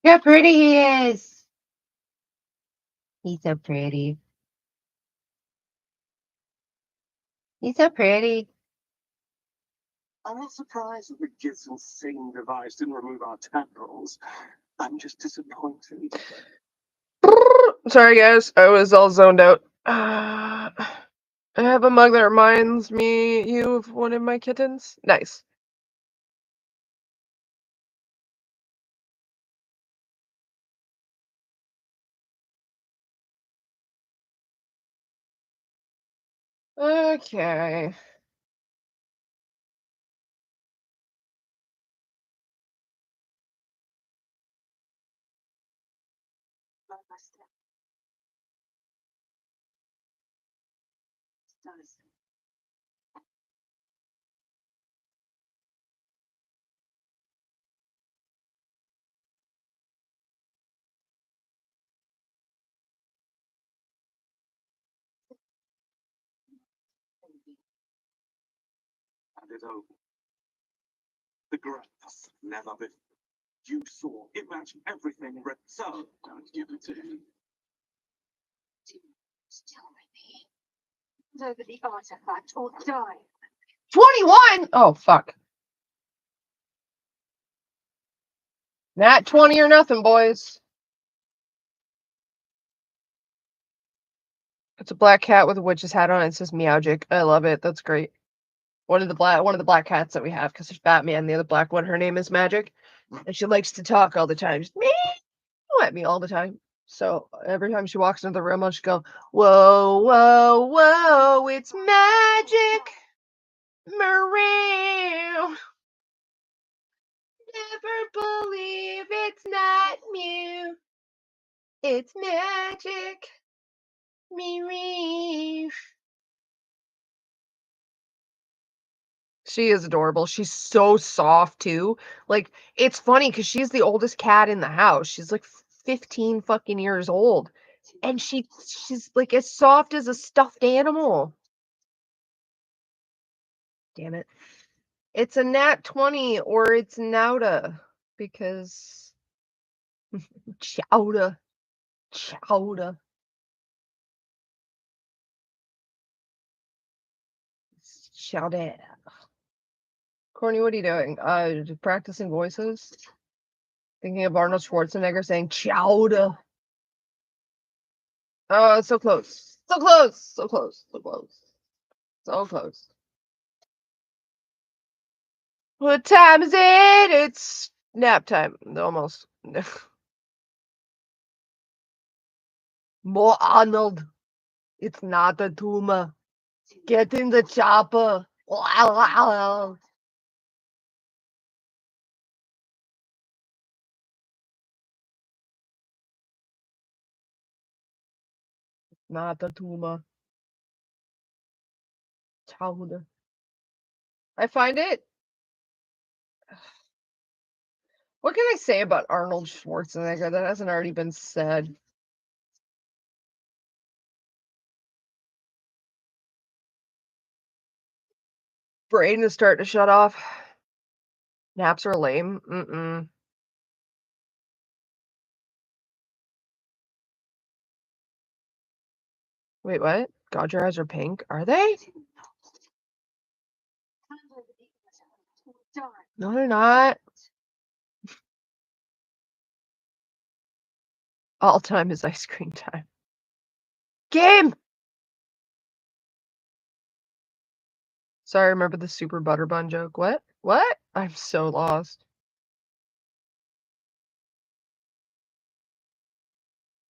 Look how pretty he is. He's so pretty. He's so pretty. I'm not surprised that the Gits and Sing device didn't remove our tendrils. I'm just disappointed. Sorry, guys. I was all zoned out. I have a mug that reminds you of one of my kittens. Nice. Okay. Does. And it over. The graphs never before. You saw, imagine everything read so. Don't give it to him. Still with me. Over the artifact or die. 21! Oh, fuck. Nat 20 or nothing, boys. It's a black cat with a witch's hat on. It says Meowgic. I love it. That's great. One of the black cats that we have, because there's Batman, the other black one. Her name is Magic, and she likes to talk all the time. Just meow at me all the time. So every time she walks into the room, I'll just go, whoa, whoa, whoa, it's magic. Meow. Never believe it's not Mew. It's magic. Meow. She is adorable. She's so soft too. Like, it's funny because she's the oldest cat in the house. She's like 15 fucking years old. And she's like as soft as a stuffed animal. Damn it. It's a nat 20 or it's Nauta because Chowda. Chowda. Chowda. Courtney, what are you doing? Practicing voices? Thinking of Arnold Schwarzenegger saying Chowda. Oh, it's so close. So close. So close. So close. So close. What time is it? It's nap time. Almost. More Arnold. It's not a tumor. Get in the chopper. Not a tumor. Chowder. I find it. What can I say about Arnold Schwarzenegger that hasn't already been said? Brain is starting to shut off. Naps are lame. Mm-mm. Wait, what? God, your eyes are pink? Are they? No, they're not. All time is ice cream time. Game! Sorry, remember the super butter bun joke? What? What? I'm so lost.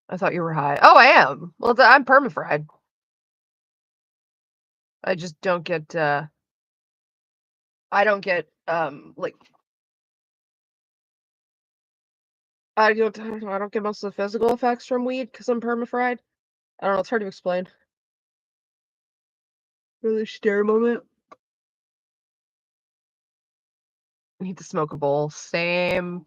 I thought you were high. Oh, I am. Well, I'm perma-fried. I just don't get, I don't get, like, I don't get most of the physical effects from weed because I'm perma-fried. I don't know, it's hard to explain. Really stare moment. I need to smoke a bowl. Same.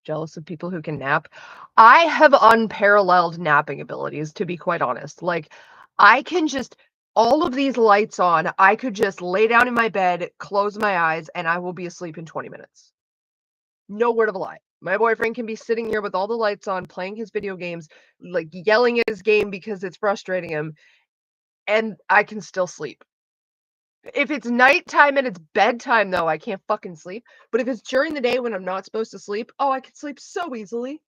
Jealous of people who can nap. I have unparalleled napping abilities, to be quite honest. Like, I can just, all of these lights on, I could just lay down in my bed, close my eyes, and I will be asleep in 20 minutes. No word of a lie. My boyfriend can be sitting here with all the lights on, playing his video games, like yelling at his game because it's frustrating him, and I can still sleep. If it's nighttime and it's bedtime, though, I can't fucking sleep. But if it's during the day when I'm not supposed to sleep, oh, I can sleep so easily.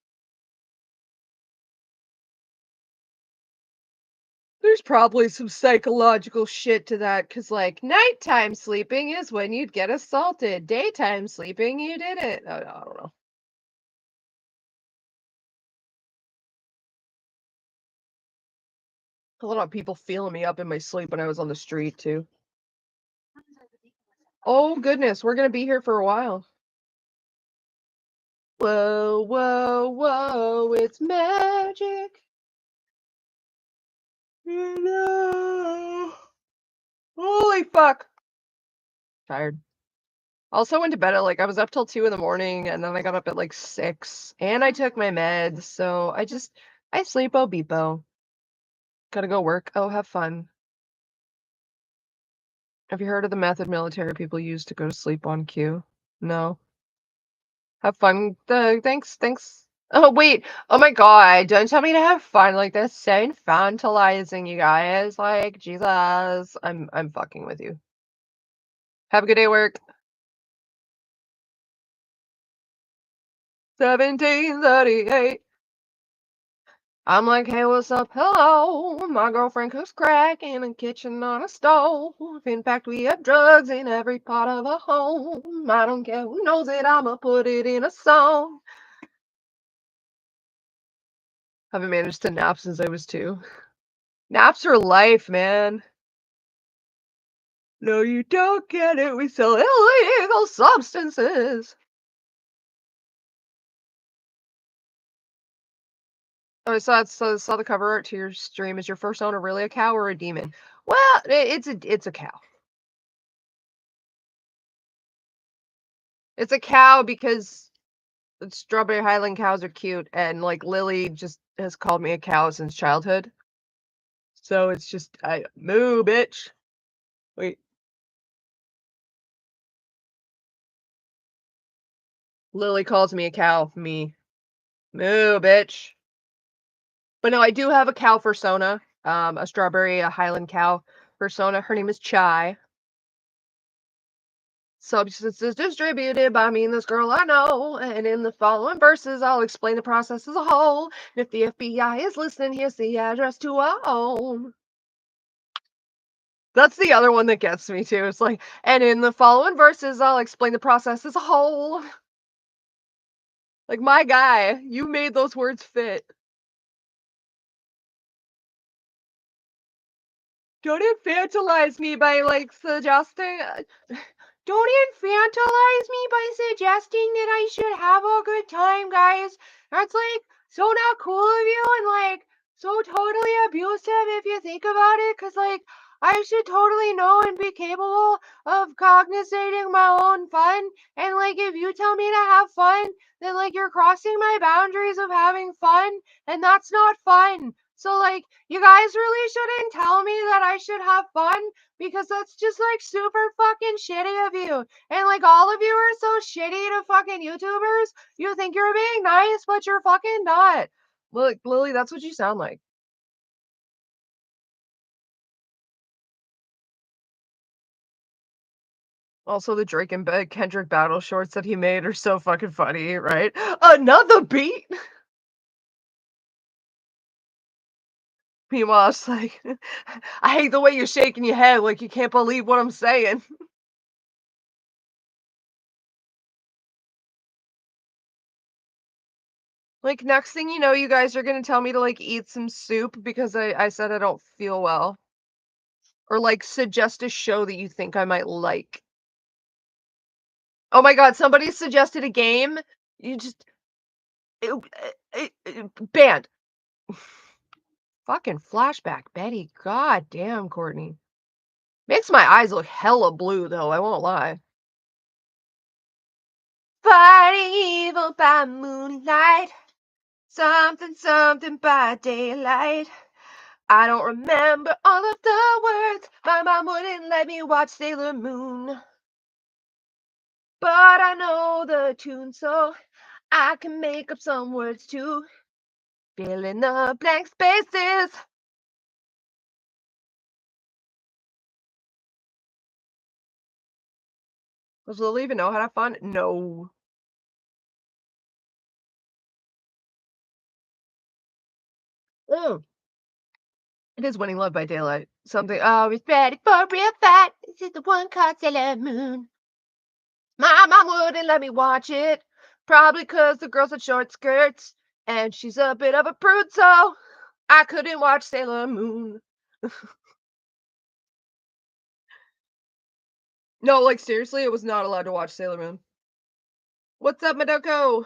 There's probably some psychological shit to that, because, like, nighttime sleeping is when you'd get assaulted. Daytime sleeping, you didn't. I don't know. A lot of people feeling me up in my sleep when I was on the street, too. Oh, goodness, we're gonna be here for a while. Whoa, whoa, whoa, it's magic. You know. Holy fuck. Tired. Also went to bed at, like, I was up till 2 in the morning, and then I got up at, like, 6, and I took my meds, so I sleepo beepo. Gotta go work. Oh, have fun. Have you heard of the method military people use to go to sleep on cue? No. Have fun. Thanks. Oh, wait. Oh my God. Don't tell me to have fun. Like, that's so infantilizing, you guys. Like, Jesus. I'm fucking with you. Have a good day at work. 1738. I'm like, hey, what's up? Hello. My girlfriend cooks crack in a kitchen on a stove. In fact, we have drugs in every part of a home. I don't care who knows it, I'ma put it in a song. Haven't managed to nap since I was 2. Naps are life, man. No, you don't get it. We sell illegal substances. Oh, I saw the cover art to your stream. Is your first owner really a cow or a demon? Well, it's a cow. It's a cow because Strawberry Highland cows are cute, and like Lily just has called me a cow since childhood. So it's just I moo, bitch. Wait, Lily calls me a cow. Me moo, bitch. But no, I do have a cow persona. A Highland cow persona. Her name is Chai. Substances distributed by me and this girl I know. And in the following verses, I'll explain the process as a whole. And if the FBI is listening, here's the address to our home. That's the other one that gets me too. It's like, and in the following verses, I'll explain the process as a whole. Like, my guy, you made those words fit. Don't infantilize me by like suggesting. Don't infantilize me by suggesting that I should have a good time, guys. That's like so not cool of you and like so totally abusive if you think about it. Cause like I should totally know and be capable of cognizing my own fun. And like if you tell me to have fun, then like you're crossing my boundaries of having fun, and that's not fun. So like you guys really shouldn't tell me that I should have fun because that's just like super fucking shitty of you. And like all of you are so shitty to fucking YouTubers. You think you're being nice, but you're fucking not. Look, Lily, that's what you sound like. Also, the Drake and Kendrick battle shorts that he made are so fucking funny, right? Another beat. Meanwhile, it's like, I hate the way you're shaking your head like you can't believe what I'm saying. Like, next thing you know, you guys are gonna tell me to, like, eat some soup because I said I don't feel well. Or, like, suggest a show that you think I might like. Oh my god, somebody suggested a game. You just banned. Fucking flashback, Betty. God damn, Courtney. Makes my eyes look hella blue, though, I won't lie. Fighting evil by moonlight. Something by daylight. I don't remember all of the words. My mom wouldn't let me watch Sailor Moon. But I know the tune, so I can make up some words too. Fill in the blank spaces. Does Lily even know how to have fun? No. Oh. It is Winning Love by Daylight. Something, oh, he's ready for a real fight. This is the one called Sailor Moon. My mom wouldn't let me watch it. Probably 'cause the girls had short skirts. And she's a bit of a prude, so I couldn't watch Sailor Moon. No, like seriously, I was not allowed to watch Sailor Moon. What's up, Makoto?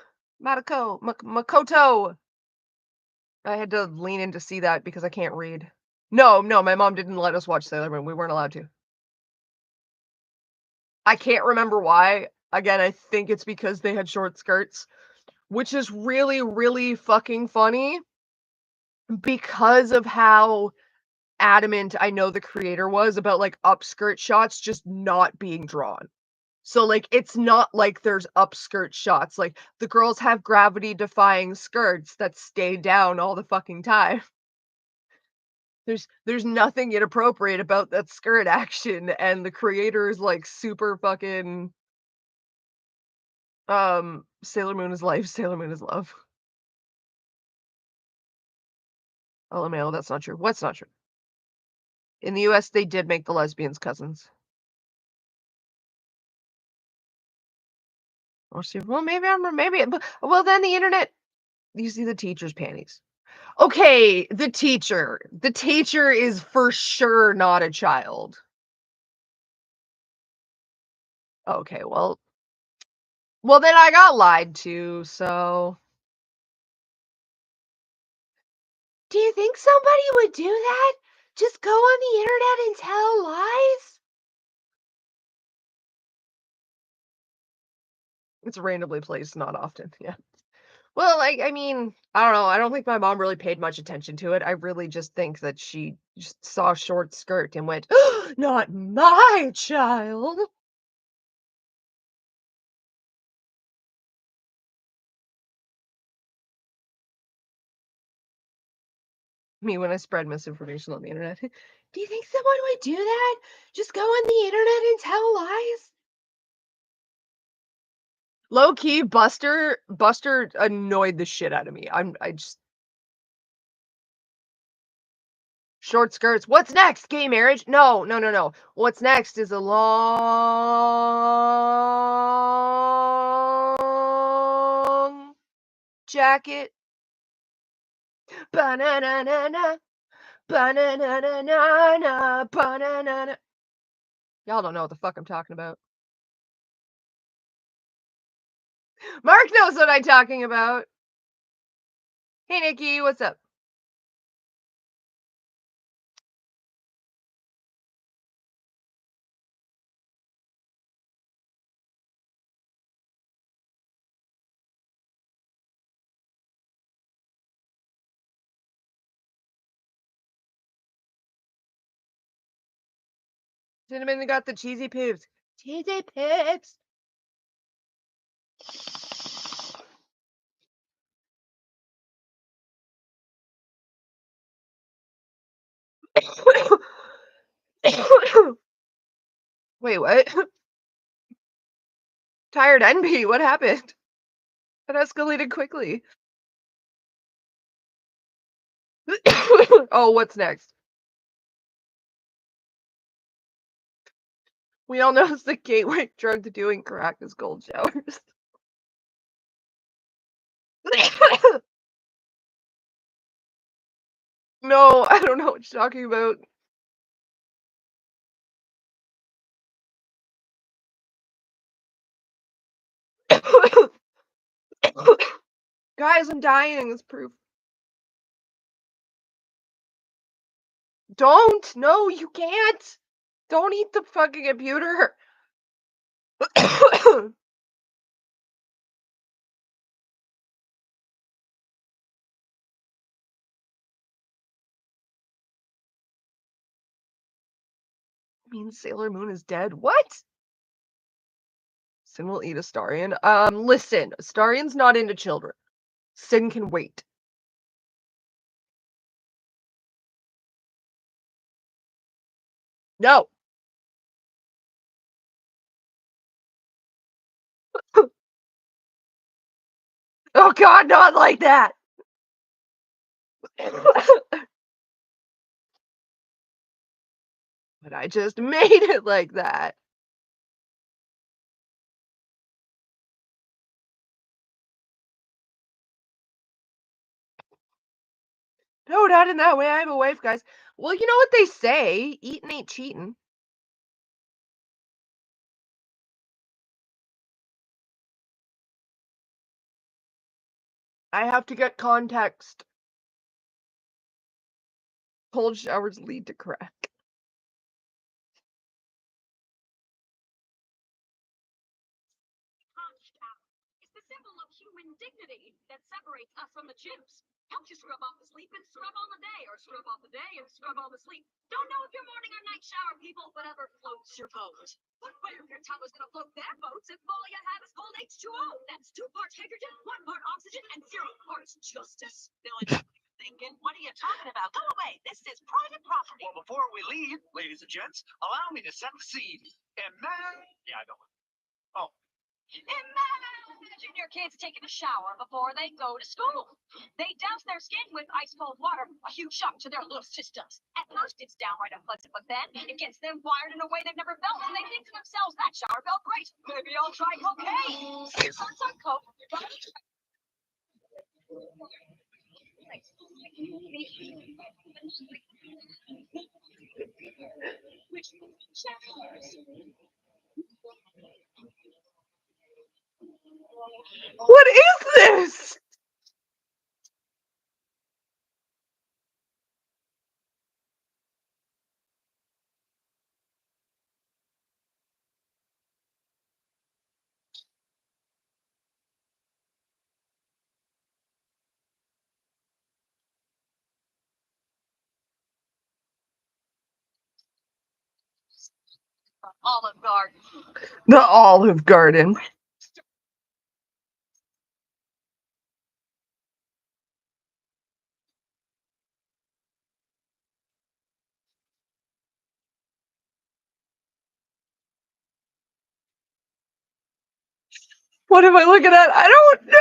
I had to lean in to see that because I can't read. No, my mom didn't let us watch Sailor Moon. We weren't allowed to. I can't remember why. Again, I think it's because they had short skirts, which is really, really fucking funny because of how adamant I know the creator was about like upskirt shots just not being drawn. So like it's not like there's upskirt shots. Like the girls have gravity defying skirts that stay down all the fucking time. There's nothing inappropriate about that skirt action, and the creator is like super fucking Sailor Moon is life, Sailor Moon is love. LMAO, that's not true. What's not true? In the US they did make the lesbians cousins. Or see, well maybe I'm maybe well then the internet, you see the teacher's panties. Okay, the teacher. The teacher is for sure not a child. Okay, well, then I got lied to, so. Do you think somebody would do that? Just go on the internet and tell lies? It's randomly placed, not often, yeah. Well, like, I mean, I don't know. I don't think my mom really paid much attention to it. I really just think that she just saw short skirt and went, not my child. Me when I spread misinformation on the internet. Do you think someone would do that? Just go on the internet and tell lies? Low key, Buster annoyed the shit out of me. I just short skirts. What's next? Gay marriage? No. What's next is a long jacket. Ba-na-na-na-na. Ba-na-na-na-na-na. Ba-na-na-na. Y'all don't know what the fuck I'm talking about. Mark knows what I'm talking about. Hey, Nikki, what's up? Cinnamon got the cheesy poops. Cheesy poops. Wait, what? Tired envy, what happened? That escalated quickly. Oh, what's next? We all know it's the gateway drug to doing crack is cold showers. No, I don't know what you're talking about. Guys, I'm dying. It's proof. Don't. No, you can't. Don't eat the fucking computer. Means Sailor Moon is dead. What? Sin will eat Astarion. Listen, Astarion's not into children. Sin can wait. No. Oh God, not like that. But I just made it like that. No, not in that way. I have a wife, guys. Well, you know what they say, eating ain't cheating. I have to get context. Cold showers lead to crack. It's the symbol of human dignity that separates us from the chimps. Helps you scrub off the sleep and scrub on the day, or scrub off the day and scrub on the sleep. Don't know if you're morning or night shower people, whatever floats your boat. But if your tub is gonna float their boats if all you have is cold H2O? That's 2 parts hydrogen, 1 part oxygen, and 0 parts justice. Thinking, what are you talking about? Go away. This is private property. Well, before we leave, ladies and gents, allow me to set the scene. Yeah, I know. Oh. Imagine your kids taking a shower before they go to school. They douse their skin with ice cold water, a huge shock to their little systems. At first, it's downright unpleasant, but then it gets them wired in a way they've never felt, and they think to themselves, that shower felt great. Maybe I'll try cocaine. Some coke. What is this? Olive Garden. The Olive Garden. What am I looking at? I don't know.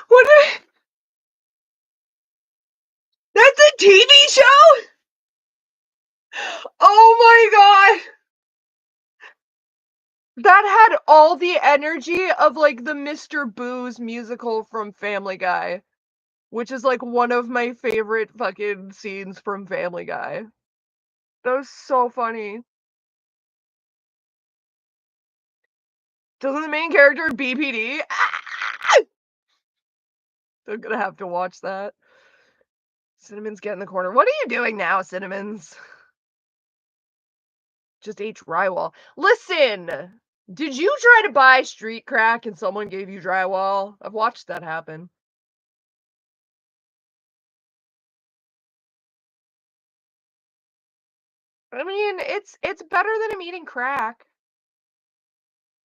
What? That's a TV show? Oh my god. That had all the energy of like the Mr. Boo's musical from Family Guy, which is like one of my favorite fucking scenes from Family Guy. That was so funny. Doesn't the main character BPD? Ah! I'm gonna have to watch that. Cinnamon's get in the corner. What are you doing now, Cinnamons? Just ate drywall. Listen! Did you try to buy street crack and someone gave you drywall? I've watched that happen. I mean, it's better than him eating crack.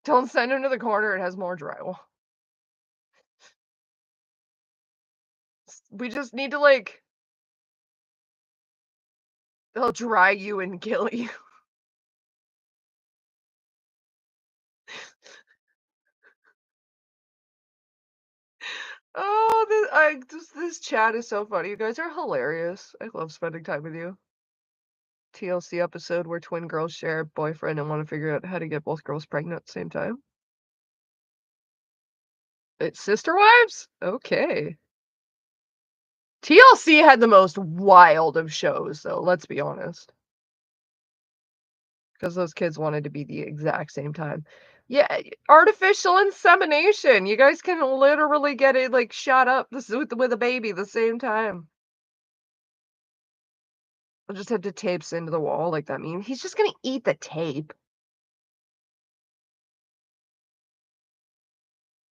Don't send him to the corner, it has more drywall. We just need to, like... They'll dry you and kill you. Oh, this chat is so funny. You guys are hilarious. I love spending time with you. TLC episode where twin girls share a boyfriend and want to figure out how to get both girls pregnant at the same time. It's Sister Wives? Okay. TLC had the most wild of shows, though, let's be honest. Because those kids wanted to be the exact same time. Yeah, artificial insemination. You guys can literally get it, like, shot up with a baby the same time. I'll just have to tapes into the wall like that meme. He's just gonna eat the tape.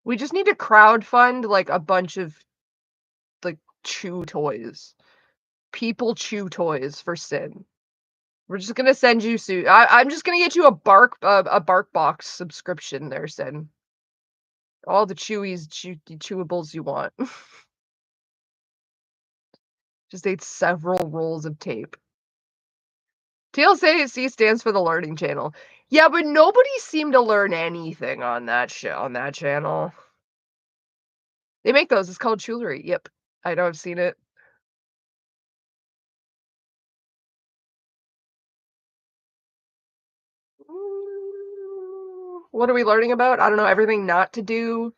We just need to crowdfund, like, a bunch of, like, chew toys. People chew toys for Sin. We're just gonna send you I'm just gonna get you a bark box subscription there, Sin. All the chewables you want. Just ate several rolls of tape. TLC stands for the Learning Channel. Yeah, but nobody seemed to learn anything on that channel. They make those. It's called Jewelry. Yep. I know, I've seen it. What are we learning about? I don't know. Everything not to do.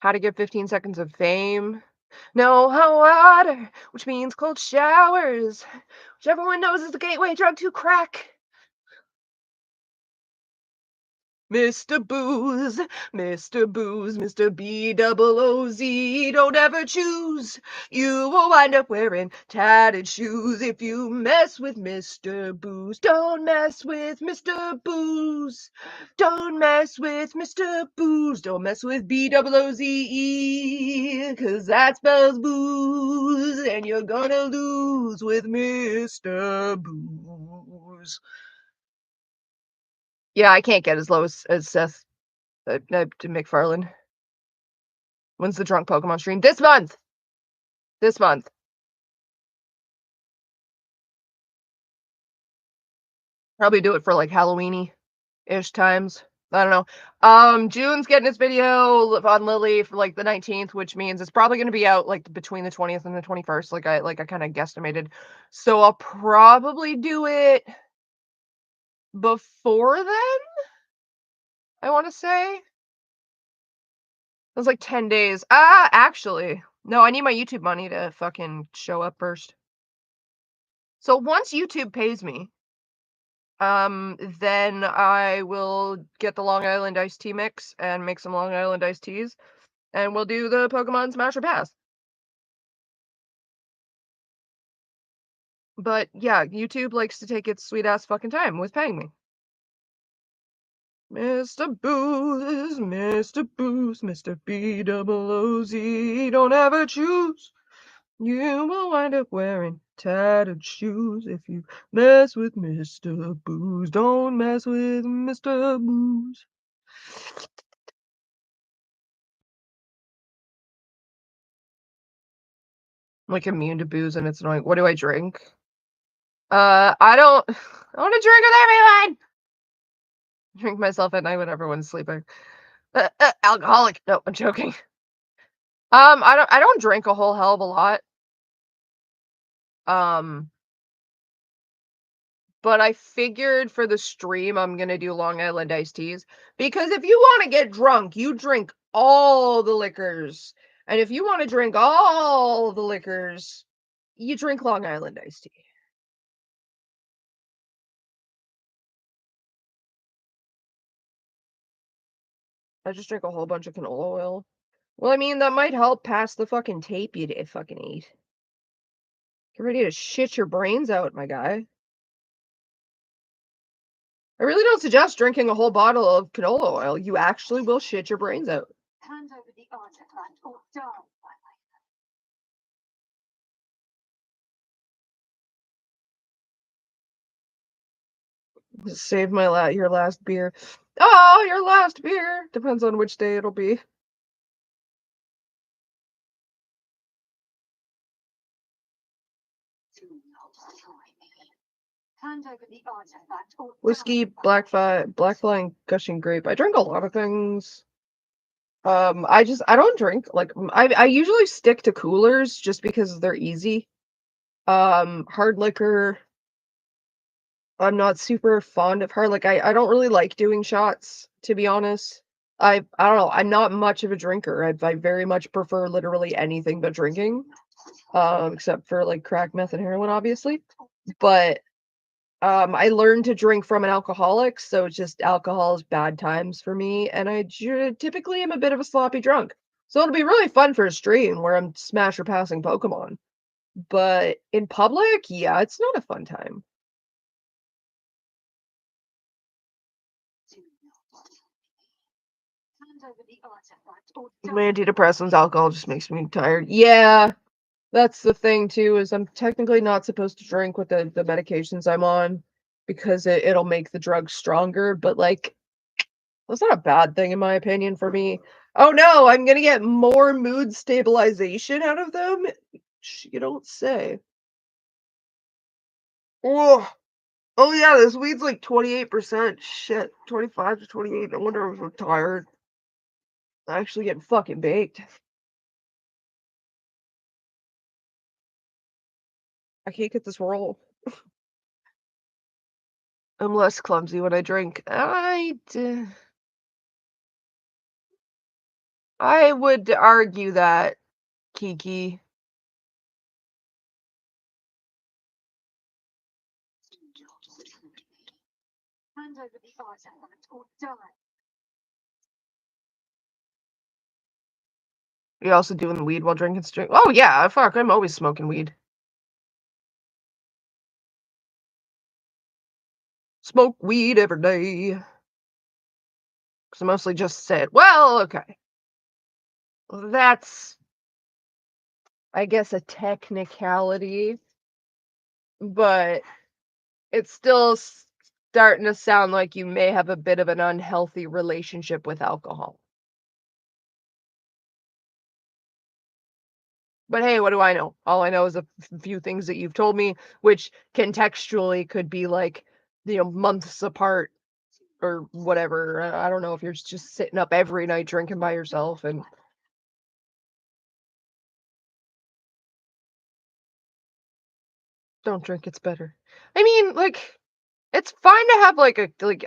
How to get 15 seconds of fame. No hot water, which means cold showers, which everyone knows is the gateway drug to crack. Mr. Booze, Mr. Booze, Mr. B-double-O-Z, don't ever choose. You will wind up wearing tatted shoes if you mess with Mr. Booze. Don't mess with Mr. Booze. Don't mess with Mr. Booze. Don't mess with B-double-O-Z-E, 'cause that spells booze, and you're gonna lose with Mr. Booze. Yeah, I can't get as low as Seth to McFarlane. When's the drunk Pokemon stream? This month! This month. Probably do it for like Halloweeny-ish times. I don't know. June's getting his video on Lily for like the 19th, which means it's probably going to be out like between the 20th and the 21st, like I kind of guesstimated. So I'll probably do it before then. I want to say it was like 10 days. Actually, no, I need my YouTube money to fucking show up first. So once YouTube pays me, then I will get the Long Island iced tea mix and make some Long Island iced teas, and we'll do the Pokemon Smash or Pass. But yeah, YouTube likes to take its sweet ass fucking time with paying me. Mr. Booze, Mr. Booze, Mr. B-double-O-Z, don't ever choose. You will wind up wearing tattered shoes if you mess with Mr. Booze. Don't mess with Mr. Booze. I'm like immune to booze and it's annoying. What do I drink? I want to drink with everyone. Drink myself at night when everyone's sleeping. Alcoholic. No, I'm joking. I don't drink a whole hell of a lot. But I figured for the stream I'm gonna do Long Island iced teas, because if you want to get drunk, you drink all the liquors, and if you want to drink all the liquors, you drink Long Island iced tea. I just drink a whole bunch of canola oil. Well, I mean, that might help pass the fucking tape you did fucking eat. Get ready to shit your brains out, my guy. I really don't suggest drinking a whole bottle of canola oil. You actually will shit your brains out. Hand over the artifact or die. Save your last beer. Oh, your last beer. Depends on which day it'll be. Hand over the artifact or Whiskey, black flying, gushing grape. I drink a lot of things. I don't drink, like, I usually stick to coolers just because they're easy. Hard liquor, I'm not super fond of hard. Like, I don't really like doing shots, to be honest. I don't know. I'm not much of a drinker. I very much prefer literally anything but drinking, except for like crack, meth, and heroin, obviously. But I learned to drink from an alcoholic, so it's just alcohol is bad times for me, and I typically am a bit of a sloppy drunk. So it'll be really fun for a stream where I'm smash or passing Pokemon. But in public, yeah, it's not a fun time. My antidepressants, alcohol just makes me tired. Yeah, that's the thing too, is I'm technically not supposed to drink with the medications I'm on because it'll make the drug stronger, but like that's not a bad thing in my opinion for me. Oh no, I'm gonna get more mood stabilization out of them? You don't say. Oh, oh yeah, this weed's like 28%. Shit, 25 to 28. I wonder if I'm tired. I'm actually getting fucking baked. I can't get this roll. I'm less clumsy when I drink. I would argue that, Kiki. Hand over the artifact or die. You also doing weed while drinking string? Oh yeah, fuck, I'm always smoking weed. Smoke weed every day. Cause I mostly just said, well, okay. That's, I guess, a technicality, but it's still starting to sound like you may have a bit of an unhealthy relationship with alcohol. But hey, what do I know? All I know is a few things that you've told me, which contextually could be like, months apart. or whatever. I don't know if you're just sitting up every night drinking by yourself and don't drink, it's better. I mean, like, it's fine to have like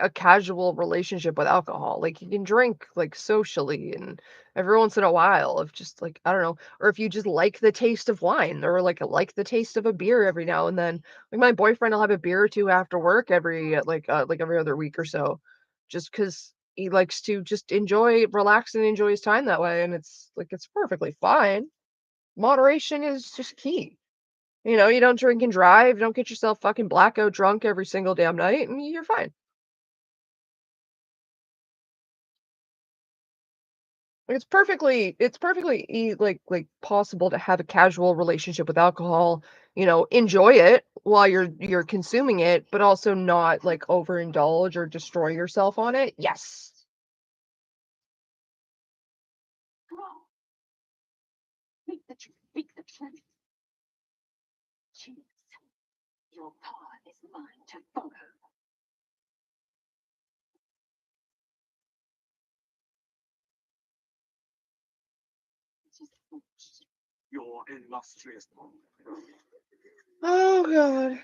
a casual relationship with alcohol. Like you can drink like socially and every once in a while if just like I don't know, or if you just like the taste of wine or like the taste of a beer every now and then. Like my boyfriend will have a beer or two after work every like every other week or so, just because he likes to just relax and enjoy his time that way, and it's perfectly fine. Moderation is just key. You don't drink and drive, don't get yourself fucking blackout drunk every single damn night, and you're fine. Like, it's perfectly possible to have a casual relationship with alcohol, enjoy it while you're consuming it, but also not like overindulge or destroy yourself on it. Yes. Come on, speak the truth. Choose. Your path is mine to follow. Your illustrious. Oh god.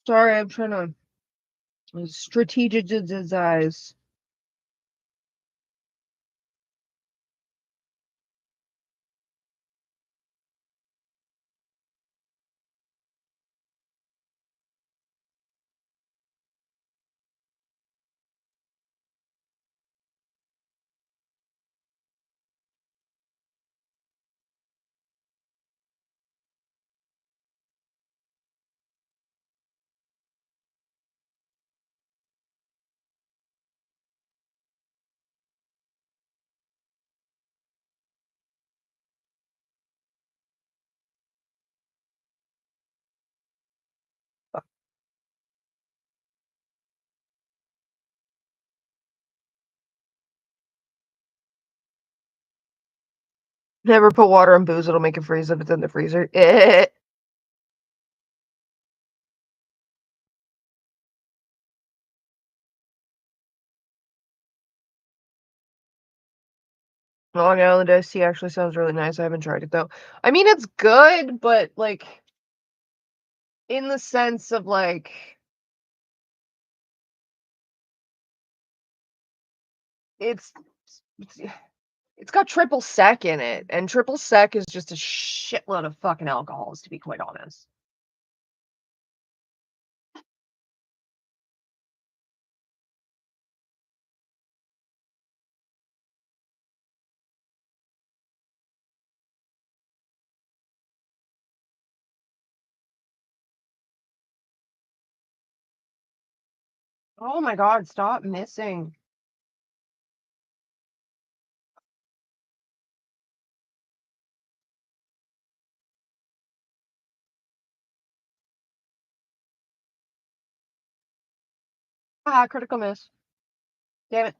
Sorry, I'm trying to strategize. Never put water in booze, it'll make it freeze if it's in the freezer. Long Island iced tea actually sounds really nice. I haven't tried it though. I mean, it's good, but like in the sense of like it's it's, it's got triple sec in it, and triple sec is just a shitload of fucking alcohols, to be quite honest. Oh my god, stop missing. Ah, critical miss. Damn it.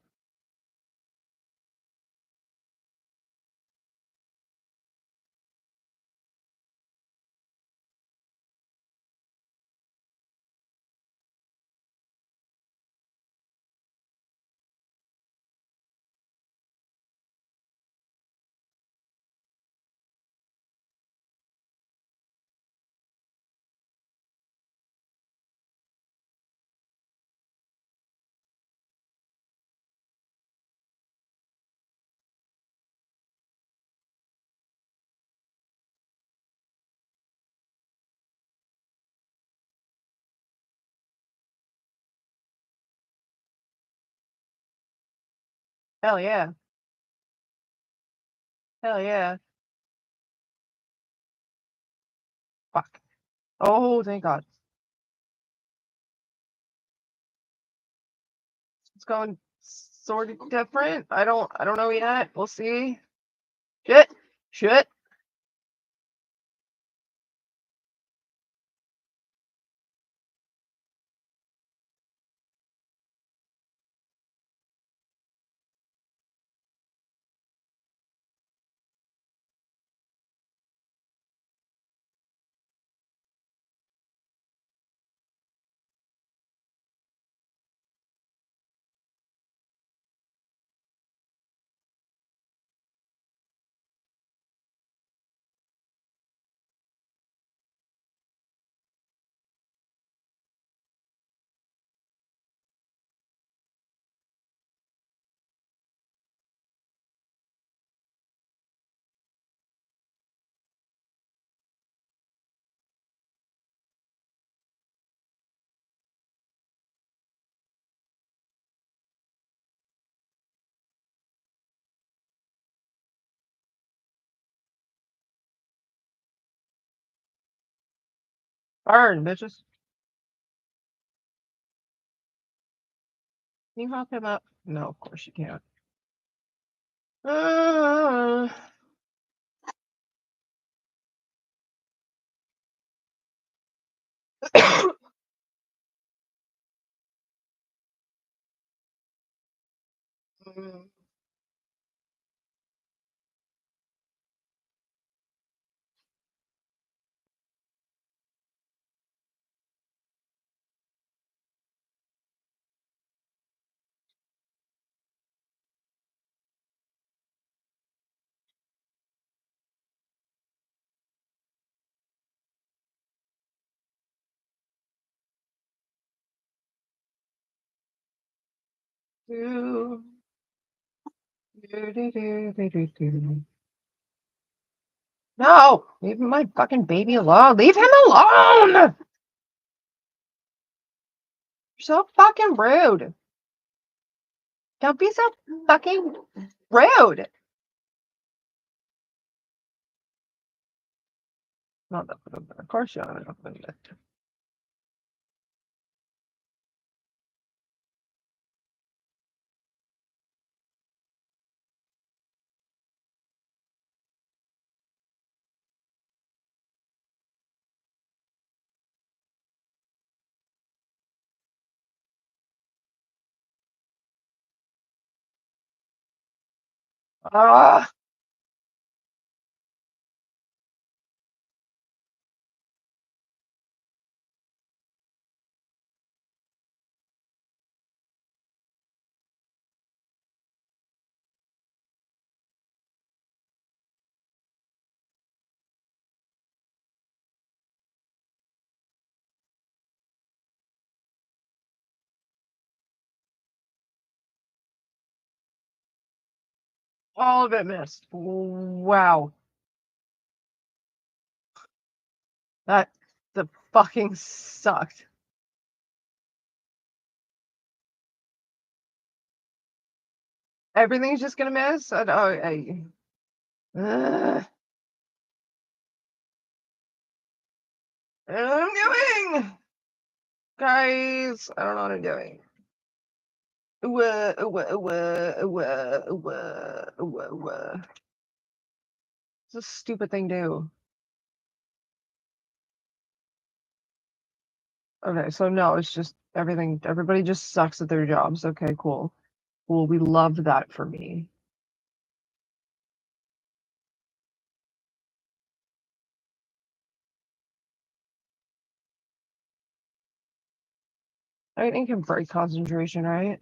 Hell yeah. Hell yeah. Fuck. Oh, thank God. It's going sort of different. I don't know yet. We'll see. Shit. Shit. Burn, bitches. Can you hop him up? No, of course you can't. Uh, do, do. No, leave my fucking baby alone. Leave him alone. You're so fucking rude. Don't be so fucking rude. Not that, of course you don't know. Ah, all of it missed. Wow. That the fucking sucked. Everything's just gonna miss. Ugh. I don't know what I'm doing. Guys, I don't know what I'm doing. What's a stupid thing to do? Okay, so no, it's just everything. Everybody just sucks at their jobs. Okay, cool. Cool. We loved that for me. I think can break concentration, right?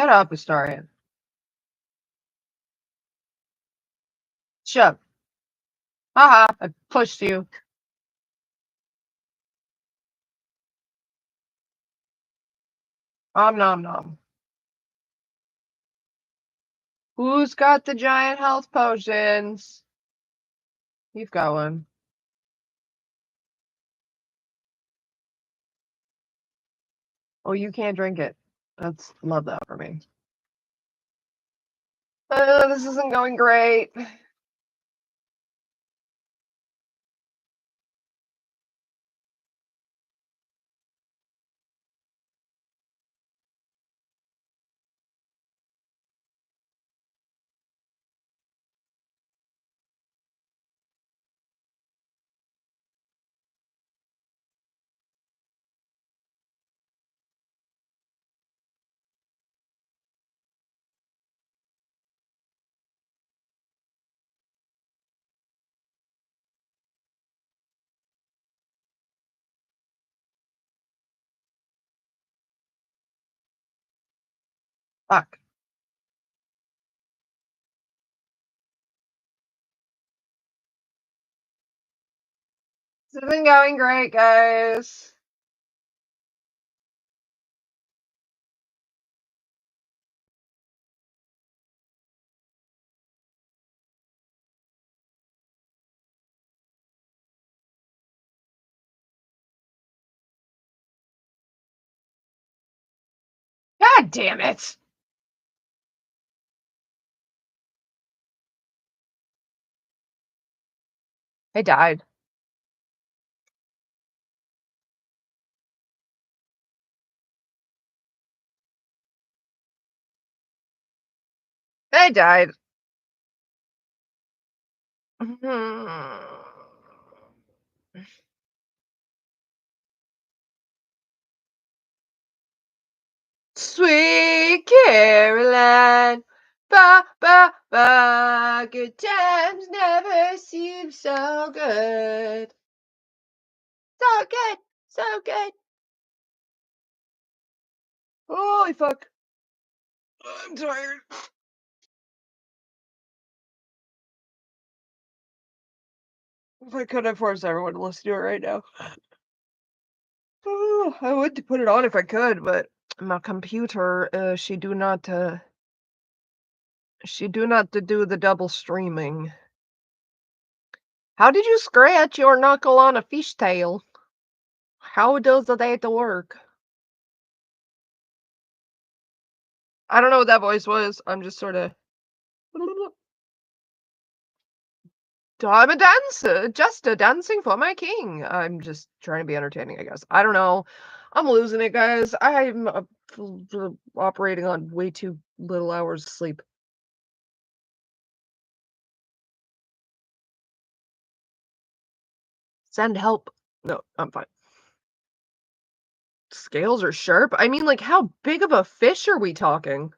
Get up, Astarion. Shut up. Haha, I pushed you. Om nom nom. Who's got the giant health potions? You've got one. Oh, you can't drink it. That's love that for me. This isn't going great. Fuck. This isn't going great, guys. God damn it. I died. I died. Sweet Caroline, ba ba ba, good times never seem so good. So good, so good. Holy fuck. I'm tired. If I could, I'd force everyone to listen to it right now. Oh, I would put it on if I could, but my computer, she do not do the double streaming. How did you scratch your knuckle on a fishtail? How does that work? I don't know what that voice was. I'm just sort of. I'm a dancer, just a dancing for my king. I'm just trying to be entertaining, I guess. I don't know. I'm losing it, guys. I'm operating on way too little hours of sleep. Send help. No, I'm fine. Scales are sharp. I mean, like, how big of a fish are we talking?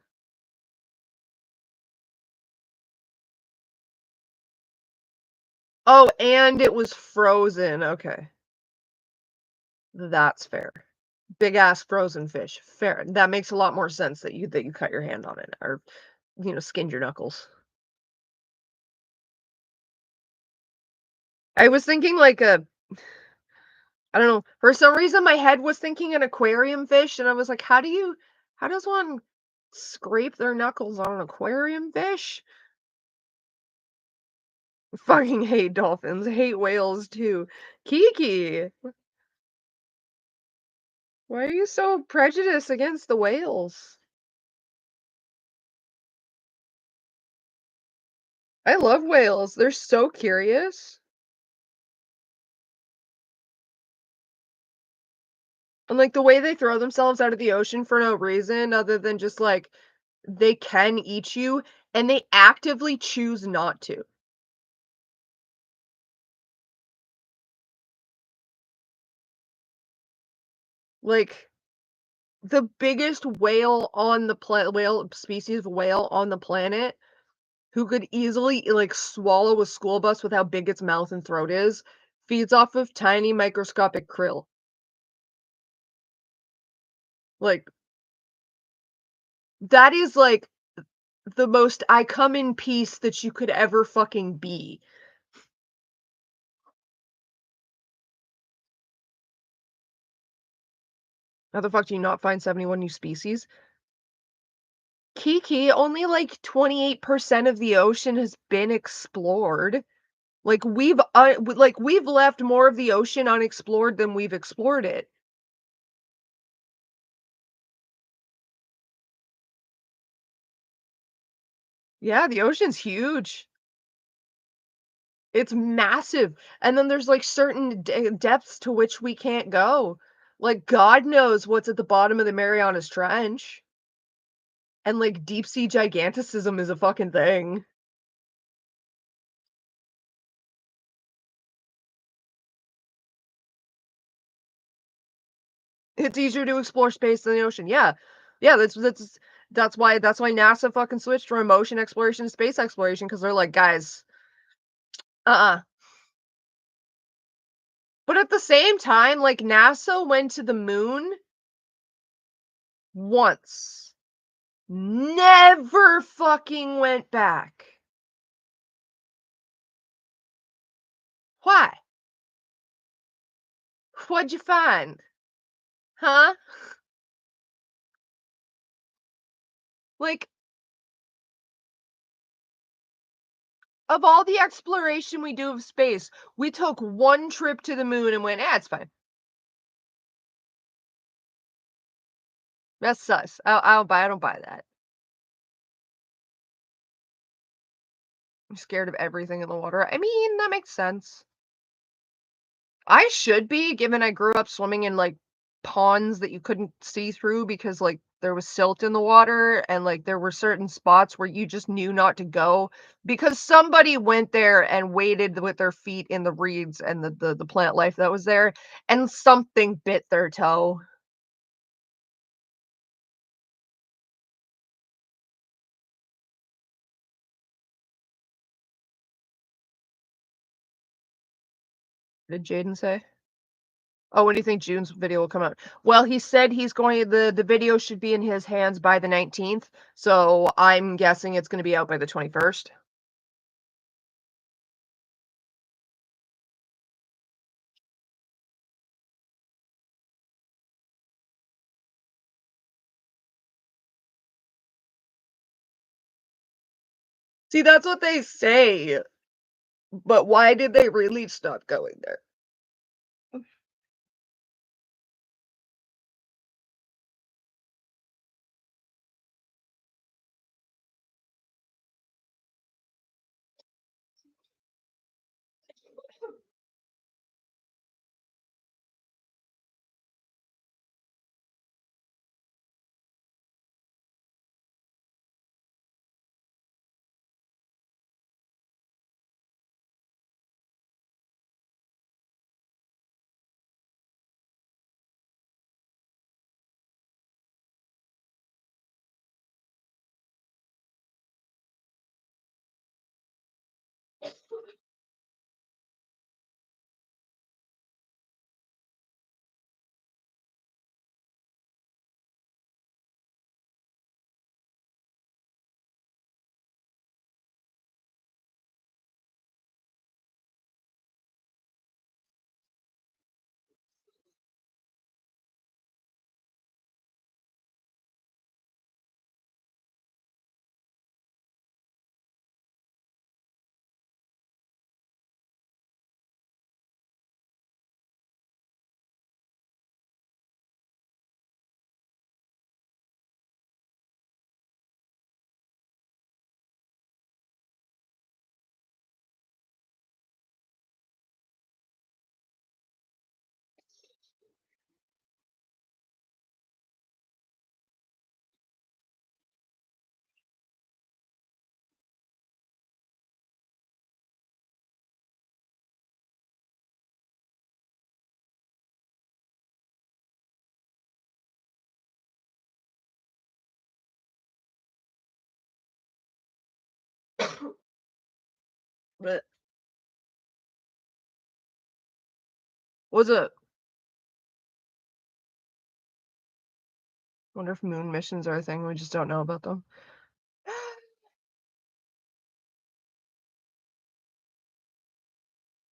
Oh, and it was frozen. Okay. That's fair. Big ass frozen fish. Fair. That makes a lot more sense that you cut your hand on it or skinned your knuckles. I was thinking like I don't know. For some reason my head was thinking an aquarium fish and I was like, how does one scrape their knuckles on an aquarium fish? Fucking hate dolphins. Hate whales too. Kiki, why are you so prejudiced against the whales? I love whales. They're so curious. And like the way they throw themselves out of the ocean for no reason other than just like they can eat you and they actively choose not to. Like the biggest whale on the whale species of whale on the planet who could easily like swallow a school bus with how big its mouth and throat is feeds off of tiny microscopic krill. Like That is, like, the most "I come in peace" that you could ever fucking be. How the fuck do you not find 71 new species? Kiki, only, like, 28% of the ocean has been explored. We've left more of the ocean unexplored than we've explored it. Yeah, the ocean's huge. It's massive, and then there's, like, certain depths to which we can't go. Like, God knows what's at the bottom of the Marianas Trench, and, like, deep sea giganticism is a fucking thing. It's easier to explore space than the ocean, yeah. Yeah, that's why NASA fucking switched from ocean exploration to space exploration because 'cause they're like, "Guys, uh-uh." But at the same time, like, NASA went to the moon once. Never fucking went back. Why? What'd you find? Huh? Like, of all the exploration we do of space, we took one trip to the moon and went, "Ah, it's fine." That's sus. I don't buy that. I'm scared of everything in the water. I mean, that makes sense. I should be, given I grew up swimming in, like, ponds that you couldn't see through because, like, there was silt in the water and, like, there were certain spots where you just knew not to go because somebody went there and waded with their feet in the reeds and the plant life that was there, and something bit their toe. Did Jaden say? Oh, when do you think June's video will come out? Well, he said the video should be in his hands by the 19th, so I'm guessing it's gonna be out by the 21st. See, that's what they say, but why did they really stop going there? But what's up? Wonder if moon missions are a thing. We just don't know about them.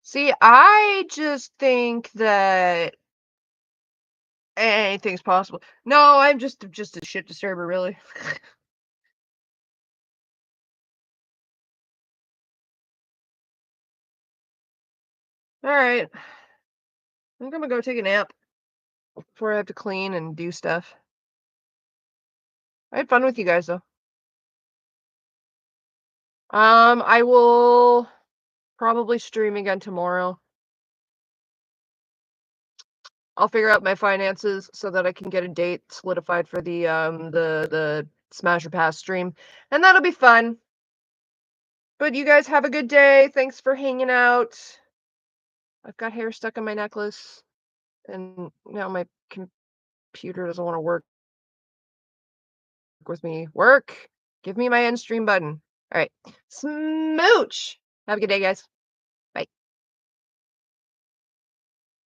See, I just think that anything's possible. No, I'm just a shit disturber, really. All right. I think I'm gonna go take a nap before I have to clean and do stuff. I had fun with you guys though. I will probably stream again tomorrow. I'll figure out my finances so that I can get a date solidified for the Smasher Pass stream, and that'll be fun. But you guys have a good day. Thanks for hanging out. I've got hair stuck in my necklace, and now my computer doesn't want to work with me. Work. Give me my end stream button. All right. Smooch. Have a good day, guys.